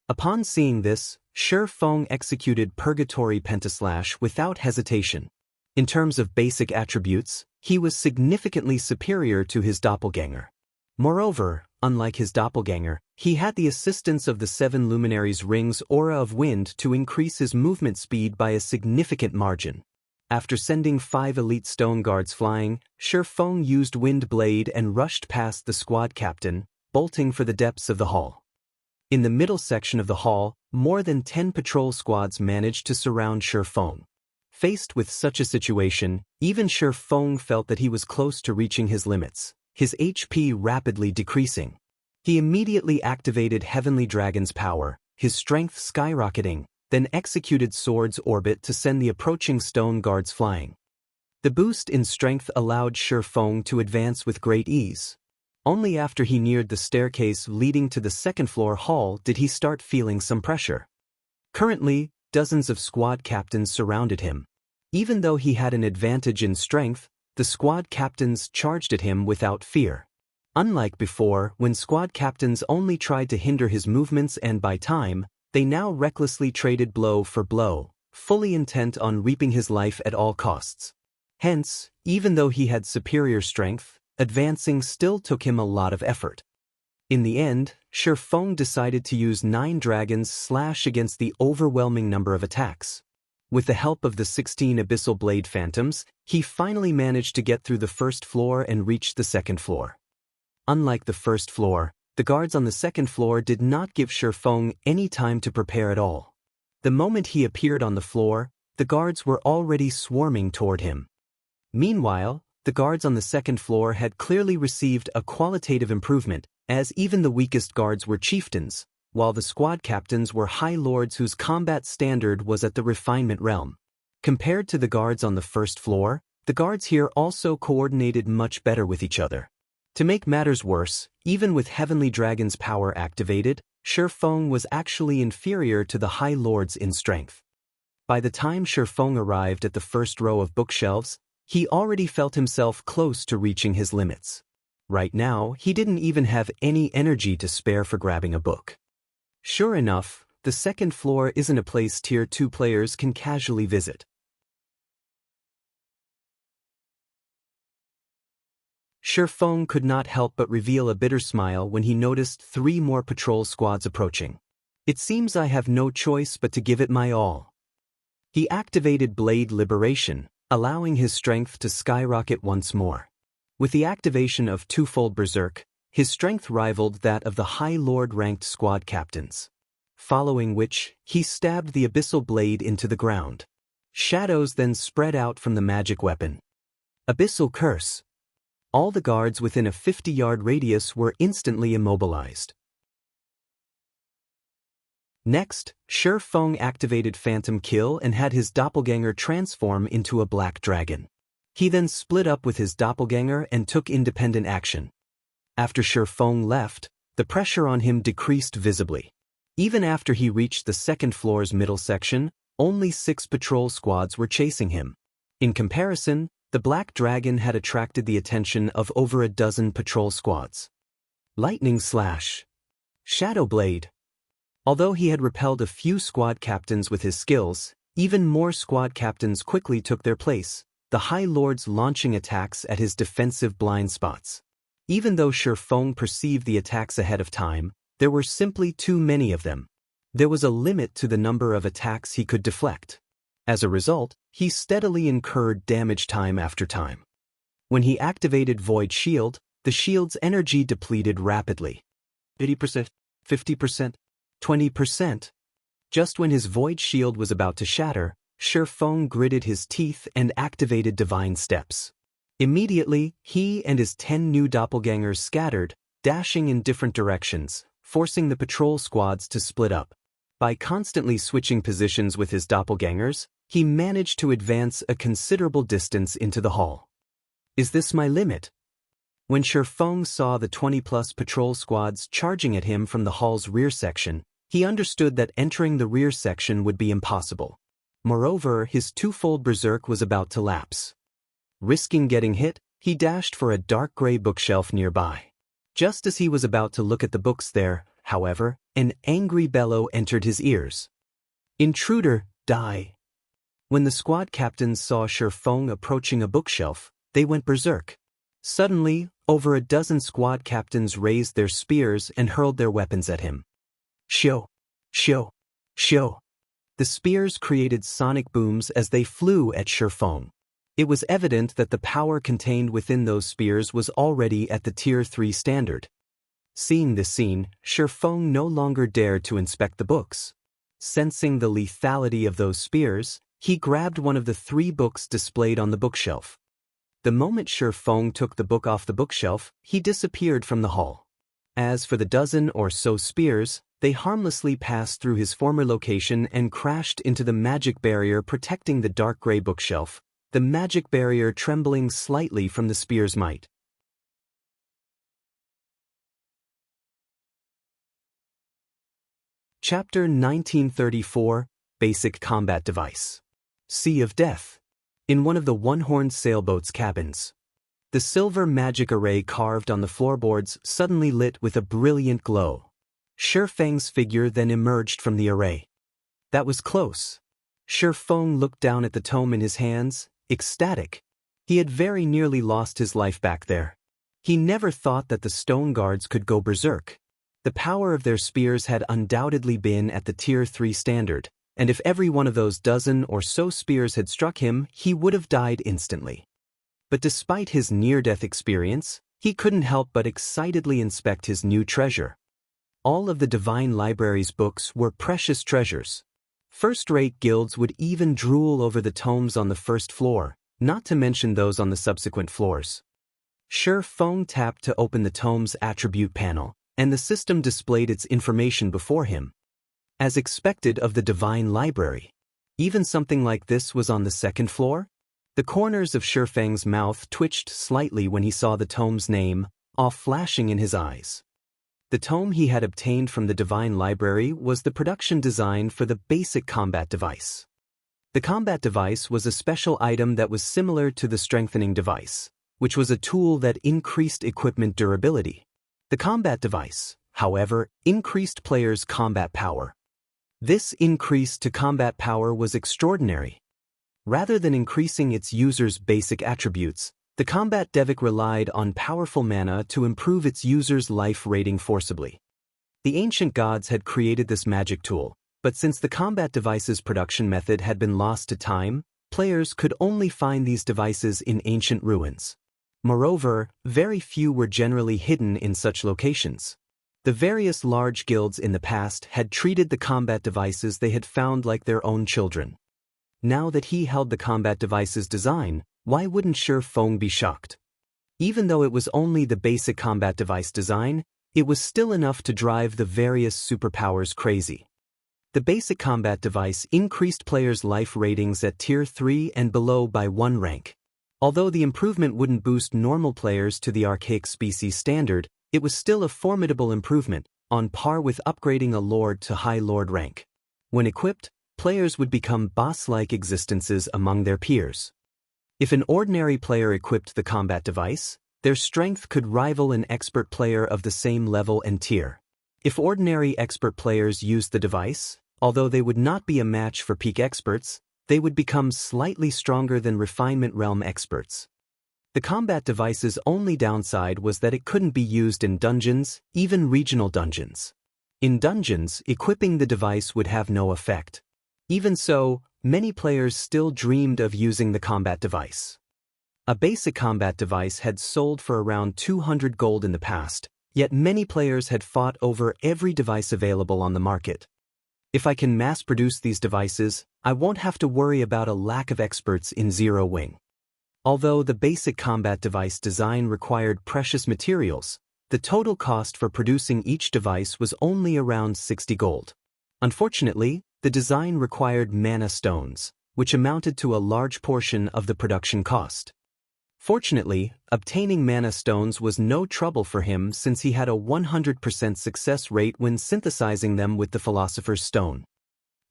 Upon seeing this, Shi Feng executed Purgatory Pentaslash without hesitation. In terms of basic attributes, he was significantly superior to his doppelganger. Moreover, unlike his doppelganger, he had the assistance of the 7 luminaries' rings aura of wind to increase his movement speed by a significant margin. After sending 5 elite stone guards flying, Shi Feng used Wind Blade and rushed past the squad captain, bolting for the depths of the hall. In the middle section of the hall, more than 10 patrol squads managed to surround Shi Feng. Faced with such a situation, even Shi Feng felt that he was close to reaching his limits. his HP rapidly decreasing. He immediately activated Heavenly Dragon's power, his strength skyrocketing, then executed Sword's orbit to send the approaching stone guards flying. The boost in strength allowed Shifeng to advance with great ease. Only after he neared the staircase leading to the second-floor hall did he start feeling some pressure. Currently, dozens of squad captains surrounded him. Even though he had an advantage in strength, the squad captains charged at him without fear. Unlike before, when squad captains only tried to hinder his movements and buy time, they now recklessly traded blow for blow, fully intent on reaping his life at all costs. Hence, even though he had superior strength, advancing still took him a lot of effort. In the end, Shifeng decided to use 9 dragons slash against the overwhelming number of attacks. With the help of the 16 Abyssal Blade Phantoms, he finally managed to get through the first floor and reach the second floor. Unlike the first floor, the guards on the second floor did not give Shifeng any time to prepare at all. The moment he appeared on the floor, the guards were already swarming toward him. Meanwhile, the guards on the second floor had clearly received a qualitative improvement, as even the weakest guards were chieftains, while the squad captains were high lords whose combat standard was at the refinement realm. Compared to the guards on the first floor, the guards here also coordinated much better with each other. To make matters worse, even with Heavenly Dragon's power activated, Shifeng was actually inferior to the high lords in strength. By the time Shifeng arrived at the first row of bookshelves, he already felt himself close to reaching his limits. Right now, he didn't even have any energy to spare for grabbing a book. Sure enough, the second floor isn't a place Tier 2 players can casually visit. Shifeng could not help but reveal a bitter smile when he noticed 3 more patrol squads approaching. It seems I have no choice but to give it my all. He activated Blade Liberation, allowing his strength to skyrocket once more. With the activation of Twofold Berserk, his strength rivaled that of the High Lord-ranked squad captains. Following which, he stabbed the Abyssal Blade into the ground. Shadows then spread out from the magic weapon. Abyssal Curse. All the guards within a 50-yard radius were instantly immobilized. Next, Shifeng activated Phantom Kill and had his doppelganger transform into a black dragon. He then split up with his doppelganger and took independent action. After Shifeng left, the pressure on him decreased visibly. Even after he reached the second floor's middle section, only 6 patrol squads were chasing him. In comparison, the black dragon had attracted the attention of over a dozen patrol squads. Lightning Slash. Shadow Blade. Although he had repelled a few squad captains with his skills, even more squad captains quickly took their place, the High Lords launching attacks at his defensive blind spots. Even though Shifeng perceived the attacks ahead of time, there were simply too many of them. There was a limit to the number of attacks he could deflect. As a result, he steadily incurred damage time after time. When he activated Void Shield, the shield's energy depleted rapidly. 80%, 50%, 20%. Just when his Void Shield was about to shatter, Shifeng gritted his teeth and activated Divine Steps. Immediately, he and his 10 new doppelgangers scattered, dashing in different directions, forcing the patrol squads to split up. By constantly switching positions with his doppelgangers, he managed to advance a considerable distance into the hall. Is this my limit? When Shifeng saw the 20-plus patrol squads charging at him from the hall's rear section, he understood that entering the rear section would be impossible. Moreover, his twofold berserk was about to lapse. Risking getting hit, he dashed for a dark gray bookshelf nearby. Just as he was about to look at the books there, however, an angry bellow entered his ears. Intruder, die! When the squad captains saw Shifeng approaching a bookshelf, they went berserk. Suddenly, over a dozen squad captains raised their spears and hurled their weapons at him. Shoo! Shoo! Shoo! The spears created sonic booms as they flew at Shifeng. It was evident that the power contained within those spears was already at the Tier 3 standard. Seeing this scene, Shifeng no longer dared to inspect the books. Sensing the lethality of those spears, he grabbed one of the 3 books displayed on the bookshelf. The moment Shi Feng took the book off the bookshelf, he disappeared from the hall. As for the dozen or so spears, they harmlessly passed through his former location and crashed into the magic barrier protecting the dark gray bookshelf, the magic barrier trembling slightly from the spear's might. Chapter 1934, Basic Combat Device. Sea of Death. In one of the one-horned sailboat's cabins. The silver magic array carved on the floorboards suddenly lit with a brilliant glow. Shi Feng's figure then emerged from the array. That was close. Shi Feng looked down at the tome in his hands, ecstatic. He had very nearly lost his life back there. He never thought that the stone guards could go berserk. The power of their spears had undoubtedly been at the Tier 3 standard, and if every one of those dozen or so spears had struck him, he would have died instantly. But despite his near-death experience, he couldn't help but excitedly inspect his new treasure. All of the Divine Library's books were precious treasures. First-rate guilds would even drool over the tomes on the first floor, not to mention those on the subsequent floors. Shi Feng tapped to open the tome's attribute panel, and the system displayed its information before him. As expected of the Divine Library. Even something like this was on the second floor? The corners of Shi Feng's mouth twitched slightly when he saw the tome's name, all flashing in his eyes. The tome he had obtained from the Divine Library was the production design for the basic combat device. The combat device was a special item that was similar to the strengthening device, which was a tool that increased equipment durability. The combat device, however, increased players' combat power. This increase to combat power was extraordinary. Rather than increasing its user's basic attributes, the combat device relied on powerful mana to improve its user's life rating forcibly. The ancient gods had created this magic tool, but since the combat device's production method had been lost to time, players could only find these devices in ancient ruins. Moreover, very few were generally hidden in such locations. The various large guilds in the past had treated the combat devices they had found like their own children. Now that he held the combat device's design, why wouldn't Shi Feng be shocked? Even though it was only the basic combat device design, it was still enough to drive the various superpowers crazy. The basic combat device increased players' life ratings at Tier 3 and below by 1 rank. Although the improvement wouldn't boost normal players to the archaic species standard, it was still a formidable improvement, on par with upgrading a lord to high lord rank. When equipped, players would become boss-like existences among their peers. If an ordinary player equipped the combat device, their strength could rival an expert player of the same level and tier. If ordinary expert players used the device, although they would not be a match for peak experts, they would become slightly stronger than refinement realm experts. The combat device's only downside was that it couldn't be used in dungeons, even regional dungeons. In dungeons, equipping the device would have no effect. Even so, many players still dreamed of using the combat device. A basic combat device had sold for around 200 gold in the past, yet many players had fought over every device available on the market. If I can mass-produce these devices, I won't have to worry about a lack of experts in Zero Wing. Although the basic combat device design required precious materials, the total cost for producing each device was only around 60 gold. Unfortunately, the design required mana stones, which amounted to a large portion of the production cost. Fortunately, obtaining mana stones was no trouble for him since he had a 100% success rate when synthesizing them with the Philosopher's Stone.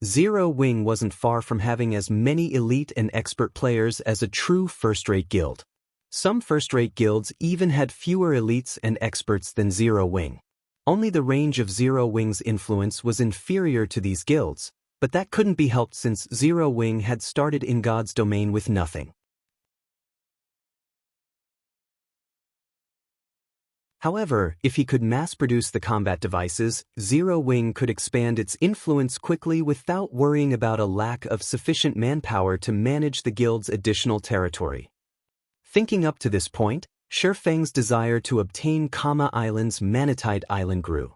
Zero Wing wasn't far from having as many elite and expert players as a true first-rate guild. Some first-rate guilds even had fewer elites and experts than Zero Wing. Only the range of Zero Wing's influence was inferior to these guilds, but that couldn't be helped since Zero Wing had started in God's domain with nothing. However, if he could mass-produce the combat devices, Zero Wing could expand its influence quickly without worrying about a lack of sufficient manpower to manage the guild's additional territory. Thinking up to this point, Shi Feng's desire to obtain Kama Island's Manatite Island grew.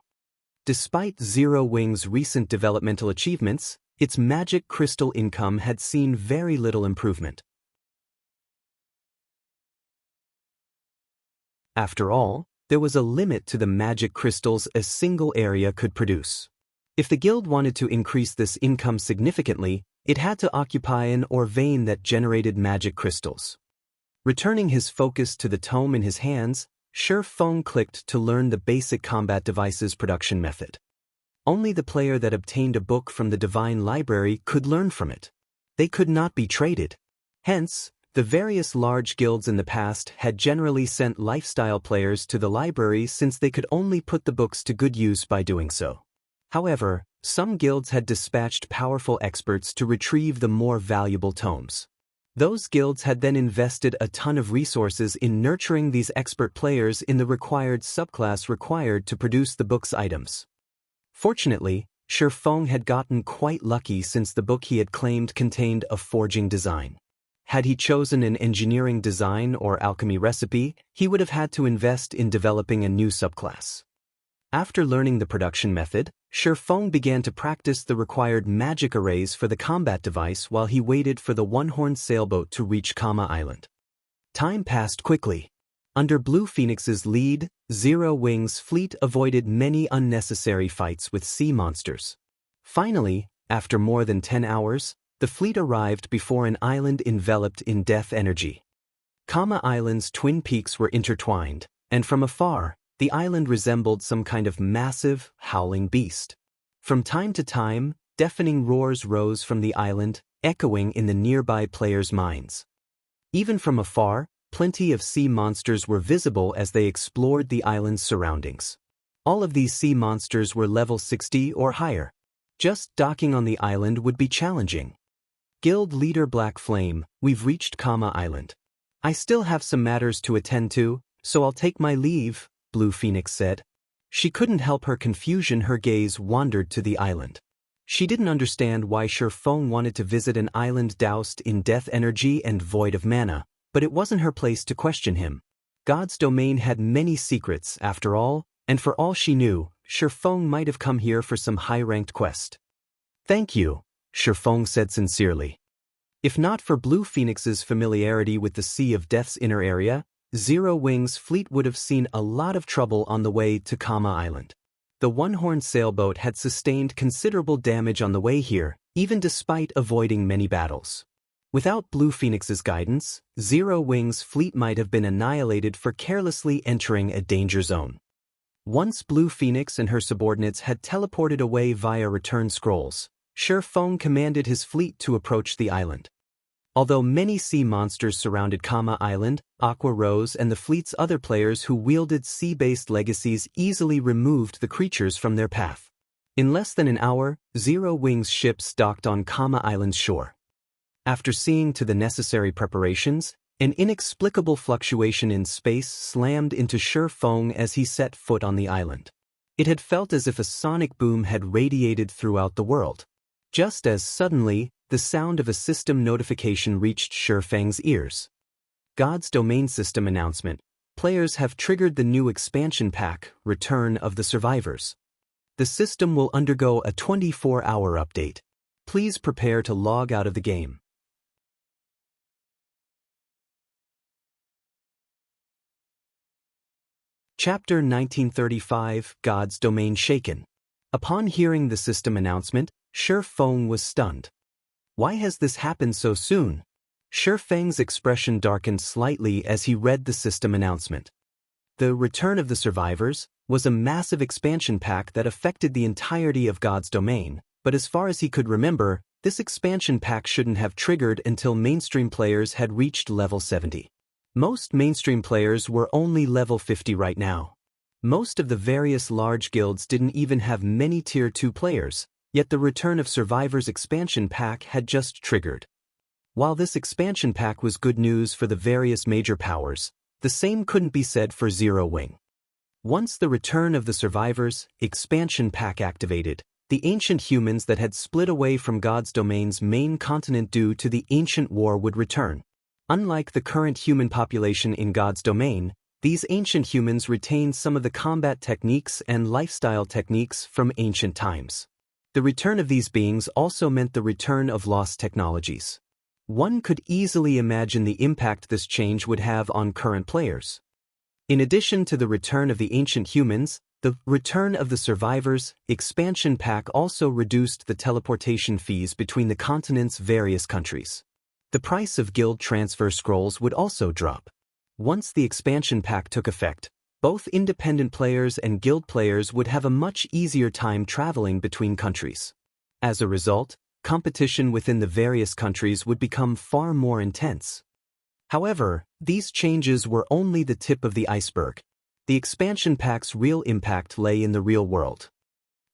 Despite Zero Wing's recent developmental achievements, its magic crystal income had seen very little improvement. After all, there was a limit to the magic crystals a single area could produce. If the guild wanted to increase this income significantly, it had to occupy an or vein that generated magic crystals. Returning his focus to the tome in his hands, Shi Feng clicked to learn the basic combat devices production method. Only the player that obtained a book from the Divine Library could learn from it. They could not be traded. Hence, the various large guilds in the past had generally sent lifestyle players to the library since they could only put the books to good use by doing so. However, some guilds had dispatched powerful experts to retrieve the more valuable tomes. Those guilds had then invested a ton of resources in nurturing these expert players in the required subclass required to produce the book's items. Fortunately, Shi Feng had gotten quite lucky since the book he had claimed contained a forging design. Had he chosen an engineering design or alchemy recipe, he would have had to invest in developing a new subclass. After learning the production method, Shi Feng began to practice the required magic arrays for the combat device while he waited for the one-horned sailboat to reach Kama Island. Time passed quickly. Under Blue Phoenix's lead, Zero Wing's fleet avoided many unnecessary fights with sea monsters. Finally, after more than 10 hours, the fleet arrived before an island enveloped in death energy. Kama Island's twin peaks were intertwined, and from afar, the island resembled some kind of massive, howling beast. From time to time, deafening roars rose from the island, echoing in the nearby players' minds. Even from afar, plenty of sea monsters were visible as they explored the island's surroundings. All of these sea monsters were level 60 or higher. Just docking on the island would be challenging. Guild leader Black Flame, we've reached Kama Island. I still have some matters to attend to, so I'll take my leave, Blue Phoenix said. She couldn't help her confusion. Her gaze wandered to the island. She didn't understand why Shi Feng wanted to visit an island doused in death energy and void of mana, but it wasn't her place to question him. God's domain had many secrets, after all, and for all she knew, Shi Feng might have come here for some high-ranked quest. Thank you, Shi Feng said sincerely. If not for Blue Phoenix's familiarity with the Sea of Death's inner area, Zero Wing's fleet would have seen a lot of trouble on the way to Kama Island. The one-horned sailboat had sustained considerable damage on the way here, even despite avoiding many battles. Without Blue Phoenix's guidance, Zero Wing's fleet might have been annihilated for carelessly entering a danger zone. Once Blue Phoenix and her subordinates had teleported away via return scrolls, Shi Feng commanded his fleet to approach the island. Although many sea monsters surrounded Kama Island, Aqua Rose and the fleet's other players who wielded sea-based legacies easily removed the creatures from their path. In less than an hour, Zero Wing's ships docked on Kama Island's shore. After seeing to the necessary preparations, an inexplicable fluctuation in space slammed into Shi Feng as he set foot on the island. It had felt as if a sonic boom had radiated throughout the world. Just as suddenly, the sound of a system notification reached Shi Feng's ears. God's Domain System announcement. Players have triggered the new expansion pack, Return of the Survivors. The system will undergo a 24-hour update. Please prepare to log out of the game. Chapter 1935, God's Domain Shaken. Upon hearing the system announcement, Shi Feng was stunned. Why has this happened so soon? Shi Feng's expression darkened slightly as he read the system announcement. The Return of the Survivors was a massive expansion pack that affected the entirety of God's domain, but as far as he could remember, this expansion pack shouldn't have triggered until mainstream players had reached level 70. Most mainstream players were only level 50 right now. Most of the various large guilds didn't even have many Tier 2 players, yet the Return of Survivors expansion pack had just triggered. While this expansion pack was good news for the various major powers, the same couldn't be said for Zero Wing. Once the Return of the Survivors expansion pack activated, the ancient humans that had split away from God's domain's main continent due to the ancient war would return. Unlike the current human population in God's domain, these ancient humans retained some of the combat techniques and lifestyle techniques from ancient times. The return of these beings also meant the return of lost technologies. One could easily imagine the impact this change would have on current players. In addition to the return of the ancient humans, the Return of the Survivors expansion pack also reduced the teleportation fees between the continent's various countries. The price of guild transfer scrolls would also drop. Once the expansion pack took effect, both independent players and guild players would have a much easier time traveling between countries. As a result, competition within the various countries would become far more intense. However, these changes were only the tip of the iceberg. The expansion pack's real impact lay in the real world.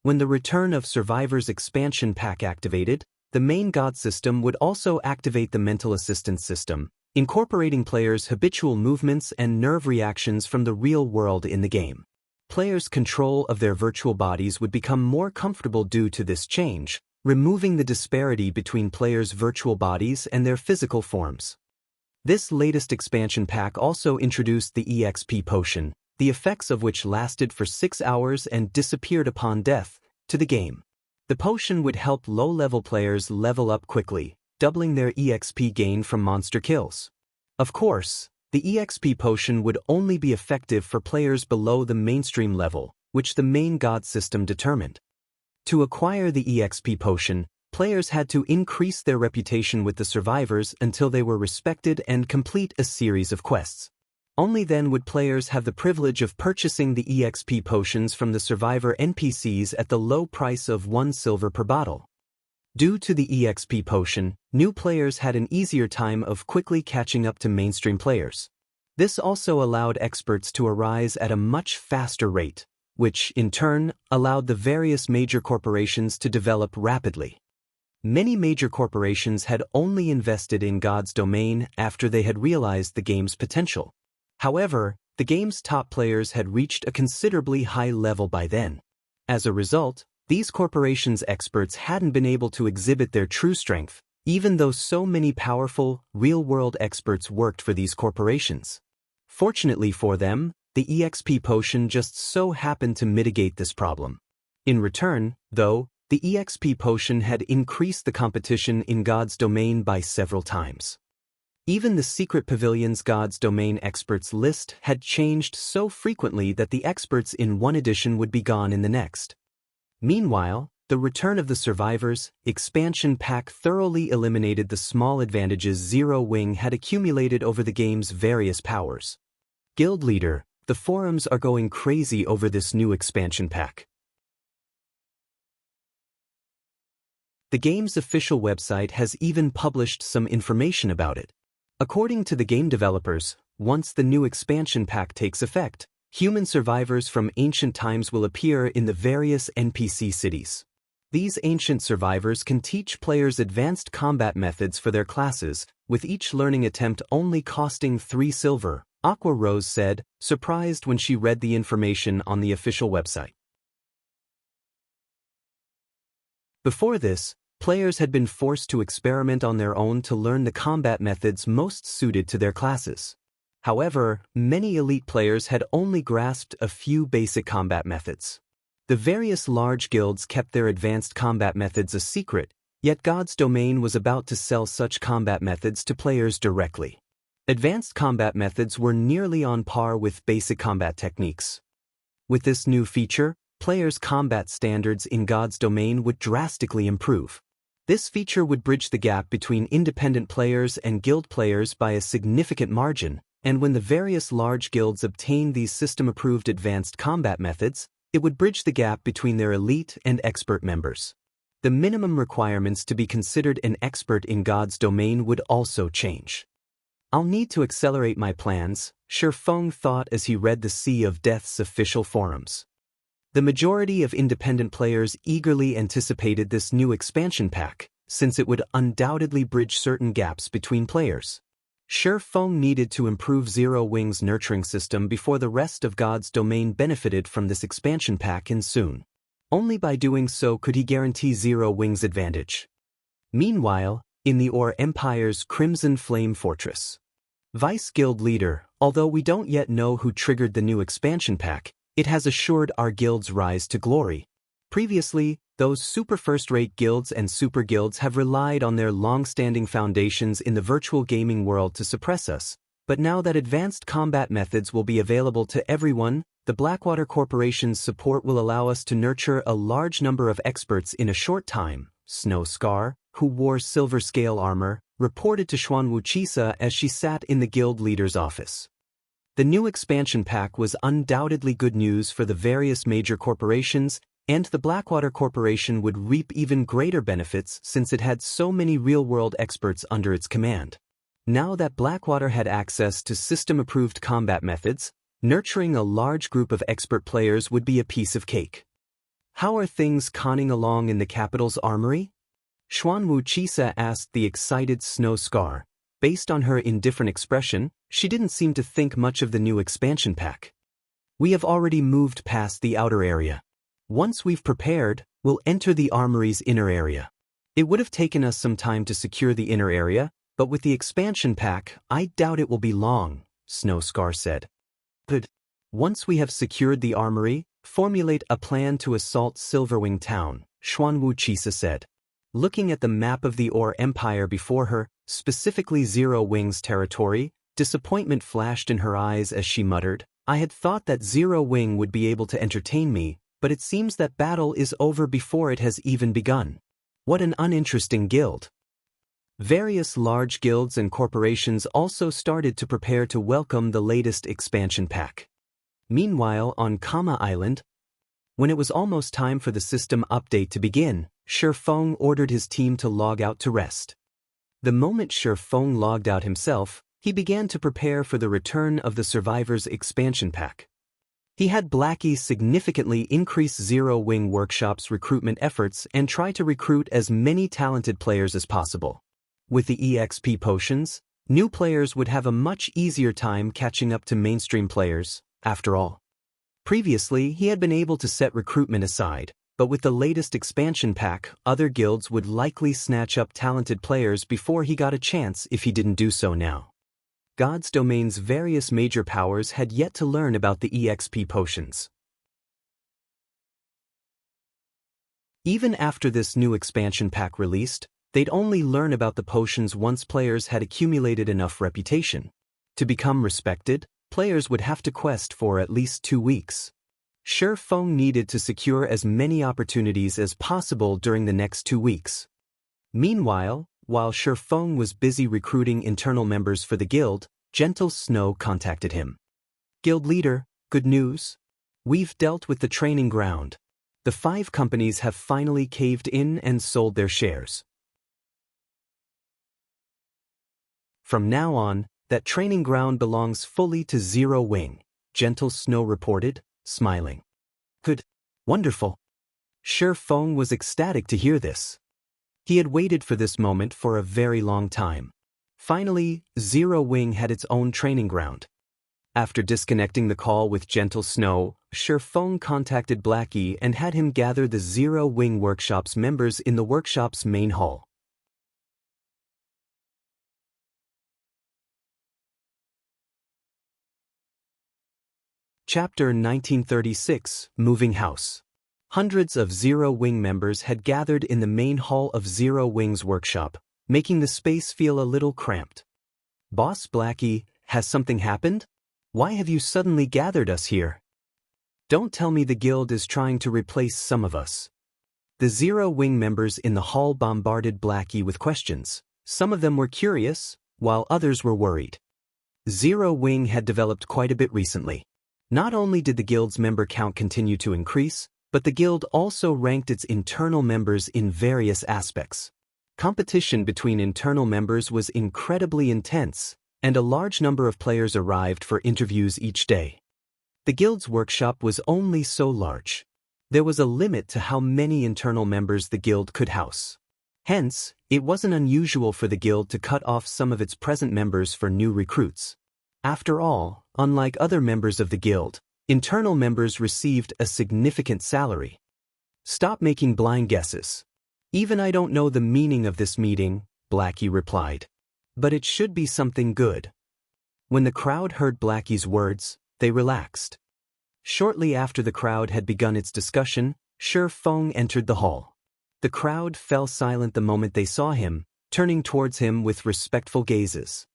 When the Return of Survivors expansion pack activated, the main god system would also activate the mental assistance system, incorporating players' habitual movements and nerve reactions from the real world in the game. Players' control of their virtual bodies would become more comfortable due to this change, removing the disparity between players' virtual bodies and their physical forms. This latest expansion pack also introduced the EXP potion, the effects of which lasted for 6 hours and disappeared upon death, to the game. The potion would help low-level players level up quickly, doubling their EXP gain from monster kills. Of course, the EXP potion would only be effective for players below the mainstream level, which the main god system determined. To acquire the EXP potion, players had to increase their reputation with the survivors until they were respected and complete a series of quests. Only then would players have the privilege of purchasing the EXP potions from the survivor NPCs at the low price of 1 silver per bottle. Due to the EXP potion, new players had an easier time of quickly catching up to mainstream players. This also allowed experts to arise at a much faster rate, which, in turn, allowed the various major corporations to develop rapidly. Many major corporations had only invested in God's domain after they had realized the game's potential. However, the game's top players had reached a considerably high level by then. As a result, these corporations' experts hadn't been able to exhibit their true strength, even though so many powerful, real-world experts worked for these corporations. Fortunately for them, the EXP potion just so happened to mitigate this problem. In return, though, the EXP potion had increased the competition in God's domain by several times. Even the Secret Pavilion's God's Domain experts list had changed so frequently that the experts in one edition would be gone in the next. Meanwhile, the Return of the Survivors expansion pack thoroughly eliminated the small advantages Zero Wing had accumulated over the game's various powers. Guild Leader, the forums are going crazy over this new expansion pack. The game's official website has even published some information about it. According to the game developers, once the new expansion pack takes effect, human survivors from ancient times will appear in the various NPC cities. These ancient survivors can teach players advanced combat methods for their classes, with each learning attempt only costing 3 silver, Aqua Rose said, surprised when she read the information on the official website. Before this, players had been forced to experiment on their own to learn the combat methods most suited to their classes. However, many elite players had only grasped a few basic combat methods. The various large guilds kept their advanced combat methods a secret, yet God's Domain was about to sell such combat methods to players directly. Advanced combat methods were nearly on par with basic combat techniques. With this new feature, players' combat standards in God's Domain would drastically improve. This feature would bridge the gap between independent players and guild players by a significant margin, and when the various large guilds obtained these system-approved advanced combat methods, it would bridge the gap between their elite and expert members. The minimum requirements to be considered an expert in God's Domain would also change. "I'll need to accelerate my plans," Shi Feng thought as he read the Sea of Death's official forums. The majority of independent players eagerly anticipated this new expansion pack, since it would undoubtedly bridge certain gaps between players. Shi Feng needed to improve Zero Wing's nurturing system before the rest of God's Domain benefited from this expansion pack and soon. Only by doing so could he guarantee Zero Wing's advantage. Meanwhile, in the Or Empire's Crimson Flame Fortress, Vice Guild Leader, although we don't yet know who triggered the new expansion pack, it has assured our guild's rise to glory. Previously, those super first-rate guilds and super guilds have relied on their long-standing foundations in the virtual gaming world to suppress us, But now that advanced combat methods will be available to everyone, the Blackwater Corporation's support will allow us to nurture a large number of experts in a short time, Snow Scar, who wore silver scale armor, reported to Xuan Wuxia as she sat in the guild leader's office. The new expansion pack was undoubtedly good news for the various major corporations, and the Blackwater Corporation would reap even greater benefits since it had so many real-world experts under its command. Now that Blackwater had access to system-approved combat methods, nurturing a large group of expert players would be a piece of cake. How are things conning along in the capital's armory? Xuan Wuxia asked the excited Snow Scar. Based on her indifferent expression, she didn't seem to think much of the new expansion pack. We have already moved past the outer area. Once we've prepared, we'll enter the armory's inner area. It would have taken us some time to secure the inner area, but with the expansion pack, I doubt it will be long, Snow Scar said. But once we have secured the armory, formulate a plan to assault Silverwing Town, Xuan Wuxia said. Looking at the map of the Ore Empire before her, specifically Zero Wing's territory, disappointment flashed in her eyes as she muttered, I had thought that Zero Wing would be able to entertain me, but it seems that battle is over before it has even begun. What an uninteresting guild. Various large guilds and corporations also started to prepare to welcome the latest expansion pack. Meanwhile, on Kama Island, when it was almost time for the system update to begin, Shi Feng ordered his team to log out to rest. The moment Shi Feng logged out himself, he began to prepare for the return of the Survivors expansion pack. He had Blackie significantly increase Zero Wing Workshop's recruitment efforts and try to recruit as many talented players as possible. With the EXP potions, new players would have a much easier time catching up to mainstream players, after all. Previously, he had been able to set recruitment aside, but with the latest expansion pack, other guilds would likely snatch up talented players before he got a chance if he didn't do so now. God's Domain's various major powers had yet to learn about the EXP potions. Even after this new expansion pack released, they'd only learn about the potions once players had accumulated enough reputation. To become respected, players would have to quest for at least 2 weeks. Shi Feng needed to secure as many opportunities as possible during the next 2 weeks. Meanwhile, while Shi Feng was busy recruiting internal members for the guild, Gentle Snow contacted him. Guild leader, good news. We've dealt with the training ground. The 5 companies have finally caved in and sold their shares. From now on, that training ground belongs fully to Zero Wing, Gentle Snow reported, smiling. Good. Wonderful. Shi Feng was ecstatic to hear this. He had waited for this moment for a very long time. Finally, Zero Wing had its own training ground. After disconnecting the call with Gentle Snow, Shi Feng contacted Blackie and had him gather the Zero Wing Workshop's members in the workshop's main hall. Chapter 1936, Moving House. Hundreds of Zero Wing members had gathered in the main hall of Zero Wing's workshop, making the space feel a little cramped. Boss Blackie, has something happened? Why have you suddenly gathered us here? Don't tell me the guild is trying to replace some of us. The Zero Wing members in the hall bombarded Blackie with questions. Some of them were curious, while others were worried. Zero Wing had developed quite a bit recently. Not only did the guild's member count continue to increase, but the guild also ranked its internal members in various aspects. Competition between internal members was incredibly intense, and a large number of players arrived for interviews each day. The guild's workshop was only so large. There was a limit to how many internal members the guild could house. Hence, it wasn't unusual for the guild to cut off some of its present members for new recruits. After all, unlike other members of the guild, internal members received a significant salary. Stop making blind guesses. Even I don't know the meaning of this meeting, Blackie replied. But it should be something good. When the crowd heard Blackie's words, they relaxed. Shortly after the crowd had begun its discussion, Shi Feng entered the hall. The crowd fell silent the moment they saw him, turning towards him with respectful gazes.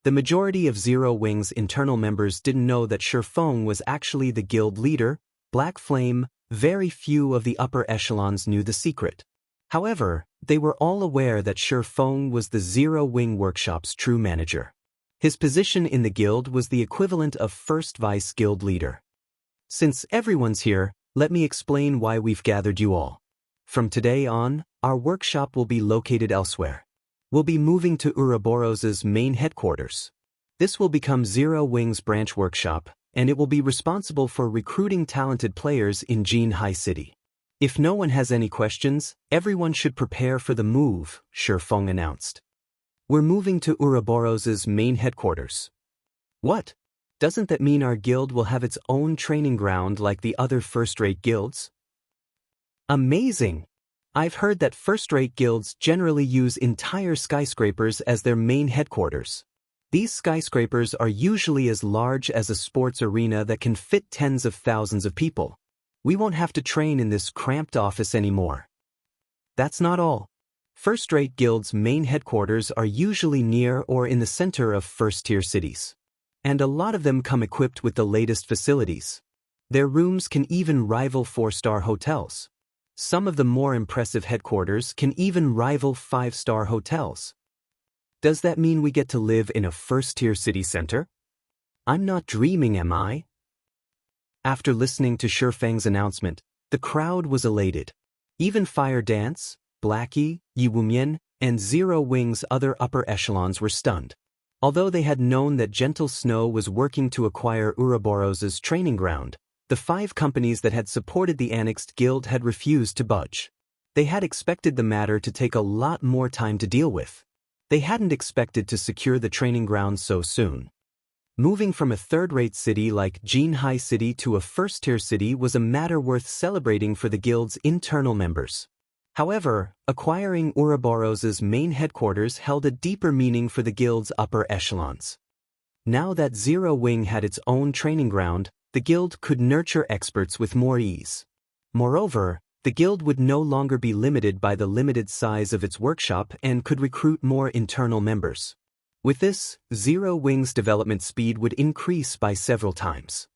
The majority of Zero Wing's internal members didn't know that Shi Feng was actually the guild leader, Black Flame. Very few of the upper echelons knew the secret. However, they were all aware that Shi Feng was the Zero Wing Workshop's true manager. His position in the guild was the equivalent of first vice guild leader. Since everyone's here, let me explain why we've gathered you all. From today on, our workshop will be located elsewhere. We'll be moving to Ouroboros's main headquarters. This will become Zero Wing's branch workshop, and it will be responsible for recruiting talented players in Jinhai City. If no one has any questions, everyone should prepare for the move, Shi Feng announced. We're moving to Ouroboros's main headquarters. What? Doesn't that mean our guild will have its own training ground like the other first-rate guilds? Amazing! I've heard that first-rate guilds generally use entire skyscrapers as their main headquarters. These skyscrapers are usually as large as a sports arena that can fit tens of thousands of people. We won't have to train in this cramped office anymore. That's not all. First-rate guilds' main headquarters are usually near or in the center of first-tier cities. And a lot of them come equipped with the latest facilities. Their rooms can even rival 4-star hotels. Some of the more impressive headquarters can even rival 5-star hotels. Does that mean we get to live in a first-tier city center? I'm not dreaming, am I? After listening to Shi Feng's announcement, the crowd was elated. Even Fire Dance, Blackie, Yi Wumian, and Zero Wing's other upper echelons were stunned. Although they had known that Gentle Snow was working to acquire Ouroboros's training ground, the 5 companies that had supported the annexed guild had refused to budge. They had expected the matter to take a lot more time to deal with. They hadn't expected to secure the training ground so soon. Moving from a third-rate city like Jinhai City to a first-tier city was a matter worth celebrating for the guild's internal members. However, acquiring Ouroboros's main headquarters held a deeper meaning for the guild's upper echelons. Now that Zero Wing had its own training ground, the guild could nurture experts with more ease. Moreover, the guild would no longer be limited by the limited size of its workshop and could recruit more internal members. With this, Zero Wing's development speed would increase by several times.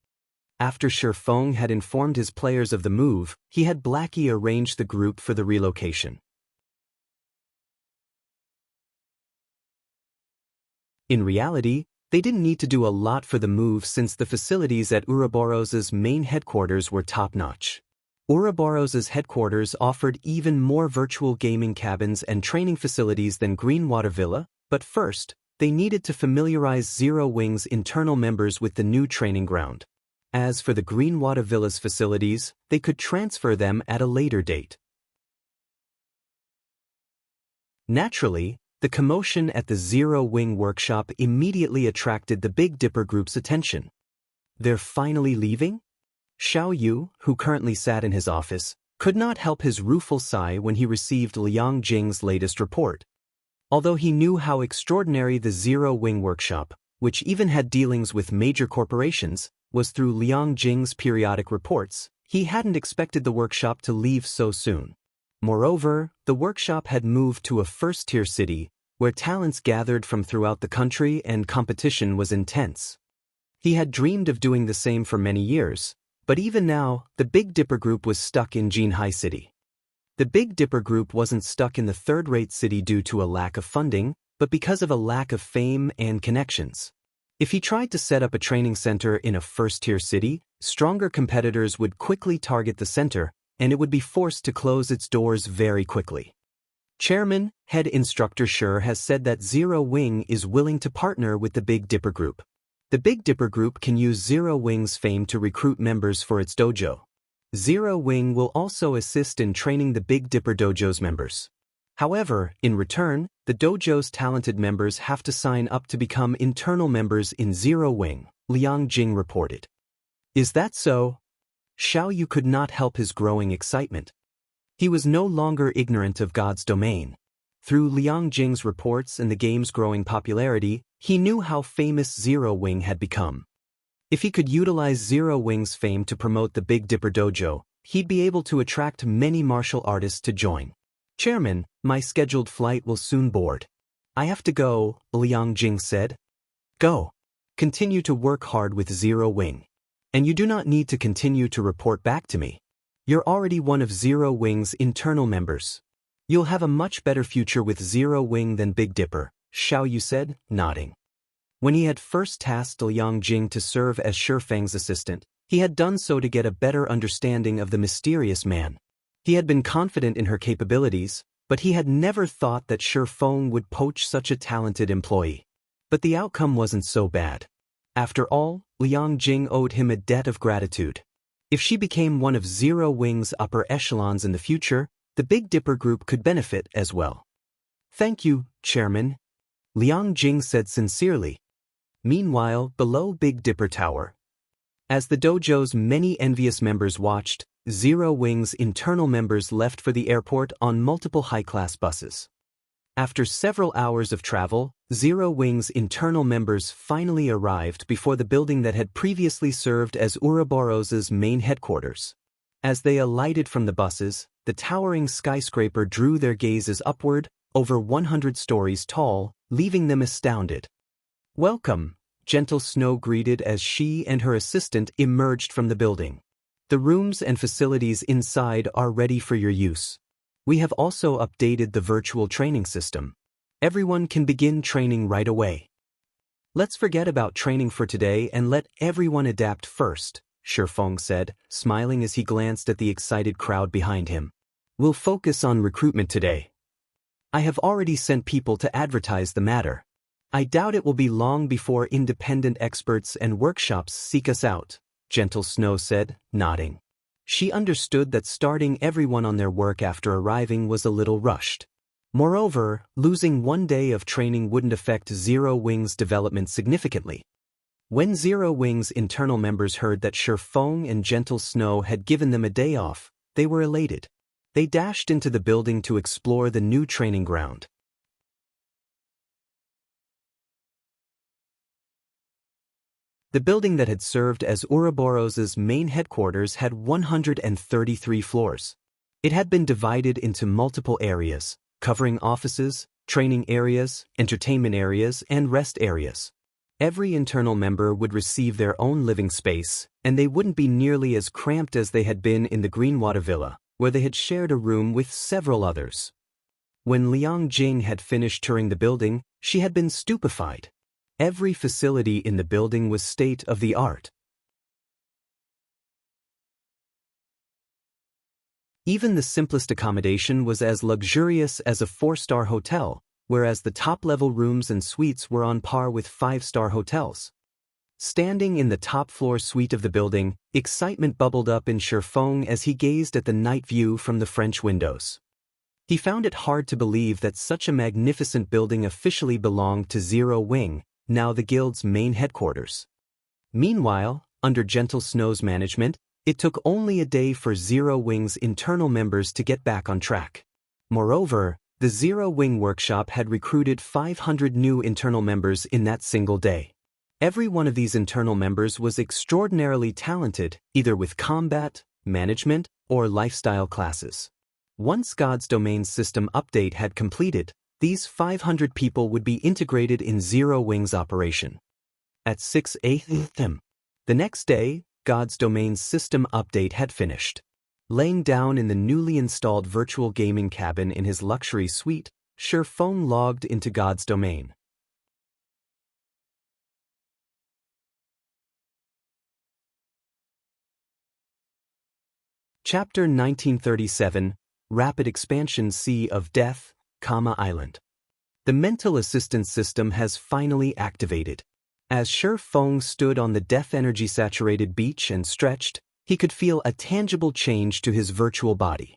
After Shi Feng had informed his players of the move, he had Blackie arrange the group for the relocation. In reality, they didn't need to do a lot for the move since the facilities at Ouroboros's main headquarters were top-notch. Ouroboros's headquarters offered even more virtual gaming cabins and training facilities than Greenwater Villa, but first, they needed to familiarize Zero Wing's internal members with the new training ground. As for the Greenwater Villa's facilities, they could transfer them at a later date. Naturally, the commotion at the Zero Wing workshop immediately attracted the Big Dipper group's attention. They're finally leaving? Xiao Yu, who currently sat in his office, could not help his rueful sigh when he received Liang Jing's latest report. Although he knew how extraordinary the Zero Wing workshop, which even had dealings with major corporations, was through Liang Jing's periodic reports, he hadn't expected the workshop to leave so soon. Moreover, the workshop had moved to a first-tier city, where talents gathered from throughout the country and competition was intense. He had dreamed of doing the same for many years, but even now, the Big Dipper Group was stuck in Jinhai City. The Big Dipper Group wasn't stuck in the third-rate city due to a lack of funding, but because of a lack of fame and connections. If he tried to set up a training center in a first-tier city, stronger competitors would quickly target the center, and it would be forced to close its doors very quickly. Chairman, Head Instructor Shi has said that Zero Wing is willing to partner with the Big Dipper Group. The Big Dipper Group can use Zero Wing's fame to recruit members for its dojo. Zero Wing will also assist in training the Big Dipper Dojo's members. However, in return, the dojo's talented members have to sign up to become internal members in Zero Wing, Liang Jing reported. Is that so? Xiao Yu could not help his growing excitement. He was no longer ignorant of God's domain. Through Liang Jing's reports and the game's growing popularity, he knew how famous Zero Wing had become. If he could utilize Zero Wing's fame to promote the Big Dipper Dojo, he'd be able to attract many martial artists to join. Chairman, my scheduled flight will soon board. I have to go, Liang Jing said. Go. Continue to work hard with Zero Wing. And you do not need to continue to report back to me. You're already one of Zero Wing's internal members. You'll have a much better future with Zero Wing than Big Dipper, Xiaoyu said, nodding. When he had first tasked Liang Jing to serve as Shifeng's assistant, he had done so to get a better understanding of the mysterious man. He had been confident in her capabilities, but he had never thought that Shifeng would poach such a talented employee. But the outcome wasn't so bad. After all, Liang Jing owed him a debt of gratitude. If she became one of Zero Wing's upper echelons in the future, the Big Dipper group could benefit as well. Thank you, Chairman, Liang Jing said sincerely. Meanwhile, below Big Dipper Tower, as the dojo's many envious members watched, Zero Wing's internal members left for the airport on multiple high-class buses. After several hours of travel, Zero Wing's internal members finally arrived before the building that had previously served as Ouroboros's main headquarters. As they alighted from the buses, the towering skyscraper drew their gazes upward, over 100 stories tall, leaving them astounded. Welcome, Gentle Snow greeted as she and her assistant emerged from the building. The rooms and facilities inside are ready for your use. We have also updated the virtual training system. Everyone can begin training right away. Let's forget about training for today and let everyone adapt first, Shifeng said, smiling as he glanced at the excited crowd behind him. We'll focus on recruitment today. I have already sent people to advertise the matter. I doubt it will be long before independent experts and workshops seek us out, Gentle Snow said, nodding. She understood that starting everyone on their work after arriving was a little rushed. Moreover, losing one day of training wouldn't affect Zero Wing's development significantly. When Zero Wing's internal members heard that Shifeng and Gentle Snow had given them a day off, they were elated. They dashed into the building to explore the new training ground. The building that had served as Ouroboros's main headquarters had 133 floors. It had been divided into multiple areas, covering offices, training areas, entertainment areas, and rest areas. Every internal member would receive their own living space, and they wouldn't be nearly as cramped as they had been in the Greenwater Villa, where they had shared a room with several others. When Liang Jing had finished touring the building, she had been stupefied. Every facility in the building was state-of-the-art. Even the simplest accommodation was as luxurious as a 4-star hotel, whereas the top-level rooms and suites were on par with 5-star hotels. Standing in the top-floor suite of the building, excitement bubbled up in Shifeng as he gazed at the night view from the French windows. He found it hard to believe that such a magnificent building officially belonged to Zero Wing, now the guild's main headquarters. Meanwhile, under Gentle Snow's management, it took only a day for Zero Wing's internal members to get back on track. Moreover, the Zero Wing workshop had recruited 500 new internal members in that single day. Every one of these internal members was extraordinarily talented, either with combat, management, or lifestyle classes. Once God's Domain system update had completed, these 500 people would be integrated in Zero Wing's operation. At 6 a.m. the next day, God's Domain system update had finished. Laying down in the newly installed virtual gaming cabin in his luxury suite, Shifeng logged into God's Domain. Chapter 1937, Rapid Expansion Sea of Death, Island. The mental assistance system has finally activated. As Shifeng stood on the death energy-saturated beach and stretched, he could feel a tangible change to his virtual body.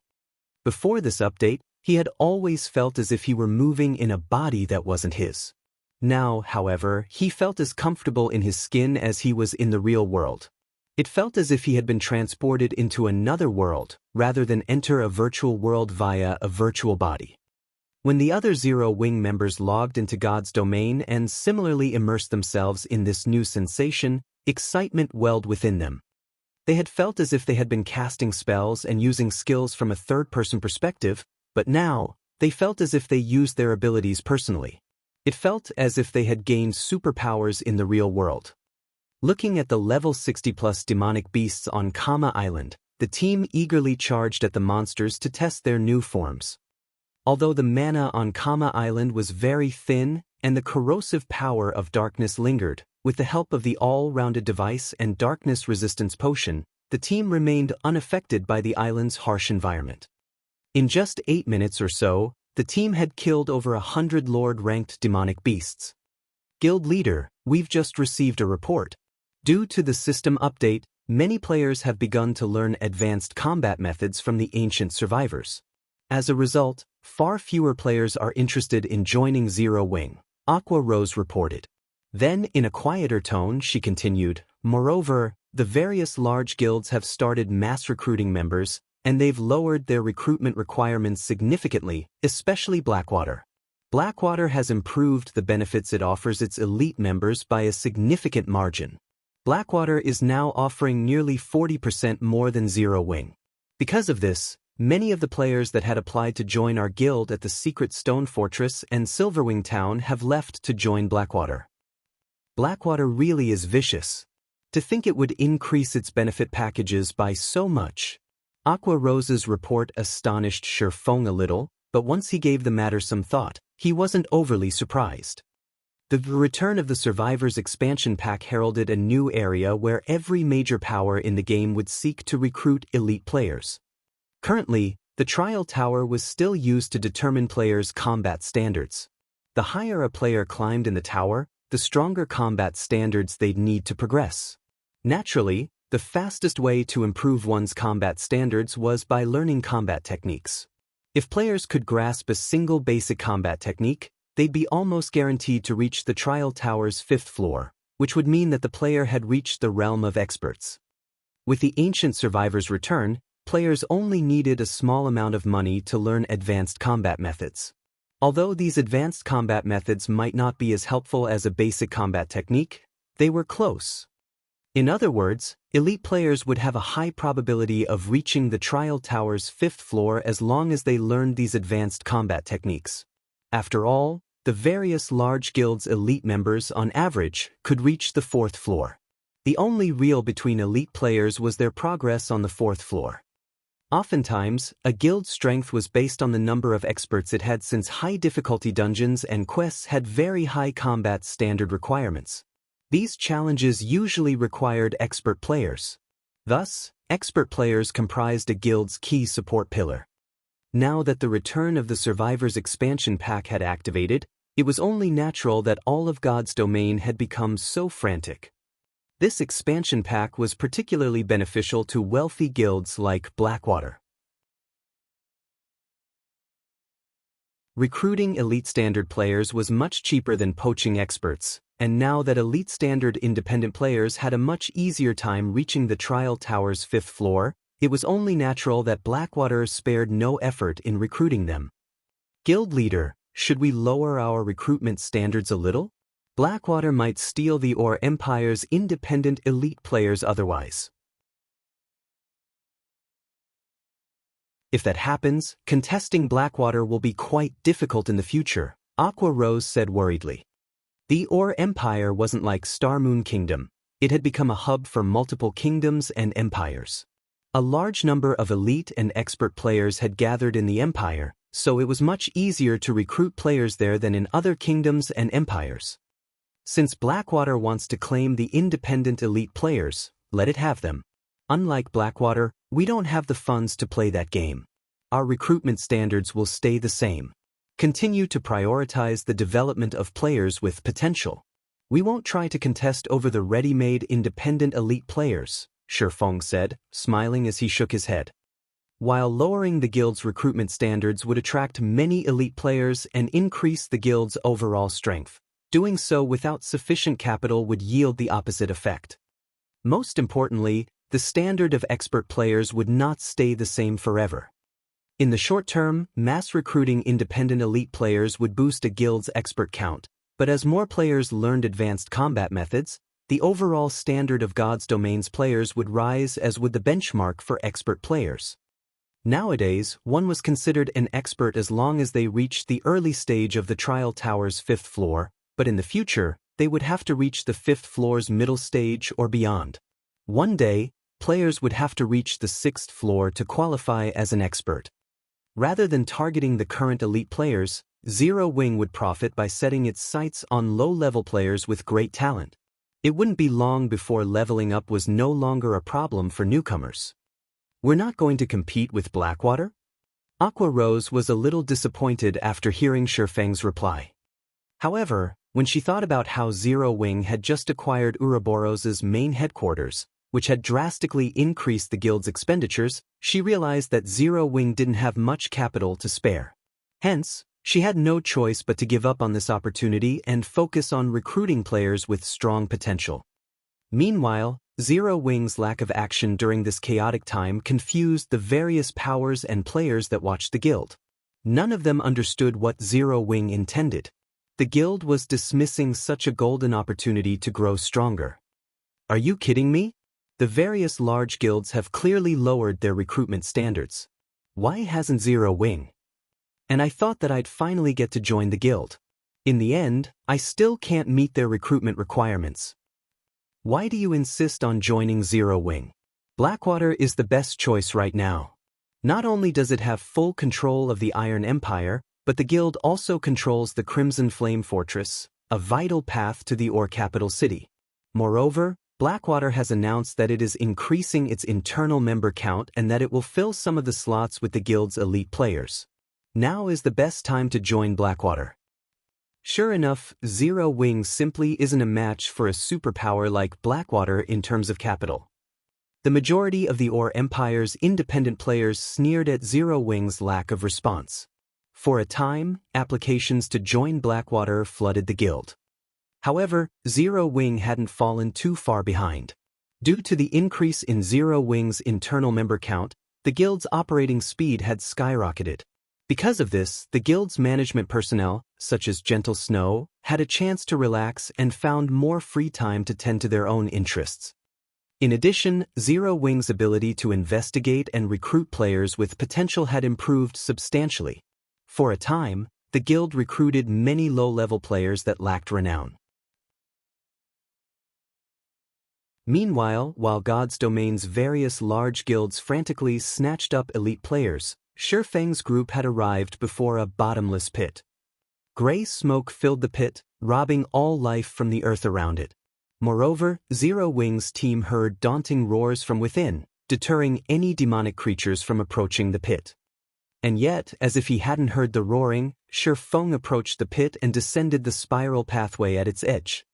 Before this update, he had always felt as if he were moving in a body that wasn't his. Now, however, he felt as comfortable in his skin as he was in the real world. It felt as if he had been transported into another world, rather than enter a virtual world via a virtual body. When the other Zero Wing members logged into God's Domain and similarly immersed themselves in this new sensation, excitement welled within them. They had felt as if they had been casting spells and using skills from a third-person perspective, but now, they felt as if they used their abilities personally. It felt as if they had gained superpowers in the real world. Looking at the level 60+ demonic beasts on Kama Island, the team eagerly charged at the monsters to test their new forms. Although the mana on Kama Island was very thin and the corrosive power of darkness lingered, with the help of the all-rounded device and darkness resistance potion, the team remained unaffected by the island's harsh environment. In just 8 minutes or so, the team had killed over 100 Lord-ranked demonic beasts. Guild leader, we've just received a report. Due to the system update, many players have begun to learn advanced combat methods from the ancient survivors. As a result, far fewer players are interested in joining Zero Wing, Aqua Rose reported. Then, in a quieter tone, she continued, moreover, the various large guilds have started mass recruiting members, and they've lowered their recruitment requirements significantly, especially Blackwater. Blackwater has improved the benefits it offers its elite members by a significant margin. Blackwater is now offering nearly 40% more than Zero Wing. Because of this, many of the players that had applied to join our guild at the Secret Stone Fortress and Silverwing Town have left to join Blackwater. Blackwater really is vicious. To think it would increase its benefit packages by so much. Aqua Rose's report astonished Shifeng a little, but once he gave the matter some thought, he wasn't overly surprised. The return of the Survivors expansion pack heralded a new area where every major power in the game would seek to recruit elite players. Currently, the Trial Tower was still used to determine players' combat standards. The higher a player climbed in the tower, the stronger combat standards they'd need to progress. Naturally, the fastest way to improve one's combat standards was by learning combat techniques. If players could grasp a single basic combat technique, they'd be almost guaranteed to reach the Trial Tower's 5th floor, which would mean that the player had reached the realm of experts. With the ancient survivor's return, players only needed a small amount of money to learn advanced combat methods. Although these advanced combat methods might not be as helpful as a basic combat technique, they were close. In other words, elite players would have a high probability of reaching the Trial Tower's 5th floor as long as they learned these advanced combat techniques. After all, the various large guilds' elite members, on average, could reach the 4th floor. The only real between elite players was their progress on the 4th floor. Oftentimes, a guild's strength was based on the number of experts it had, since high-difficulty dungeons and quests had very high combat standard requirements. These challenges usually required expert players. Thus, expert players comprised a guild's key support pillar. Now that the return of the Survivors expansion pack had activated, it was only natural that all of God's domain had become so frantic. This expansion pack was particularly beneficial to wealthy guilds like Blackwater. Recruiting elite standard players was much cheaper than poaching experts, and now that elite standard independent players had a much easier time reaching the Trial Tower's 5th floor, it was only natural that Blackwater spared no effort in recruiting them. Guild leader, should we lower our recruitment standards a little? Blackwater might steal the Ore Empire's independent elite players otherwise. If that happens, contesting Blackwater will be quite difficult in the future, Aqua Rose said worriedly. The Ore Empire wasn't like Star Moon Kingdom. It had become a hub for multiple kingdoms and empires. A large number of elite and expert players had gathered in the empire, so it was much easier to recruit players there than in other kingdoms and empires. Since Blackwater wants to claim the independent elite players, let it have them. Unlike Blackwater, we don't have the funds to play that game. Our recruitment standards will stay the same. Continue to prioritize the development of players with potential. We won't try to contest over the ready-made independent elite players, Shifeng said, smiling as he shook his head. While lowering the guild's recruitment standards would attract many elite players and increase the guild's overall strength, doing so without sufficient capital would yield the opposite effect. Most importantly, the standard of expert players would not stay the same forever. In the short term, mass recruiting independent elite players would boost a guild's expert count, but as more players learned advanced combat methods, the overall standard of God's Domain's players would rise, as would the benchmark for expert players. Nowadays, one was considered an expert as long as they reached the early stage of the trial tower's 5th floor, but in the future, they would have to reach the 5th floor's middle stage or beyond. One day, players would have to reach the 6th floor to qualify as an expert. Rather than targeting the current elite players, Zero Wing would profit by setting its sights on low-level players with great talent. It wouldn't be long before leveling up was no longer a problem for newcomers. We're not going to compete with Blackwater? Aqua Rose was a little disappointed after hearing Shifeng's reply. However, when she thought about how Zero Wing had just acquired Ouroboros's main headquarters, which had drastically increased the guild's expenditures, she realized that Zero Wing didn't have much capital to spare. Hence, she had no choice but to give up on this opportunity and focus on recruiting players with strong potential. Meanwhile, Zero Wing's lack of action during this chaotic time confused the various powers and players that watched the guild. None of them understood what Zero Wing intended. The guild was dismissing such a golden opportunity to grow stronger. Are you kidding me? The various large guilds have clearly lowered their recruitment standards. Why hasn't Zero Wing? And I thought that I'd finally get to join the guild. In the end, I still can't meet their recruitment requirements. Why do you insist on joining Zero Wing? Blackwater is the best choice right now. Not only does it have full control of the Iron Empire, but the guild also controls the Crimson Flame Fortress, a vital path to the Ore capital city. Moreover, Blackwater has announced that it is increasing its internal member count and that it will fill some of the slots with the guild's elite players. Now is the best time to join Blackwater. Sure enough, Zero Wing simply isn't a match for a superpower like Blackwater in terms of capital. The majority of the Ore Empire's independent players sneered at Zero Wing's lack of response. For a time, applications to join Blackwater flooded the guild. However, Zero Wing hadn't fallen too far behind. Due to the increase in Zero Wing's internal member count, the guild's operating speed had skyrocketed. Because of this, the guild's management personnel, such as Gentle Snow, had a chance to relax and found more free time to tend to their own interests. In addition, Zero Wing's ability to investigate and recruit players with potential had improved substantially. For a time, the guild recruited many low-level players that lacked renown. Meanwhile, while God's Domain's various large guilds frantically snatched up elite players, Shifeng's group had arrived before a bottomless pit. Gray smoke filled the pit, robbing all life from the earth around it. Moreover, Zero Wing's team heard daunting roars from within, deterring any demonic creatures from approaching the pit. And yet, as if he hadn't heard the roaring, Shifeng approached the pit and descended the spiral pathway at its edge.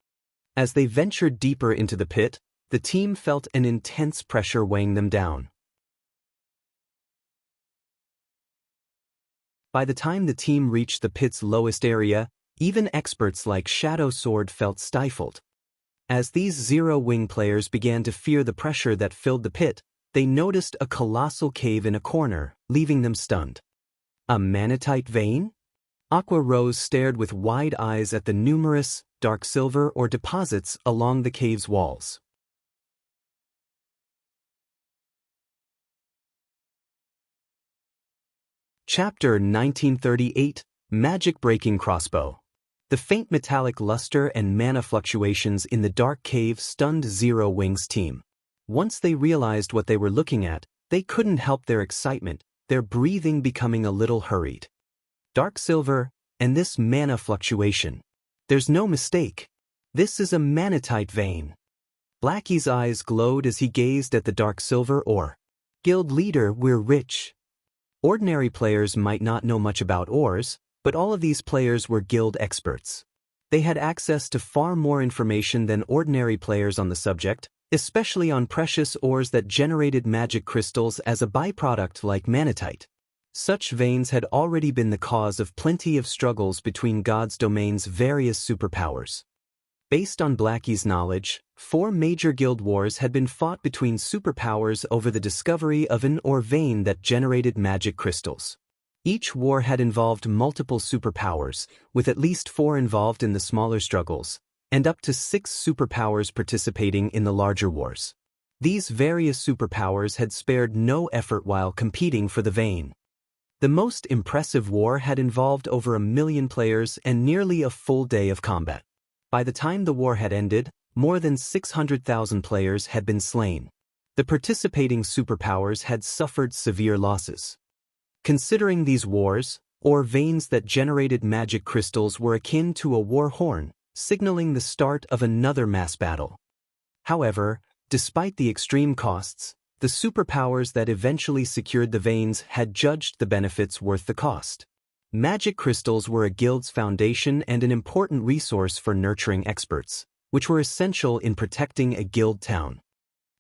As they ventured deeper into the pit, the team felt an intense pressure weighing them down. By the time the team reached the pit's lowest area, even experts like Shadow Sword felt stifled. As these Zero Wing players began to fear the pressure that filled the pit, they noticed a colossal cave in a corner, leaving them stunned. A manatite vein? Aqua Rose stared with wide eyes at the numerous, dark silver or deposits along the cave's walls. Chapter 1938, Magic-Breaking Crossbow. The faint metallic luster and mana fluctuations in the dark cave stunned Zero Wing's team. Once they realized what they were looking at, they couldn't help their excitement, their breathing becoming a little hurried. Dark silver, and this mana fluctuation. There's no mistake. This is a manatite vein. Blackie's eyes glowed as he gazed at the dark silver ore. Guild leader, we're rich. Ordinary players might not know much about ores, but all of these players were guild experts. They had access to far more information than ordinary players on the subject, especially on precious ores that generated magic crystals as a byproduct like manatite. Such veins had already been the cause of plenty of struggles between God's Domain's various superpowers. Based on Blackie's knowledge, 4 major guild wars had been fought between superpowers over the discovery of an ore vein that generated magic crystals. Each war had involved multiple superpowers, with at least 4 involved in the smaller struggles, and up to 6 superpowers participating in the larger wars. These various superpowers had spared no effort while competing for the vein. The most impressive war had involved over 1 million players and nearly a full day of combat. By the time the war had ended, more than 600,000 players had been slain. The participating superpowers had suffered severe losses. Considering these wars, or veins that generated magic crystals, were akin to a war horn, signaling the start of another mass battle. However, despite the extreme costs, the superpowers that eventually secured the veins had judged the benefits worth the cost. Magic crystals were a guild's foundation and an important resource for nurturing experts, which were essential in protecting a guild town.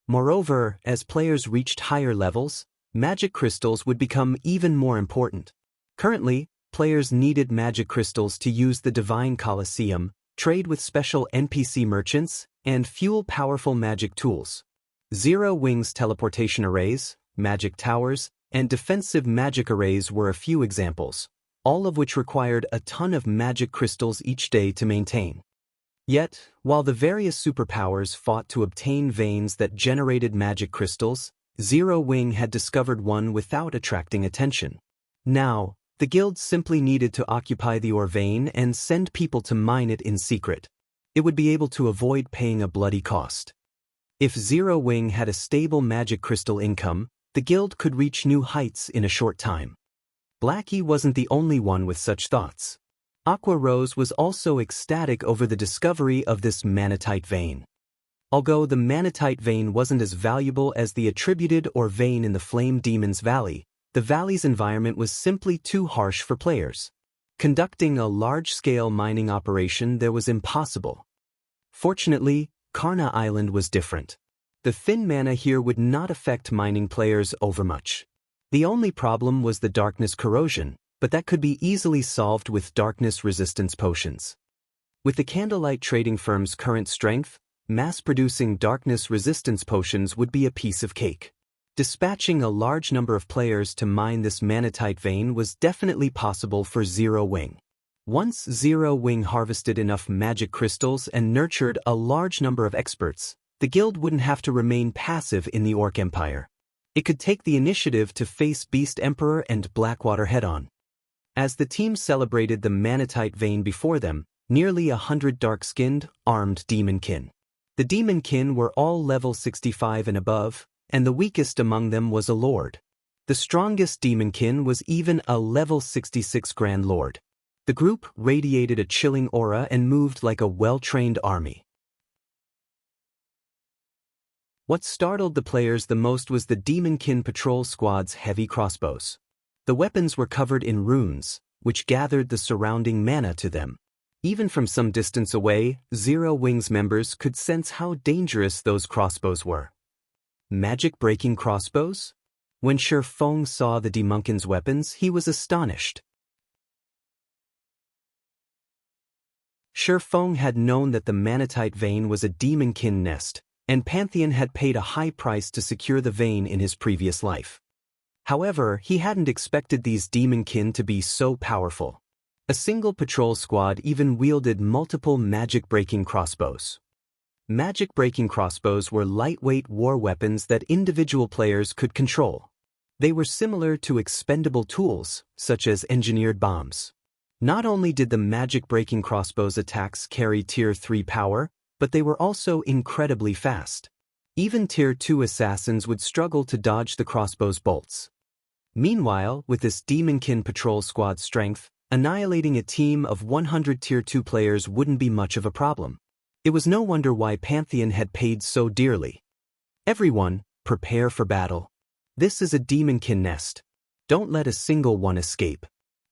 Moreover, as players reached higher levels, magic crystals would become even more important. Currently, players needed magic crystals to use the Divine Colosseum, trade with special NPC merchants, and fuel powerful magic tools. Zero Wings teleportation arrays, magic towers, and defensive magic arrays were a few examples, all of which required a ton of magic crystals each day to maintain. Yet, while the various superpowers fought to obtain veins that generated magic crystals, Zero Wing had discovered one without attracting attention. Now, the guild simply needed to occupy the ore vein and send people to mine it in secret. It would be able to avoid paying a bloody cost. If Zero Wing had a stable magic crystal income, the guild could reach new heights in a short time. Blackie wasn't the only one with such thoughts. Aqua Rose was also ecstatic over the discovery of this manatite vein. Although the manatite vein wasn't as valuable as the attributed ore vein in the Flame Demon's Valley, the valley's environment was simply too harsh for players. Conducting a large-scale mining operation there was impossible. Fortunately, Karna Island was different. The thin mana here would not affect mining players overmuch. The only problem was the darkness corrosion, but that could be easily solved with darkness resistance potions. With the Candlelight trading firm's current strength, mass-producing darkness resistance potions would be a piece of cake. Dispatching a large number of players to mine this manatite vein was definitely possible for Zero Wing. Once Zero Wing harvested enough magic crystals and nurtured a large number of experts, the guild wouldn't have to remain passive in the Orc Empire. It could take the initiative to face Beast Emperor and Blackwater head-on. As the team celebrated the manatite vein before them, nearly 100 dark-skinned, armed demonkin. The demonkin were all level 65 and above, and the weakest among them was a lord. The strongest demonkin was even a level 66 Grand Lord. The group radiated a chilling aura and moved like a well-trained army. What startled the players the most was the demonkin patrol squad's heavy crossbows. The weapons were covered in runes, which gathered the surrounding mana to them. Even from some distance away, Zero Wing's members could sense how dangerous those crossbows were. Magic-breaking crossbows? When Shi Feng saw the demonkin's weapons, he was astonished. Shi Feng had known that the manatite vein was a demonkin nest, and Pantheon had paid a high price to secure the vein in his previous life. However, he hadn't expected these demonkin to be so powerful. A single patrol squad even wielded multiple magic-breaking crossbows. Magic-breaking crossbows were lightweight war weapons that individual players could control. They were similar to expendable tools, such as engineered bombs. Not only did the magic-breaking crossbows attacks carry Tier 3 power, but they were also incredibly fast. Even Tier 2 assassins would struggle to dodge the crossbow's bolts. Meanwhile, with this demonkin patrol squad strength, annihilating a team of 100 Tier 2 players wouldn't be much of a problem. It was no wonder why Pantheon had paid so dearly. Everyone, prepare for battle. This is a demonkin nest. Don't let a single one escape.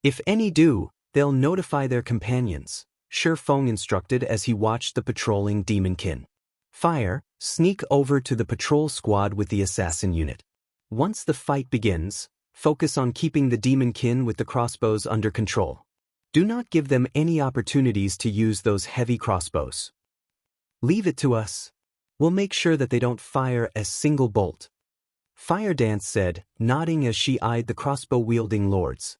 If any do, they'll notify their companions, Shi Feng instructed as he watched the patrolling demonkin. Fire, sneak over to the patrol squad with the assassin unit. Once the fight begins, focus on keeping the demonkin with the crossbows under control. Do not give them any opportunities to use those heavy crossbows. Leave it to us. We'll make sure that they don't fire a single bolt. Fire Dance said, nodding as she eyed the crossbow-wielding lords.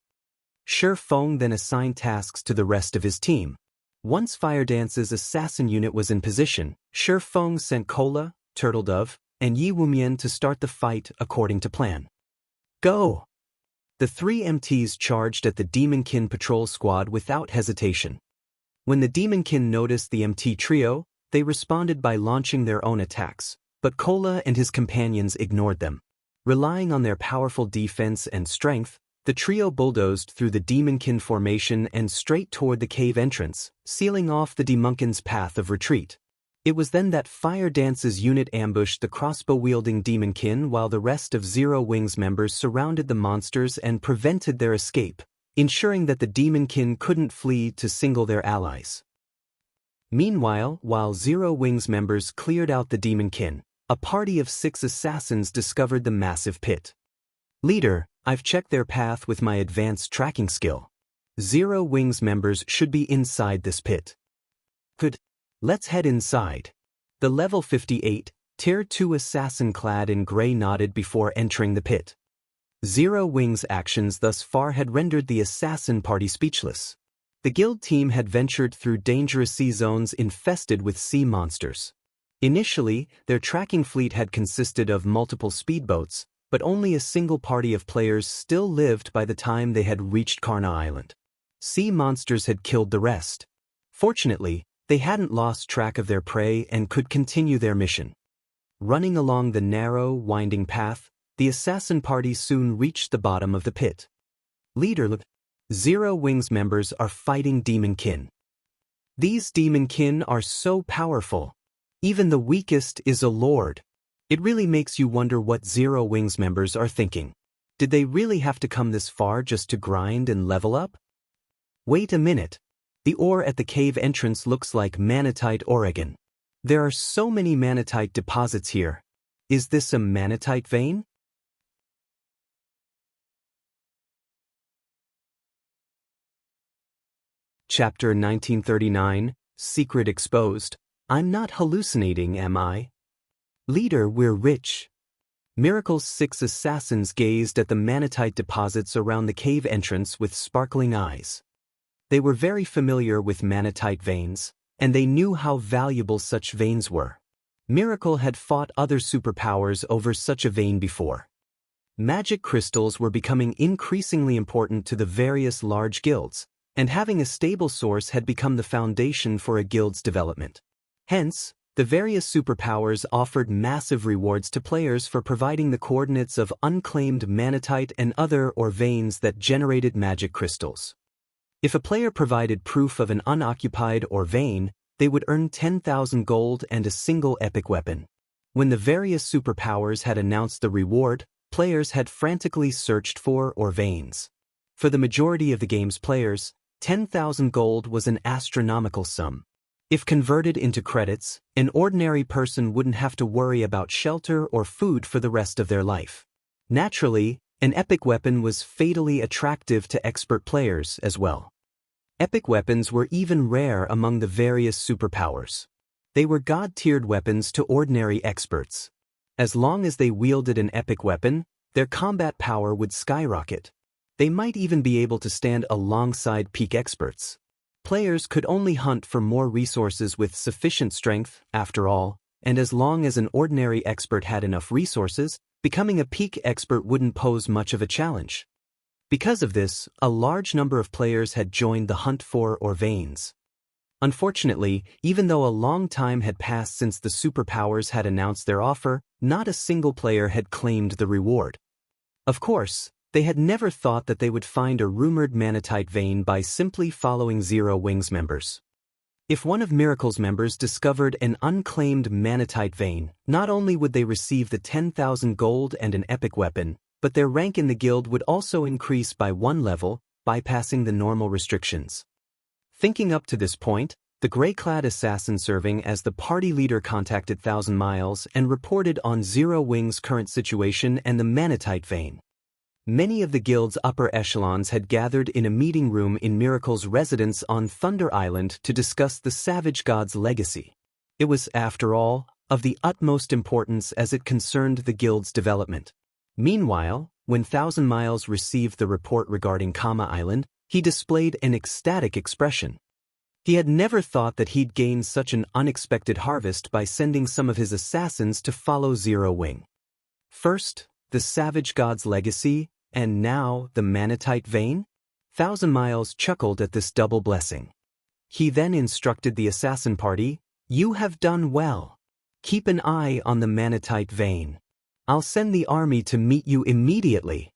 Shi Feng then assigned tasks to the rest of his team. Once Fire Dance's assassin unit was in position, Shi Feng sent Cola, Turtledove, and Yi Wumian to start the fight according to plan. Go! The three MTs charged at the Demonkin patrol squad without hesitation. When the Demonkin noticed the MT trio, they responded by launching their own attacks, but Kola and his companions ignored them. Relying on their powerful defense and strength, the trio bulldozed through the Demonkin formation and straight toward the cave entrance, sealing off the Demonkin's path of retreat. It was then that Fire Dance's unit ambushed the crossbow-wielding Demonkin while the rest of Zero Wings members surrounded the monsters and prevented their escape, ensuring that the Demonkin couldn't flee to single their allies. Meanwhile, while Zero Wings members cleared out the Demonkin, a party of 6 assassins discovered the massive pit. Leader, I've checked their path with my advanced tracking skill. Zero Wings members should be inside this pit. Good. Let's head inside. The level 58, Tier 2 assassin clad in gray nodded before entering the pit. Zero Wings' actions thus far had rendered the assassin party speechless. The guild team had ventured through dangerous sea zones infested with sea monsters. Initially, their tracking fleet had consisted of multiple speedboats, but only a single party of players still lived by the time they had reached Karna Island. Sea monsters had killed the rest. Fortunately, they hadn't lost track of their prey and could continue their mission. Running along the narrow, winding path, the assassin party soon reached the bottom of the pit. Leader, Zero Wings members are fighting Demonkin. These Demonkin are so powerful. Even the weakest is a lord. It really makes you wonder what Zero Wings members are thinking. Did they really have to come this far just to grind and level up? Wait a minute. The ore at the cave entrance looks like manatite Oregon. There are so many manatite deposits here. Is this a manatite vein? Chapter 1939, Secret Exposed. I'm not hallucinating, am I? Leader, we're rich. Miracle's 6 assassins gazed at the manatite deposits around the cave entrance with sparkling eyes. They were very familiar with manatite veins, and they knew how valuable such veins were. Miracle had fought other superpowers over such a vein before. Magic crystals were becoming increasingly important to the various large guilds, and having a stable source had become the foundation for a guild's development. Hence, the various superpowers offered massive rewards to players for providing the coordinates of unclaimed manatite and other ore veins that generated magic crystals. If a player provided proof of an unoccupied ore vein, they would earn 10,000 gold and a single epic weapon. When the various superpowers had announced the reward, players had frantically searched for ore veins. For the majority of the game's players, 10,000 gold was an astronomical sum. If converted into credits, an ordinary person wouldn't have to worry about shelter or food for the rest of their life. Naturally, an epic weapon was fatally attractive to expert players as well. Epic weapons were even rare among the various superpowers. They were god-tiered weapons to ordinary experts. As long as they wielded an epic weapon, their combat power would skyrocket. They might even be able to stand alongside peak experts. Players could only hunt for more resources with sufficient strength, after all, and as long as an ordinary expert had enough resources, becoming a peak expert wouldn't pose much of a challenge. Because of this, a large number of players had joined the hunt for ore veins. Unfortunately, even though a long time had passed since the superpowers had announced their offer, not a single player had claimed the reward. Of course, they had never thought that they would find a rumored manatite vein by simply following Zero Wings members. If one of Miracle's members discovered an unclaimed manatite vein, not only would they receive the 10,000 gold and an epic weapon, but their rank in the guild would also increase by 1 level, bypassing the normal restrictions. Thinking up to this point, the gray-clad assassin serving as the party leader contacted Thousand Miles and reported on Zero Wings' current situation and the manatite vein. Many of the guild's upper echelons had gathered in a meeting room in Miracle's residence on Thunder Island to discuss the Savage God's legacy. It was, after all, of the utmost importance as it concerned the guild's development. Meanwhile, when Thousand Miles received the report regarding Kama Island, he displayed an ecstatic expression. He had never thought that he'd gain such an unexpected harvest by sending some of his assassins to follow Zero Wing. First, the Savage God's legacy, and now the Manatite vein? Thousand Miles chuckled at this double blessing. He then instructed the assassin party, "You have done well. Keep an eye on the Manatite vein. I'll send the army to meet you immediately."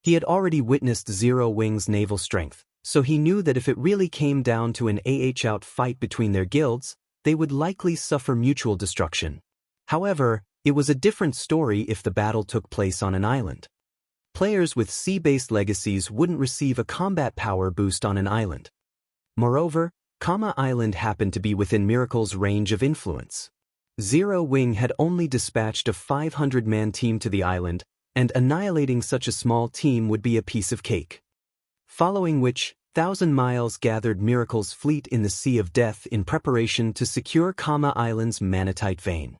He had already witnessed Zero Wing's naval strength, so he knew that if it really came down to an out fight between their guilds, they would likely suffer mutual destruction. However, it was a different story if the battle took place on an island. Players with sea-based legacies wouldn't receive a combat power boost on an island. Moreover, Kama Island happened to be within Miracle's range of influence. Zero Wing had only dispatched a 500-man team to the island, and annihilating such a small team would be a piece of cake. Following which, Thousand Miles gathered Miracle's fleet in the Sea of Death in preparation to secure Kama Island's Manatite vein.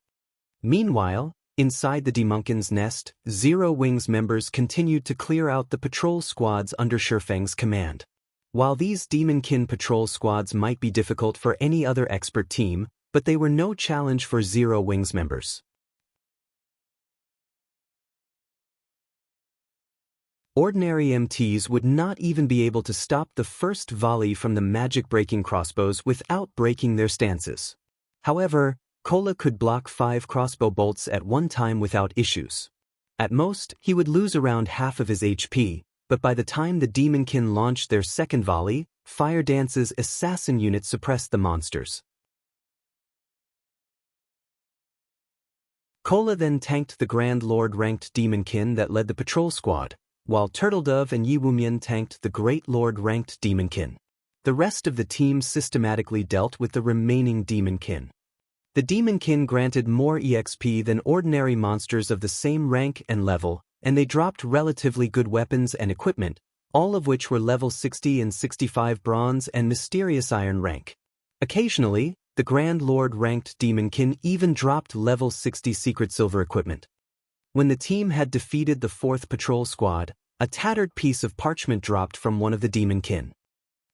Meanwhile, inside the Demonkin's nest, Zero Wing's members continued to clear out the patrol squads under Shifeng's command. While these Demonkin patrol squads might be difficult for any other expert team, but they were no challenge for Zero Wing's members. Ordinary MTs would not even be able to stop the first volley from the magic-breaking crossbows without breaking their stances. However, Kola could block 5 crossbow bolts at one time without issues. At most, he would lose around half of his HP, but by the time the Demonkin launched their second volley, Fire Dance's assassin unit suppressed the monsters. Kola then tanked the Grand Lord-ranked Demonkin that led the patrol squad, while Turtledove and Yiwumian tanked the Great Lord-ranked Demonkin. The rest of the team systematically dealt with the remaining Demonkin. The Demonkin granted more EXP than ordinary monsters of the same rank and level, and they dropped relatively good weapons and equipment, all of which were level 60 and 65 bronze and mysterious iron rank. Occasionally, the Grand Lord-ranked Demonkin even dropped level 60 secret silver equipment. When the team had defeated the 4th patrol squad, a tattered piece of parchment dropped from one of the Demonkin.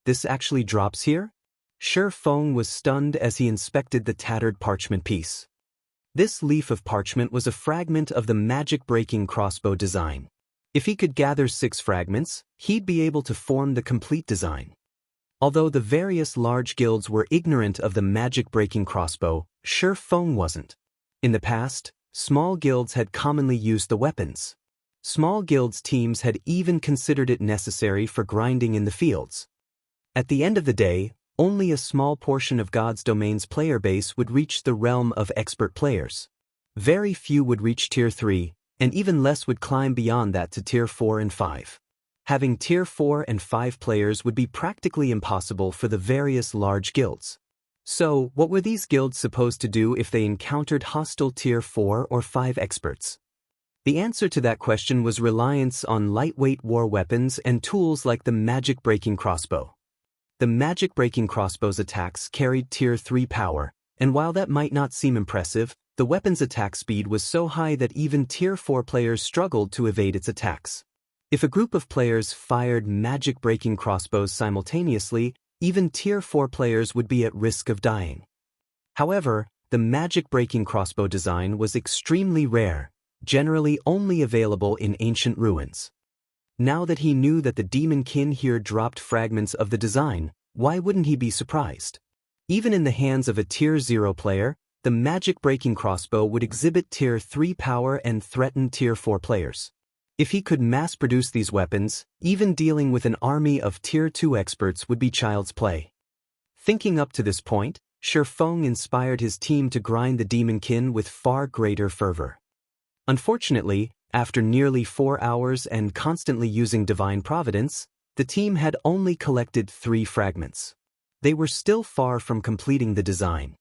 "This actually drops here?" Shifeng was stunned as he inspected the tattered parchment piece. This leaf of parchment was a fragment of the magic-breaking crossbow design. If he could gather 6 fragments, he'd be able to form the complete design. Although the various large guilds were ignorant of the magic-breaking crossbow, Shifeng wasn't. In the past, small guilds had commonly used the weapons. Small guilds' teams had even considered it necessary for grinding in the fields. At the end of the day, only a small portion of God's Domain's player base would reach the realm of expert players. Very few would reach Tier 3, and even less would climb beyond that to Tier 4 and 5. Having Tier 4 and 5 players would be practically impossible for the various large guilds. So, what were these guilds supposed to do if they encountered hostile Tier 4 or 5 experts? The answer to that question was reliance on lightweight war weapons and tools like the magic-breaking crossbow. The magic-breaking crossbow's attacks carried Tier 3 power, and while that might not seem impressive, the weapon's attack speed was so high that even Tier 4 players struggled to evade its attacks. If a group of players fired magic-breaking crossbows simultaneously, even Tier 4 players would be at risk of dying. However, the magic-breaking crossbow design was extremely rare, generally only available in ancient ruins. Now that he knew that the Demonkin here dropped fragments of the design, why wouldn't he be surprised? Even in the hands of a Tier 0 player, the magic-breaking crossbow would exhibit Tier 3 power and threaten Tier 4 players. If he could mass-produce these weapons, even dealing with an army of Tier 2 experts would be child's play. Thinking up to this point, Shifeng inspired his team to grind the Demonkin with far greater fervor. Unfortunately, after nearly 4 hours and constantly using Divine Providence, the team had only collected 3 fragments. They were still far from completing the design.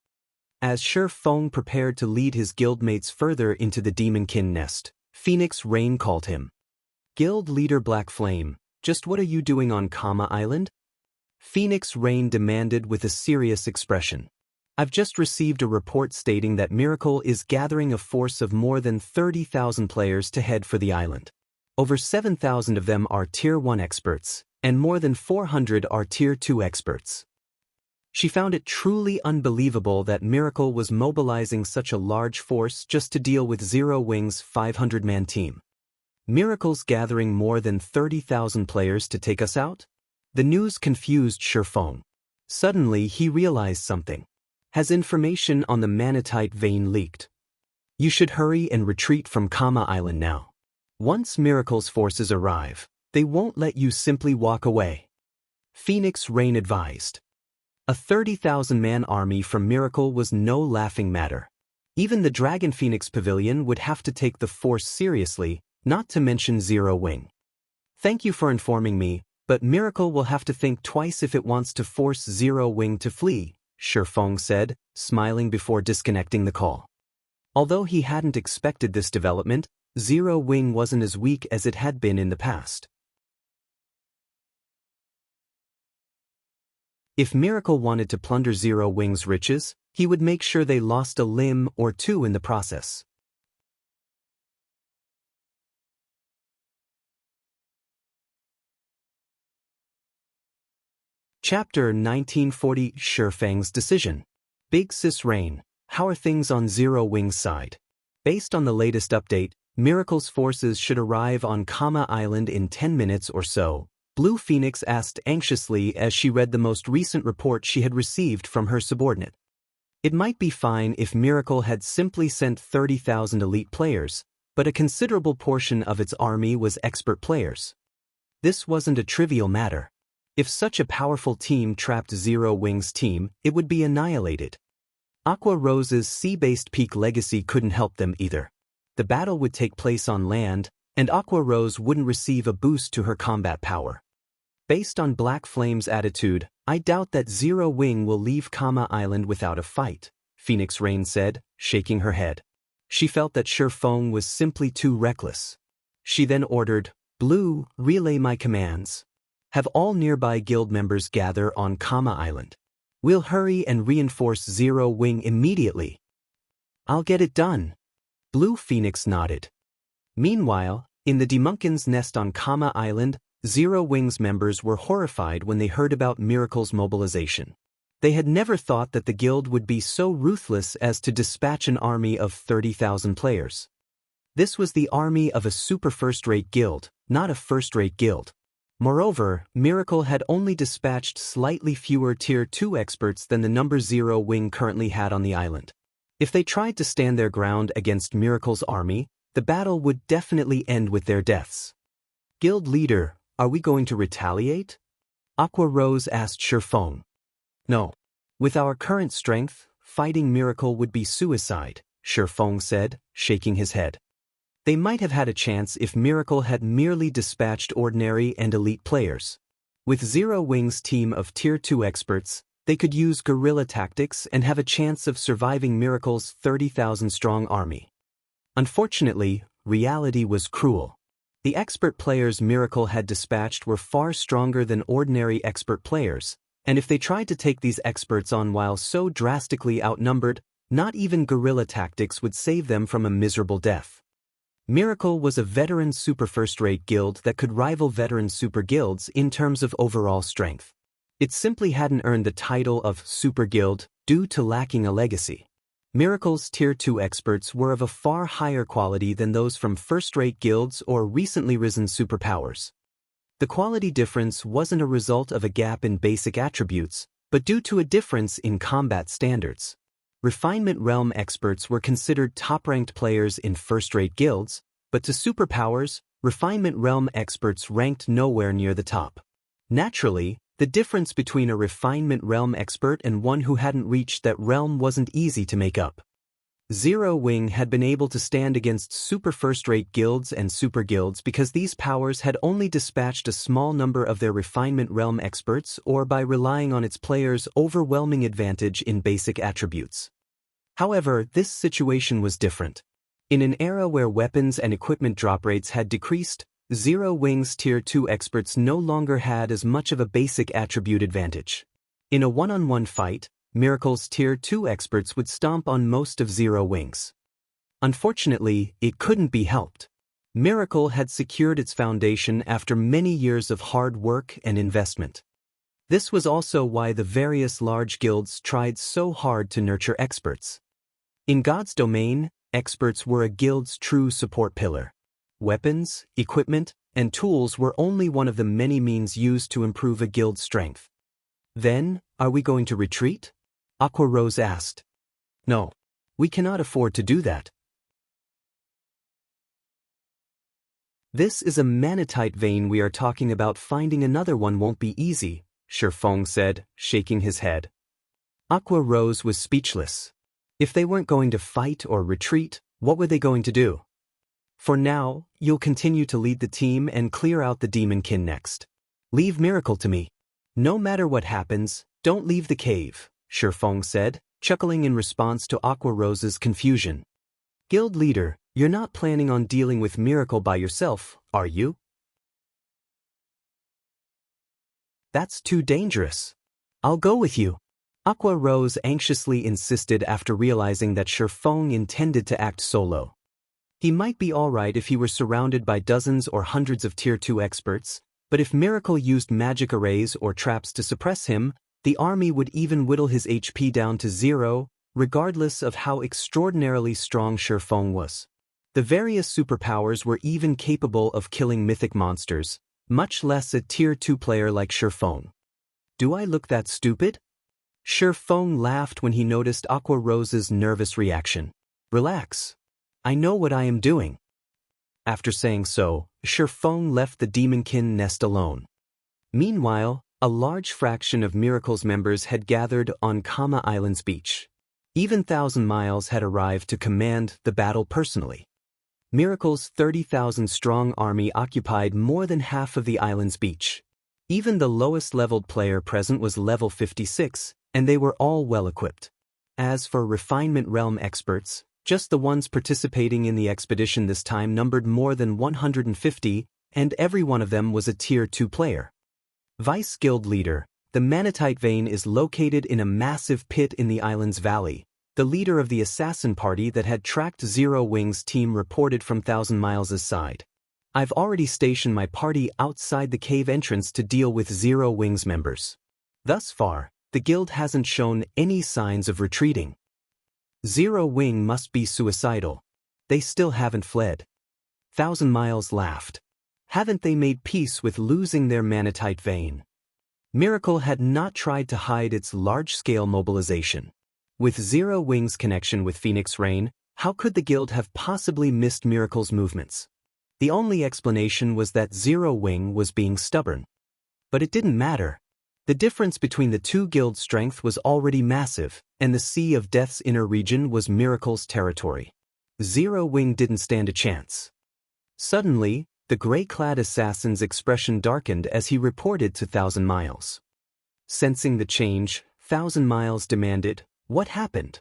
As Shifeng prepared to lead his guildmates further into the Demonkin nest, Phoenix Rain called him. "Guild leader Black Flame, just what are you doing on Kama Island?" Phoenix Rain demanded with a serious expression. "I've just received a report stating that Miracle is gathering a force of more than 30,000 players to head for the island. Over 7,000 of them are Tier 1 experts, and more than 400 are Tier 2 experts." She found it truly unbelievable that Miracle was mobilizing such a large force just to deal with Zero Wing's 500-man team. Miracle's gathering more than 30,000 players to take us out? The news confused Shifeng. Suddenly he realized something. Has information on the manatite vein leaked? You should hurry and retreat from Kama Island now. Once Miracle's forces arrive, they won't let you simply walk away. Phoenix Rain advised. A 30,000-man army from Miracle was no laughing matter. Even the Dragon Phoenix Pavilion would have to take the force seriously, not to mention Zero Wing. Thank you for informing me, but Miracle will have to think twice if it wants to force Zero Wing to flee, Shifeng said, smiling before disconnecting the call. Although he hadn't expected this development, Zero Wing wasn't as weak as it had been in the past. If Miracle wanted to plunder Zero Wing's riches, he would make sure they lost a limb or two in the process. Chapter 1940 Shifeng's Decision. Big Sis Rain, how are things on Zero Wing's side? Based on the latest update, Miracle's forces should arrive on Kama Island in 10 minutes or so, Blue Phoenix asked anxiously as she read the most recent report she had received from her subordinate. It might be fine if Miracle had simply sent 30,000 elite players, but a considerable portion of its army was expert players. This wasn't a trivial matter. If such a powerful team trapped Zero Wing's team, it would be annihilated. Aqua Rose's sea-based peak legacy couldn't help them either. The battle would take place on land, and Aqua Rose wouldn't receive a boost to her combat power. Based on Black Flame's attitude, I doubt that Zero Wing will leave Kama Island without a fight, Phoenix Rain said, shaking her head. She felt that Shifeng was simply too reckless. She then ordered, Blue, relay my commands. Have all nearby guild members gather on Kama Island. We'll hurry and reinforce Zero Wing immediately. I'll get it done. Blue Phoenix nodded. Meanwhile, in the Demonkin's nest on Kama Island, Zero Wing's members were horrified when they heard about Miracle's mobilization. They had never thought that the guild would be so ruthless as to dispatch an army of 30,000 players. This was the army of a super first-rate guild, not a first-rate guild. Moreover, Miracle had only dispatched slightly fewer Tier 2 experts than the number Zero Wing currently had on the island. If they tried to stand their ground against Miracle's army, the battle would definitely end with their deaths. Guild leader, are we going to retaliate? Aqua Rose asked Shifeng. No. With our current strength, fighting Miracle would be suicide, Shifeng said, shaking his head. They might have had a chance if Miracle had merely dispatched ordinary and elite players. With Zero Wing's team of Tier 2 experts, they could use guerrilla tactics and have a chance of surviving Miracle's 30,000-strong army. Unfortunately, reality was cruel. The expert players Miracle had dispatched were far stronger than ordinary expert players, and if they tried to take these experts on while so drastically outnumbered, not even guerrilla tactics would save them from a miserable death. Miracle was a veteran super first-rate guild that could rival veteran super guilds in terms of overall strength. It simply hadn't earned the title of super guild due to lacking a legacy. Miracle's Tier 2 experts were of a far higher quality than those from first-rate guilds or recently risen superpowers. The quality difference wasn't a result of a gap in basic attributes, but due to a difference in combat standards. Refinement Realm experts were considered top-ranked players in first-rate guilds, but to superpowers, Refinement Realm experts ranked nowhere near the top. Naturally, the difference between a Refinement Realm expert and one who hadn't reached that realm wasn't easy to make up. Zero Wing had been able to stand against super first-rate guilds and super guilds because these powers had only dispatched a small number of their Refinement Realm experts or by relying on its players' overwhelming advantage in basic attributes. However, this situation was different. In an era where weapons and equipment drop rates had decreased, Zero Wing's Tier 2 experts no longer had as much of a basic attribute advantage. In a one-on-one fight, Miracle's Tier 2 experts would stomp on most of Zero Wing's. Unfortunately, it couldn't be helped. Miracle had secured its foundation after many years of hard work and investment. This was also why the various large guilds tried so hard to nurture experts. In God's domain, experts were a guild's true support pillar. Weapons, equipment, and tools were only one of the many means used to improve a guild's strength. Then, are we going to retreat? Aqua Rose asked. No. We cannot afford to do that. This is a manatite vein we are talking about. Finding another one won't be easy, Shifeng said, shaking his head. Aqua Rose was speechless. If they weren't going to fight or retreat, what were they going to do? For now, you'll continue to lead the team and clear out the demonkin next. Leave Miracle to me. No matter what happens, don't leave the cave, Shifeng said, chuckling in response to Aqua Rose's confusion. Guild leader, you're not planning on dealing with Miracle by yourself, are you? That's too dangerous. I'll go with you. Aqua Rose anxiously insisted after realizing that Shifeng intended to act solo. He might be alright if he were surrounded by dozens or hundreds of Tier 2 experts, but if Miracle used magic arrays or traps to suppress him, the army would even whittle his HP down to 0, regardless of how extraordinarily strong Shifeng was. The various superpowers were even capable of killing mythic monsters, much less a Tier 2 player like Shifeng. Do I look that stupid? Shifeng laughed when he noticed Aqua Rose's nervous reaction. Relax. I know what I am doing. After saying so, Shifeng left the demonkin nest alone. Meanwhile, a large fraction of Miracle's members had gathered on Kama Island's beach. Even 1,000 Miles had arrived to command the battle personally. Miracle's 30,000-strong army occupied more than half of the island's beach. Even the lowest-leveled player present was level 56, and they were all well-equipped. As for Refinement Realm experts, just the ones participating in the expedition this time numbered more than 150, and every one of them was a Tier 2 player. Vice Guild Leader, the Manatite Vein is located in a massive pit in the island's valley. The leader of the assassin party that had tracked Zero Wing's team reported from 1,000 Miles' side. I've already stationed my party outside the cave entrance to deal with Zero Wing's members. Thus far, the guild hasn't shown any signs of retreating. Zero Wing must be suicidal. They still haven't fled. 1,000 Miles laughed. Haven't they made peace with losing their Manatite Vein? Miracle had not tried to hide its large-scale mobilization. With Zero Wing's connection with Phoenix Rain, how could the guild have possibly missed Miracle's movements? The only explanation was that Zero Wing was being stubborn. But it didn't matter. The difference between the two guilds' strength was already massive, and the Sea of Death's inner region was Miracle's territory. Zero Wing didn't stand a chance. Suddenly, the gray-clad assassin's expression darkened as he reported to 1,000 Miles. Sensing the change, 1,000 Miles demanded, "What happened?"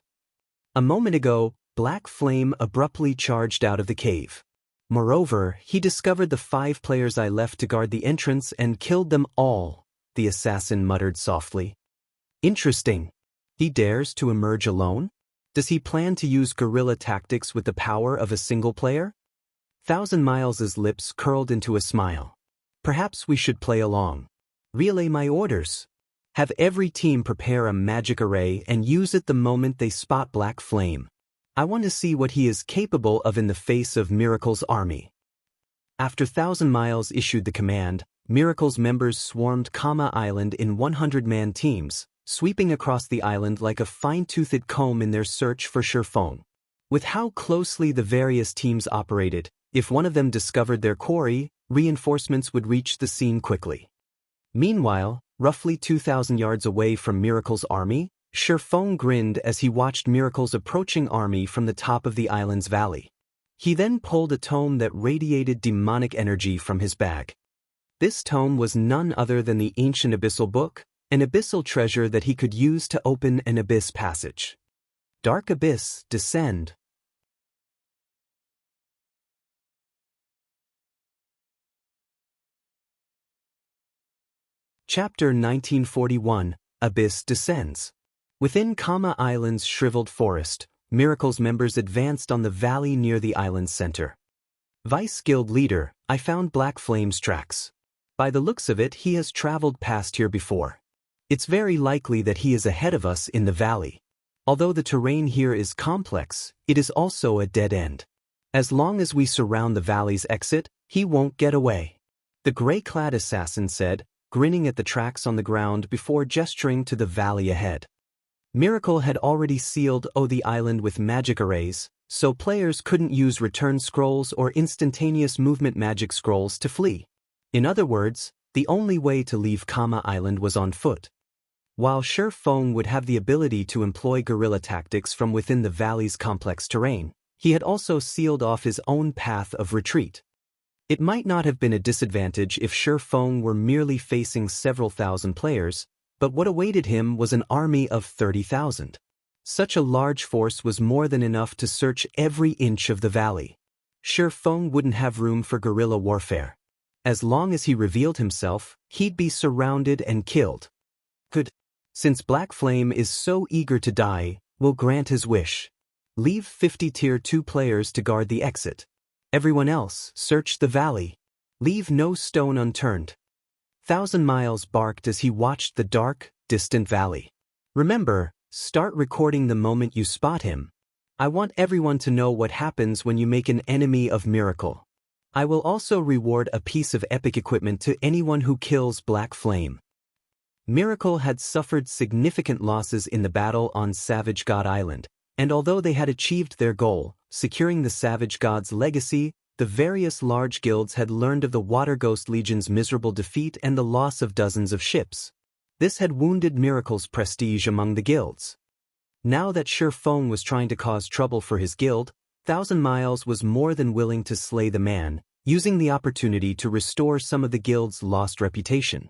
A moment ago, Black Flame abruptly charged out of the cave. Moreover, he discovered the 5 players I left to guard the entrance and killed them all, the assassin muttered softly. Interesting. He dares to emerge alone? Does he plan to use guerrilla tactics with the power of a single player? 1,000 Miles' lips curled into a smile. Perhaps we should play along. Relay my orders. Have every team prepare a magic array and use it the moment they spot Black Flame. I want to see what he is capable of in the face of Miracle's army. After 1,000 Miles issued the command, Miracle's members swarmed Kama Island in 100-man teams, sweeping across the island like a fine-toothed comb in their search for Shifeng. With how closely the various teams operated, if one of them discovered their quarry, reinforcements would reach the scene quickly. Meanwhile, roughly 2,000 yards away from Miracle's army, Shifeng grinned as he watched Miracle's approaching army from the top of the island's valley. He then pulled a tome that radiated demonic energy from his bag. This tome was none other than the ancient abyssal book, an abyssal treasure that he could use to open an abyss passage. Dark Abyss, Descend. Chapter 1941, Abyss Descends. Within Kama Island's shriveled forest, Miracle's members advanced on the valley near the island's center. Vice Guild Leader, I found Black Flame's tracks. By the looks of it, he has traveled past here before. It's very likely that he is ahead of us in the valley. Although the terrain here is complex, it is also a dead end. As long as we surround the valley's exit, he won't get away. The gray-clad assassin said, grinning at the tracks on the ground before gesturing to the valley ahead. Miracle had already sealed the island with magic arrays, so players couldn't use return scrolls or instantaneous movement magic scrolls to flee. In other words, the only way to leave Kama Island was on foot. While Shi Feng would have the ability to employ guerrilla tactics from within the valley's complex terrain, he had also sealed off his own path of retreat. It might not have been a disadvantage if Shi Feng were merely facing several thousand players, but what awaited him was an army of 30,000. Such a large force was more than enough to search every inch of the valley. Shi Feng wouldn't have room for guerrilla warfare. As long as he revealed himself, he'd be surrounded and killed. Since Black Flame is so eager to die, we'll grant his wish. Leave 50 Tier 2 players to guard the exit. Everyone else, search the valley. Leave no stone unturned. 1,000 Miles barked as he watched the dark, distant valley. Remember, start recording the moment you spot him. I want everyone to know what happens when you make an enemy of Miracle. I will also reward a piece of epic equipment to anyone who kills Black Flame. Miracle had suffered significant losses in the battle on Savage God Island, and although they had achieved their goal, securing the Savage God's legacy, the various large guilds had learned of the Water Ghost Legion's miserable defeat and the loss of dozens of ships. This had wounded Miracle's prestige among the guilds. Now that Shi Feng was trying to cause trouble for his guild, 1,000 Miles was more than willing to slay the man, using the opportunity to restore some of the guild's lost reputation.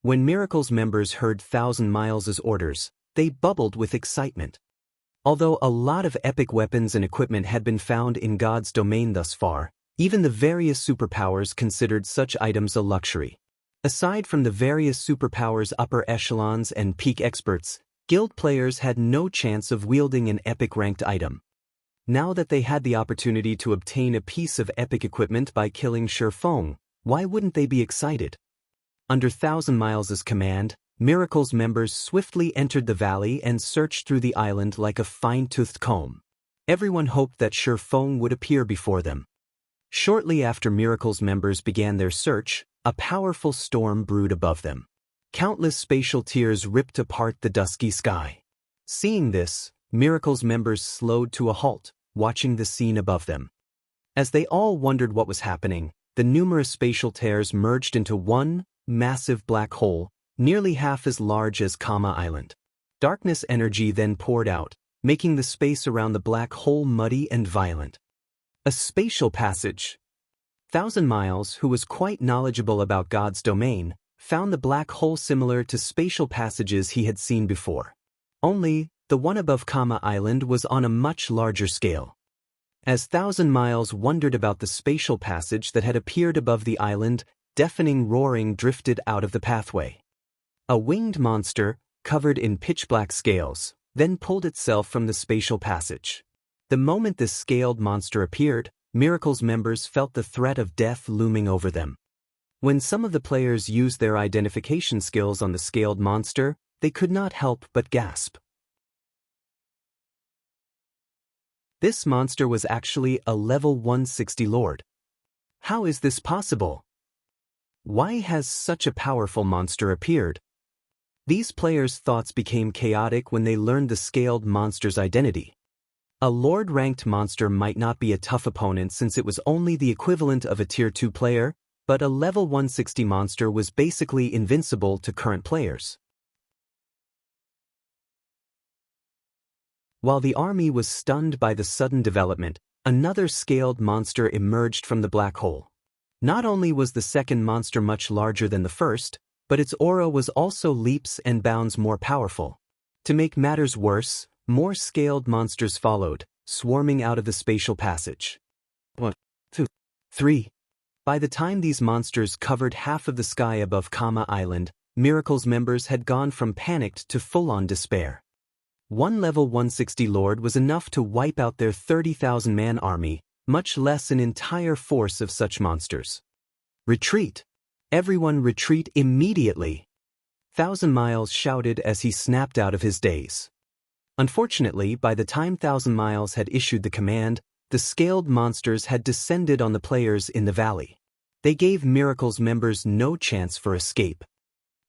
When Miracle's members heard 1,000 Miles' orders, they bubbled with excitement. Although a lot of epic weapons and equipment had been found in God's domain thus far, even the various superpowers considered such items a luxury. Aside from the various superpowers upper echelons and peak experts, guild players had no chance of wielding an epic-ranked item. Now that they had the opportunity to obtain a piece of epic equipment by killing Shi Feng, why wouldn't they be excited? Under 1,000 Miles' command, Miracle's members swiftly entered the valley and searched through the island like a fine-toothed comb. Everyone hoped that Shi Feng would appear before them. Shortly after Miracle's members began their search, a powerful storm brewed above them. Countless spatial tears ripped apart the dusky sky. Seeing this, Miracle's members slowed to a halt, watching the scene above them. As they all wondered what was happening, the numerous spatial tears merged into one massive black hole, nearly half as large as Kama Island. Darkness energy then poured out, making the space around the black hole muddy and violent. A spatial passage. 1,000 Miles, who was quite knowledgeable about God's domain, found the black hole similar to spatial passages he had seen before. Only, the one above Kama Island was on a much larger scale. As 1,000 Miles wondered about the spatial passage that had appeared above the island, deafening roaring drifted out of the pathway. A winged monster, covered in pitch-black scales, then pulled itself from the spatial passage. The moment this scaled monster appeared, Miracle's members felt the threat of death looming over them. When some of the players used their identification skills on the scaled monster, they could not help but gasp. This monster was actually a level 160 lord. How is this possible? Why has such a powerful monster appeared? These players' thoughts became chaotic when they learned the scaled monster's identity. A lord-ranked monster might not be a tough opponent since it was only the equivalent of a Tier 2 player, but a level 160 monster was basically invincible to current players. While the army was stunned by the sudden development, another scaled monster emerged from the black hole. Not only was the second monster much larger than the first, but its aura was also leaps and bounds more powerful. To make matters worse, more scaled monsters followed, swarming out of the spatial passage. 1, 2, 3. By the time these monsters covered half of the sky above Kama Island, Miracle's members had gone from panicked to full-on despair. One level 160 lord was enough to wipe out their 30,000-man army, much less an entire force of such monsters. Retreat! Everyone retreat immediately! Thousand Miles shouted as he snapped out of his daze. Unfortunately, by the time Thousand Miles had issued the command, the scaled monsters had descended on the players in the valley. They gave Miracle's members no chance for escape.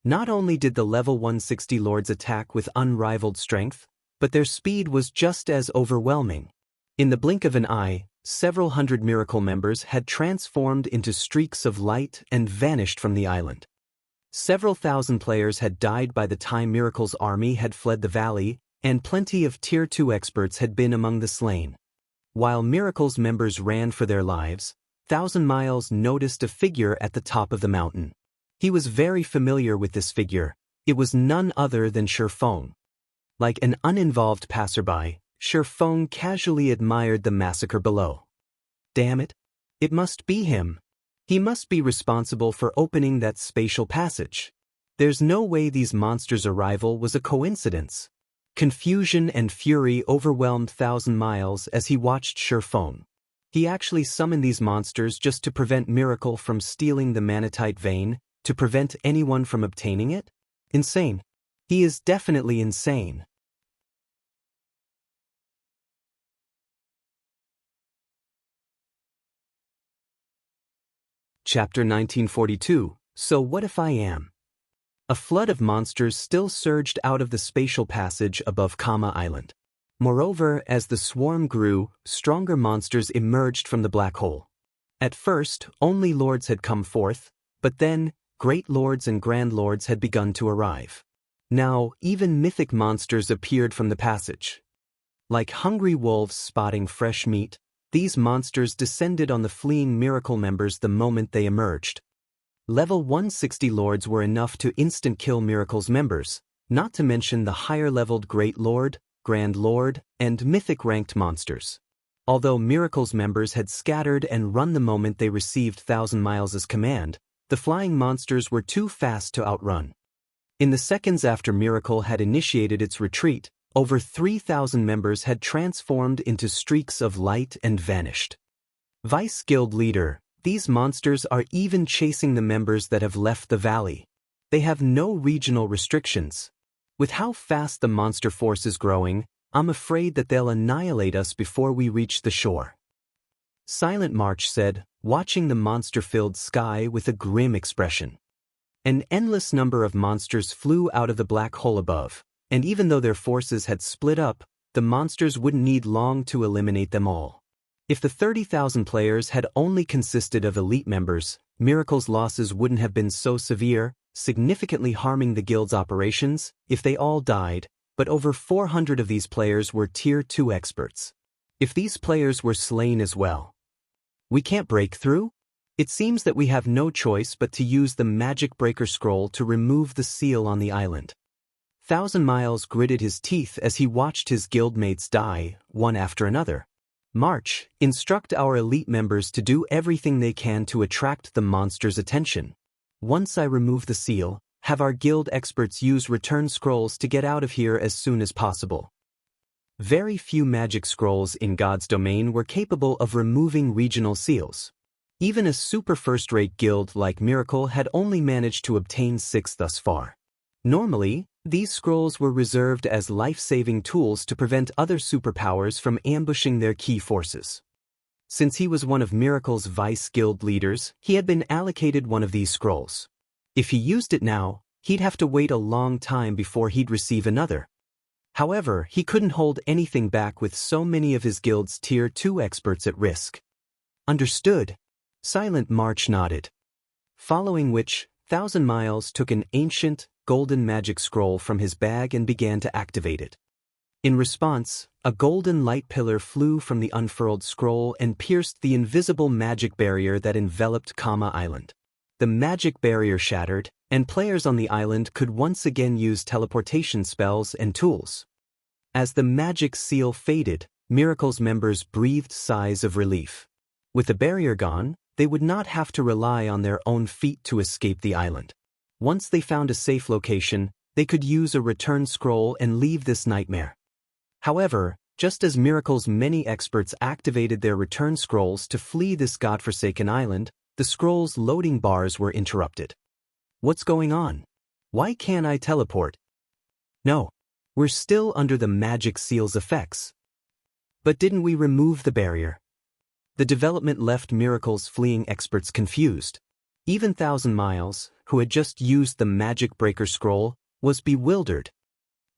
Not only did the level 160 lords attack with unrivaled strength, but their speed was just as overwhelming. In the blink of an eye, several hundred Miracle members had transformed into streaks of light and vanished from the island. Several thousand players had died by the time Miracle's army had fled the valley, and plenty of Tier 2 experts had been among the slain. While Miracle's members ran for their lives, Thousand Miles noticed a figure at the top of the mountain. He was very familiar with this figure. It was none other than Shifeng. Like an uninvolved passerby, Shifeng casually admired the massacre below. Damn it! It must be him. He must be responsible for opening that spatial passage. There's no way these monsters' arrival was a coincidence. Confusion and fury overwhelmed Thousand Miles as he watched Shifeng. He actually summoned these monsters just to prevent Miracle from stealing the manatite vein, to prevent anyone from obtaining it? Insane. He is definitely insane. Chapter 1942. So what if I am? A flood of monsters still surged out of the spatial passage above Kama Island. Moreover, as the swarm grew, stronger monsters emerged from the black hole. At first, only lords had come forth, but then, great lords and grand lords had begun to arrive. Now, even mythic monsters appeared from the passage. Like hungry wolves spotting fresh meat, these monsters descended on the fleeing Miracle members the moment they emerged. Level 160 lords were enough to instant-kill Miracle's members, not to mention the higher-leveled Great Lord, Grand Lord, and Mythic-ranked monsters. Although Miracle's members had scattered and run the moment they received Thousand Miles' command, the flying monsters were too fast to outrun. In the seconds after Miracle had initiated its retreat, over 3,000 members had transformed into streaks of light and vanished. Vice Guild Leader, these monsters are even chasing the members that have left the valley. They have no regional restrictions. With how fast the monster force is growing, I'm afraid that they'll annihilate us before we reach the shore. Silent March said, watching the monster-filled sky with a grim expression. An endless number of monsters flew out of the black hole above, and even though their forces had split up, the monsters wouldn't need long to eliminate them all. If the 30,000 players had only consisted of elite members, Miracle's losses wouldn't have been so severe, significantly harming the guild's operations, if they all died, but over 400 of these players were Tier 2 experts. If these players were slain as well, we can't break through? It seems that we have no choice but to use the Magic Breaker Scroll to remove the seal on the island. Thousand Miles gritted his teeth as he watched his guildmates die, one after another. March, instruct our elite members to do everything they can to attract the monster's attention. Once I remove the seal, have our guild experts use return scrolls to get out of here as soon as possible. Very few magic scrolls in God's domain were capable of removing regional seals. Even a super first-rate guild like Miracle had only managed to obtain 6 thus far. Normally, these scrolls were reserved as life-saving tools to prevent other superpowers from ambushing their key forces. Since he was one of Miracle's vice guild leaders, he had been allocated one of these scrolls. If he used it now, he'd have to wait a long time before he'd receive another. However, he couldn't hold anything back with so many of his guild's Tier 2 experts at risk. Understood. Silent March nodded. Following which, Thousand Miles took an ancient, golden magic scroll from his bag and began to activate it. In response, a golden light pillar flew from the unfurled scroll and pierced the invisible magic barrier that enveloped Kama Island. The magic barrier shattered, and players on the island could once again use teleportation spells and tools. As the magic seal faded, Miracle's members breathed sighs of relief. With the barrier gone, they would not have to rely on their own feet to escape the island. Once they found a safe location, they could use a return scroll and leave this nightmare. However, just as Miracle's many experts activated their return scrolls to flee this godforsaken island, the scroll's loading bars were interrupted. What's going on? Why can't I teleport? No. We're still under the magic seal's effects. But didn't we remove the barrier? The development left Miracle's fleeing experts confused. Even 1,000 Miles, who had just used the magic breaker scroll, was bewildered.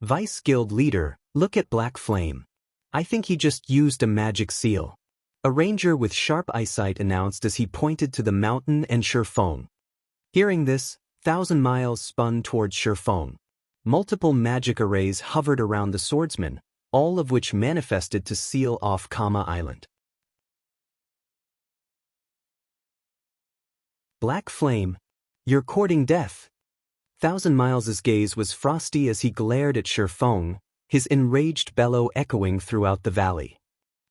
Vice Guild leader, look at Black Flame. I think he just used a magic seal. A ranger with sharp eyesight announced as he pointed to the mountain and Shifeng. Hearing this, 1,000 Miles spun towards Shifeng. Multiple magic arrays hovered around the swordsman, all of which manifested to seal off Kama Island. Black Flame, you're courting death. 1,000 Miles' gaze was frosty as he glared at Shifeng, his enraged bellow echoing throughout the valley.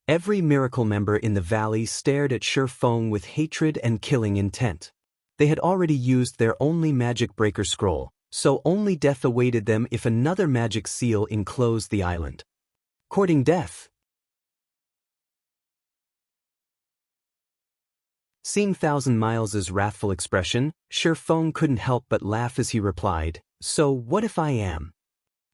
Every Miracle member in the valley stared at Shifeng with hatred and killing intent. They had already used their only magic breaker scroll, so only death awaited them if another magic seal enclosed the island. Courting death. Seeing 1,000 Miles' wrathful expression, Shifeng couldn't help but laugh as he replied, "So what if I am?"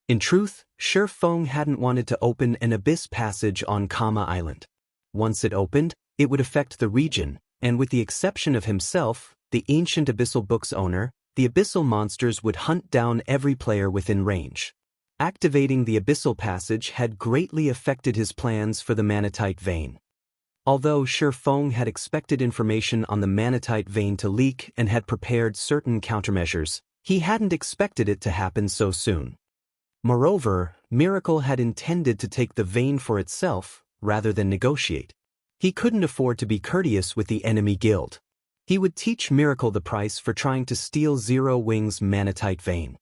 In truth, Shifeng hadn't wanted to open an abyss passage on Kama Island. Once it opened, it would affect the region, and with the exception of himself, the ancient abyssal book's owner, the abyssal monsters would hunt down every player within range. Activating the abyssal passage had greatly affected his plans for the manatite vein. Although Shifeng had expected information on the manatite vein to leak and had prepared certain countermeasures, he hadn't expected it to happen so soon. Moreover, Miracle had intended to take the vein for itself, rather than negotiate. He couldn't afford to be courteous with the enemy guild. He would teach Miracle the price for trying to steal Zero Wing's manatite vein.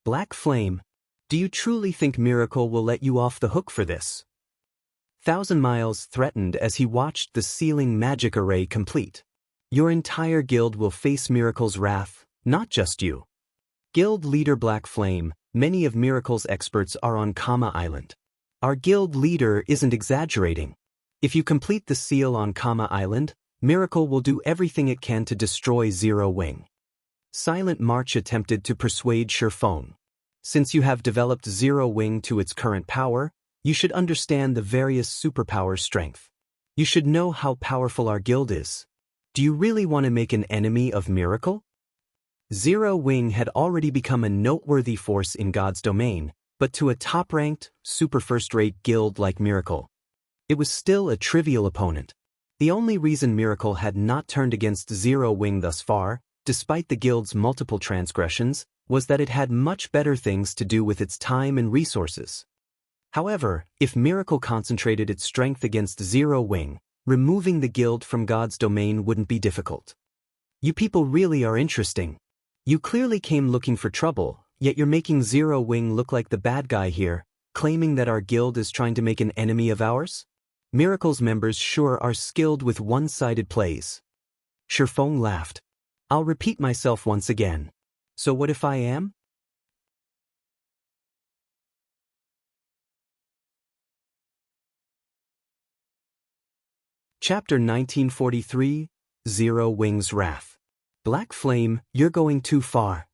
Black Flame, do you truly think Miracle will let you off the hook for this? 1,000 Miles threatened as he watched the sealing magic array complete. Your entire guild will face Miracle's wrath, not just you. Guild leader Black Flame, many of Miracle's experts are on Kama Island. Our guild leader isn't exaggerating. If you complete the seal on Kama Island, Miracle will do everything it can to destroy Zero Wing. Silent March attempted to persuade Shifeng. Since you have developed Zero Wing to its current power, you should understand the various superpower strength. You should know how powerful our guild is. Do you really want to make an enemy of Miracle? Zero Wing had already become a noteworthy force in God's domain, but to a top-ranked, super first-rate guild like Miracle, it was still a trivial opponent. The only reason Miracle had not turned against Zero Wing thus far, despite the guild's multiple transgressions, was that it had much better things to do with its time and resources. However, if Miracle concentrated its strength against Zero Wing, removing the guild from God's domain wouldn't be difficult. You people really are interesting. You clearly came looking for trouble, yet you're making Zero Wing look like the bad guy here, claiming that our guild is trying to make an enemy of ours? Miracle's members sure are skilled with one-sided plays. Shifeng laughed. I'll repeat myself once again. So what if I am? Chapter 1943, Zero Wing's Wrath. Black Flame, you're going too far.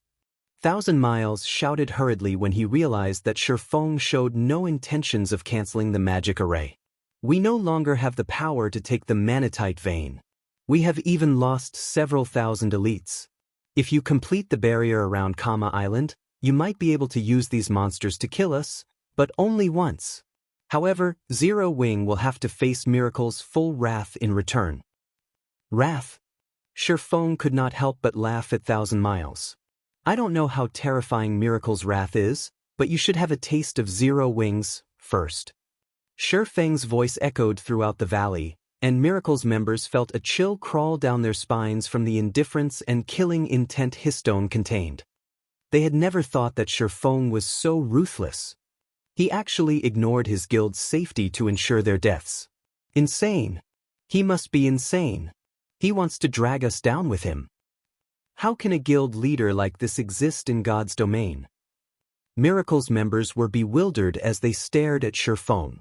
1,000 Miles shouted hurriedly when he realized that Shifeng showed no intentions of canceling the magic array. We no longer have the power to take the manatite vein. We have even lost several thousand elites. If you complete the barrier around Kama Island, you might be able to use these monsters to kill us, but only once. However, Zero Wing will have to face Miracle's full wrath in return. Wrath? Shifeng could not help but laugh at 1,000 Miles. I don't know how terrifying Miracle's wrath is, but you should have a taste of Zero Wing's first. Shifeng's voice echoed throughout the valley, and Miracle's members felt a chill crawl down their spines from the indifference and killing intent his stone contained. They had never thought that Shifeng was so ruthless. He actually ignored his guild's safety to ensure their deaths. Insane. He must be insane. He wants to drag us down with him. How can a guild leader like this exist in God's domain? Miracle's members were bewildered as they stared at Shifeng.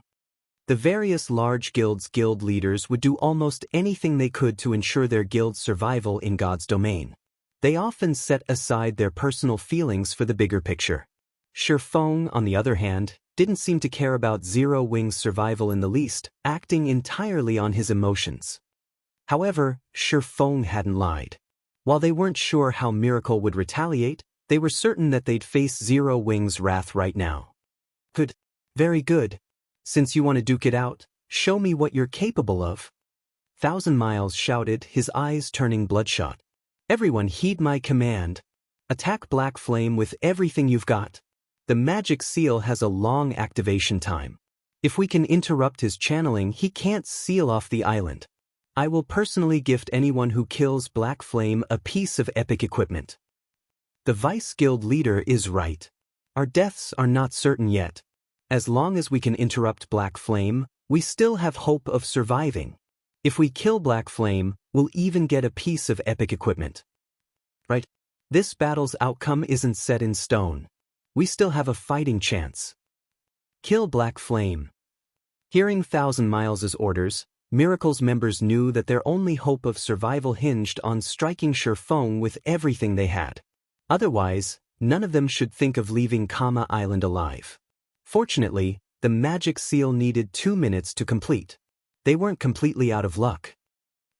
The various large guilds' guild leaders would do almost anything they could to ensure their guild's survival in God's domain. They often set aside their personal feelings for the bigger picture. Shifeng, on the other hand, didn't seem to care about Zero Wing's survival in the least, acting entirely on his emotions. However, Shifeng hadn't lied. While they weren't sure how Miracle would retaliate, they were certain that they'd face Zero Wing's wrath right now. Good. Very good. Since you want to duke it out, show me what you're capable of. Thousand Miles shouted, his eyes turning bloodshot. Everyone heed my command. Attack Black Flame with everything you've got. The magic seal has a long activation time. If we can interrupt his channeling, he can't seal off the island. I will personally gift anyone who kills Black Flame a piece of epic equipment. The Vice Guild leader is right. Our deaths are not certain yet. As long as we can interrupt Black Flame, we still have hope of surviving. If we kill Black Flame, we'll even get a piece of epic equipment. Right? This battle's outcome isn't set in stone. We still have a fighting chance. Kill Black Flame. Hearing Thousand Miles' orders, Miracle's members knew that their only hope of survival hinged on striking Shifeng with everything they had. Otherwise, none of them should think of leaving Kama Island alive. Fortunately, the magic seal needed 2 minutes to complete. They weren't completely out of luck.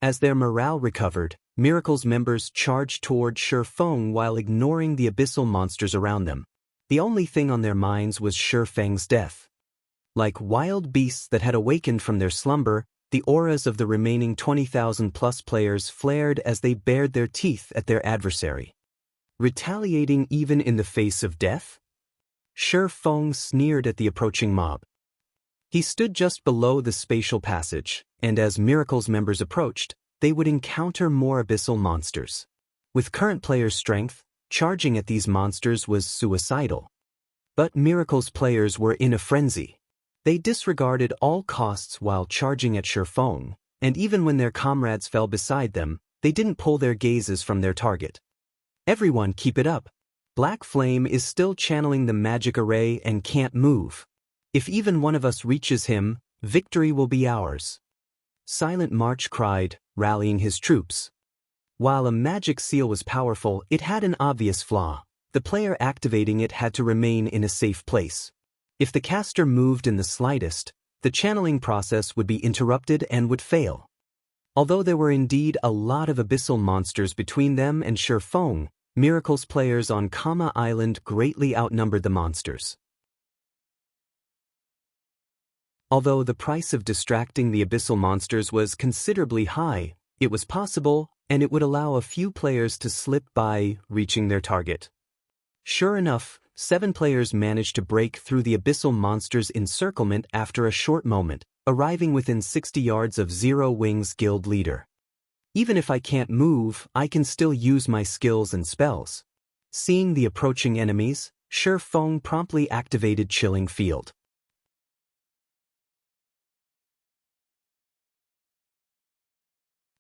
As their morale recovered, Miracle's members charged toward Shifeng while ignoring the abyssal monsters around them. The only thing on their minds was Shifeng's death. Like wild beasts that had awakened from their slumber, the auras of the remaining 20,000+ players flared as they bared their teeth at their adversary. Retaliating even in the face of death? Shifeng sneered at the approaching mob. He stood just below the spatial passage, and as Miracle's members approached, they would encounter more abyssal monsters. With current players' strength, charging at these monsters was suicidal. But Miracle's players were in a frenzy. They disregarded all costs while charging at Shifeng, and even when their comrades fell beside them, they didn't pull their gazes from their target. Everyone keep it up. Black Flame is still channeling the magic array and can't move. If even one of us reaches him, victory will be ours. Silent March cried, rallying his troops. While a magic seal was powerful, it had an obvious flaw. The player activating it had to remain in a safe place. If the caster moved in the slightest, the channeling process would be interrupted and would fail. Although there were indeed a lot of abyssal monsters between them and Shifeng, Miracle's players on Kama Island greatly outnumbered the monsters. Although the price of distracting the abyssal monsters was considerably high, it was possible, and it would allow a few players to slip by reaching their target. Sure enough, 7 players managed to break through the abyssal monsters' encirclement after a short moment, arriving within 60 yards of Zero Wing's guild leader. Even if I can't move, I can still use my skills and spells. Seeing the approaching enemies, Shifeng promptly activated Chilling Field.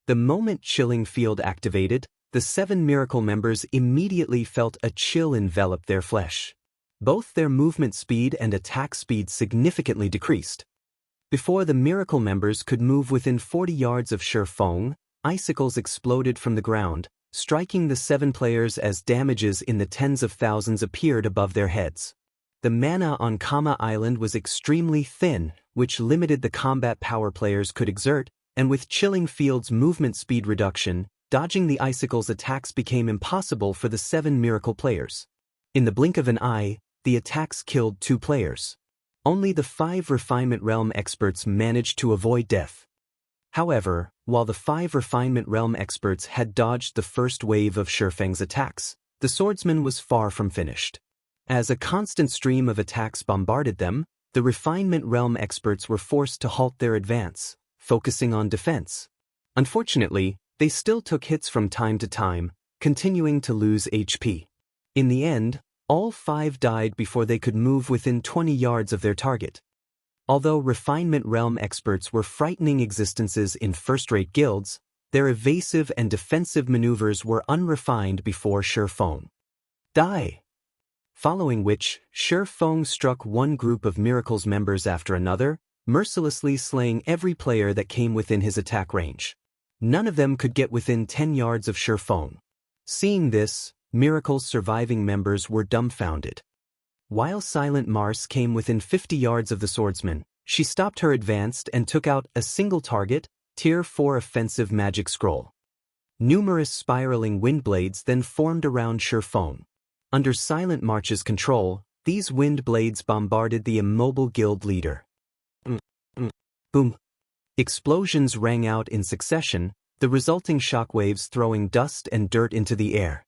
The moment Chilling Field activated, the 7 Miracle members immediately felt a chill envelop their flesh. Both their movement speed and attack speed significantly decreased. Before the Miracle members could move within 40 yards of Shifeng, icicles exploded from the ground, striking the 7 players as damages in the tens of thousands appeared above their heads. The mana on Kama Island was extremely thin, which limited the combat power players could exert, and with Chilling Field's movement speed reduction, dodging the icicles' attacks became impossible for the 7 Miracle players. In the blink of an eye, the attacks killed 2 players. Only the 5 Refinement Realm experts managed to avoid death. However, while the 5 Refinement Realm experts had dodged the first wave of Shifeng's attacks, the swordsman was far from finished. As a constant stream of attacks bombarded them, the Refinement Realm experts were forced to halt their advance, focusing on defense. Unfortunately, they still took hits from time to time, continuing to lose HP. In the end, all 5 died before they could move within 20 yards of their target. Although Refinement Realm experts were frightening existences in first-rate guilds, their evasive and defensive maneuvers were unrefined before Shifeng. Die! Following which, Shifeng struck one group of Miracle's members after another, mercilessly slaying every player that came within his attack range. None of them could get within 10 yards of Shifeng. Seeing this, Miracle's surviving members were dumbfounded. While Silent Mars came within 50 yards of the swordsman, she stopped her advance and took out a single target, Tier 4 offensive magic scroll. Numerous spiraling wind blades then formed around Shifeng. Under Silent March's control, these wind blades bombarded the immobile guild leader. Boom! Explosions rang out in succession, the resulting shockwaves throwing dust and dirt into the air.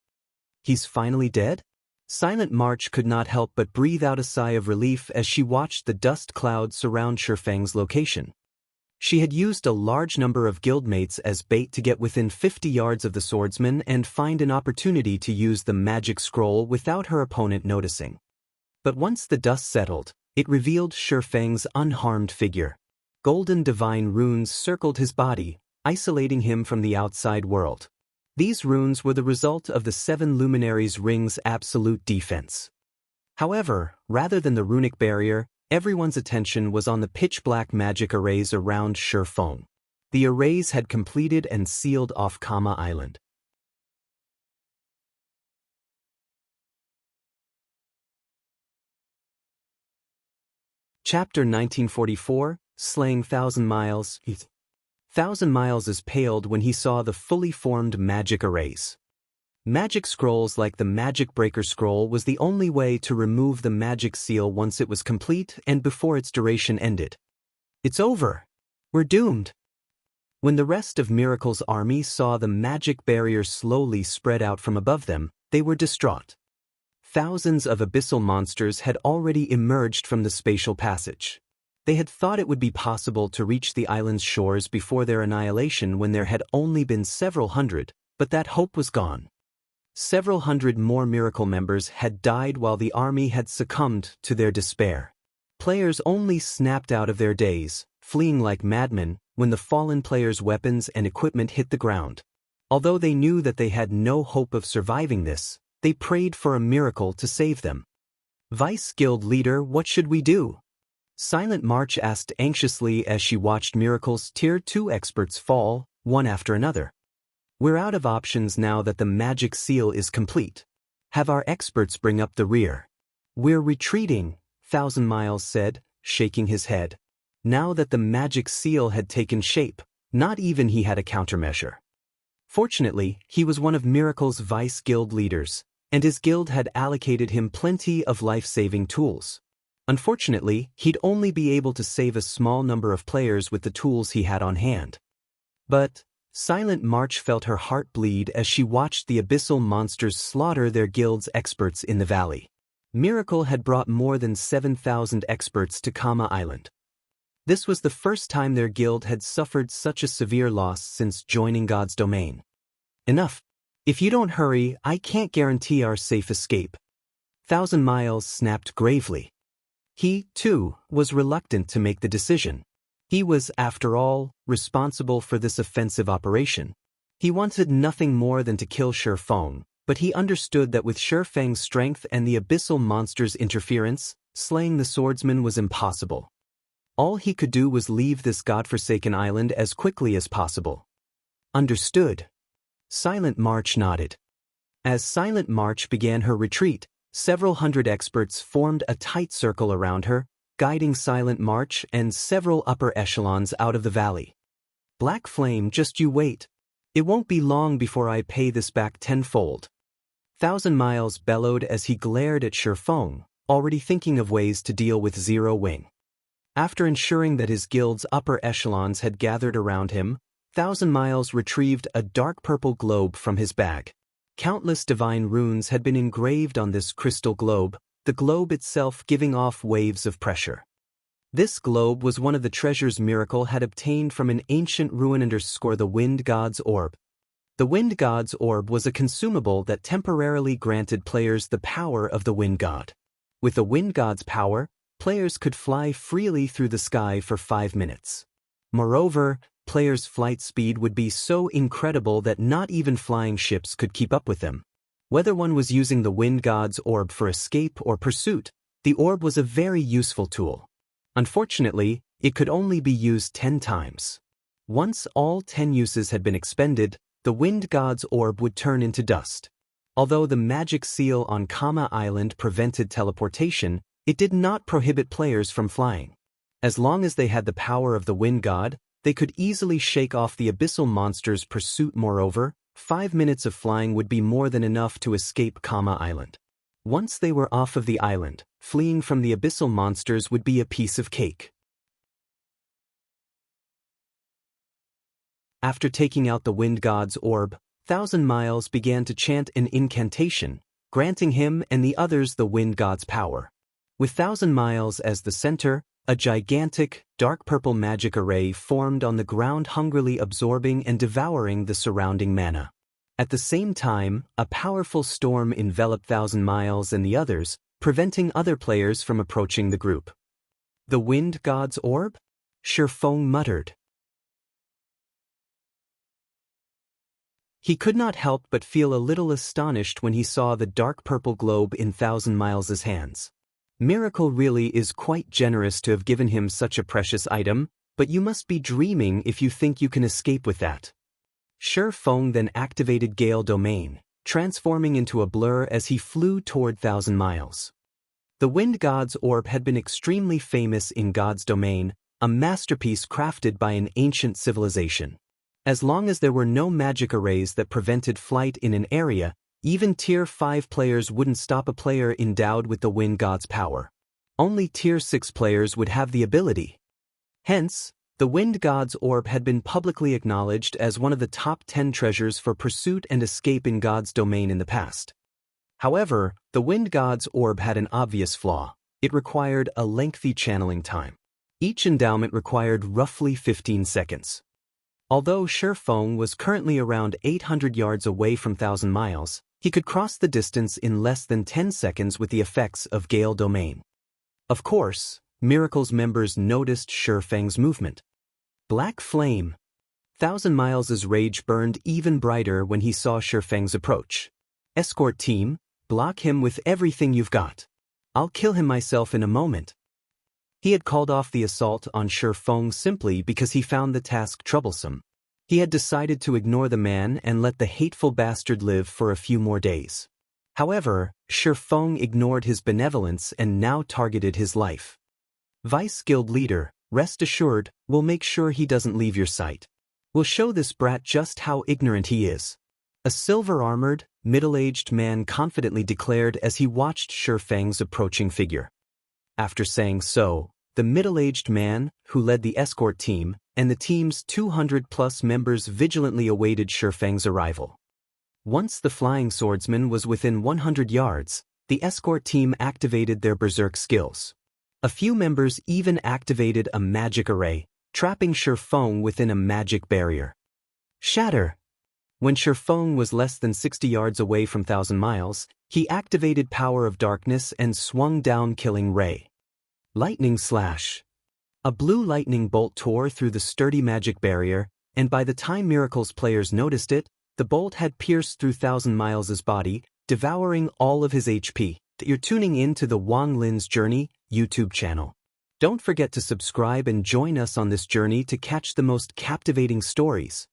He's finally dead? Silent March could not help but breathe out a sigh of relief as she watched the dust cloud surround Shifeng's location. She had used a large number of guildmates as bait to get within 50 yards of the swordsman and find an opportunity to use the magic scroll without her opponent noticing. But once the dust settled, it revealed Shifeng's unharmed figure. Golden divine runes circled his body, isolating him from the outside world. These runes were the result of the 7 Luminaries' Ring's absolute defense. However, rather than the runic barrier, everyone's attention was on the pitch-black magic arrays around Shifeng. The arrays had completed and sealed off Kama Island. Chapter 1944, Slaying Thousand Miles. 1,000 Miles is paled when he saw the fully formed magic arrays. Magic scrolls like the Magic Breaker Scroll was the only way to remove the magic seal once it was complete and before its duration ended. It's over. We're doomed. When the rest of Miracle's army saw the magic barrier slowly spread out from above them, they were distraught. Thousands of abyssal monsters had already emerged from the spatial passage. They had thought it would be possible to reach the island's shores before their annihilation when there had only been several hundred, but that hope was gone. Several hundred more Miracle members had died while the army had succumbed to their despair. Players only snapped out of their daze, fleeing like madmen, when the fallen players' weapons and equipment hit the ground. Although they knew that they had no hope of surviving this, they prayed for a miracle to save them. Vice Guild Leader, what should we do? Silent March asked anxiously as she watched Miracle's Tier 2 experts fall, one after another. We're out of options now that the magic seal is complete. Have our experts bring up the rear. We're retreating, 1,000 Miles said, shaking his head. Now that the magic seal had taken shape, not even he had a countermeasure. Fortunately, he was one of Miracle's vice guild leaders, and his guild had allocated him plenty of life-saving tools. Unfortunately, he'd only be able to save a small number of players with the tools he had on hand. But Silent March felt her heart bleed as she watched the abyssal monsters slaughter their guild's experts in the valley. Miracle had brought more than 7,000 experts to Kama Island. This was the first time their guild had suffered such a severe loss since joining God's domain. Enough. If you don't hurry, I can't guarantee our safe escape. 1,000 Miles snapped gravely. He, too, was reluctant to make the decision. He was, after all, responsible for this offensive operation. He wanted nothing more than to kill Shifeng, but he understood that with Shifeng's strength and the abyssal monster's interference, slaying the swordsman was impossible. All he could do was leave this godforsaken island as quickly as possible. Understood. Silent March nodded. As Silent March began her retreat, several hundred experts formed a tight circle around her, guiding Silent March and several upper echelons out of the valley. Black Flame, just you wait. It won't be long before I pay this back tenfold. 1,000 Miles bellowed as he glared at Shifeng, already thinking of ways to deal with Zero Wing. After ensuring that his guild's upper echelons had gathered around him, 1,000 Miles retrieved a dark purple globe from his bag. Countless divine runes had been engraved on this crystal globe, the globe itself giving off waves of pressure. This globe was one of the treasures Miracle had obtained from an ancient ruin the Wind God's Orb. The Wind God's Orb was a consumable that temporarily granted players the power of the Wind God. With the Wind God's power, players could fly freely through the sky for 5 minutes. Moreover, players' flight speed would be so incredible that not even flying ships could keep up with them. Whether one was using the Wind God's Orb for escape or pursuit, the orb was a very useful tool. Unfortunately, it could only be used 10 times. Once all 10 uses had been expended, the wind god's orb would turn into dust. Although the magic seal on Kama Island prevented teleportation, it did not prohibit players from flying. As long as they had the power of the wind god, they could easily shake off the abyssal monster's pursuit. Moreover, 5 minutes of flying would be more than enough to escape Kama Island. Once they were off of the island, fleeing from the abyssal monsters would be a piece of cake. After taking out the wind god's orb, 1,000 Miles began to chant an incantation, granting him and the others the wind god's power. With 1,000 Miles as the center, a gigantic, dark purple magic array formed on the ground, hungrily absorbing and devouring the surrounding mana. At the same time, a powerful storm enveloped 1,000 Miles and the others, preventing other players from approaching the group. The wind god's orb? Shifeng muttered. He could not help but feel a little astonished when he saw the dark purple globe in 1,000 Miles' hands. Miracle really is quite generous to have given him such a precious item, but you must be dreaming if you think you can escape with that. Shifeng then activated Gale Domain, transforming into a blur as he flew toward 1,000 Miles. The wind god's orb had been extremely famous in God's Domain, a masterpiece crafted by an ancient civilization. As long as there were no magic arrays that prevented flight in an area, even Tier 5 players wouldn't stop a player endowed with the wind god's power. Only Tier 6 players would have the ability. Hence, the wind god's orb had been publicly acknowledged as one of the top 10 treasures for pursuit and escape in God's Domain in the past. However, the wind god's orb had an obvious flaw. It required a lengthy channeling time. Each endowment required roughly 15 seconds. Although Shifeng was currently around 800 yards away from 1,000 Miles, he could cross the distance in less than 10 seconds with the effects of Gale Domain. Of course, Miracle's members noticed Shifeng's movement. Black flame. 1,000 Miles' rage burned even brighter when he saw Shifeng's approach. Escort team, block him with everything you've got. I'll kill him myself in a moment. He had called off the assault on Shifeng simply because he found the task troublesome. He had decided to ignore the man and let the hateful bastard live for a few more days. However, Shifeng ignored his benevolence and now targeted his life. Vice Guild Leader, rest assured, we'll make sure he doesn't leave your sight. We'll show this brat just how ignorant he is. A silver-armored, middle-aged man confidently declared as he watched Shifeng's approaching figure. After saying so, the middle-aged man, who led the escort team, and the team's 200-plus members vigilantly awaited Shifeng's arrival. Once the flying swordsman was within 100 yards, the escort team activated their berserk skills. A few members even activated a magic array, trapping Shifeng within a magic barrier. Shatter! When Shifeng was less than 60 yards away from 1,000 Miles, he activated Power of Darkness and swung down Killing Ray. Lightning Slash. A blue lightning bolt tore through the sturdy magic barrier, and by the time Miracle's players noticed it, the bolt had pierced through 1,000 Miles' body, devouring all of his HP. You're tuning in to the Wang Lin's Journey YouTube channel. Don't forget to subscribe and join us on this journey to catch the most captivating stories.